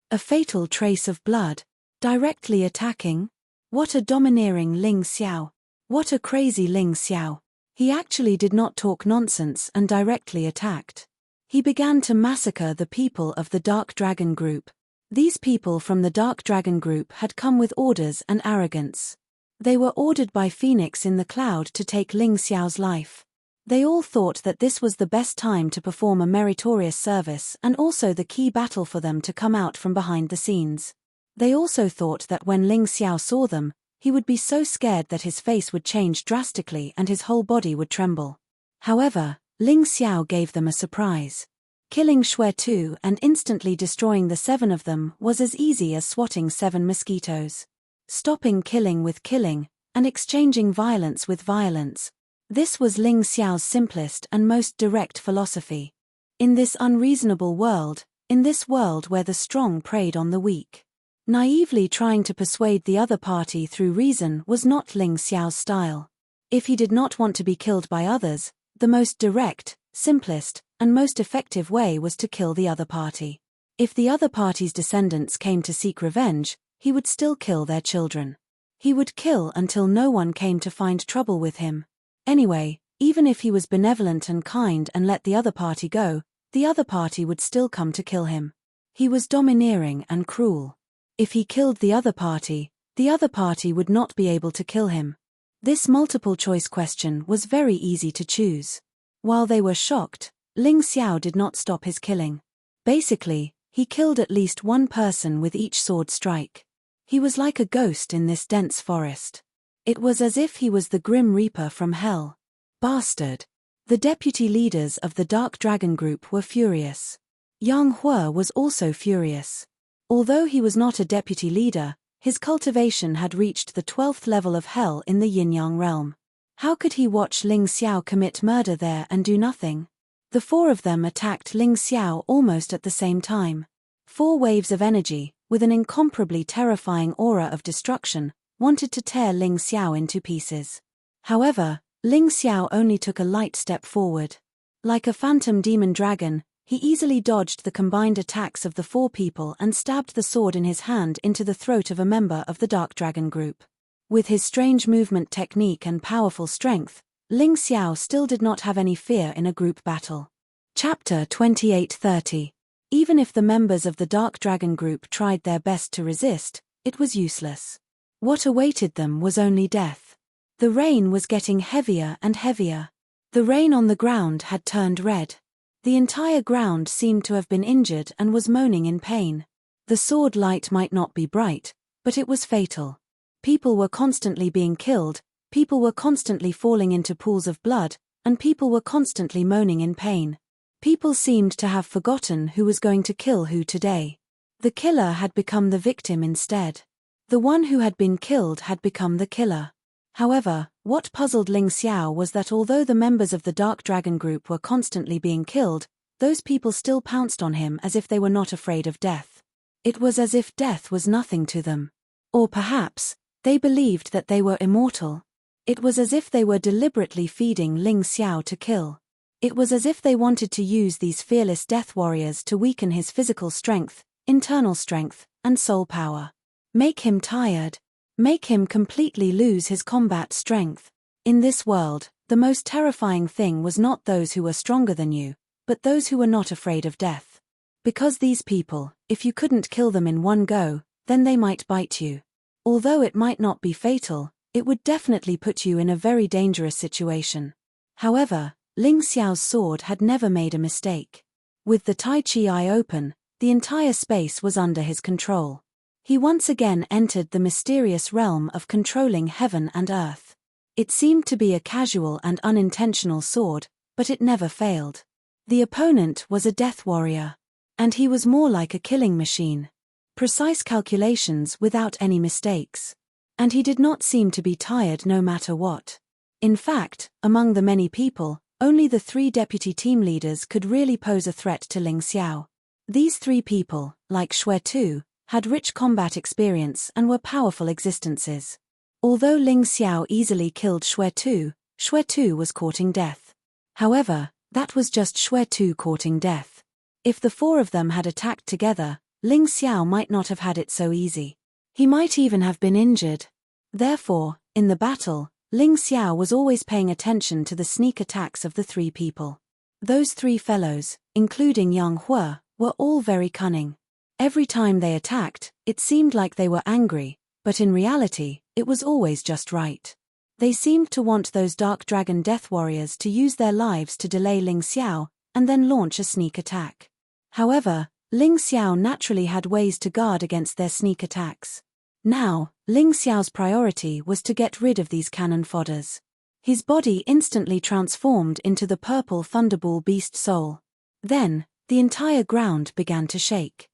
A fatal trace of blood. Directly attacking? What a domineering Ling Xiao. What a crazy Ling Xiao. He actually did not talk nonsense and directly attacked. He began to massacre the people of the Dark Dragon Group. These people from the Dark Dragon Group had come with orders and arrogance. They were ordered by Phoenix in the Cloud to take Ling Xiao's life. They all thought that this was the best time to perform a meritorious service and also the key battle for them to come out from behind the scenes. They also thought that when Ling Xiao saw them, he would be so scared that his face would change drastically and his whole body would tremble. However, Ling Xiao gave them a surprise. Killing Xuetu and instantly destroying the 7 of them was as easy as swatting 7 mosquitoes. Stopping killing with killing, and exchanging violence with violence. This was Ling Xiao's simplest and most direct philosophy. In this unreasonable world, in this world where the strong preyed on the weak, naively trying to persuade the other party through reason was not Ling Xiao's style. If he did not want to be killed by others, the most direct, simplest, and most effective way was to kill the other party. If the other party's descendants came to seek revenge, he would still kill their children. He would kill until no one came to find trouble with him. Anyway, even if he was benevolent and kind and let the other party go, the other party would still come to kill him. He was domineering and cruel. If he killed the other party would not be able to kill him. This multiple-choice question was very easy to choose. While they were shocked, Ling Xiao did not stop his killing. Basically, he killed at least 1 person with each sword strike. He was like a ghost in this dense forest. It was as if he was the Grim Reaper from hell. Bastard. The deputy leaders of the Dark Dragon Group were furious. Yang Hua was also furious. Although he was not a deputy leader, his cultivation had reached the 12th level of hell in the Yin-Yang realm. How could he watch Ling Xiao commit murder there and do nothing? The four of them attacked Ling Xiao almost at the same time. 4 waves of energy, with an incomparably terrifying aura of destruction, wanted to tear Ling Xiao into pieces. However, Ling Xiao only took a light step forward. Like a phantom demon dragon, he easily dodged the combined attacks of the 4 people and stabbed the sword in his hand into the throat of a member of the Dark Dragon Group. With his strange movement technique and powerful strength, Ling Xiao still did not have any fear in a group battle. Chapter 28:30. Even if the members of the Dark Dragon Group tried their best to resist, it was useless. What awaited them was only death. The rain was getting heavier and heavier. The rain on the ground had turned red. The entire ground seemed to have been injured and was moaning in pain. The sword light might not be bright, but it was fatal. People were constantly being killed, people were constantly falling into pools of blood, and people were constantly moaning in pain. People seemed to have forgotten who was going to kill who today. The killer had become the victim instead. The one who had been killed had become the killer. However, what puzzled Ling Xiao was that although the members of the Dark Dragon Group were constantly being killed, those people still pounced on him as if they were not afraid of death. It was as if death was nothing to them. Or perhaps, they believed that they were immortal. It was as if they were deliberately feeding Ling Xiao to kill. It was as if they wanted to use these fearless death warriors to weaken his physical strength, internal strength, and soul power. Make him tired. Make him completely lose his combat strength. In this world, the most terrifying thing was not those who were stronger than you, but those who were not afraid of death. Because these people, if you couldn't kill them in one go, then they might bite you. Although it might not be fatal, it would definitely put you in a very dangerous situation. However, Ling Xiao's sword had never made a mistake. With the Tai Chi eye open, the entire space was under his control. He once again entered the mysterious realm of controlling heaven and earth. It seemed to be a casual and unintentional sword, but it never failed. The opponent was a death warrior. And he was more like a killing machine. Precise calculations without any mistakes. And he did not seem to be tired no matter what. In fact, among the many people, only the 3 deputy team leaders could really pose a threat to Ling Xiao. These 3 people, like Xue Tu, had rich combat experience and were powerful existences. Although Ling Xiao easily killed Xue Tu was courting death. However, that was just Xue Tu courting death. If the 4 of them had attacked together, Ling Xiao might not have had it so easy. He might even have been injured. Therefore, in the battle, Ling Xiao was always paying attention to the sneak attacks of the 3 people. Those 3 fellows, including Yang Hua, were all very cunning. Every time they attacked, it seemed like they were angry, but in reality, it was always just right. They seemed to want those Dark Dragon Death Warriors to use their lives to delay Ling Xiao, and then launch a sneak attack. However, Ling Xiao naturally had ways to guard against their sneak attacks. Now, Ling Xiao's priority was to get rid of these cannon fodders. His body instantly transformed into the purple Thunderball Beast Soul. Then, the entire ground began to shake.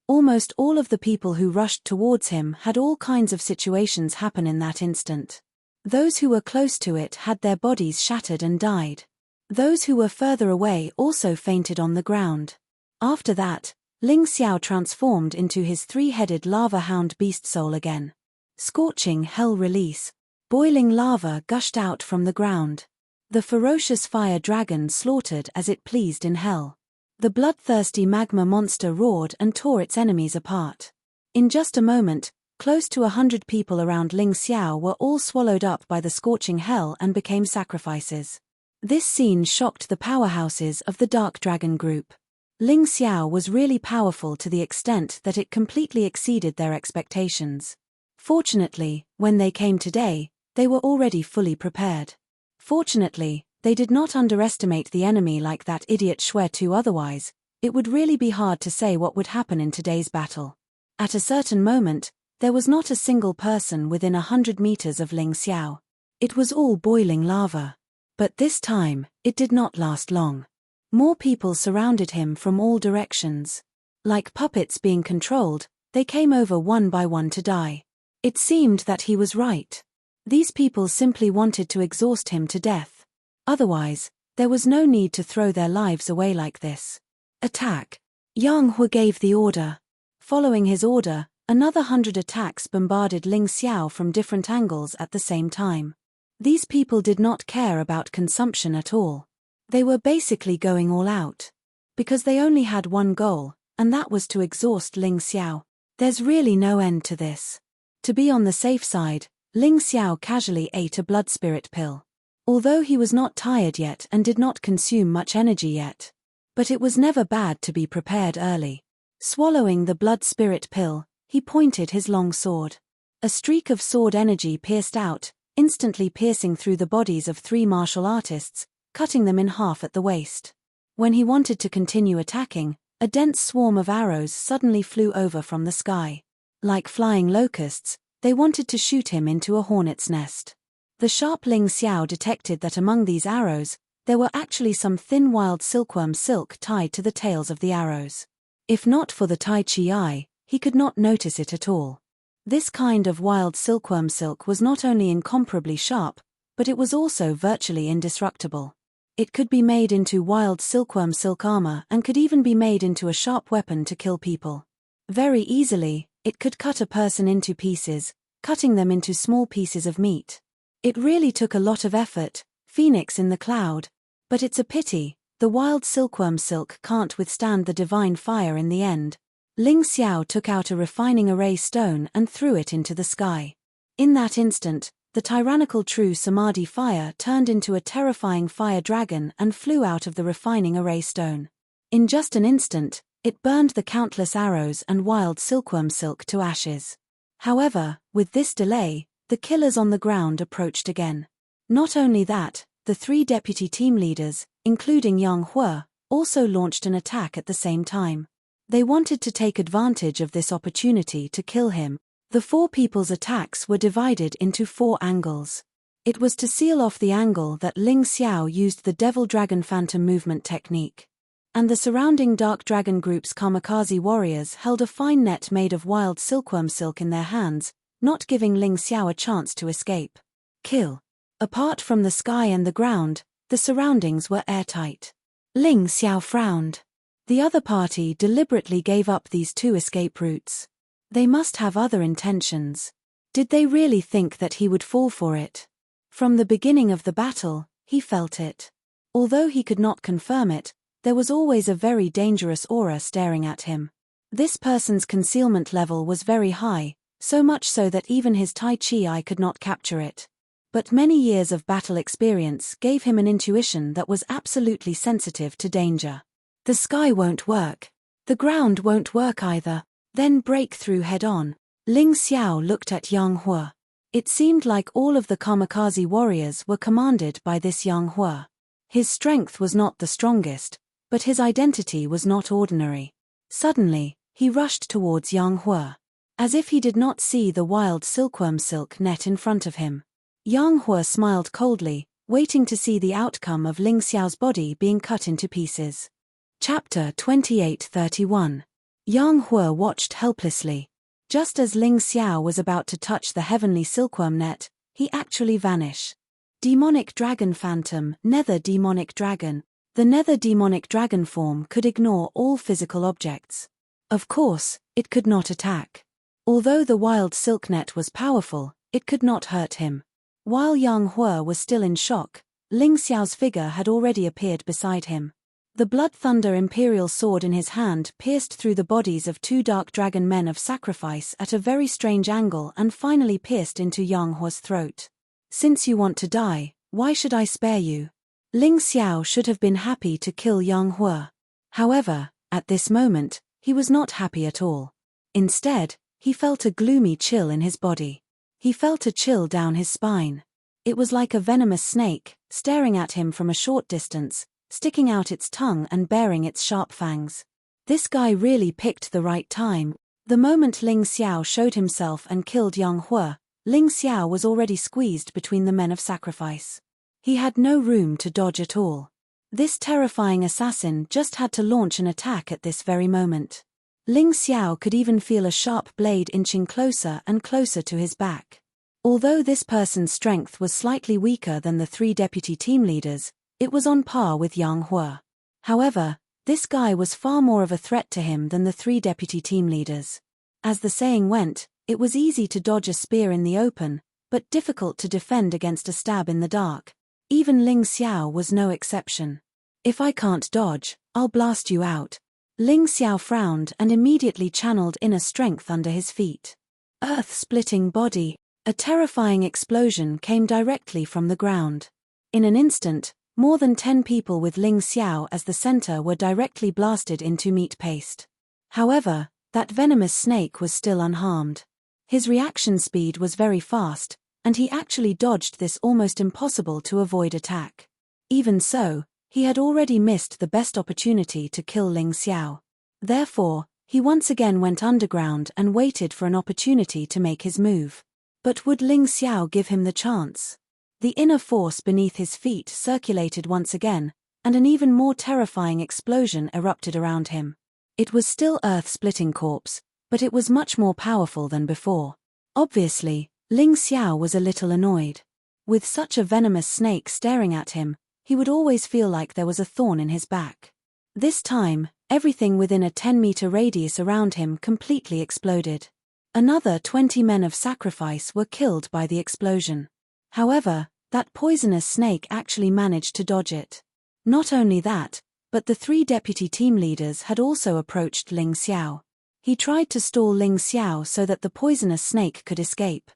Almost all of the people who rushed towards him had all kinds of situations happen in that instant. Those who were close to it had their bodies shattered and died. Those who were further away also fainted on the ground. After that, Ling Xiao transformed into his 3-headed lava hound beast soul again. Scorching hell release. Boiling lava gushed out from the ground. The ferocious fire dragon slaughtered as it pleased in hell. The bloodthirsty magma monster roared and tore its enemies apart. In just a moment, close to 100 people around Ling Xiao were all swallowed up by the scorching hell and became sacrifices. This scene shocked the powerhouses of the Dark Dragon Group. Ling Xiao was really powerful to the extent that it completely exceeded their expectations. Fortunately, when they came today, they were already fully prepared. Fortunately, they did not underestimate the enemy like that idiot Xue Tu. Otherwise, it would really be hard to say what would happen in today's battle. At a certain moment, there was not a single person within 100 meters of Ling Xiao. It was all boiling lava. But this time, it did not last long. More people surrounded him from all directions. Like puppets being controlled, they came over one by one to die. It seemed that he was right. These people simply wanted to exhaust him to death. Otherwise, there was no need to throw their lives away like this. Attack. Yang Hu gave the order. Following his order, another 100 attacks bombarded Ling Xiao from different angles at the same time. These people did not care about consumption at all. They were basically going all out. Because they only had one goal, and that was to exhaust Ling Xiao. There's really no end to this. To be on the safe side, Ling Xiao casually ate a blood spirit pill. Although he was not tired yet and did not consume much energy yet. But it was never bad to be prepared early. Swallowing the blood spirit pill, he pointed his long sword. A streak of sword energy pierced out, instantly piercing through the bodies of 3 martial artists, cutting them in half at the waist. When he wanted to continue attacking, a dense swarm of arrows suddenly flew over from the sky. Like flying locusts, they wanted to shoot him into a hornet's nest. The sharp Ling Xiao detected that among these arrows, there were actually some thin wild silkworm silk tied to the tails of the arrows. If not for the Tai Chi eye, he could not notice it at all. This kind of wild silkworm silk was not only incomparably sharp, but it was also virtually indestructible. It could be made into wild silkworm silk armor and could even be made into a sharp weapon to kill people. Very easily, it could cut a person into pieces, cutting them into small pieces of meat. It really took a lot of effort, phoenix in the cloud. But it's a pity, the wild silkworm silk can't withstand the divine fire in the end. Ling Xiao took out a refining array stone and threw it into the sky. In that instant, the tyrannical true Samadhi fire turned into a terrifying fire dragon and flew out of the refining array stone. In just an instant, it burned the countless arrows and wild silkworm silk to ashes. However, with this delay, the killers on the ground approached again. Not only that, the 3 deputy team leaders, including Yang Hu, also launched an attack at the same time. They wanted to take advantage of this opportunity to kill him. The 4 people's attacks were divided into 4 angles. It was to seal off the angle that Ling Xiao used the Devil Dragon Phantom movement technique. And the surrounding Dark Dragon group's kamikaze warriors held a fine net made of wild silkworm silk in their hands, not giving Ling Xiao a chance to escape. Kill. Apart from the sky and the ground, the surroundings were airtight. Ling Xiao frowned. The other party deliberately gave up these 2 escape routes. They must have other intentions. Did they really think that he would fall for it? From the beginning of the battle, he felt it. Although he could not confirm it, there was always a very dangerous aura staring at him. This person's concealment level was very high, so much so that even his Tai Chi eye could not capture it. But many years of battle experience gave him an intuition that was absolutely sensitive to danger. The sky won't work. The ground won't work either. Then break through head-on. Ling Xiao looked at Yang Hu. It seemed like all of the kamikaze warriors were commanded by this Yang Hu. His strength was not the strongest, but his identity was not ordinary. Suddenly, he rushed towards Yang Hu. As if he did not see the wild silkworm silk net in front of him. Yang Hu smiled coldly, waiting to see the outcome of Ling Xiao's body being cut into pieces. Chapter 28:31. Yang Hu watched helplessly. Just as Ling Xiao was about to touch the heavenly silkworm net, he actually vanished. Demonic Dragon Phantom, Nether Demonic Dragon. The Nether Demonic Dragon form could ignore all physical objects. Of course, it could not attack. Although the wild silk net was powerful, it could not hurt him. While Yang Hu was still in shock, Ling Xiao's figure had already appeared beside him. The Blood Thunder Imperial sword in his hand pierced through the bodies of 2 dark dragon men of sacrifice at a very strange angle and finally pierced into Yang Hu's throat. Since you want to die, why should I spare you? Ling Xiao should have been happy to kill Yang Hu. However, at this moment, he was not happy at all. Instead, he felt a gloomy chill in his body. He felt a chill down his spine. It was like a venomous snake, staring at him from a short distance, sticking out its tongue and baring its sharp fangs. This guy really picked the right time. The moment Ling Xiao showed himself and killed Yang Hu, Ling Xiao was already squeezed between the men of sacrifice. He had no room to dodge at all. This terrifying assassin just had to launch an attack at this very moment. Ling Xiao could even feel a sharp blade inching closer and closer to his back. Although this person's strength was slightly weaker than the 3 deputy team leaders, it was on par with Yang Hua. However, this guy was far more of a threat to him than the 3 deputy team leaders. As the saying went, it was easy to dodge a spear in the open, but difficult to defend against a stab in the dark. Even Ling Xiao was no exception. "If I can't dodge, I'll blast you out." Ling Xiao frowned and immediately channeled inner strength under his feet. Earth-splitting body. A terrifying explosion came directly from the ground. In an instant, more than 10 people with Ling Xiao as the center were directly blasted into meat paste. However, that venomous snake was still unharmed. His reaction speed was very fast, and he actually dodged this almost impossible to avoid attack. Even so, he had already missed the best opportunity to kill Ling Xiao. Therefore, he once again went underground and waited for an opportunity to make his move. But would Ling Xiao give him the chance? The inner force beneath his feet circulated once again, and an even more terrifying explosion erupted around him. It was still earth-splitting corpse, but it was much more powerful than before. Obviously, Ling Xiao was a little annoyed. With such a venomous snake staring at him, he would always feel like there was a thorn in his back. This time, everything within a 10-meter radius around him completely exploded. Another 20 men of sacrifice were killed by the explosion. However, that poisonous snake actually managed to dodge it. Not only that, but the 3 deputy team leaders had also approached Ling Xiao. He tried to stall Ling Xiao so that the poisonous snake could escape.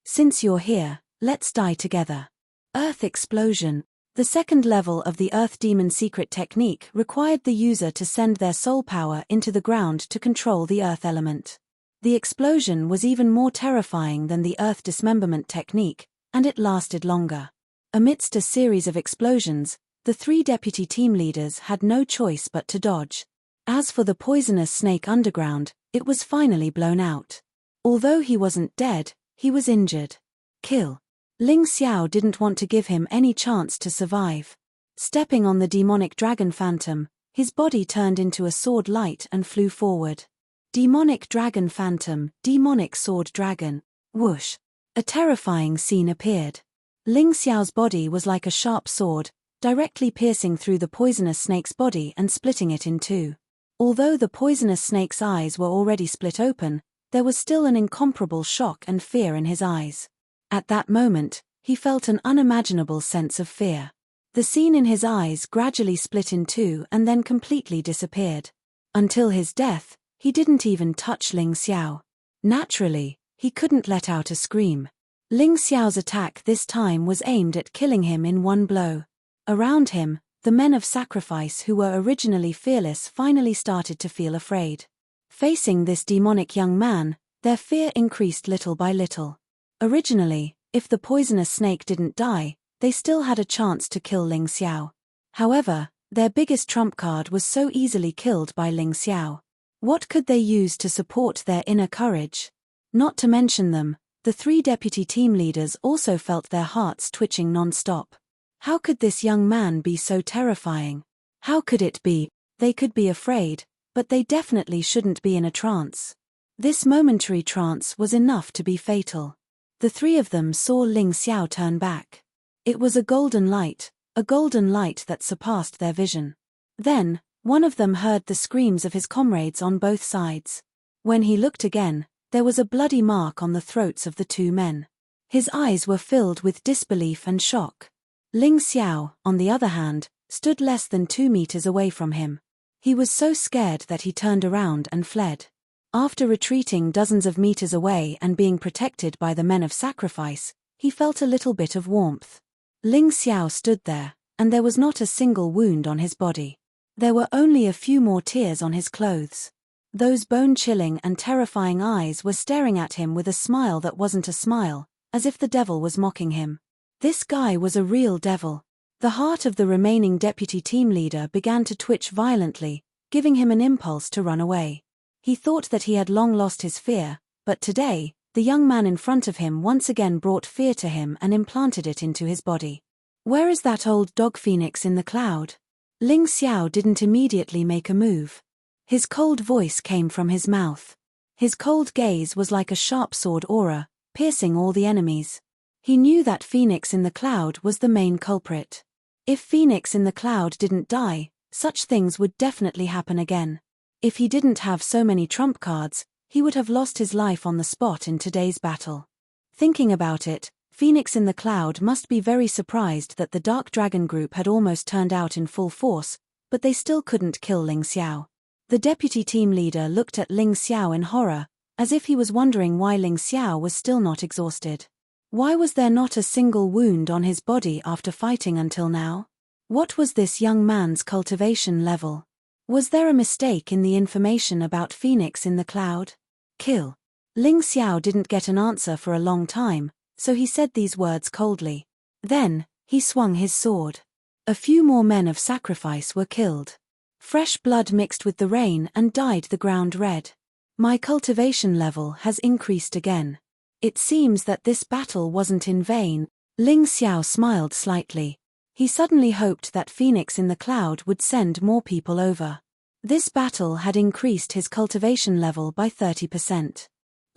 "Since you're here, let's die together." Earth explosion. The second level of the Earth Demon secret technique required the user to send their soul power into the ground to control the earth element. The explosion was even more terrifying than the Earth dismemberment technique, and it lasted longer. Amidst a series of explosions, the 3 deputy team leaders had no choice but to dodge. As for the poisonous snake underground, it was finally blown out. Although he wasn't dead, he was injured. Kill. Ling Xiao didn't want to give him any chance to survive. Stepping on the demonic dragon phantom, his body turned into a sword light and flew forward. Demonic dragon phantom, demonic sword dragon. Whoosh. A terrifying scene appeared. Ling Xiao's body was like a sharp sword, directly piercing through the poisonous snake's body and splitting it in two. Although the poisonous snake's eyes were already split open, there was still an incomparable shock and fear in his eyes. At that moment, he felt an unimaginable sense of fear. The scene in his eyes gradually split in two and then completely disappeared. Until his death, he didn't even touch Ling Xiao. Naturally, he couldn't let out a scream. Ling Xiao's attack this time was aimed at killing him in one blow. Around him, the men of sacrifice who were originally fearless finally started to feel afraid. Facing this demonic young man, their fear increased little by little. Originally, if the poisonous snake didn't die, they still had a chance to kill Ling Xiao. However, their biggest trump card was so easily killed by Ling Xiao. What could they use to support their inner courage? Not to mention them, the 3 deputy team leaders also felt their hearts twitching non-stop. How could this young man be so terrifying? How could it be? They could be afraid, but they definitely shouldn't be in a trance. This momentary trance was enough to be fatal. The 3 of them saw Ling Xiao turn back. It was a golden light that surpassed their vision. Then, one of them heard the screams of his comrades on both sides. When he looked again, there was a bloody mark on the throats of the 2 men. His eyes were filled with disbelief and shock. Ling Xiao, on the other hand, stood less than 2 meters away from him. He was so scared that he turned around and fled. After retreating dozens of meters away and being protected by the men of sacrifice, he felt a little bit of warmth. Ling Xiao stood there, and there was not a single wound on his body. There were only a few more tears on his clothes. Those bone-chilling and terrifying eyes were staring at him with a smile that wasn't a smile, as if the devil was mocking him. This guy was a real devil. The heart of the remaining deputy team leader began to twitch violently, giving him an impulse to run away. He thought that he had long lost his fear, but today, the young man in front of him once again brought fear to him and implanted it into his body. Where is that old dog phoenix in the cloud? Ling Xiao didn't immediately make a move. His cold voice came from his mouth. His cold gaze was like a sharp sword aura, piercing all the enemies. He knew that Phoenix in the cloud was the main culprit. If Phoenix in the cloud didn't die, such things would definitely happen again. If he didn't have so many trump cards, he would have lost his life on the spot in today's battle. Thinking about it, Phoenix in the cloud must be very surprised that the Dark Dragon group had almost turned out in full force, but they still couldn't kill Ling Xiao. The deputy team leader looked at Ling Xiao in horror, as if he was wondering why Ling Xiao was still not exhausted. Why was there not a single wound on his body after fighting until now? What was this young man's cultivation level? Was there a mistake in the information about Phoenix in the cloud? Kill. Ling Xiao didn't get an answer for a long time, so he said these words coldly. Then, he swung his sword. A few more men of sacrifice were killed. Fresh blood mixed with the rain and dyed the ground red. My cultivation level has increased again. It seems that this battle wasn't in vain. Ling Xiao smiled slightly. He suddenly hoped that Phoenix in the cloud would send more people over. This battle had increased his cultivation level by 30%.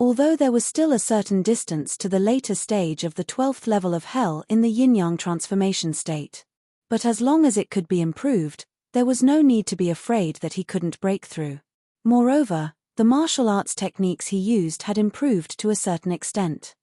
Although there was still a certain distance to the later stage of the 12th level of Hell in the yin-yang transformation state. But as long as it could be improved, there was no need to be afraid that he couldn't break through. Moreover, the martial arts techniques he used had improved to a certain extent.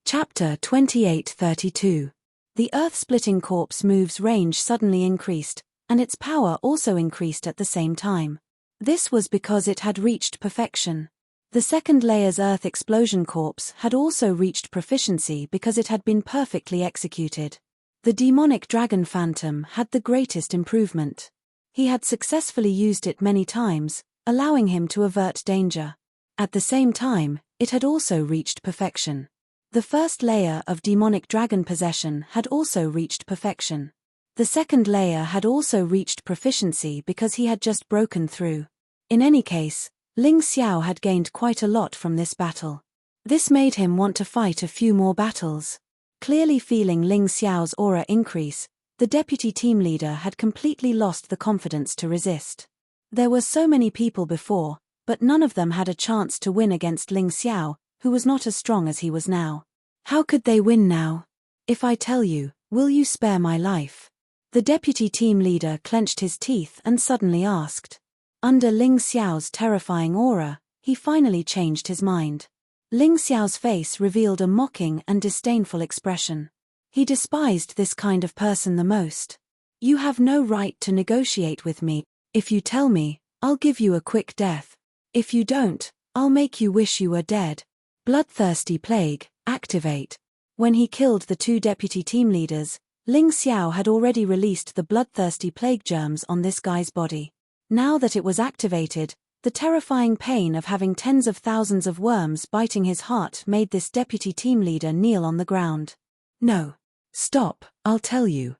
Chapter 2832. The earth-splitting corpse move's range suddenly increased, and its power also increased at the same time. This was because it had reached perfection. The second layer's Earth Explosion Corpse had also reached proficiency because it had been perfectly executed. The demonic dragon phantom had the greatest improvement. He had successfully used it many times, allowing him to avert danger. At the same time, it had also reached perfection. The first layer of demonic dragon possession had also reached perfection. The second layer had also reached proficiency because he had just broken through. In any case, Ling Xiao had gained quite a lot from this battle. This made him want to fight a few more battles. Clearly feeling Ling Xiao's aura increase, the deputy team leader had completely lost the confidence to resist. There were so many people before, but none of them had a chance to win against Ling Xiao, who was not as strong as he was now. How could they win now? If I tell you, will you spare my life? The deputy team leader clenched his teeth and suddenly asked. Under Ling Xiao's terrifying aura, he finally changed his mind. Ling Xiao's face revealed a mocking and disdainful expression. He despised this kind of person the most. You have no right to negotiate with me. If you tell me, I'll give you a quick death. If you don't, I'll make you wish you were dead. Bloodthirsty Plague, activate. When he killed the two deputy team leaders, Ling Xiao had already released the bloodthirsty plague germs on this guy's body. Now that it was activated, the terrifying pain of having tens of thousands of worms biting his heart made this deputy team leader kneel on the ground. No. Stop, I'll tell you.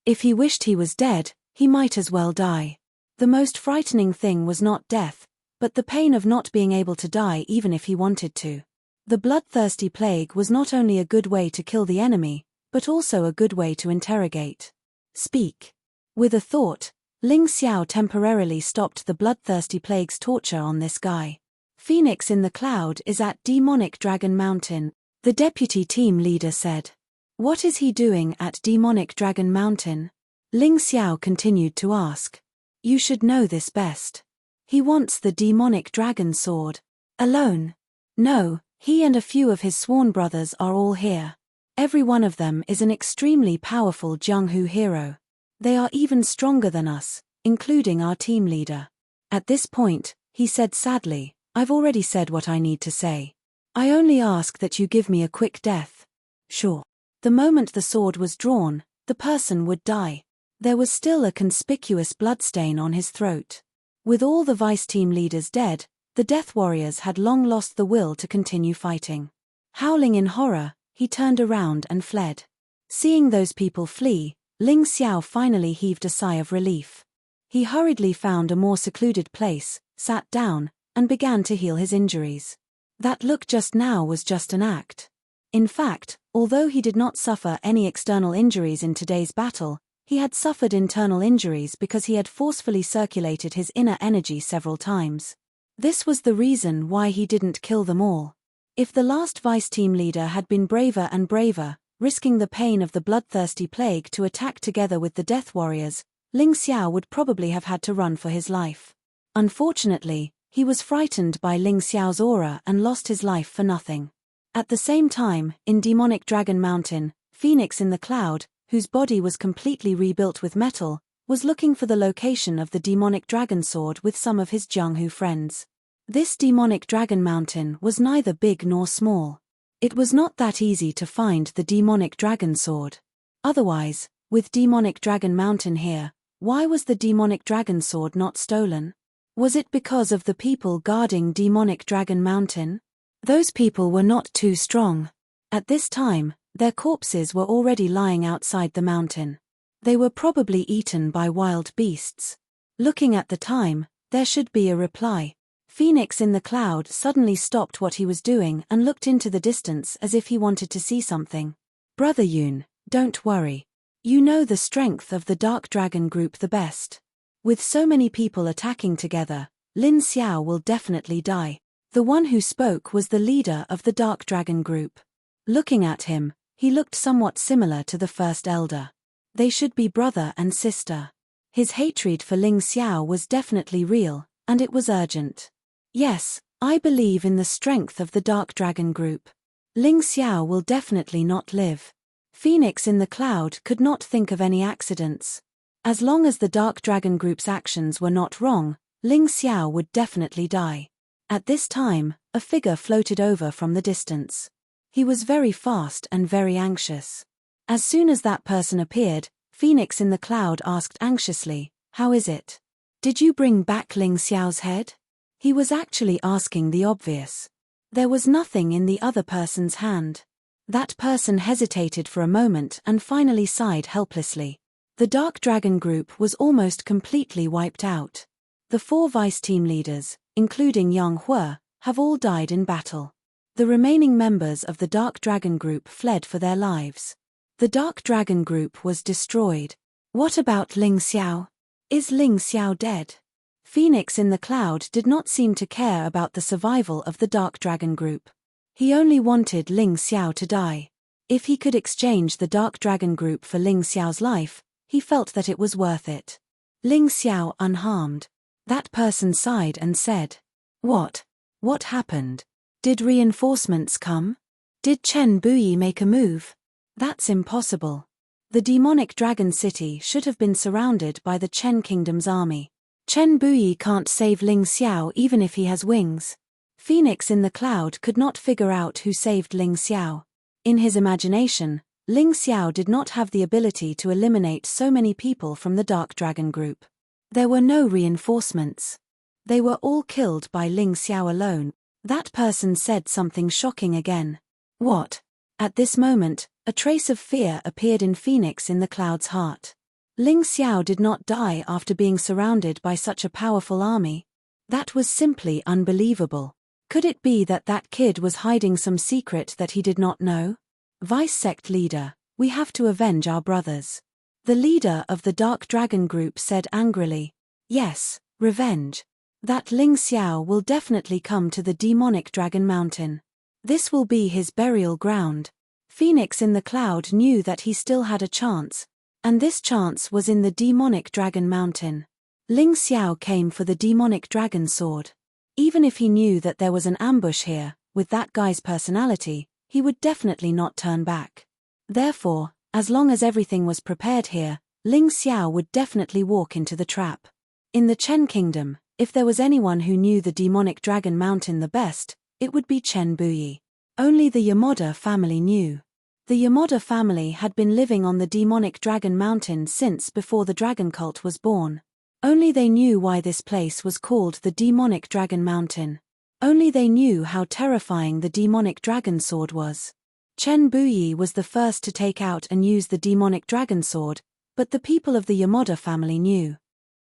If he wished he was dead, he might as well die. The most frightening thing was not death, but the pain of not being able to die even if he wanted to. The bloodthirsty plague was not only a good way to kill the enemy, but also a good way to interrogate. Speak. With a thought, Ling Xiao temporarily stopped the bloodthirsty plague's torture on this guy. Phoenix in the cloud is at Demonic Dragon Mountain, the deputy team leader said. What is he doing at Demonic Dragon Mountain? Ling Xiao continued to ask. You should know this best. He wants the demonic dragon sword. Alone? No, he and a few of his sworn brothers are all here. Every one of them is an extremely powerful Jianghu hero. They are even stronger than us, including our team leader. At this point, he said sadly, I've already said what I need to say. I only ask that you give me a quick death. Sure. The moment the sword was drawn, the person would die. There was still a conspicuous bloodstain on his throat. With all the vice team leaders dead, the Death Warriors had long lost the will to continue fighting. Howling in horror, he turned around and fled. Seeing those people flee, Ling Xiao finally heaved a sigh of relief. He hurriedly found a more secluded place, sat down, and began to heal his injuries. That look just now was just an act. In fact, although he did not suffer any external injuries in today's battle, he had suffered internal injuries because he had forcefully circulated his inner energy several times. This was the reason why he didn't kill them all. If the last vice team leader had been braver and braver, risking the pain of the bloodthirsty plague to attack together with the death warriors, Ling Xiao would probably have had to run for his life. Unfortunately, he was frightened by Ling Xiao's aura and lost his life for nothing. At the same time, in Demonic Dragon Mountain, Phoenix in the Cloud, whose body was completely rebuilt with metal, was looking for the location of the demonic dragon sword with some of his Jianghu friends. This demonic dragon mountain was neither big nor small. It was not that easy to find the demonic dragon sword. Otherwise, with Demonic Dragon Mountain here, why was the demonic dragon sword not stolen? Was it because of the people guarding Demonic Dragon Mountain? Those people were not too strong. At this time, their corpses were already lying outside the mountain. They were probably eaten by wild beasts. Looking at the time, there should be a reply. Phoenix in the Cloud suddenly stopped what he was doing and looked into the distance as if he wanted to see something. Brother Yun, don't worry. You know the strength of the Dark Dragon group the best. With so many people attacking together, Lin Xiao will definitely die. The one who spoke was the leader of the Dark Dragon group. Looking at him, he looked somewhat similar to the first elder. They should be brother and sister. His hatred for Ling Xiao was definitely real, and it was urgent. Yes, I believe in the strength of the Dark Dragon group. Ling Xiao will definitely not live. Phoenix in the Cloud could not think of any accidents. As long as the Dark Dragon group's actions were not wrong, Ling Xiao would definitely die. At this time, a figure floated over from the distance. He was very fast and very anxious. As soon as that person appeared, Phoenix in the Cloud asked anxiously, "How is it? Did you bring back Ling Xiao's head?" He was actually asking the obvious. There was nothing in the other person's hand. That person hesitated for a moment and finally sighed helplessly. The Dark Dragon group was almost completely wiped out. The 4 vice team leaders, including Yang Hue, have all died in battle. The remaining members of the Dark Dragon group fled for their lives. The Dark Dragon group was destroyed. What about Ling Xiao? Is Ling Xiao dead? Phoenix in the Cloud did not seem to care about the survival of the Dark Dragon group. He only wanted Ling Xiao to die. If he could exchange the Dark Dragon group for Ling Xiao's life, he felt that it was worth it. Ling Xiao unharmed. That person sighed and said, "What? What happened? Did reinforcements come? Did Chen Buyi make a move? That's impossible. The demonic dragon city should have been surrounded by the Chen Kingdom's army. Chen Buyi can't save Ling Xiao even if he has wings." Phoenix in the Cloud could not figure out who saved Ling Xiao. In his imagination, Ling Xiao did not have the ability to eliminate so many people from the Dark Dragon group. There were no reinforcements. They were all killed by Ling Xiao alone. That person said something shocking again. What? At this moment, a trace of fear appeared in Phoenix in the Cloud's heart. Ling Xiao did not die after being surrounded by such a powerful army. That was simply unbelievable. Could it be that that kid was hiding some secret that he did not know? Vice Sect Leader, we have to avenge our brothers. The leader of the Dark Dragon group said angrily. Yes, revenge. That Ling Xiao will definitely come to the Demonic Dragon Mountain. This will be his burial ground. Phoenix in the Cloud knew that he still had a chance, and this chance was in the Demonic Dragon Mountain. Ling Xiao came for the Demonic Dragon Sword. Even if he knew that there was an ambush here, with that guy's personality, he would definitely not turn back. Therefore, as long as everything was prepared here, Ling Xiao would definitely walk into the trap. In the Chen Kingdom, if there was anyone who knew the Demonic Dragon Mountain the best, it would be Chen Buyi. Only the Yamada family knew. The Yamada family had been living on the Demonic Dragon Mountain since before the dragon cult was born. Only they knew why this place was called the Demonic Dragon Mountain. Only they knew how terrifying the Demonic Dragon Sword was. Chen Buyi was the first to take out and use the Demonic Dragon Sword, but the people of the Yamada family knew.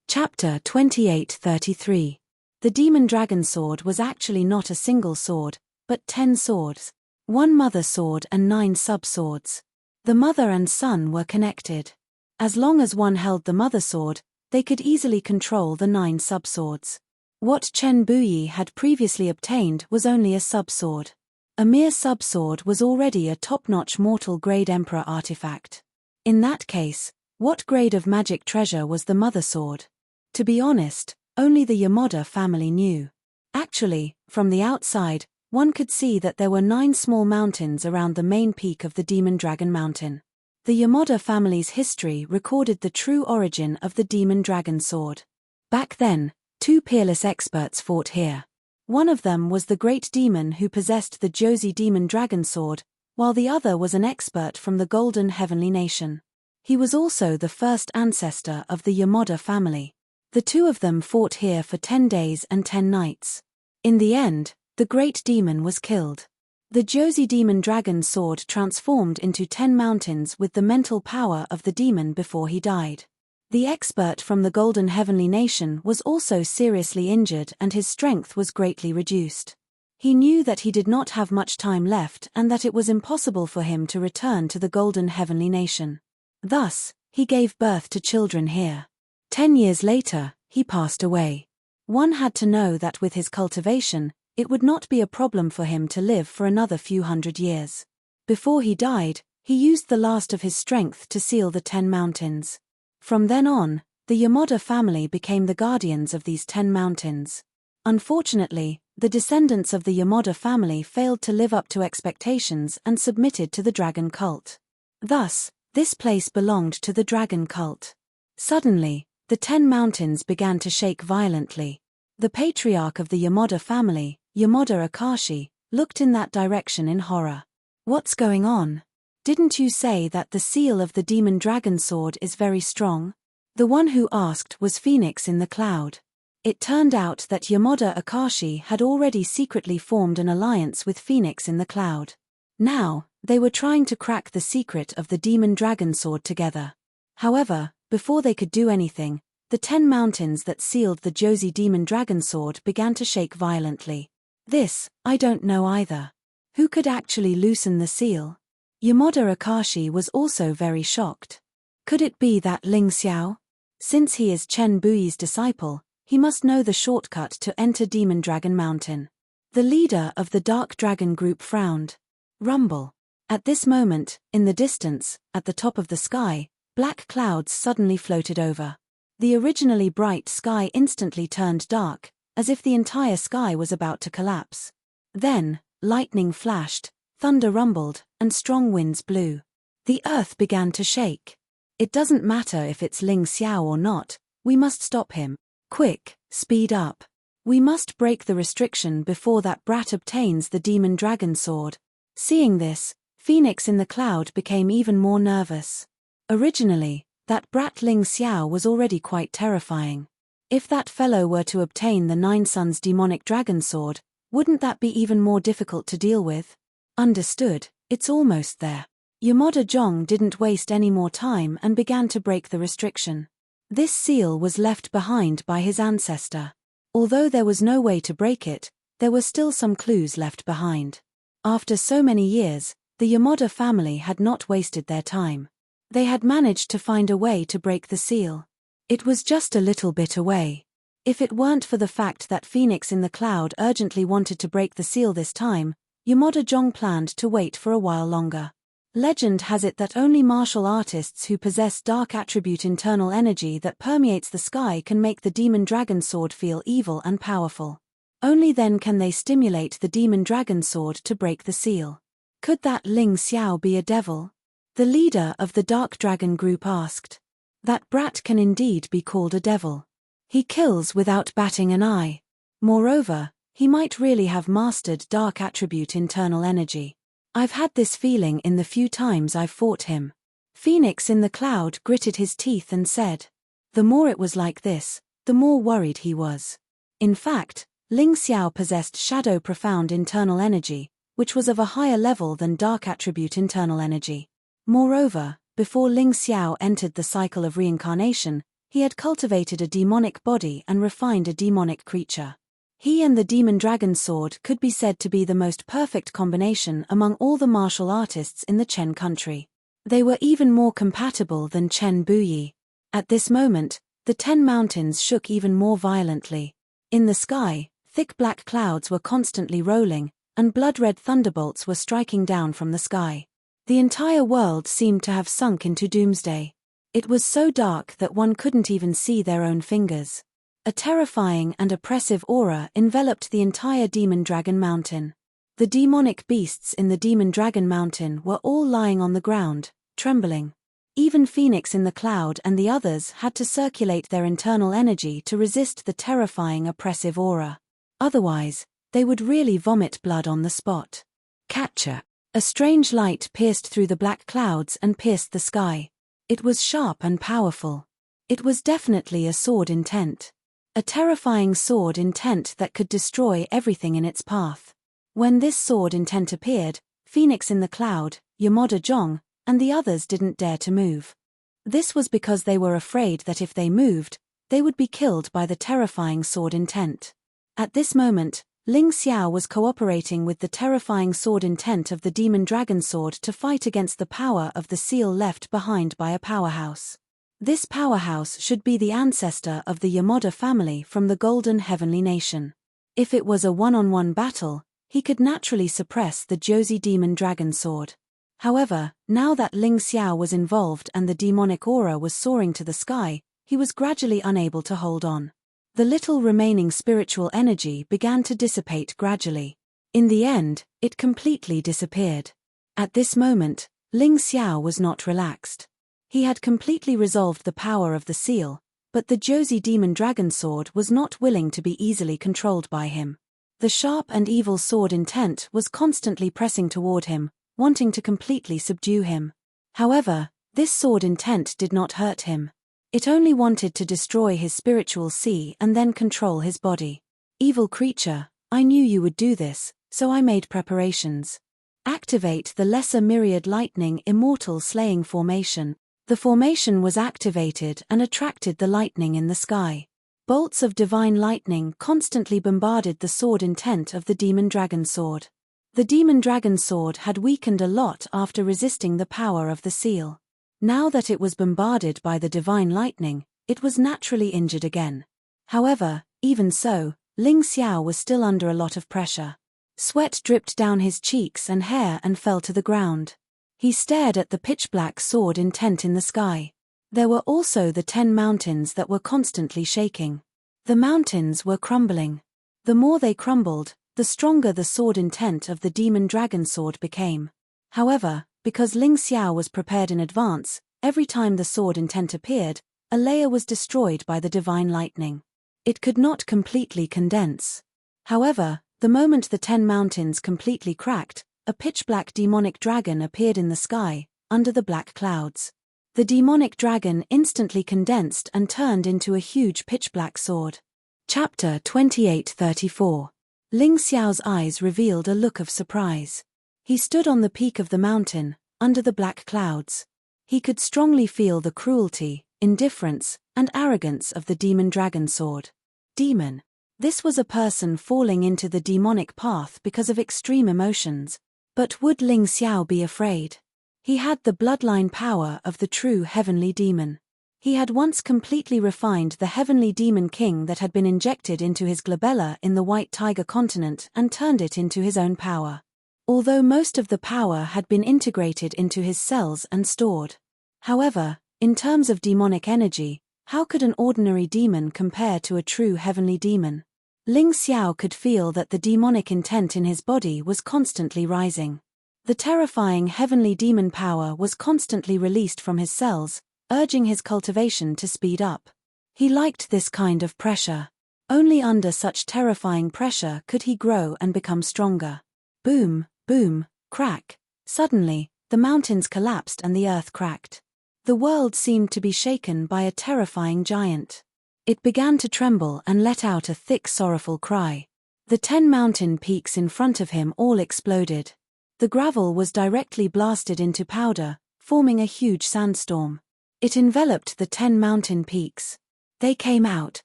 Chapter 28:33. The Demon Dragon Sword was actually not a single sword, but 10 swords. one mother sword and 9 sub-swords. The mother and son were connected. As long as one held the mother sword, they could easily control the 9 sub-swords. What Chen Buyi had previously obtained was only a sub-sword. A mere sub-sword was already a top-notch mortal-grade emperor artifact. In that case, what grade of magic treasure was the mother sword? To be honest, only the Yamada family knew. Actually, from the outside, one could see that there were 9 small mountains around the main peak of the Demon Dragon Mountain. The Yamada family's history recorded the true origin of the Demon Dragon Sword. Back then, 2 peerless experts fought here. One of them was the great demon who possessed the Josie Demon Dragon Sword, while the other was an expert from the Golden Heavenly Nation. He was also the first ancestor of the Yamada family. The 2 of them fought here for 10 days and 10 nights. In the end, the great demon was killed. The Josie Demon Dragon Sword transformed into 10 mountains with the mental power of the demon before he died. The expert from the Golden Heavenly Nation was also seriously injured and his strength was greatly reduced. He knew that he did not have much time left and that it was impossible for him to return to the Golden Heavenly Nation. Thus, he gave birth to children here. 10 years later, he passed away. One had to know that with his cultivation, it would not be a problem for him to live for another few hundred years. Before he died, he used the last of his strength to seal the 10 mountains. From then on, the Yamada family became the guardians of these 10 mountains. Unfortunately, the descendants of the Yamada family failed to live up to expectations and submitted to the dragon cult. Thus, this place belonged to the dragon cult. Suddenly, the 10 mountains began to shake violently. The patriarch of the Yamada family, Yamada Akashi, looked in that direction in horror. "What's going on? Didn't you say that the seal of the Demon Dragon Sword is very strong?" The one who asked was Phoenix in the Cloud. It turned out that Yamada Akashi had already secretly formed an alliance with Phoenix in the Cloud. Now, they were trying to crack the secret of the Demon Dragon Sword together. However, before they could do anything, the 10 mountains that sealed the Josie Demon Dragon Sword began to shake violently. This, I don't know either. Who could actually loosen the seal? Yamada Akashi was also very shocked. Could it be that Ling Xiao? Since he is Chen Buyi's disciple, he must know the shortcut to enter Demon Dragon Mountain. The leader of the Dark Dragon group frowned. Rumble. At this moment, in the distance, at the top of the sky, black clouds suddenly floated over. The originally bright sky instantly turned dark, as if the entire sky was about to collapse. Then, lightning flashed, thunder rumbled, and strong winds blew. The earth began to shake. It doesn't matter if it's Ling Xiao or not, we must stop him. Quick, speed up. We must break the restriction before that brat obtains the Demon Dragon Sword. Seeing this, Phoenix in the Cloud became even more nervous. Originally, that brat Ling Xiao was already quite terrifying. If that fellow were to obtain the 9 Suns Demonic Dragon Sword, wouldn't that be even more difficult to deal with? Understood, it's almost there. Yamada Zhong didn't waste any more time and began to break the restriction. This seal was left behind by his ancestor. Although there was no way to break it, there were still some clues left behind. After so many years, the Yamada family had not wasted their time. They had managed to find a way to break the seal. It was just a little bit away. If it weren't for the fact that Phoenix in the Cloud urgently wanted to break the seal this time, Yamada Zhong planned to wait for a while longer. Legend has it that only martial artists who possess dark attribute internal energy that permeates the sky can make the Demon Dragon Sword feel evil and powerful. Only then can they stimulate the Demon Dragon Sword to break the seal. Could that Ling Xiao be a devil? The leader of the Dark Dragon group asked. That brat can indeed be called a devil. He kills without batting an eye. Moreover, he might really have mastered dark attribute internal energy. I've had this feeling in the few times I've fought him. Phoenix in the Cloud gritted his teeth and said. The more it was like this, the more worried he was. In fact, Ling Xiao possessed shadow profound internal energy, which was of a higher level than dark attribute internal energy. Moreover, before Ling Xiao entered the cycle of reincarnation, he had cultivated a demonic body and refined a demonic creature. He and the demon dragon sword could be said to be the most perfect combination among all the martial artists in the Chen country. They were even more compatible than Chen Buyi. At this moment, the 10 mountains shook even more violently. In the sky, thick black clouds were constantly rolling, and blood-red thunderbolts were striking down from the sky. The entire world seemed to have sunk into doomsday. It was so dark that one couldn't even see their own fingers. A terrifying and oppressive aura enveloped the entire Demon Dragon Mountain. The demonic beasts in the Demon Dragon Mountain were all lying on the ground, trembling. Even Phoenix in the cloud and the others had to circulate their internal energy to resist the terrifying oppressive aura. Otherwise, they would really vomit blood on the spot. Catcher. A strange light pierced through the black clouds and pierced the sky. It was sharp and powerful. It was definitely a sword intent. A terrifying sword intent that could destroy everything in its path. When this sword intent appeared, Phoenix in the cloud, Yamada Zhong, and the others didn't dare to move. This was because they were afraid that if they moved, they would be killed by the terrifying sword intent. At this moment, Ling Xiao was cooperating with the terrifying sword intent of the Demon Dragon Sword to fight against the power of the seal left behind by a powerhouse. This powerhouse should be the ancestor of the Yamada family from the Golden Heavenly Nation. If it was a one-on-one battle, he could naturally suppress the Josie Demon Dragon Sword. However, now that Ling Xiao was involved and the demonic aura was soaring to the sky, he was gradually unable to hold on. The little remaining spiritual energy began to dissipate gradually. In the end, it completely disappeared. At this moment, Ling Xiao was not relaxed. He had completely resolved the power of the seal, but the Josie Demon Dragon Sword was not willing to be easily controlled by him. The sharp and evil sword intent was constantly pressing toward him, wanting to completely subdue him. However, this sword intent did not hurt him. It only wanted to destroy his spiritual sea and then control his body. Evil creature, I knew you would do this, so I made preparations. Activate the Lesser Myriad Lightning Immortal Slaying Formation. The formation was activated and attracted the lightning in the sky. Bolts of divine lightning constantly bombarded the sword intent of the Demon Dragon Sword. The Demon Dragon Sword had weakened a lot after resisting the power of the seal. Now that it was bombarded by the divine lightning, it was naturally injured again. However, even so, Ling Xiao was still under a lot of pressure. Sweat dripped down his cheeks and hair and fell to the ground. He stared at the pitch-black sword intent in the sky. There were also the 10 mountains that were constantly shaking. The mountains were crumbling. The more they crumbled, the stronger the sword intent of the Demon Dragon Sword became. However, because Ling Xiao was prepared in advance, every time the sword intent appeared, a layer was destroyed by the divine lightning. It could not completely condense. However, the moment the 10 mountains completely cracked, a pitch-black demonic dragon appeared in the sky, under the black clouds. The demonic dragon instantly condensed and turned into a huge pitch-black sword. Chapter 28:34. Ling Xiao's eyes revealed a look of surprise. He stood on the peak of the mountain, under the black clouds. He could strongly feel the cruelty, indifference, and arrogance of the Demon Dragon Sword. Demon. This was a person falling into the demonic path because of extreme emotions. But would Ling Xiao be afraid? He had the bloodline power of the true heavenly demon. He had once completely refined the heavenly demon king that had been injected into his glabella in the White Tiger continent and turned it into his own power. Although most of the power had been integrated into his cells and stored. However, in terms of demonic energy, how could an ordinary demon compare to a true heavenly demon? Ling Xiao could feel that the demonic intent in his body was constantly rising. The terrifying heavenly demon power was constantly released from his cells, urging his cultivation to speed up. He liked this kind of pressure. Only under such terrifying pressure could he grow and become stronger. Boom, boom, crack. Suddenly, the mountains collapsed and the earth cracked. The world seemed to be shaken by a terrifying giant. It began to tremble and let out a thick sorrowful cry. The 10 mountain peaks in front of him all exploded. The gravel was directly blasted into powder, forming a huge sandstorm. It enveloped the 10 mountain peaks. They came out.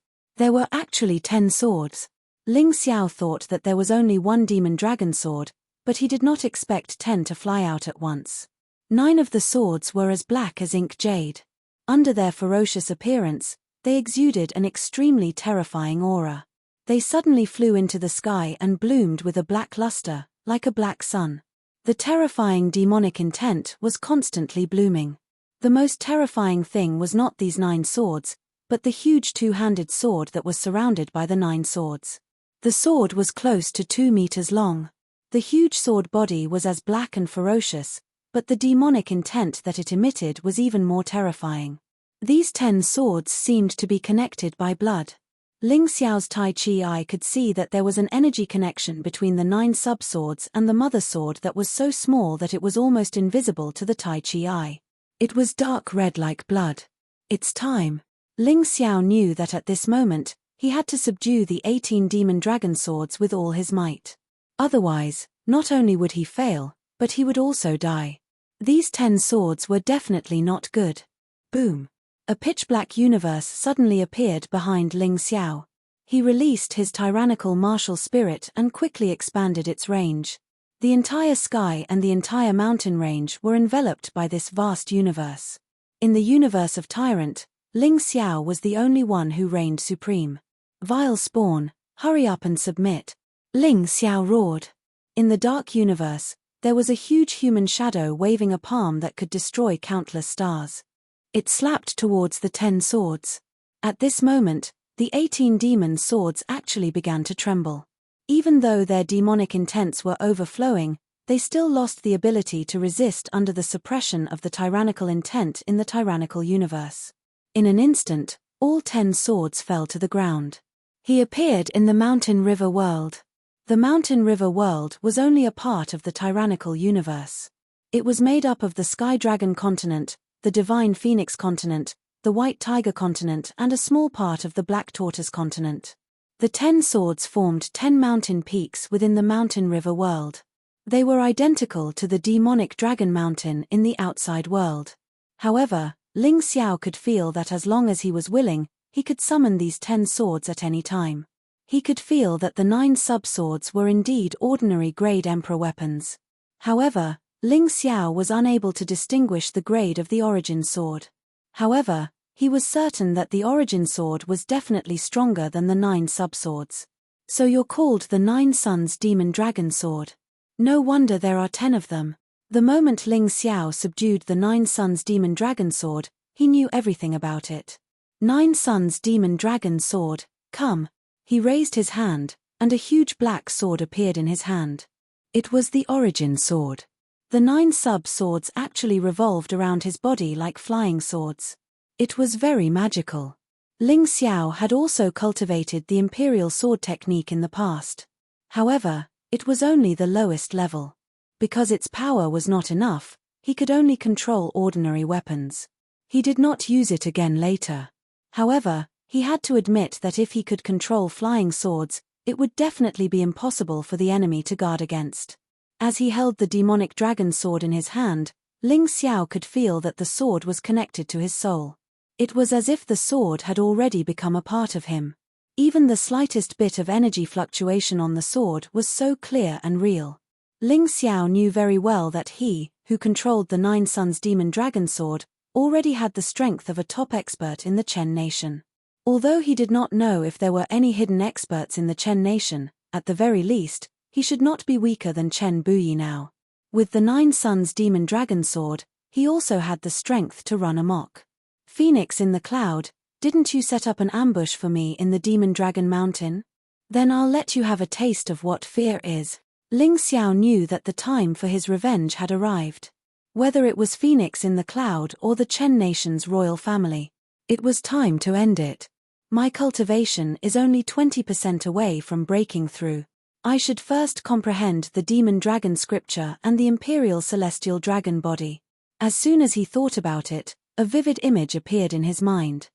There were actually 10 swords. Ling Xiao thought that there was only one demon dragon sword, but he did not expect 10 to fly out at once. 9 of the swords were as black as ink jade. Under their ferocious appearance, they exuded an extremely terrifying aura. They suddenly flew into the sky and bloomed with a black luster, like a black sun. The terrifying demonic intent was constantly blooming. The most terrifying thing was not these 9 swords, but the huge 2-handed sword that was surrounded by the 9 swords. The sword was close to 2 meters long. The huge sword body was as black and ferocious, but the demonic intent that it emitted was even more terrifying. These 10 swords seemed to be connected by blood. Ling Xiao's Tai Chi eye could see that there was an energy connection between the 9 sub-swords and the mother sword that was so small that it was almost invisible to the Tai Chi eye. It was dark red like blood. It's time. Ling Xiao knew that at this moment, he had to subdue the 18 demon dragon swords with all his might. Otherwise, not only would he fail, but he would also die. These 10 swords were definitely not good. Boom. A pitch-black universe suddenly appeared behind Ling Xiao. He released his tyrannical martial spirit and quickly expanded its range. The entire sky and the entire mountain range were enveloped by this vast universe. In the universe of Tyrant, Ling Xiao was the only one who reigned supreme. Vile spawn, hurry up and submit. Ling Xiao roared. In the dark universe, there was a huge human shadow waving a palm that could destroy countless stars. It slapped towards the 10 swords. At this moment, the 18 demon swords actually began to tremble. Even though their demonic intents were overflowing, they still lost the ability to resist under the suppression of the tyrannical intent in the tyrannical universe. In an instant, all 10 swords fell to the ground. He appeared in the mountain river world. The mountain river world was only a part of the tyrannical universe. It was made up of the Sky Dragon continent, the Divine Phoenix continent, the White Tiger continent and a small part of the Black Tortoise continent. The 10 swords formed 10 mountain peaks within the mountain river world. They were identical to the demonic dragon mountain in the outside world. However, Ling Xiao could feel that as long as he was willing, he could summon these 10 swords at any time. He could feel that the 9 sub-swords were indeed ordinary grade emperor weapons. However, Ling Xiao was unable to distinguish the grade of the origin sword. However, he was certain that the origin sword was definitely stronger than the 9 sub-swords. So you're called the 9 Suns Demon Dragon Sword. No wonder there are 10 of them. The moment Ling Xiao subdued the 9 Suns Demon Dragon Sword, he knew everything about it. 9 Suns Demon Dragon Sword, come. He raised his hand, and a huge black sword appeared in his hand. It was the origin sword. The 9 sub-swords actually revolved around his body like flying swords. It was very magical. Ling Xiao had also cultivated the imperial sword technique in the past. However, it was only the lowest level. Because its power was not enough, he could only control ordinary weapons. He did not use it again later. However, he had to admit that if he could control flying swords, it would definitely be impossible for the enemy to guard against. As he held the demonic dragon sword in his hand, Ling Xiao could feel that the sword was connected to his soul. It was as if the sword had already become a part of him. Even the slightest bit of energy fluctuation on the sword was so clear and real. Ling Xiao knew very well that he, who controlled the 9 Suns Demon Dragon Sword, already had the strength of a top expert in the Chen nation. Although he did not know if there were any hidden experts in the Chen nation, at the very least, he should not be weaker than Chen Buyi now. With the 9 Suns Demon Dragon Sword, he also had the strength to run amok. Phoenix in the cloud, didn't you set up an ambush for me in the Demon Dragon Mountain? Then I'll let you have a taste of what fear is. Ling Xiao knew that the time for his revenge had arrived. Whether it was Phoenix in the cloud or the Chen nation's royal family, it was time to end it. My cultivation is only 20% away from breaking through. I should first comprehend the demon dragon scripture and the imperial celestial dragon body. As soon as he thought about it, a vivid image appeared in his mind.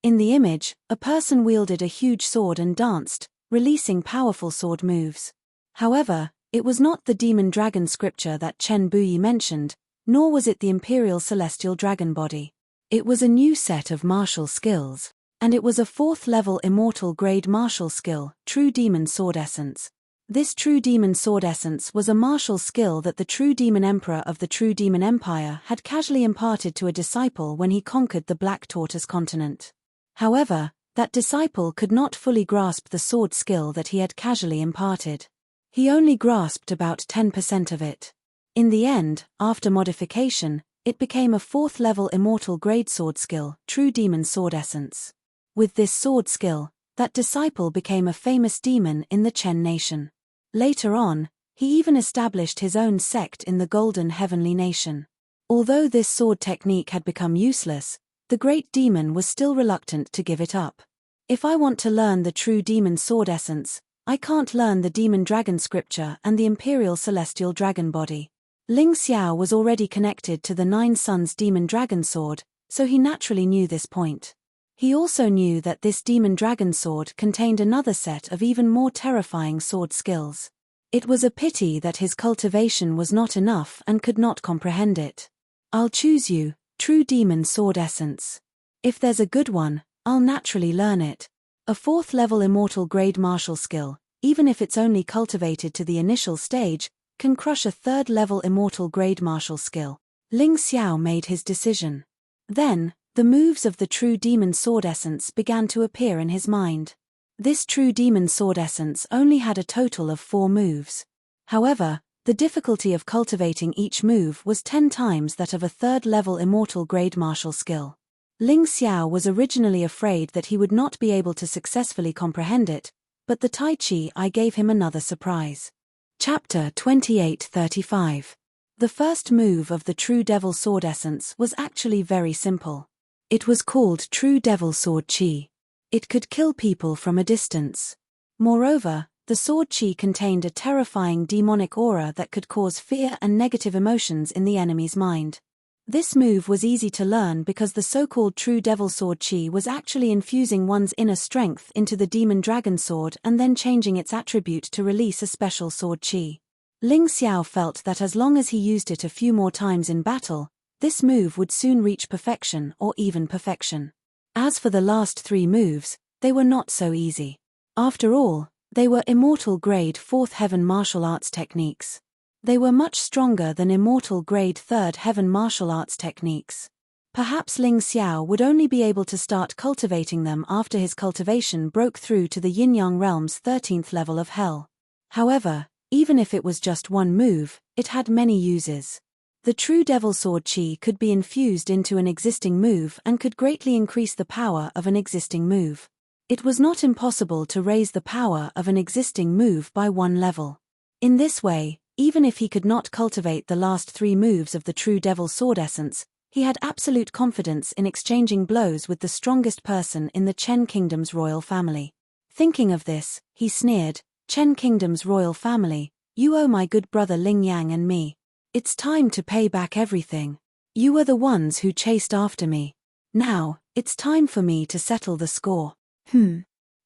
In the image, a person wielded a huge sword and danced, releasing powerful sword moves. However, it was not the demon dragon scripture that Chen Buyi mentioned, nor was it the imperial celestial dragon body. It was a new set of martial skills. And it was a 4th-level immortal grade martial skill, True Demon Sword Essence. This True Demon Sword Essence was a martial skill that the True Demon Emperor of the True Demon Empire had casually imparted to a disciple when he conquered the Black Tortoise continent. However, that disciple could not fully grasp the sword skill that he had casually imparted. He only grasped about 10% of it. In the end, after modification, it became a 4th-level immortal grade sword skill, True Demon Sword Essence. With this sword skill, that disciple became a famous demon in the Chen nation. Later on, he even established his own sect in the Golden Heavenly Nation. Although this sword technique had become useless, the great demon was still reluctant to give it up. If I want to learn the True Demon Sword Essence, I can't learn the Demon Dragon Scripture and the Imperial Celestial Dragon Body. Ling Xiao was already connected to the Nine Suns Demon Dragon Sword, so he naturally knew this point. He also knew that this Demon Dragon Sword contained another set of even more terrifying sword skills. It was a pity that his cultivation was not enough and could not comprehend it. I'll choose you, True Demon Sword Essence. If there's a good one, I'll naturally learn it. A 4th-level immortal grade martial skill, even if it's only cultivated to the initial stage, can crush a 3rd-level immortal grade martial skill. Ling Xiao made his decision. Then, the moves of the True Demon Sword Essence began to appear in his mind. This True Demon Sword Essence only had a total of 4 moves. However, the difficulty of cultivating each move was 10 times that of a 3rd-level immortal grade martial skill. Ling Xiao was originally afraid that he would not be able to successfully comprehend it, but the Tai Chi I gave him another surprise. Chapter 2835. The first move of the True Devil Sword Essence was actually very simple. It was called True Devil Sword Chi. It could kill people from a distance. Moreover, the sword chi contained a terrifying demonic aura that could cause fear and negative emotions in the enemy's mind. This move was easy to learn because the so-called True Devil Sword Chi was actually infusing one's inner strength into the Demon Dragon Sword and then changing its attribute to release a special sword chi. Ling Xiao felt that as long as he used it a few more times in battle, this move would soon reach perfection or even perfection. As for the last 3 moves, they were not so easy. After all, they were immortal grade 4th heaven martial arts techniques. They were much stronger than immortal grade 3rd heaven martial arts techniques. Perhaps Ling Xiao would only be able to start cultivating them after his cultivation broke through to the Yin-Yang realm's 13th level of hell. However, even if it was just one move, it had many uses. The True Devil Sword Chi could be infused into an existing move and could greatly increase the power of an existing move. It was not impossible to raise the power of an existing move by 1 level. In this way, even if he could not cultivate the last 3 moves of the True Devil Sword Essence, he had absolute confidence in exchanging blows with the strongest person in the Chen Kingdom's royal family. Thinking of this, he sneered, "Chen Kingdom's royal family, you owe my good brother Ling Yang and me. It's time to pay back everything. You were the ones who chased after me. Now, it's time for me to settle the score."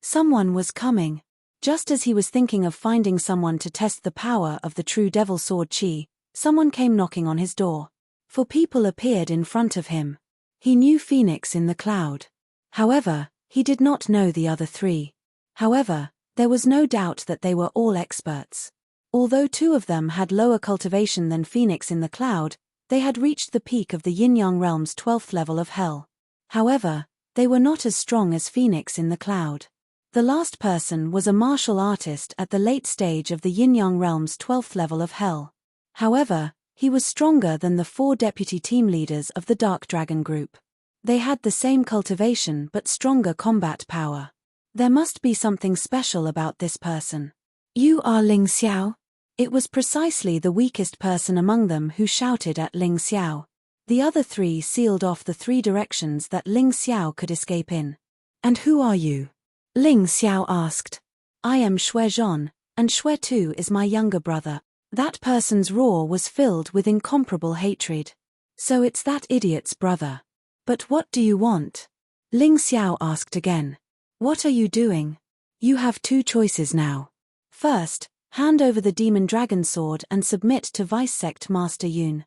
Someone was coming. Just as he was thinking of finding someone to test the power of the True Devil Sword Chi, someone came knocking on his door. 4 people appeared in front of him. He knew Phoenix in the cloud. However, he did not know the other 3. However, there was no doubt that they were all experts. Although 2 of them had lower cultivation than Phoenix in the cloud, they had reached the peak of the Yin-Yang realm's 12th level of hell. However, they were not as strong as Phoenix in the cloud. The last person was a martial artist at the late stage of the Yin-Yang realm's 12th level of hell. However, he was stronger than the 4 deputy team leaders of the Dark Dragon group. They had the same cultivation but stronger combat power. There must be something special about this person. "You are Ling Xiao?" It was precisely the weakest person among them who shouted at Ling Xiao. The other 3 sealed off the 3 directions that Ling Xiao could escape in. "And who are you?" Ling Xiao asked. "I am Xue Zhon, and Xue too is my younger brother." That person's roar was filled with incomparable hatred. "So it's that idiot's brother. But what do you want?" Ling Xiao asked again. "What are you doing? You have 2 choices now. First, hand over the Demon Dragon Sword and submit to Vice Sect Master Yun.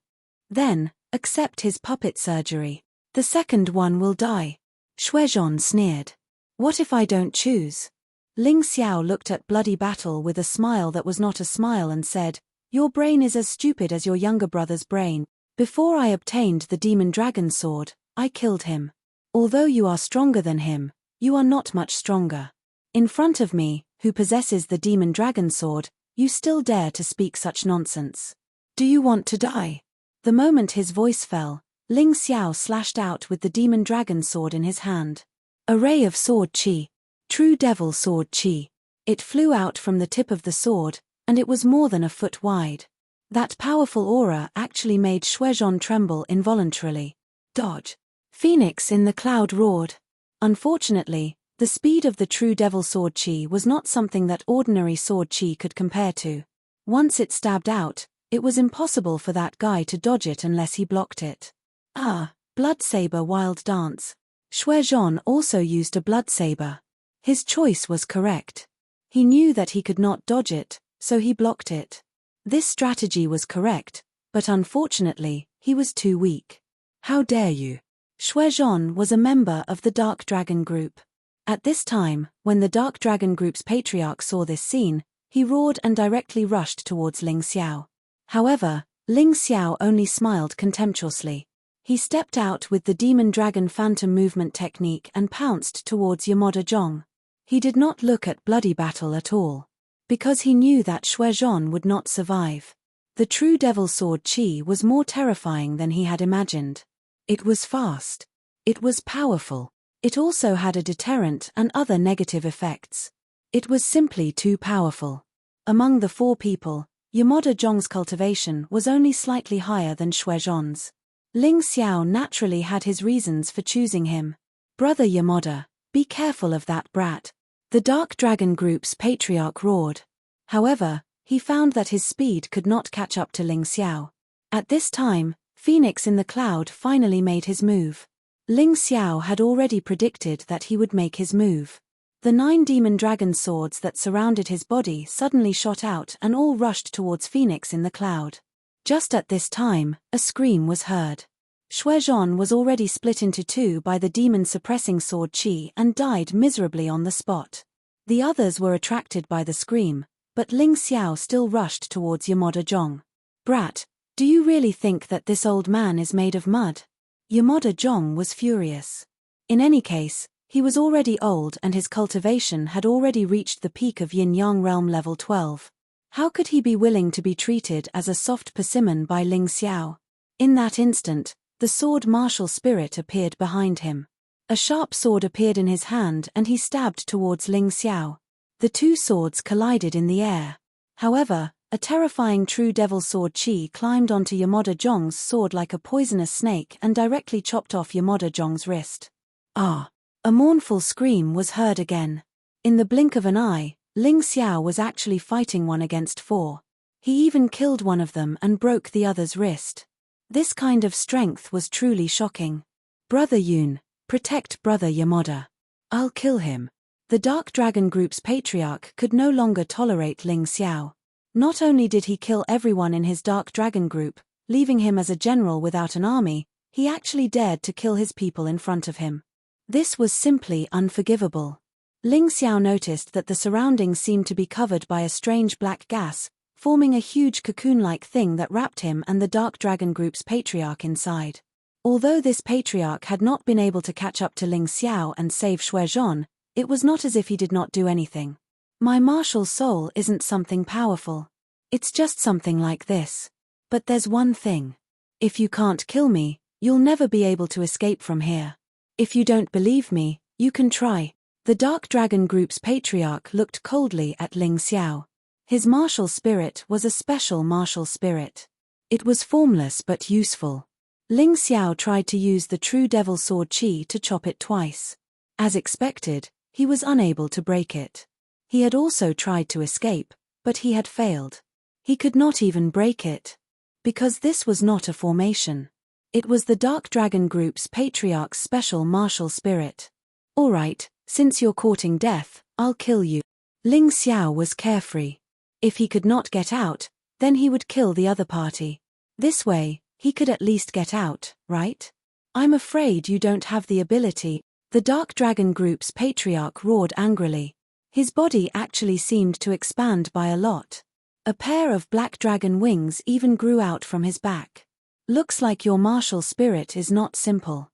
Then, accept his puppet surgery. The second one will die." Shuezhan sneered. What if I don't choose? Ling Xiao looked at Bloody Battle with a smile that was not a smile and said, Your brain is as stupid as your younger brother's brain. Before I obtained the demon dragon sword, I killed him. Although you are stronger than him, you are not much stronger. In front of me, who possesses the demon dragon sword, you still dare to speak such nonsense. Do you want to die? The moment his voice fell, Ling Xiao slashed out with the demon dragon sword in his hand. A ray of sword chi. True devil sword chi. It flew out from the tip of the sword, and it was more than a foot wide. That powerful aura actually made Shuezhan tremble involuntarily. Dodge. Phoenix in the cloud roared. Unfortunately, the speed of the true devil sword chi was not something that ordinary sword chi could compare to. Once it stabbed out, it was impossible for that guy to dodge it unless he blocked it. Blood saber wild dance. Shuezhan also used a blood saber. His choice was correct. He knew that he could not dodge it, so he blocked it. This strategy was correct, but unfortunately, he was too weak. How dare you? Shuezhan was a member of the Dark Dragon Group. At this time, when the Dark Dragon Group's patriarch saw this scene, he roared and directly rushed towards Ling Xiao. However, Ling Xiao only smiled contemptuously. He stepped out with the Demon Dragon Phantom movement technique and pounced towards Yamada Zhong. He did not look at Bloody Battle at all. Because he knew that Shuezhan would not survive. The true Devil Sword Chi was more terrifying than he had imagined. It was fast. It was powerful. It also had a deterrent and other negative effects. It was simply too powerful. Among the four people, Yamada Zhong's cultivation was only slightly higher than Shuezhan's. Ling Xiao naturally had his reasons for choosing him. Brother Yamada, be careful of that brat. The Dark Dragon Group's patriarch roared. However, he found that his speed could not catch up to Ling Xiao. At this time, Phoenix in the cloud finally made his move. Ling Xiao had already predicted that he would make his move. The 9 demon dragon swords that surrounded his body suddenly shot out and all rushed towards Phoenix in the cloud. Just at this time, a scream was heard. Shuezhan was already split into 2 by the demon-suppressing sword chi and died miserably on the spot. The others were attracted by the scream, but Ling Xiao still rushed towards Yamada Zhong. Brat, do you really think that this old man is made of mud? Yamada Zhong was furious. In any case, he was already old and his cultivation had already reached the peak of Yin-Yang Realm level 12. How could he be willing to be treated as a soft persimmon by Ling Xiao? In that instant, the sword martial spirit appeared behind him. A sharp sword appeared in his hand and he stabbed towards Ling Xiao. The 2 swords collided in the air. However, a terrifying true devil sword chi climbed onto Yamada Zhong's sword like a poisonous snake and directly chopped off Yamada Zhong's wrist. A mournful scream was heard again. In the blink of an eye, Ling Xiao was actually fighting 1 against 4. He even killed one of them and broke the other's wrist. This kind of strength was truly shocking. Brother Yun, protect Brother Yamada. I'll kill him. The Dark Dragon Group's patriarch could no longer tolerate Ling Xiao. Not only did he kill everyone in his Dark Dragon Group, leaving him as a general without an army, he actually dared to kill his people in front of him. This was simply unforgivable. Ling Xiao noticed that the surroundings seemed to be covered by a strange black gas, forming a huge cocoon-like thing that wrapped him and the Dark Dragon Group's patriarch inside. Although this patriarch had not been able to catch up to Ling Xiao and save Shuezhan, it was not as if he did not do anything. My martial soul isn't something powerful. It's just something like this. But there's one thing. If you can't kill me, you'll never be able to escape from here. If you don't believe me, you can try. The Dark Dragon Group's patriarch looked coldly at Ling Xiao. His martial spirit was a special martial spirit. It was formless but useful. Ling Xiao tried to use the true devil sword chi to chop it twice. As expected, he was unable to break it. He had also tried to escape, but he had failed. He could not even break it. Because this was not a formation. It was the Dark Dragon Group's patriarch's special martial spirit. Alright, since you're courting death, I'll kill you. Ling Xiao was carefree. If he could not get out, then he would kill the other party. This way, he could at least get out, right? I'm afraid you don't have the ability. The Dark Dragon Group's patriarch roared angrily. His body actually seemed to expand by a lot. A pair of black dragon wings even grew out from his back. Looks like your martial spirit is not simple.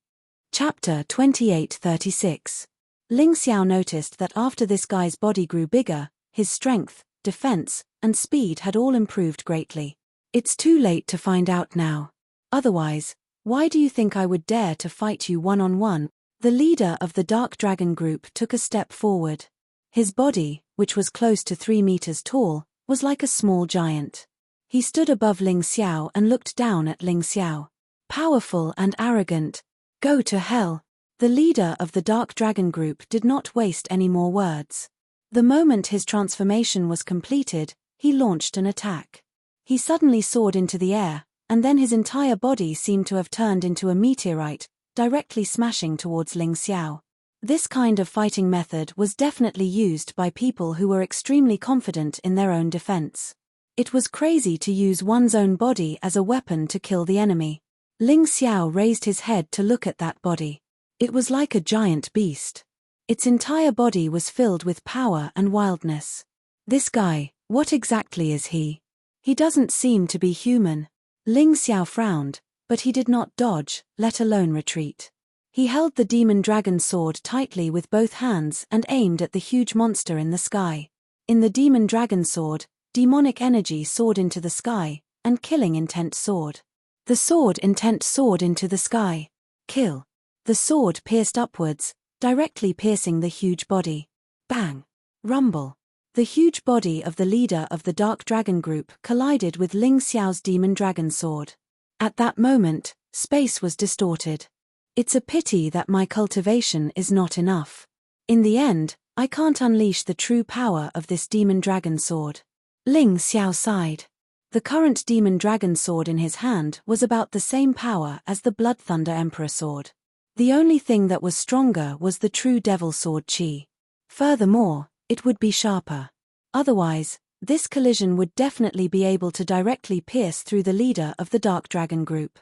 Chapter 28:36. Ling Xiao noticed that after this guy's body grew bigger, his strength, defense, and speed had all improved greatly. It's too late to find out now. Otherwise, why do you think I would dare to fight you one-on-one? The leader of the Dark Dragon Group took a step forward. His body, which was close to 3 meters tall, was like a small giant. He stood above Ling Xiao and looked down at Ling Xiao. Powerful and arrogant. Go to hell. The leader of the Dark Dragon Group did not waste any more words. The moment his transformation was completed, he launched an attack. He suddenly soared into the air, and then his entire body seemed to have turned into a meteorite, directly smashing towards Ling Xiao. This kind of fighting method was definitely used by people who were extremely confident in their own defense. It was crazy to use one's own body as a weapon to kill the enemy. Ling Xiao raised his head to look at that body. It was like a giant beast. Its entire body was filled with power and wildness. This guy, what exactly is he? He doesn't seem to be human. Ling Xiao frowned, but he did not dodge, let alone retreat. He held the demon dragon sword tightly with both hands and aimed at the huge monster in the sky. In the demon dragon sword, demonic energy soared into the sky, and killing intent soared. The sword intent soared into the sky. Kill. The sword pierced upwards, directly piercing the huge body. Bang! Rumble. The huge body of the leader of the Dark Dragon Group collided with Ling Xiao's demon dragon sword. At that moment, space was distorted. It's a pity that my cultivation is not enough. In the end, I can't unleash the true power of this demon dragon sword. Ling Xiao sighed. The current demon dragon sword in his hand was about the same power as the Blood Thunder Emperor sword. The only thing that was stronger was the true devil sword Qi. Furthermore, it would be sharper. Otherwise, this collision would definitely be able to directly pierce through the leader of the Dark Dragon Group.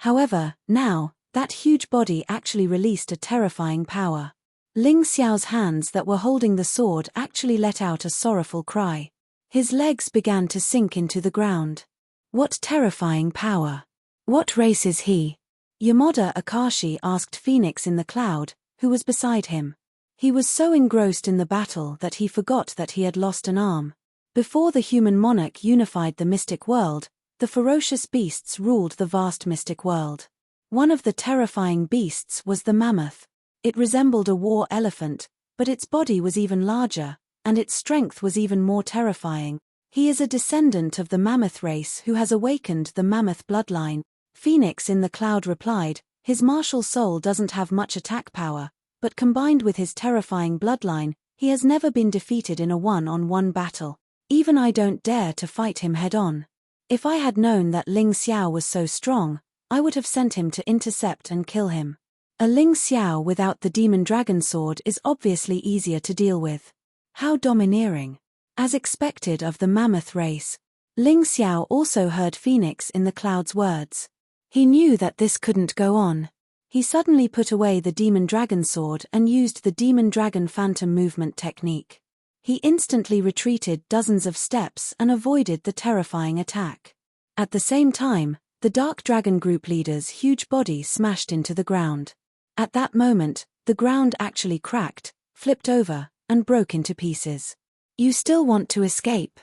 However, now, that huge body actually released a terrifying power. Ling Xiao's hands that were holding the sword actually let out a sorrowful cry. His legs began to sink into the ground. What terrifying power! What race is he? Yamada Akashi asked Phoenix in the cloud, who was beside him. He was so engrossed in the battle that he forgot that he had lost an arm. Before the human monarch unified the mystic world, the ferocious beasts ruled the vast mystic world. One of the terrifying beasts was the mammoth. It resembled a war elephant, but its body was even larger, and its strength was even more terrifying. He is a descendant of the mammoth race who has awakened the mammoth bloodline. Phoenix in the cloud replied, his martial soul doesn't have much attack power, but combined with his terrifying bloodline, he has never been defeated in a one-on-one battle. Even I don't dare to fight him head-on. If I had known that Ling Xiao was so strong, I would have sent him to intercept and kill him. A Ling Xiao without the demon dragon sword is obviously easier to deal with. How domineering. As expected of the mammoth race, Ling Xiao also heard Phoenix in the cloud's words. He knew that this couldn't go on. He suddenly put away the demon dragon sword and used the demon dragon phantom movement technique. He instantly retreated dozens of steps and avoided the terrifying attack. At the same time, the Dark Dragon Group leader's huge body smashed into the ground. At that moment, the ground actually cracked, flipped over, and broke into pieces. You still want to escape?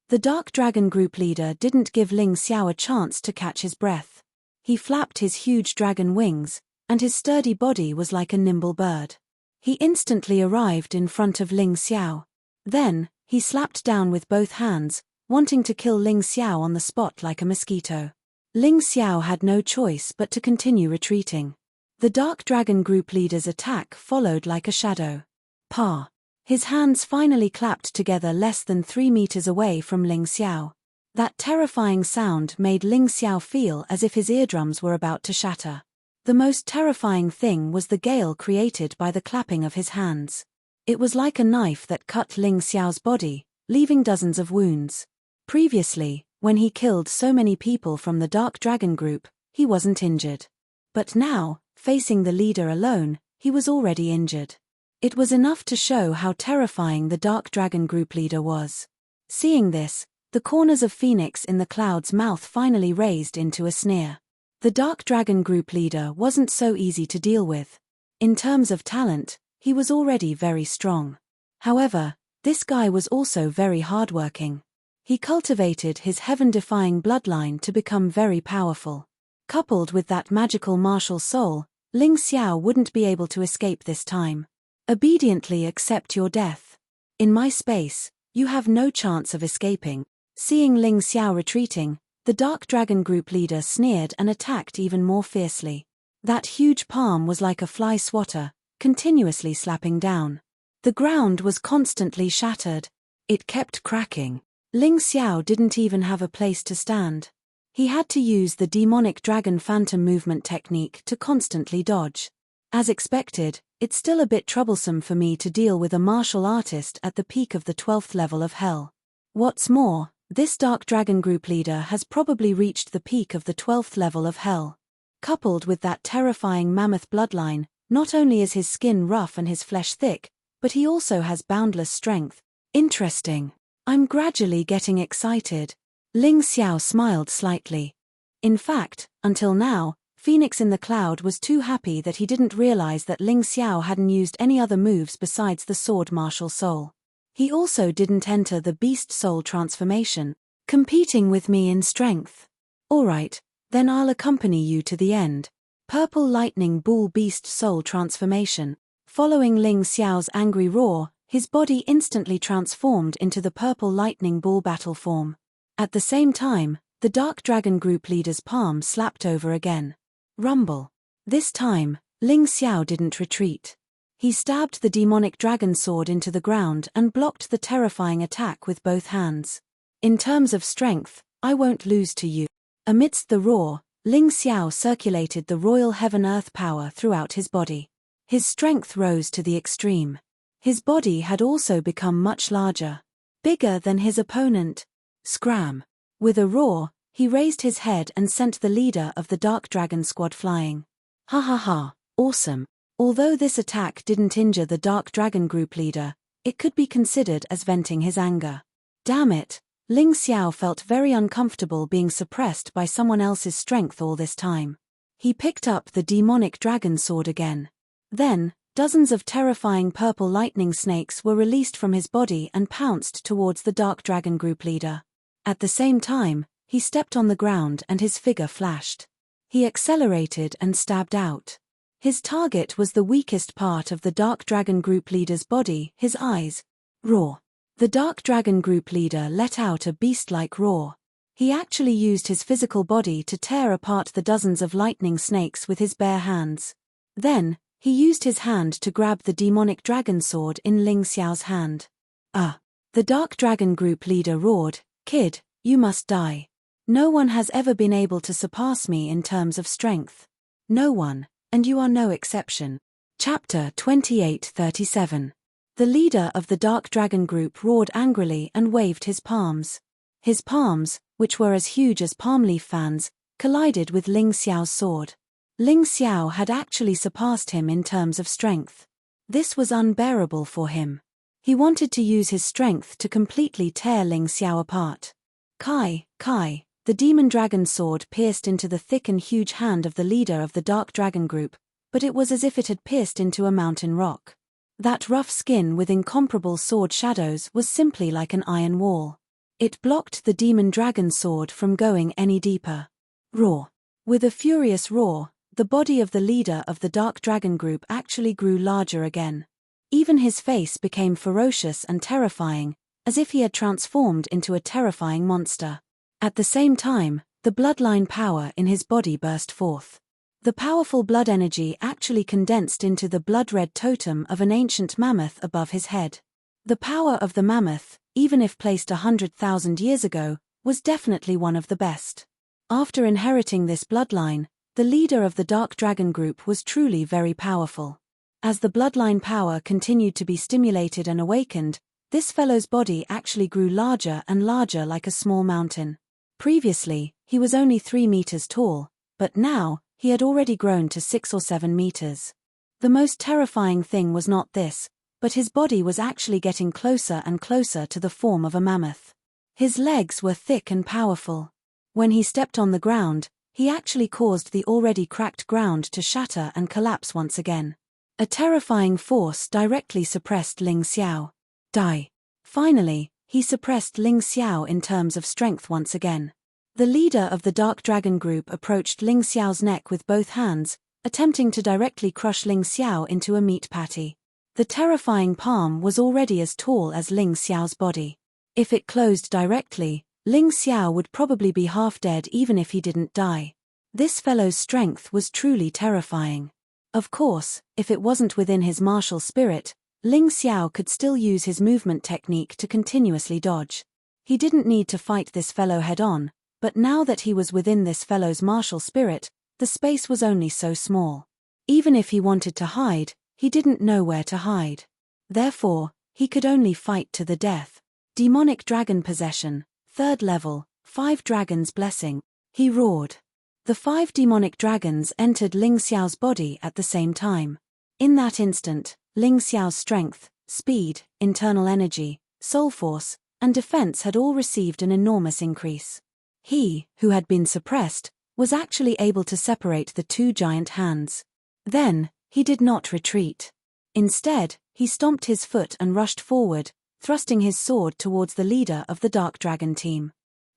The Dark Dragon Group leader didn't give Ling Xiao a chance to catch his breath. He flapped his huge dragon wings, and his sturdy body was like a nimble bird. He instantly arrived in front of Ling Xiao. Then, he slapped down with both hands, wanting to kill Ling Xiao on the spot like a mosquito. Ling Xiao had no choice but to continue retreating. The Dark Dragon Group leader's attack followed like a shadow. Pa! His hands finally clapped together less than 3 meters away from Ling Xiao. That terrifying sound made Ling Xiao feel as if his eardrums were about to shatter. The most terrifying thing was the gale created by the clapping of his hands. It was like a knife that cut Ling Xiao's body, leaving dozens of wounds. Previously, when he killed so many people from the Dark Dragon Group, he wasn't injured. But now, facing the leader alone, he was already injured. It was enough to show how terrifying the Dark Dragon group leader was. Seeing this, the corners of Phoenix in the Cloud's mouth finally raised into a sneer. The Dark Dragon group leader wasn't so easy to deal with. In terms of talent, he was already very strong. However, this guy was also very hardworking. He cultivated his heaven-defying bloodline to become very powerful. Coupled with that magical martial soul, Ling Xiao wouldn't be able to escape this time. Obediently accept your death. In my space, you have no chance of escaping. Seeing Ling Xiao retreating, the Dark Dragon group leader sneered and attacked even more fiercely. That huge palm was like a fly swatter, continuously slapping down. The ground was constantly shattered. It kept cracking. Ling Xiao didn't even have a place to stand. He had to use the demonic dragon phantom movement technique to constantly dodge. As expected, it's still a bit troublesome for me to deal with a martial artist at the peak of the 12th level of hell. What's more, this Dark Dragon group leader has probably reached the peak of the 12th level of hell. Coupled with that terrifying mammoth bloodline, not only is his skin rough and his flesh thick, but he also has boundless strength. Interesting. I'm gradually getting excited. Ling Xiao smiled slightly. In fact, until now, Phoenix in the Cloud was too happy that he didn't realize that Ling Xiao hadn't used any other moves besides the sword martial soul. He also didn't enter the beast soul transformation, competing with me in strength. Alright, then I'll accompany you to the end. Purple lightning bull beast soul transformation. Following Ling Xiao's angry roar, his body instantly transformed into the purple lightning bull battle form. At the same time, the Dark Dragon group leader's palm slapped over again. Rumble. This time, Ling Xiao didn't retreat. He stabbed the demonic dragon sword into the ground and blocked the terrifying attack with both hands. In terms of strength, I won't lose to you. Amidst the roar, Ling Xiao circulated the royal heaven-earth power throughout his body. His strength rose to the extreme. His body had also become much larger. Bigger than his opponent. Scram. With a roar, he raised his head and sent the leader of the Dark Dragon squad flying. Ha ha ha, awesome. Although this attack didn't injure the Dark Dragon group leader, it could be considered as venting his anger. Damn it, Ling Xiao felt very uncomfortable being suppressed by someone else's strength all this time. He picked up the demonic dragon sword again. Then, dozens of terrifying purple lightning snakes were released from his body and pounced towards the Dark Dragon group leader. At the same time, he stepped on the ground and his figure flashed. He accelerated and stabbed out. His target was the weakest part of the Dark Dragon group leader's body, his eyes. Roar. The Dark Dragon group leader let out a beast-like roar. He actually used his physical body to tear apart the dozens of lightning snakes with his bare hands. Then, he used his hand to grab the demonic dragon sword in Ling Xiao's hand. The Dark Dragon group leader roared, "Kid, you must die. No one has ever been able to surpass me in terms of strength. No one, and you are no exception." Chapter 28:37. The leader of the Dark Dragon group roared angrily and waved his palms. His palms, which were as huge as palm leaf fans, collided with Ling Xiao's sword. Ling Xiao had actually surpassed him in terms of strength. This was unbearable for him. He wanted to use his strength to completely tear Ling Xiao apart. Kai. The demon dragon sword pierced into the thick and huge hand of the leader of the Dark Dragon group, but it was as if it had pierced into a mountain rock. That rough skin with incomparable sword shadows was simply like an iron wall. It blocked the demon dragon sword from going any deeper. Roar. With a furious roar, the body of the leader of the Dark Dragon group actually grew larger again. Even his face became ferocious and terrifying, as if he had transformed into a terrifying monster. At the same time, the bloodline power in his body burst forth. The powerful blood energy actually condensed into the blood-red totem of an ancient mammoth above his head. The power of the mammoth, even if placed 100,000 years ago, was definitely one of the best. After inheriting this bloodline, the leader of the Dark Dragon group was truly very powerful. As the bloodline power continued to be stimulated and awakened, this fellow's body actually grew larger and larger like a small mountain. Previously, he was only 3 meters tall, but now, he had already grown to 6 or 7 meters. The most terrifying thing was not this, but his body was actually getting closer and closer to the form of a mammoth. His legs were thick and powerful. When he stepped on the ground, he actually caused the already cracked ground to shatter and collapse once again. A terrifying force directly suppressed Ling Xiao. Die. Finally, he suppressed Ling Xiao in terms of strength once again. The leader of the Dark Dragon group approached Ling Xiao's neck with both hands, attempting to directly crush Ling Xiao into a meat patty. The terrifying palm was already as tall as Ling Xiao's body. If it closed directly, Ling Xiao would probably be half dead even if he didn't die. This fellow's strength was truly terrifying. Of course, if it wasn't within his martial spirit, Ling Xiao could still use his movement technique to continuously dodge. He didn't need to fight this fellow head-on, but now that he was within this fellow's martial spirit, the space was only so small. Even if he wanted to hide, he didn't know where to hide. Therefore, he could only fight to the death. Demonic Dragon Possession, 3rd level, 5 Dragons Blessing. He roared. The 5 demonic dragons entered Ling Xiao's body at the same time. In that instant, Ling Xiao's strength, speed, internal energy, soul force, and defense had all received an enormous increase. He, who had been suppressed, was actually able to separate the 2 giant hands. Then, he did not retreat. Instead, he stomped his foot and rushed forward, thrusting his sword towards the leader of the Dark Dragon team.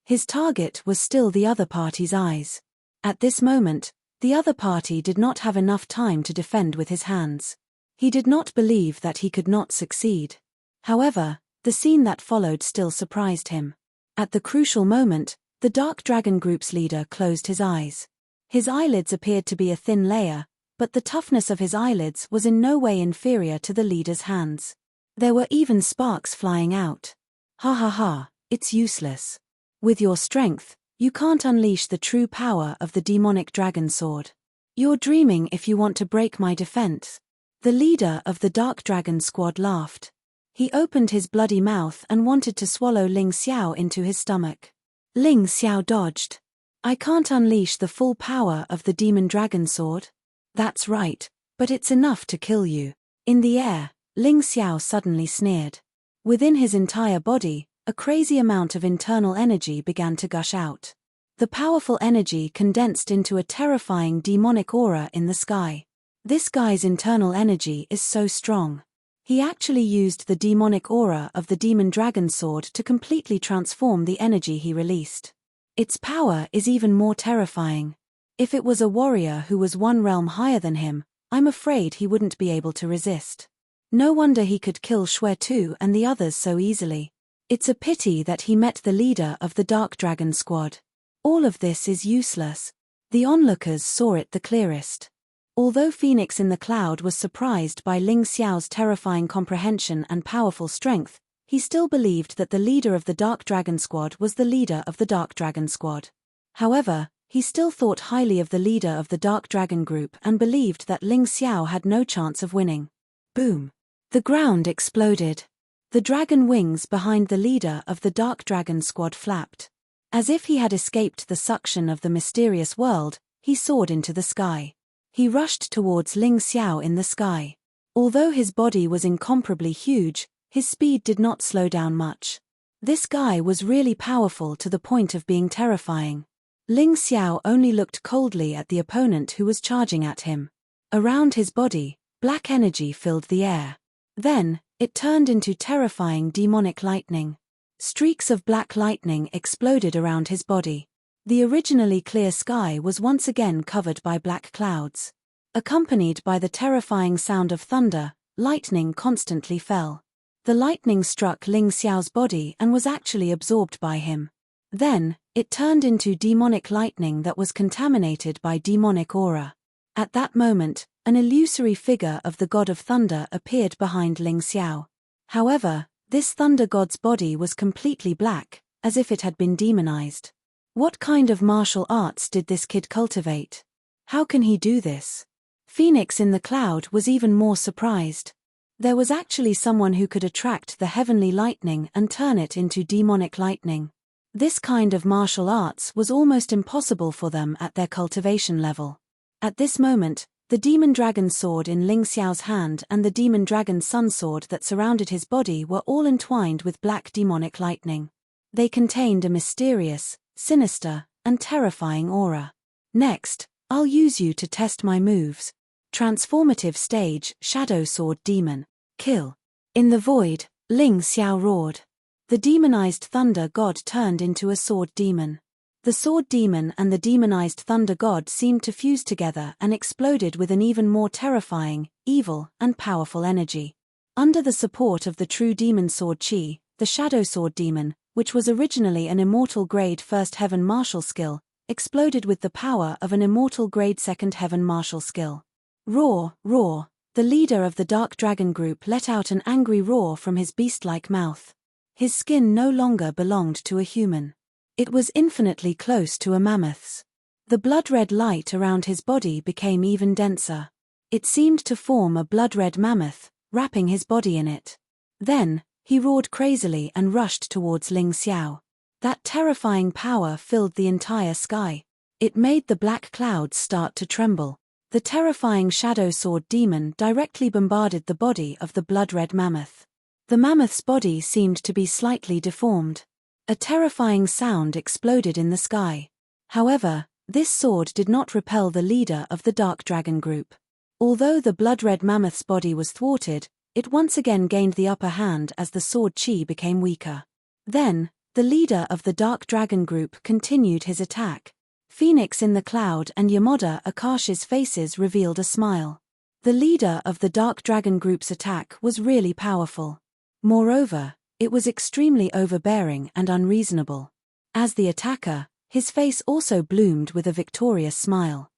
His target was still the other party's eyes. At this moment, the other party did not have enough time to defend with his hands. He did not believe that he could not succeed. However, the scene that followed still surprised him. At the crucial moment, the Dark Dragon group's leader closed his eyes. His eyelids appeared to be a thin layer, but the toughness of his eyelids was in no way inferior to the leader's hands. There were even sparks flying out. Ha ha ha, it's useless. With your strength, you can't unleash the true power of the demonic dragon sword. You're dreaming if you want to break my defense. The leader of the Dark Dragon squad laughed. He opened his bloody mouth and wanted to swallow Ling Xiao into his stomach. Ling Xiao dodged. I can't unleash the full power of the demon dragon sword. That's right, but it's enough to kill you. In the air, Ling Xiao suddenly sneered. Within his entire body, a crazy amount of internal energy began to gush out. The powerful energy condensed into a terrifying demonic aura in the sky. This guy's internal energy is so strong. He actually used the demonic aura of the demon dragon sword to completely transform the energy he released. Its power is even more terrifying. If it was a warrior who was 1 realm higher than him, I'm afraid he wouldn't be able to resist. No wonder he could kill Shui Tu and the others so easily. It's a pity that he met the leader of the Dark Dragon squad. All of this is useless. The onlookers saw it the clearest. Although Phoenix in the Cloud was surprised by Ling Xiao's terrifying comprehension and powerful strength, he still believed that the leader of the Dark Dragon squad was the leader of the Dark Dragon squad. However, he still thought highly of the leader of the Dark Dragon group and believed that Ling Xiao had no chance of winning. Boom! The ground exploded. The dragon wings behind the leader of the Dark Dragon squad flapped. As if he had escaped the suction of the mysterious world, he soared into the sky. He rushed towards Ling Xiao in the sky. Although his body was incomparably huge, his speed did not slow down much. This guy was really powerful to the point of being terrifying. Ling Xiao only looked coldly at the opponent who was charging at him. Around his body, black energy filled the air. Then, it turned into terrifying demonic lightning. Streaks of black lightning exploded around his body. The originally clear sky was once again covered by black clouds. Accompanied by the terrifying sound of thunder, lightning constantly fell. The lightning struck Ling Xiao's body and was actually absorbed by him. Then, it turned into demonic lightning that was contaminated by demonic aura. At that moment, an illusory figure of the god of thunder appeared behind Ling Xiao. However, this thunder god's body was completely black, as if it had been demonized. What kind of martial arts did this kid cultivate? How can he do this? Phoenix in the Cloud was even more surprised. There was actually someone who could attract the heavenly lightning and turn it into demonic lightning. This kind of martial arts was almost impossible for them at their cultivation level. At this moment, The demon dragon sword in Ling Xiao's hand and the demon dragon sun sword that surrounded his body were all entwined with black demonic lightning. They contained a mysterious, sinister, and terrifying aura. Next, I'll use you to test my moves. Transformative stage, Shadow Sword Demon. Kill. In the void, Ling Xiao roared. The demonized thunder god turned into a sword demon. The sword demon and the demonized thunder god seemed to fuse together and exploded with an even more terrifying, evil, and powerful energy. Under the support of the true demon sword chi, the shadow sword demon, which was originally an immortal grade first heaven martial skill, exploded with the power of an immortal grade second heaven martial skill. Roar, roar. The leader of the dark dragon group let out an angry roar from his beast-like mouth. His skin no longer belonged to a human. It was infinitely close to a mammoth's. The blood-red light around his body became even denser. It seemed to form a blood-red mammoth, wrapping his body in it. Then, he roared crazily and rushed towards Ling Xiao. That terrifying power filled the entire sky. It made the black clouds start to tremble. The terrifying shadow sword demon directly bombarded the body of the blood-red mammoth. The mammoth's body seemed to be slightly deformed. A terrifying sound exploded in the sky. However, this sword did not repel the leader of the dark dragon group. Although the blood-red mammoth's body was thwarted, it once again gained the upper hand as the sword chi became weaker. Then, the leader of the dark dragon group continued his attack. Phoenix in the cloud and Yamada Akashi's faces revealed a smile. The leader of the dark dragon group's attack was really powerful. Moreover, it was extremely overbearing and unreasonable. As the attacker, his face also bloomed with a victorious smile.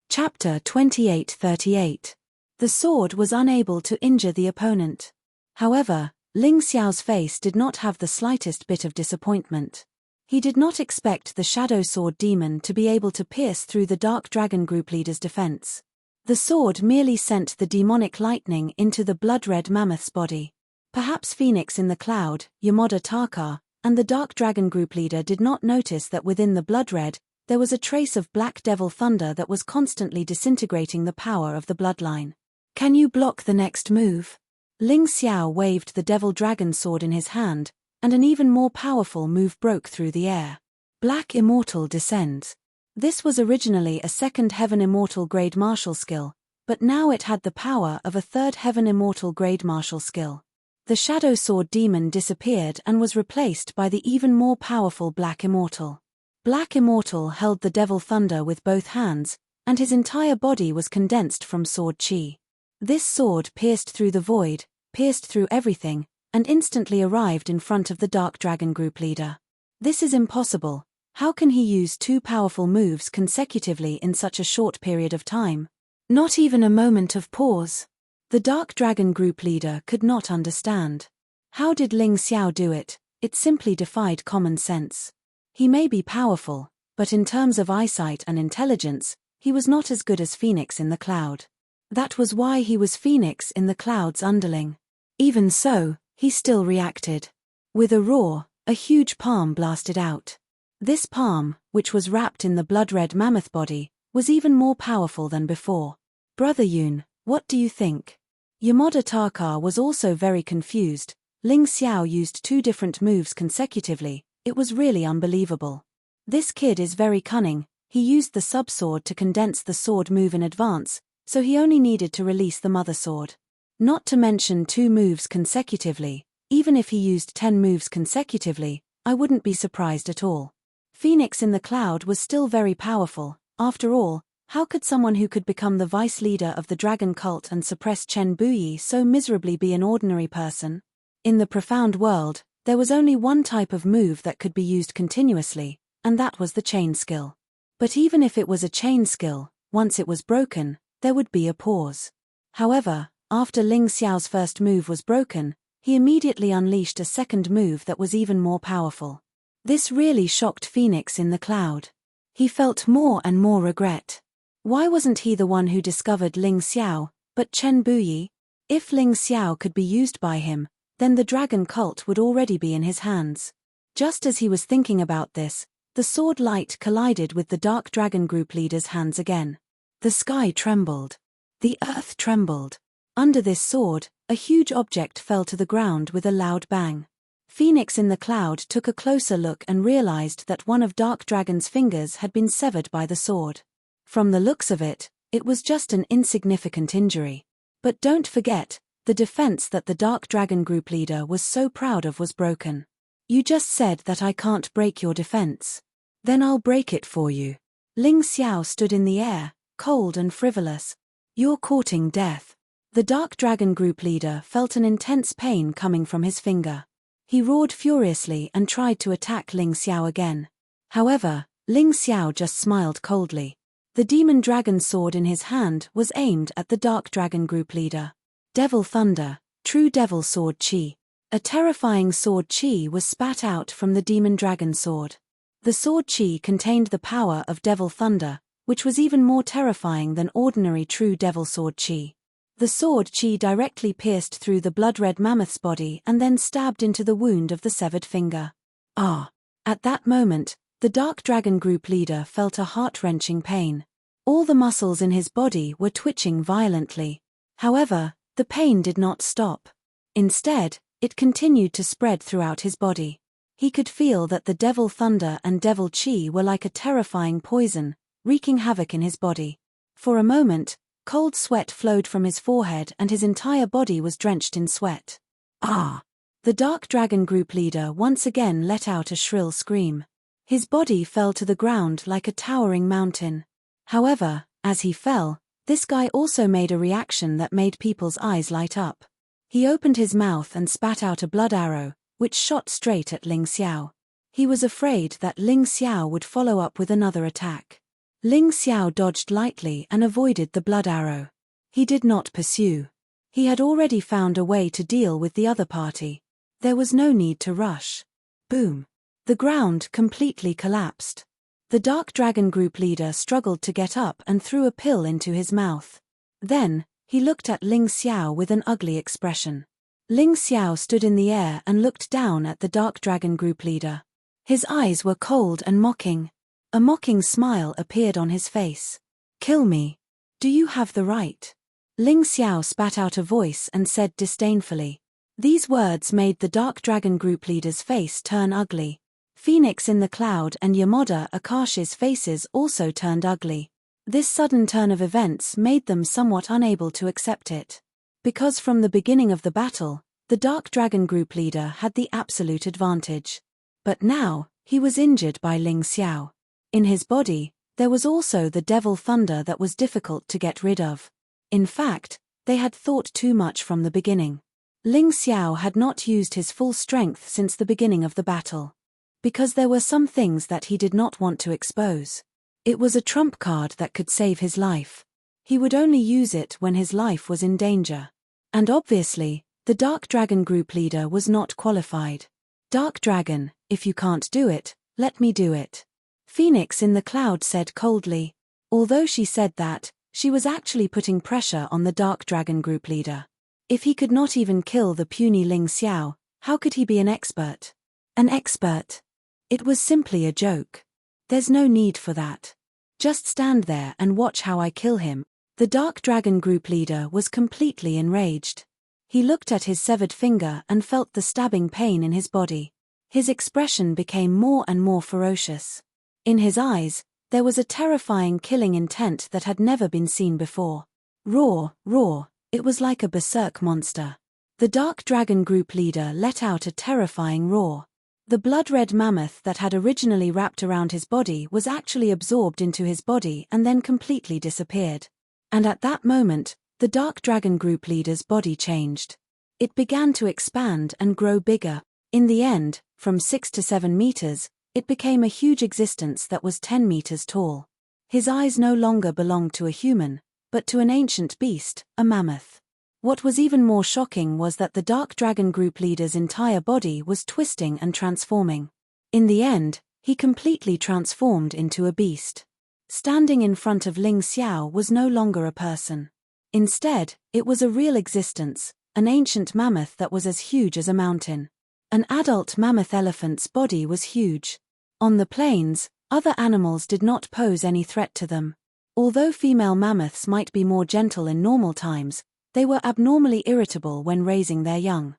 Chapter 28-38. The sword was unable to injure the opponent. However, Ling Xiao's face did not have the slightest bit of disappointment. He did not expect the shadow sword demon to be able to pierce through the dark dragon group leader's defense. The sword merely sent the demonic lightning into the blood-red mammoth's body. Perhaps Phoenix in the cloud, Yamada Taka, and the dark dragon group leader did not notice that within the blood-red, there was a trace of black devil thunder that was constantly disintegrating the power of the bloodline. Can you block the next move? Ling Xiao waved the devil dragon sword in his hand, and an even more powerful move broke through the air. Black Immortal descends. This was originally a second heaven immortal grade martial skill, but now it had the power of a third heaven immortal grade martial skill. The shadow sword demon disappeared and was replaced by the even more powerful Black Immortal. Black Immortal held the devil thunder with both hands, and his entire body was condensed from sword chi. This sword pierced through the void, pierced through everything, and instantly arrived in front of the dark dragon group leader. This is impossible. How can he use two powerful moves consecutively in such a short period of time? Not even a moment of pause. The dark dragon group leader could not understand. How did Ling Xiao do it? It simply defied common sense. He may be powerful, but in terms of eyesight and intelligence, he was not as good as Phoenix in the cloud. That was why he was Phoenix in the cloud's underling. Even so, he still reacted. With a roar, a huge palm blasted out. This palm, which was wrapped in the blood-red mammoth body, was even more powerful than before. Brother Yun, what do you think? Yamada Taka was also very confused. Ling Xiao used two different moves consecutively. It was really unbelievable. This kid is very cunning. He used the sub-sword to condense the sword move in advance, so he only needed to release the mother sword. Not to mention two moves consecutively. Even if he used 10 moves consecutively, I wouldn't be surprised at all. Phoenix in the cloud was still very powerful. After all, how could someone who could become the vice leader of the dragon cult and suppress Chen Buyi so miserably be an ordinary person? In the profound world, there was only one type of move that could be used continuously, and that was the chain skill. But even if it was a chain skill, once it was broken, there would be a pause. However, after Ling Xiao's first move was broken, he immediately unleashed a second move that was even more powerful. This really shocked Phoenix in the cloud. He felt more and more regret. Why wasn't he the one who discovered Ling Xiao, but Chen Buyi? If Ling Xiao could be used by him, then the dragon cult would already be in his hands. Just as he was thinking about this, the sword light collided with the dark dragon group leader's hands again. The sky trembled. The earth trembled. Under this sword, a huge object fell to the ground with a loud bang. Phoenix in the cloud took a closer look and realized that one of Dark Dragon's fingers had been severed by the sword. From the looks of it, it was just an insignificant injury. But don't forget, the defense that the Dark Dragon group leader was so proud of was broken. You just said that I can't break your defense. Then I'll break it for you. Ling Xiao stood in the air, cold and frivolous. You're courting death. The Dark Dragon group leader felt an intense pain coming from his finger. He roared furiously and tried to attack Ling Xiao again. However, Ling Xiao just smiled coldly. The demon dragon sword in his hand was aimed at the Dark Dragon group leader. Devil Thunder, true devil sword chi. A terrifying sword chi was spat out from the demon dragon sword. The sword chi contained the power of Devil Thunder, which was even more terrifying than ordinary true devil sword chi. The sword chi directly pierced through the blood-red mammoth's body and then stabbed into the wound of the severed finger. Ah! At that moment, the Dark Dragon group leader felt a heart-wrenching pain. All the muscles in his body were twitching violently. However, the pain did not stop. Instead, it continued to spread throughout his body. He could feel that the Devil Thunder and Devil Chi were like a terrifying poison, wreaking havoc in his body. For a moment, cold sweat flowed from his forehead and his entire body was drenched in sweat. Ah! The Dark Dragon group leader once again let out a shrill scream. His body fell to the ground like a towering mountain. However, as he fell, this guy also made a reaction that made people's eyes light up. He opened his mouth and spat out a blood arrow, which shot straight at Ling Xiao. He was afraid that Ling Xiao would follow up with another attack. Ling Xiao dodged lightly and avoided the blood arrow. He did not pursue. He had already found a way to deal with the other party. There was no need to rush. Boom! The ground completely collapsed. The Dark Dragon group leader struggled to get up and threw a pill into his mouth. Then, he looked at Ling Xiao with an ugly expression. Ling Xiao stood in the air and looked down at the Dark Dragon group leader. His eyes were cold and mocking. A mocking smile appeared on his face. Kill me. Do you have the right? Ling Xiao spat out a voice and said disdainfully. These words made the Dark Dragon group leader's face turn ugly. Phoenix in the cloud and Yamada Akashi's faces also turned ugly. This sudden turn of events made them somewhat unable to accept it. Because from the beginning of the battle, the Dark Dragon group leader had the absolute advantage. But now, he was injured by Ling Xiao. In his body, there was also the Devil Thunder that was difficult to get rid of. In fact, they had thought too much from the beginning. Ling Xiao had not used his full strength since the beginning of the battle. Because there were some things that he did not want to expose. It was a trump card that could save his life. He would only use it when his life was in danger. And obviously, the Dark Dragon group leader was not qualified. Dark Dragon, if you can't do it, let me do it. Phoenix in the cloud said coldly. Although she said that, she was actually putting pressure on the Dark Dragon group leader. If he could not even kill the puny Ling Xiao, how could he be an expert? An expert? It was simply a joke. There's no need for that. Just stand there and watch how I kill him. The Dark Dragon group leader was completely enraged. He looked at his severed finger and felt the stabbing pain in his body. His expression became more and more ferocious. In his eyes, there was a terrifying killing intent that had never been seen before. Roar, roar, it was like a berserk monster. The Dark Dragon group leader let out a terrifying roar. The blood-red mammoth that had originally wrapped around his body was actually absorbed into his body and then completely disappeared. And at that moment, the Dark Dragon group leader's body changed. It began to expand and grow bigger. In the end, from 6 to 7 meters, it became a huge existence that was 10 meters tall. His eyes no longer belonged to a human, but to an ancient beast, a mammoth. What was even more shocking was that the Dark Dragon group leader's entire body was twisting and transforming. In the end, he completely transformed into a beast. Standing in front of Ling Xiao was no longer a person. Instead, it was a real existence, an ancient mammoth that was as huge as a mountain. An adult mammoth elephant's body was huge. On the plains, other animals did not pose any threat to them. Although female mammoths might be more gentle in normal times, they were abnormally irritable when raising their young.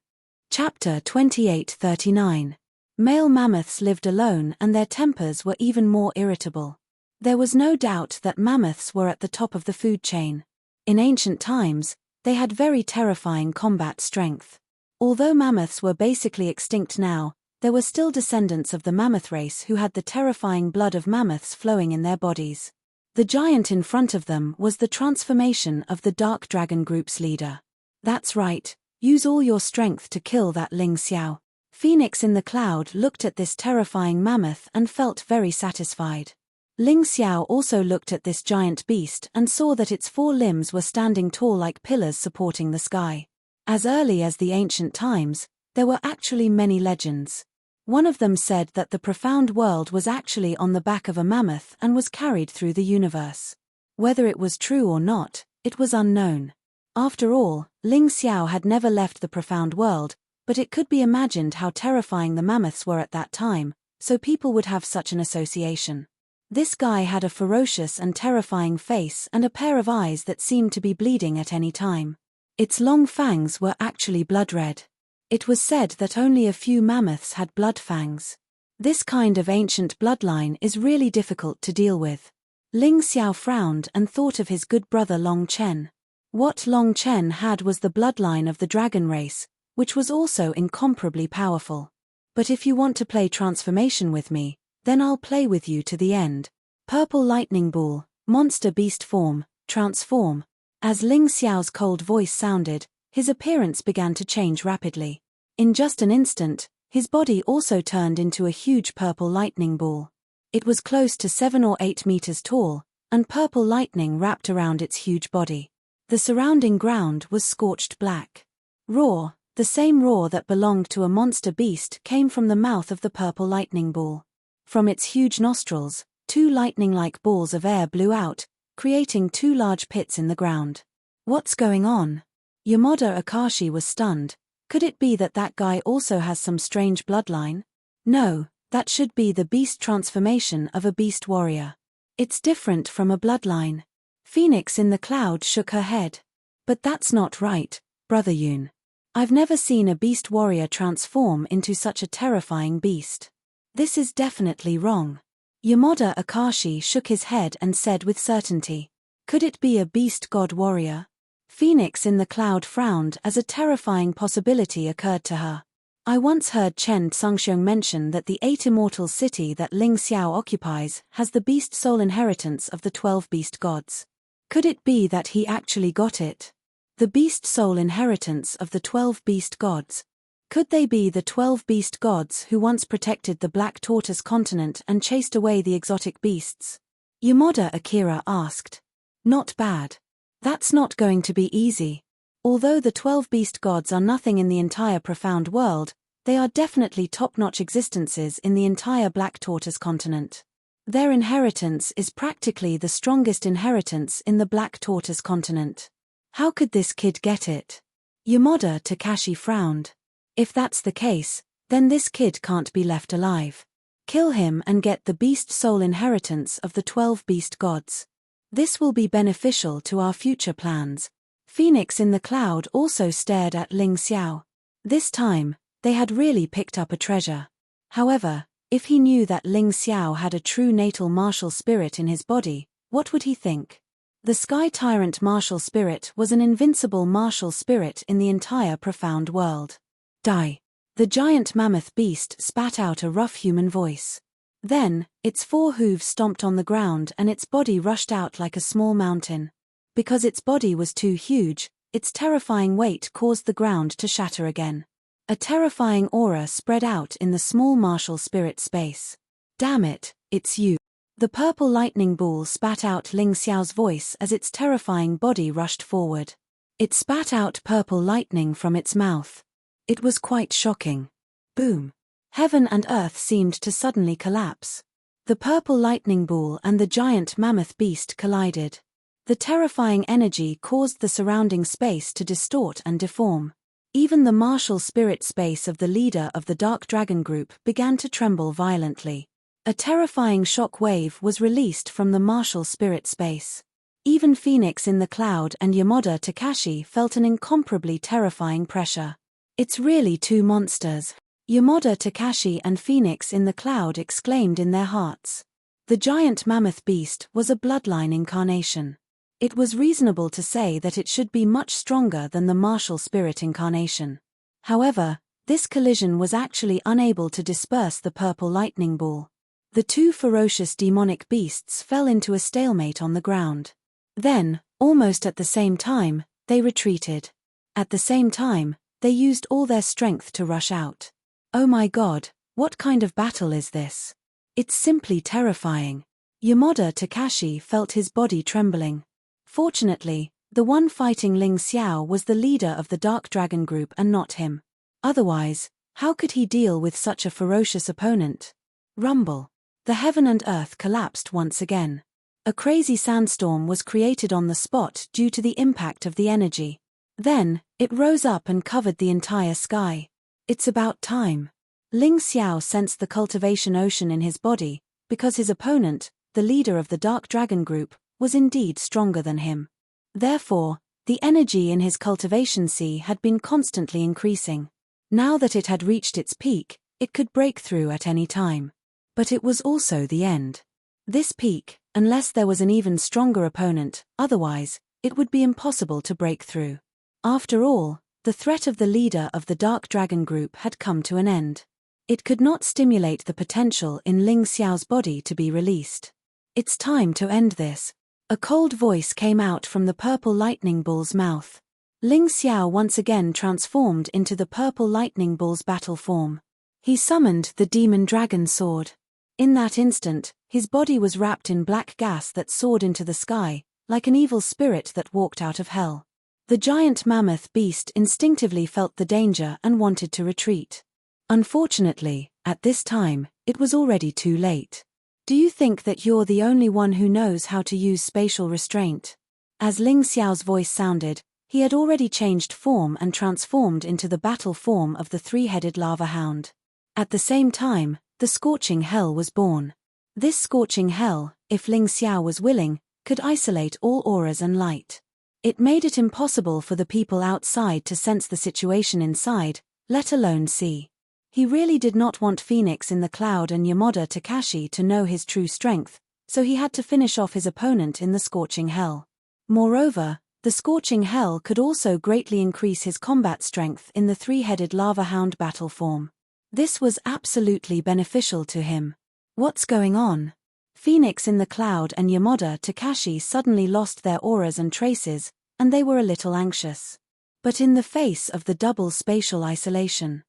Chapter 28:39. Male mammoths lived alone and their tempers were even more irritable. There was no doubt that mammoths were at the top of the food chain. In ancient times, they had very terrifying combat strength. Although mammoths were basically extinct now, there were still descendants of the mammoth race who had the terrifying blood of mammoths flowing in their bodies. The giant in front of them was the transformation of the Dark Dragon Group's leader. That's right, use all your strength to kill that Ling Xiao. Phoenix in the Cloud looked at this terrifying mammoth and felt very satisfied. Ling Xiao also looked at this giant beast and saw that its 4 limbs were standing tall like pillars supporting the sky. As early as the ancient times, there were actually many legends. One of them said that the profound world was actually on the back of a mammoth and was carried through the universe. Whether it was true or not, it was unknown. After all, Ling Xiao had never left the profound world, but it could be imagined how terrifying the mammoths were at that time, so people would have such an association. This guy had a ferocious and terrifying face and a pair of eyes that seemed to be bleeding at any time. Its long fangs were actually blood red. It was said that only a few mammoths had blood fangs. This kind of ancient bloodline is really difficult to deal with. Ling Xiao frowned and thought of his good brother Long Chen. What Long Chen had was the bloodline of the dragon race, which was also incomparably powerful. But if you want to play transformation with me, then I'll play with you to the end. Purple lightning ball, monster beast form, transform. As Ling Xiao's cold voice sounded, his appearance began to change rapidly. In just an instant, his body also turned into a huge purple lightning ball. It was close to 7 or 8 meters tall, and purple lightning wrapped around its huge body. The surrounding ground was scorched black. Roar, the same roar that belonged to a monster beast, came from the mouth of the purple lightning ball. From its huge nostrils, 2 lightning-like balls of air blew out, creating 2 large pits in the ground. What's going on? Yamada Akashi was stunned. Could it be that that guy also has some strange bloodline? No, that should be the beast transformation of a beast warrior. It's different from a bloodline. Phoenix in the Cloud shook her head. But that's not right, Brother Yun. I've never seen a beast warrior transform into such a terrifying beast. This is definitely wrong. Yamada Akashi shook his head and said with certainty. Could it be a beast god warrior? Phoenix in the Cloud frowned as a terrifying possibility occurred to her. I once heard Chen Tsungxiong mention that the 8 immortal city that Ling Xiao occupies has the beast soul inheritance of the 12 beast gods. Could it be that he actually got it? The beast soul inheritance of the 12 beast gods. Could they be the 12 beast gods who once protected the Black Tortoise continent and chased away the exotic beasts? Yamada Akira asked. Not bad. That's not going to be easy. Although the 12 beast gods are nothing in the entire profound world, they are definitely top-notch existences in the entire Black Tortoise continent. Their inheritance is practically the strongest inheritance in the Black Tortoise continent. How could this kid get it? Yamada Takashi frowned. If that's the case, then this kid can't be left alive. Kill him and get the beast soul inheritance of the 12 beast gods. This will be beneficial to our future plans. Phoenix in the Cloud also stared at Ling Xiao. This time, they had really picked up a treasure. However, if he knew that Ling Xiao had a true natal martial spirit in his body, what would he think? The Sky Tyrant martial spirit was an invincible martial spirit in the entire profound world. Die. The giant mammoth beast spat out a rough human voice. Then, its 4 hooves stomped on the ground and its body rushed out like a small mountain. Because its body was too huge, its terrifying weight caused the ground to shatter again. A terrifying aura spread out in the small martial spirit space. Damn it, it's you. The purple lightning ball spat out Ling Xiao's voice as its terrifying body rushed forward. It spat out purple lightning from its mouth. It was quite shocking. Boom. Heaven and earth seemed to suddenly collapse. The purple lightning ball and the giant mammoth beast collided. The terrifying energy caused the surrounding space to distort and deform. Even the martial spirit space of the leader of the Dark Dragon Group began to tremble violently. A terrifying shock wave was released from the martial spirit space. Even Phoenix in the Cloud and Yamada Takashi felt an incomparably terrifying pressure. It's really two monsters. Yamada Takashi and Phoenix in the Cloud exclaimed in their hearts. The giant mammoth beast was a bloodline incarnation. It was reasonable to say that it should be much stronger than the martial spirit incarnation. However, this collision was actually unable to disperse the purple lightning ball. The two ferocious demonic beasts fell into a stalemate on the ground. Then, almost at the same time, they retreated. At the same time, they used all their strength to rush out. Oh my God, what kind of battle is this? It's simply terrifying. Yamada Takashi felt his body trembling. Fortunately, the one fighting Ling Xiao was the leader of the Dark Dragon group and not him. Otherwise, how could he deal with such a ferocious opponent? Rumble. The heaven and earth collapsed once again. A crazy sandstorm was created on the spot due to the impact of the energy. Then, it rose up and covered the entire sky. It's about time. Ling Xiao sensed the cultivation ocean in his body, because his opponent, the leader of the Dark Dragon group, was indeed stronger than him. Therefore, the energy in his cultivation sea had been constantly increasing. Now that it had reached its peak, it could break through at any time. But it was also the end. This peak, unless there was an even stronger opponent, otherwise, it would be impossible to break through. After all, the threat of the leader of the Dark Dragon group had come to an end. It could not stimulate the potential in Ling Xiao's body to be released. It's time to end this. A cold voice came out from the purple lightning bull's mouth. Ling Xiao once again transformed into the purple lightning bull's battle form. He summoned the demon dragon sword. In that instant, his body was wrapped in black gas that soared into the sky, like an evil spirit that walked out of hell. The giant mammoth beast instinctively felt the danger and wanted to retreat. Unfortunately, at this time, it was already too late. Do you think that you're the only one who knows how to use spatial restraint? As Ling Xiao's voice sounded, he had already changed form and transformed into the battle form of the three-headed lava hound. At the same time, the scorching hell was born. This scorching hell, if Ling Xiao was willing, could isolate all auras and light. It made it impossible for the people outside to sense the situation inside, let alone see. He really did not want Phoenix in the Cloud and Yamada Takashi to know his true strength, so he had to finish off his opponent in the scorching hell. Moreover, the scorching hell could also greatly increase his combat strength in the three-headed lava hound battle form. This was absolutely beneficial to him. What's going on? Phoenix in the Cloud and Yamada Takashi suddenly lost their auras and traces, and they were a little anxious. But in the face of the double spatial isolation.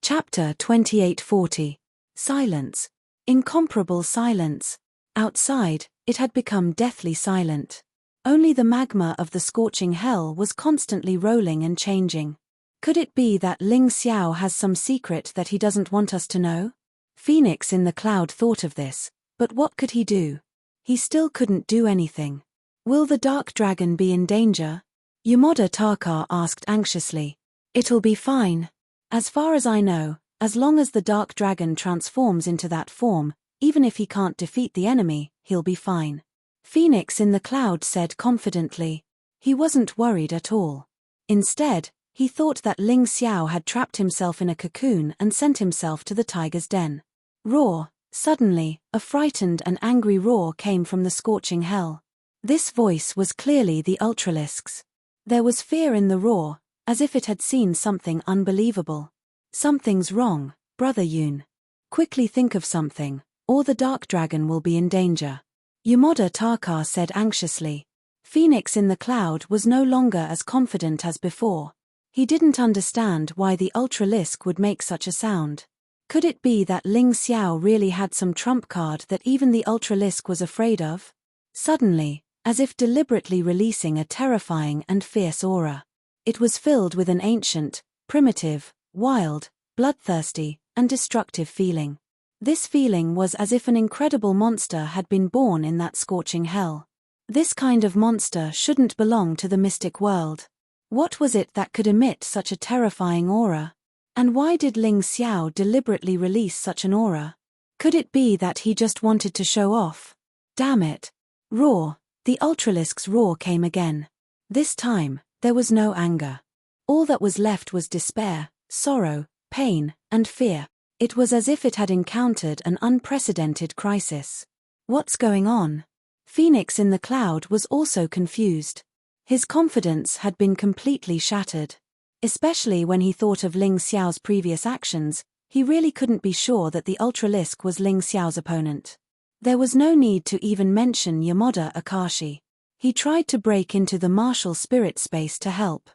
Chapter 2840. Silence. Incomparable silence. Outside, it had become deathly silent. Only the magma of the scorching hell was constantly rolling and changing. Could it be that Ling Xiao has some secret that he doesn't want us to know? Phoenix in the Cloud thought of this, but what could he do? He still couldn't do anything. Will the Dark Dragon be in danger? Yamada Taka asked anxiously. It'll be fine. As far as I know, as long as the Dark Dragon transforms into that form, even if he can't defeat the enemy, he'll be fine. Phoenix in the Cloud said confidently. He wasn't worried at all. Instead, he thought that Ling Xiao had trapped himself in a cocoon and sent himself to the tiger's den. Roar! Suddenly, a frightened and angry roar came from the scorching hell. This voice was clearly the Ultralisk's. There was fear in the roar, as if it had seen something unbelievable. Something's wrong, Brother Yun. Quickly think of something, or the Dark Dragon will be in danger. Yamada Taka said anxiously. Phoenix in the Cloud was no longer as confident as before. He didn't understand why the Ultralisk would make such a sound. Could it be that Ling Xiao really had some trump card that even the Ultralisk was afraid of? Suddenly, as if deliberately releasing a terrifying and fierce aura. It was filled with an ancient, primitive, wild, bloodthirsty, and destructive feeling. This feeling was as if an incredible monster had been born in that scorching hell. This kind of monster shouldn't belong to the mystic world. What was it that could emit such a terrifying aura? And why did Ling Xiao deliberately release such an aura? Could it be that he just wanted to show off? Damn it. Roar. The Ultralisk's roar came again. This time, there was no anger. All that was left was despair, sorrow, pain, and fear. It was as if it had encountered an unprecedented crisis. What's going on? Phoenix in the Cloud was also confused. His confidence had been completely shattered. Especially when he thought of Ling Xiao's previous actions, he really couldn't be sure that the Ultralisk was Ling Xiao's opponent. There was no need to even mention Yamada Akashi. He tried to break into the martial spirit space to help.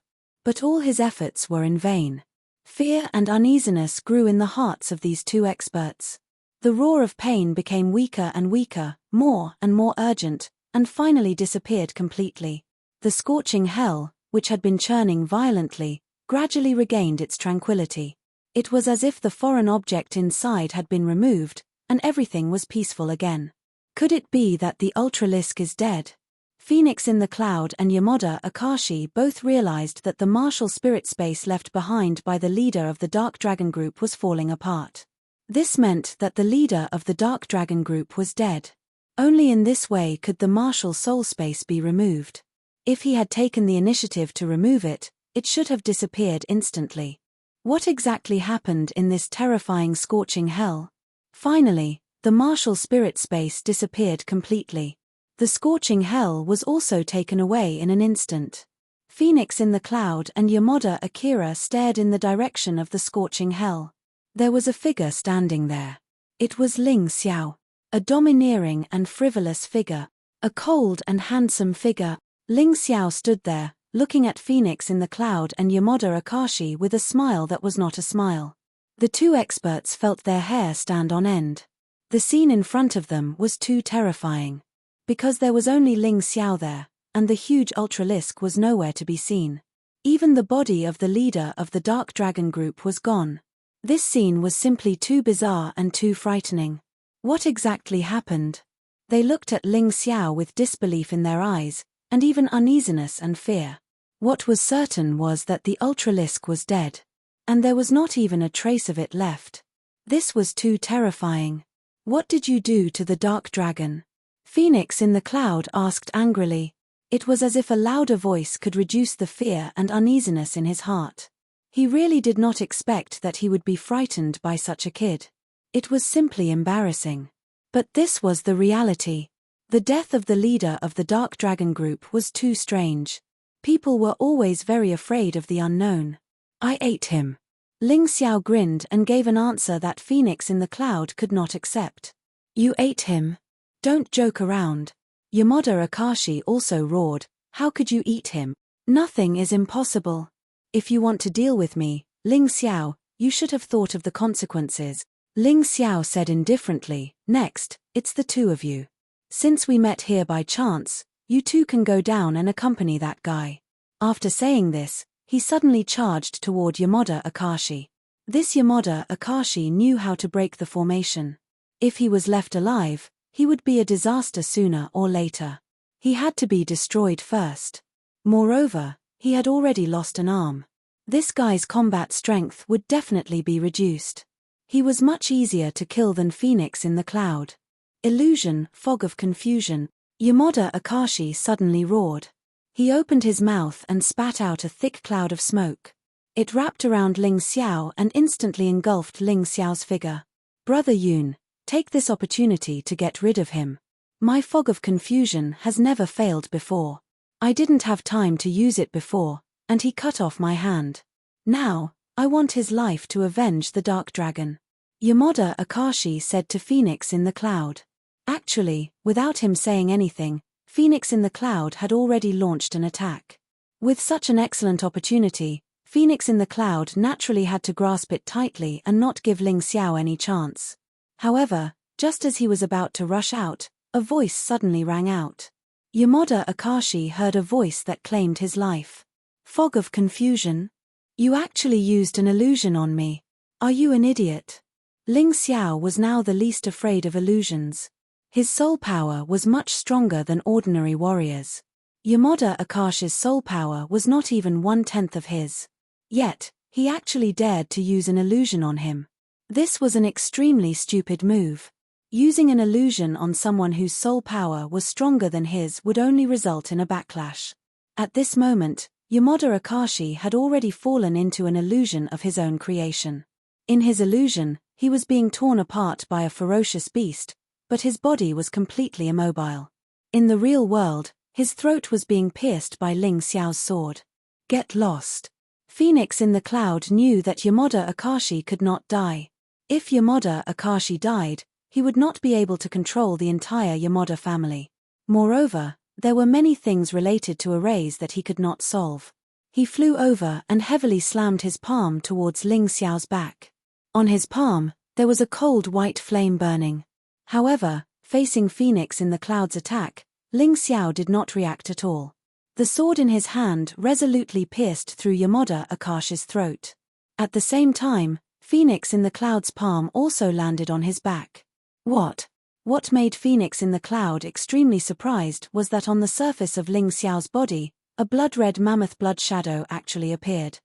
But all his efforts were in vain. Fear and uneasiness grew in the hearts of these two experts. The roar of pain became weaker and weaker, more and more urgent, and finally disappeared completely. The scorching hell, which had been churning violently, gradually regained its tranquility. It was as if the foreign object inside had been removed, and everything was peaceful again. Could it be that the Ultralisk is dead? Phoenix in the Cloud and Yamada Akashi both realized that the martial spirit space left behind by the leader of the Dark Dragon Group was falling apart. This meant that the leader of the Dark Dragon Group was dead. Only in this way could the martial soul space be removed. If he had taken the initiative to remove it, it should have disappeared instantly. What exactly happened in this terrifying scorching hell? Finally, the martial spirit space disappeared completely. The scorching hell was also taken away in an instant. Phoenix in the Cloud and Yamada Akira stared in the direction of the scorching hell. There was a figure standing there. It was Ling Xiao. A domineering and frivolous figure. A cold and handsome figure. Ling Xiao stood there, looking at Phoenix in the Cloud and Yamada Akashi with a smile that was not a smile. The two experts felt their hair stand on end. The scene in front of them was too terrifying. Because there was only Ling Xiao there, and the huge Ultralisk was nowhere to be seen. Even the body of the leader of the Dark Dragon Group was gone. This scene was simply too bizarre and too frightening. What exactly happened? They looked at Ling Xiao with disbelief in their eyes, and even uneasiness and fear. What was certain was that the Ultralisk was dead. And there was not even a trace of it left. This was too terrifying. What did you do to the Dark Dragon? Phoenix in the Cloud asked angrily. It was as if a louder voice could reduce the fear and uneasiness in his heart. He really did not expect that he would be frightened by such a kid. It was simply embarrassing. But this was the reality. The death of the leader of the Dark Dragon Group was too strange. People were always very afraid of the unknown. I ate him. Ling Xiao grinned and gave an answer that Phoenix in the Cloud could not accept. You ate him? Don't joke around. Yamada Akashi also roared, how could you eat him? Nothing is impossible. If you want to deal with me, Ling Xiao, you should have thought of the consequences. Ling Xiao said indifferently, next, it's the two of you. Since we met here by chance, you two can go down and accompany that guy. After saying this, he suddenly charged toward Yamada Akashi. This Yamada Akashi knew how to break the formation. If he was left alive, he would be a disaster sooner or later. He had to be destroyed first. Moreover, he had already lost an arm. This guy's combat strength would definitely be reduced. He was much easier to kill than Phoenix in the Cloud. Illusion, fog of confusion. Yamada Akashi suddenly roared. He opened his mouth and spat out a thick cloud of smoke. It wrapped around Ling Xiao and instantly engulfed Ling Xiao's figure. Brother Yun, take this opportunity to get rid of him. My fog of confusion has never failed before. I didn't have time to use it before, and he cut off my hand. Now, I want his life to avenge the Dark Dragon. Yamada Akashi said to Phoenix in the Cloud. Actually, without him saying anything, Phoenix in the Cloud had already launched an attack. With such an excellent opportunity, Phoenix in the Cloud naturally had to grasp it tightly and not give Ling Xiao any chance. However, just as he was about to rush out, a voice suddenly rang out. Yamada Akashi heard a voice that claimed his life. Fog of confusion? You actually used an illusion on me. Are you an idiot? Ling Xiao was now the least afraid of illusions. His soul power was much stronger than ordinary warriors. Yamada Akashi's soul power was not even 1/10 of his. Yet, he actually dared to use an illusion on him. This was an extremely stupid move. Using an illusion on someone whose soul power was stronger than his would only result in a backlash. At this moment, Yamada Akashi had already fallen into an illusion of his own creation. In his illusion, he was being torn apart by a ferocious beast, but his body was completely immobile. In the real world, his throat was being pierced by Ling Xiao's sword. Get lost. Phoenix in the Cloud knew that Yamada Akashi could not die. If Yamada Akashi died, he would not be able to control the entire Yamada family. Moreover, there were many things related to Erase that he could not solve. He flew over and heavily slammed his palm towards Ling Xiao's back. On his palm, there was a cold white flame burning. However, facing Phoenix in the Cloud's attack, Ling Xiao did not react at all. The sword in his hand resolutely pierced through Yamada Akashi's throat. At the same time, Phoenix in the Cloud's palm also landed on his back. What made Phoenix in the Cloud extremely surprised was that on the surface of Ling Xiao's body, a blood-red mammoth blood shadow actually appeared.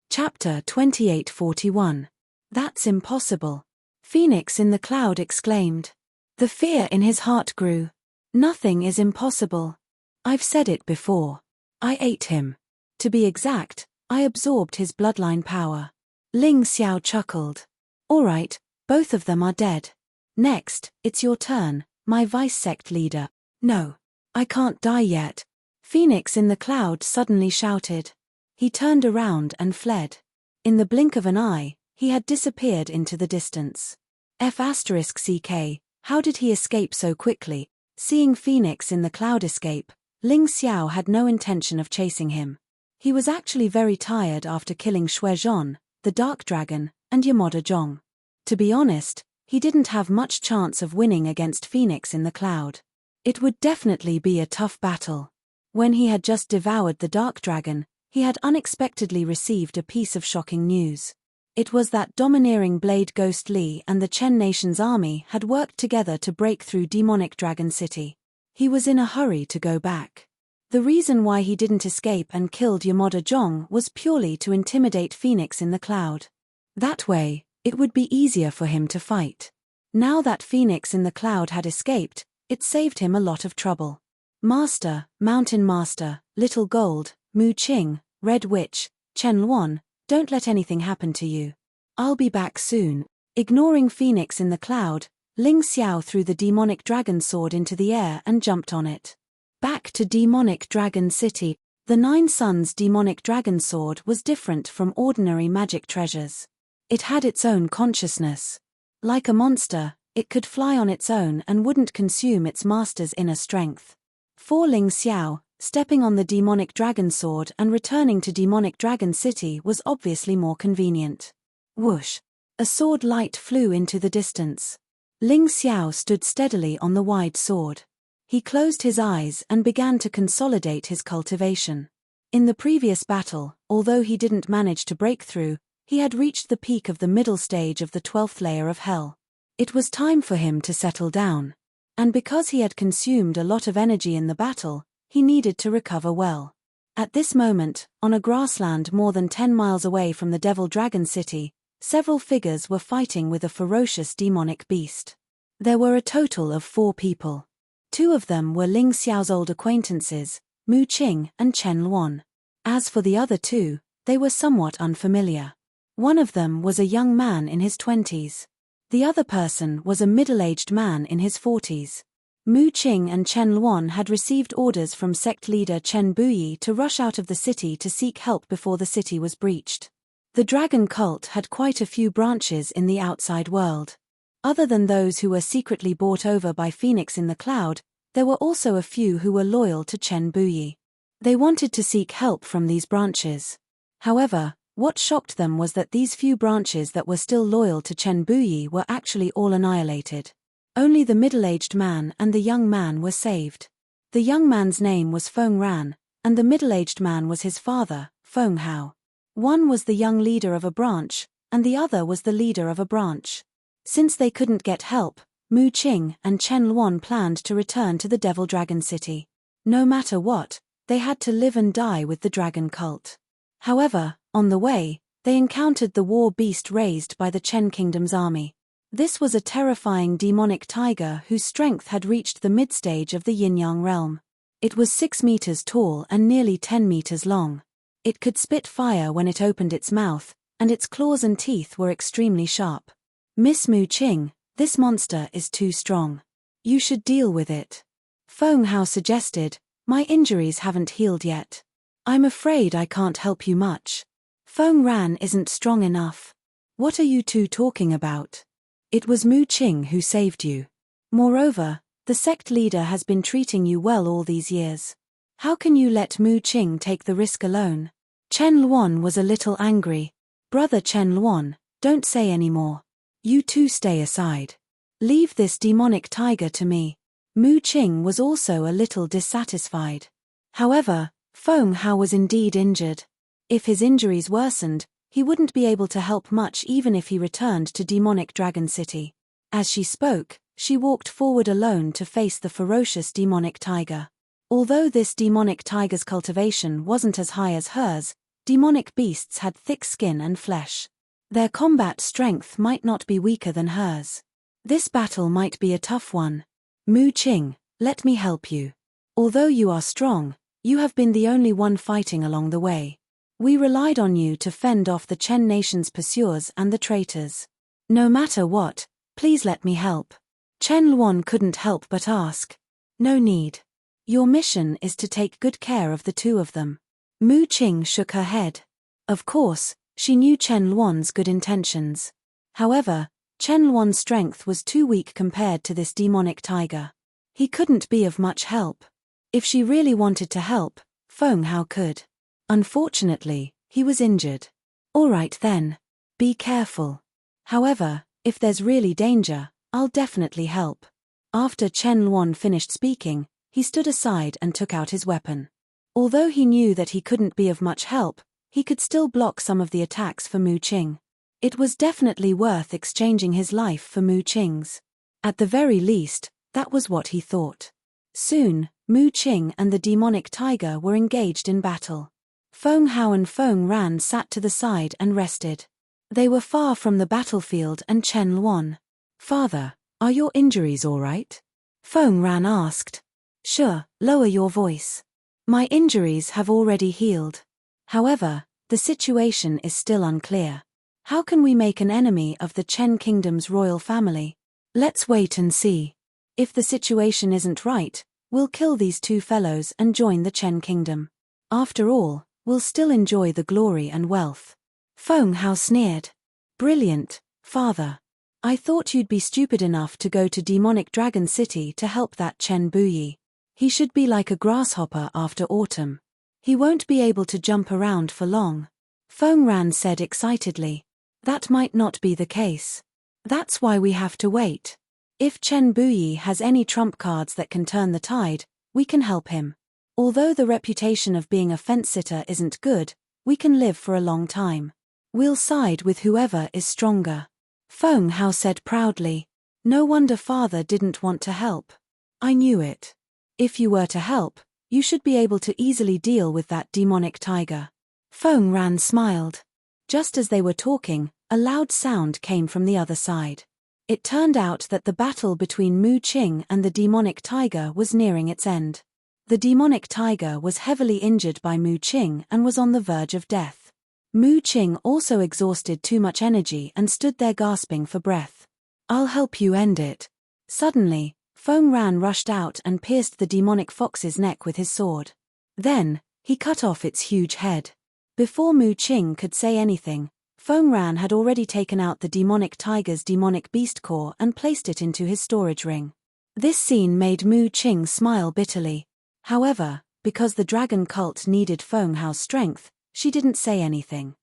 Chapter 2841. That's impossible. Phoenix in the Cloud exclaimed. The fear in his heart grew. Nothing is impossible. I've said it before. I ate him. To be exact, I absorbed his bloodline power. Ling Xiao chuckled. All right, both of them are dead. Next, it's your turn, my vice-sect leader. No. I can't die yet. Phoenix in the Cloud suddenly shouted. He turned around and fled. In the blink of an eye, he had disappeared into the distance. F***ck, how did he escape so quickly? Seeing Phoenix in the Cloud escape, Ling Xiao had no intention of chasing him. He was actually very tired after killing Shuezhon, the Dark Dragon, and Yamada Zhong. To be honest, he didn't have much chance of winning against Phoenix in the Cloud. It would definitely be a tough battle. When he had just devoured the Dark Dragon, he had unexpectedly received a piece of shocking news. It was that domineering Blade Ghost Li and the Chen Nation's army had worked together to break through Demonic Dragon City. He was in a hurry to go back. The reason why he didn't escape and killed Yamada Zhong was purely to intimidate Phoenix in the Cloud. That way, it would be easier for him to fight. Now that Phoenix in the Cloud had escaped, it saved him a lot of trouble. Master, Mountain Master, Little Gold, Mu Qing, Red Witch, Chen Luan, don't let anything happen to you. I'll be back soon. Ignoring Phoenix in the Cloud, Ling Xiao threw the demonic dragon sword into the air and jumped on it. Back to Demonic Dragon City, the Nine Suns demonic dragon sword was different from ordinary magic treasures. It had its own consciousness. Like a monster, it could fly on its own and wouldn't consume its master's inner strength. For Ling Xiao, stepping on the demonic dragon sword and returning to Demonic Dragon City was obviously more convenient. Whoosh! A sword light flew into the distance. Ling Xiao stood steadily on the wide sword. He closed his eyes and began to consolidate his cultivation. In the previous battle, although he didn't manage to break through, he had reached the peak of the middle stage of the 12th layer of hell. It was time for him to settle down. And because he had consumed a lot of energy in the battle, he needed to recover well. At this moment, on a grassland more than 10 miles away from the Devil Dragon City, several figures were fighting with a ferocious demonic beast. There were a total of 4 people. 2 of them were Ling Xiao's old acquaintances, Mu Qing and Chen Luan. As for the other 2, they were somewhat unfamiliar. One of them was a young man in his 20s. The other person was a middle-aged man in his 40s. Mu Qing and Chen Luan had received orders from sect leader Chen Buyi to rush out of the city to seek help before the city was breached. The dragon cult had quite a few branches in the outside world. Other than those who were secretly bought over by Phoenix in the Cloud, there were also a few who were loyal to Chen Buyi. They wanted to seek help from these branches. However, what shocked them was that these few branches that were still loyal to Chen Buyi were actually all annihilated. Only the middle-aged man and the young man were saved. The young man's name was Feng Ran, and the middle-aged man was his father, Feng Hao. One was the young leader of a branch, and the other was the leader of a branch. Since they couldn't get help, Mu Qing and Chen Luan planned to return to the Devil Dragon City. No matter what, they had to live and die with the dragon cult. However, on the way, they encountered the war beast raised by the Chen Kingdom's army. This was a terrifying demonic tiger whose strength had reached the mid-stage of the yin-yang realm. It was 6 meters tall and nearly 10 meters long. It could spit fire when it opened its mouth, and its claws and teeth were extremely sharp. Miss Mu Qing, this monster is too strong. You should deal with it. Feng Hao suggested, my injuries haven't healed yet. I'm afraid I can't help you much. Feng Ran isn't strong enough. What are you two talking about? It was Mu Qing who saved you. Moreover, the sect leader has been treating you well all these years. How can you let Mu Qing take the risk alone? Chen Luan was a little angry. Brother Chen Luan, don't say any more. You two stay aside. Leave this demonic tiger to me. Mu Qing was also a little dissatisfied. However, Feng Hao was indeed injured. If his injuries worsened, he wouldn't be able to help much even if he returned to Demonic Dragon City. As she spoke, she walked forward alone to face the ferocious demonic tiger. Although this demonic tiger's cultivation wasn't as high as hers, demonic beasts had thick skin and flesh. Their combat strength might not be weaker than hers. This battle might be a tough one. Mu Qing, let me help you. Although you are strong, you have been the only one fighting along the way. We relied on you to fend off the Chen nation's pursuers and the traitors. No matter what, please let me help. Chen Luan couldn't help but ask. No need. Your mission is to take good care of the two of them. Mu Qing shook her head. Of course, she knew Chen Luan's good intentions. However, Chen Luan's strength was too weak compared to this demonic tiger. He couldn't be of much help. If she really wanted to help, Feng Hao could. Unfortunately, he was injured. All right then. Be careful. However, if there's really danger, I'll definitely help. After Chen Luan finished speaking, he stood aside and took out his weapon. Although he knew that he couldn't be of much help, he could still block some of the attacks for Mu Qing. It was definitely worth exchanging his life for Mu Qing's. At the very least, that was what he thought. Soon, Mu Qing and the demonic tiger were engaged in battle. Feng Hao and Feng Ran sat to the side and rested. They were far from the battlefield and Chen Luan. Father, are your injuries all right? Feng Ran asked. Sure, lower your voice. My injuries have already healed. However, the situation is still unclear. How can we make an enemy of the Chen Kingdom's royal family? Let's wait and see. If the situation isn't right, we'll kill these two fellows and join the Chen Kingdom. After all, we'll still enjoy the glory and wealth. Feng Hao sneered. Brilliant, father. I thought you'd be stupid enough to go to Demonic Dragon City to help that Chen Buyi. He should be like a grasshopper after autumn. He won't be able to jump around for long. Feng Ran said excitedly. That might not be the case. That's why we have to wait. If Chen Buyi has any trump cards that can turn the tide, we can help him. Although the reputation of being a fence-sitter isn't good, we can live for a long time. We'll side with whoever is stronger. Feng Hao said proudly. No wonder father didn't want to help. I knew it. If you were to help, you should be able to easily deal with that demonic tiger. Feng Ran smiled. Just as they were talking, a loud sound came from the other side. It turned out that the battle between Mu Qing and the demonic tiger was nearing its end. The demonic tiger was heavily injured by Mu Qing and was on the verge of death. Mu Qing also exhausted too much energy and stood there gasping for breath. I'll help you end it. Suddenly, Feng Ran rushed out and pierced the demonic fox's neck with his sword. Then, he cut off its huge head. Before Mu Qing could say anything, Feng Ran had already taken out the demonic tiger's demonic beast core and placed it into his storage ring. This scene made Mu Qing smile bitterly. However, because the dragon cult needed Feng Hao's strength, she didn't say anything.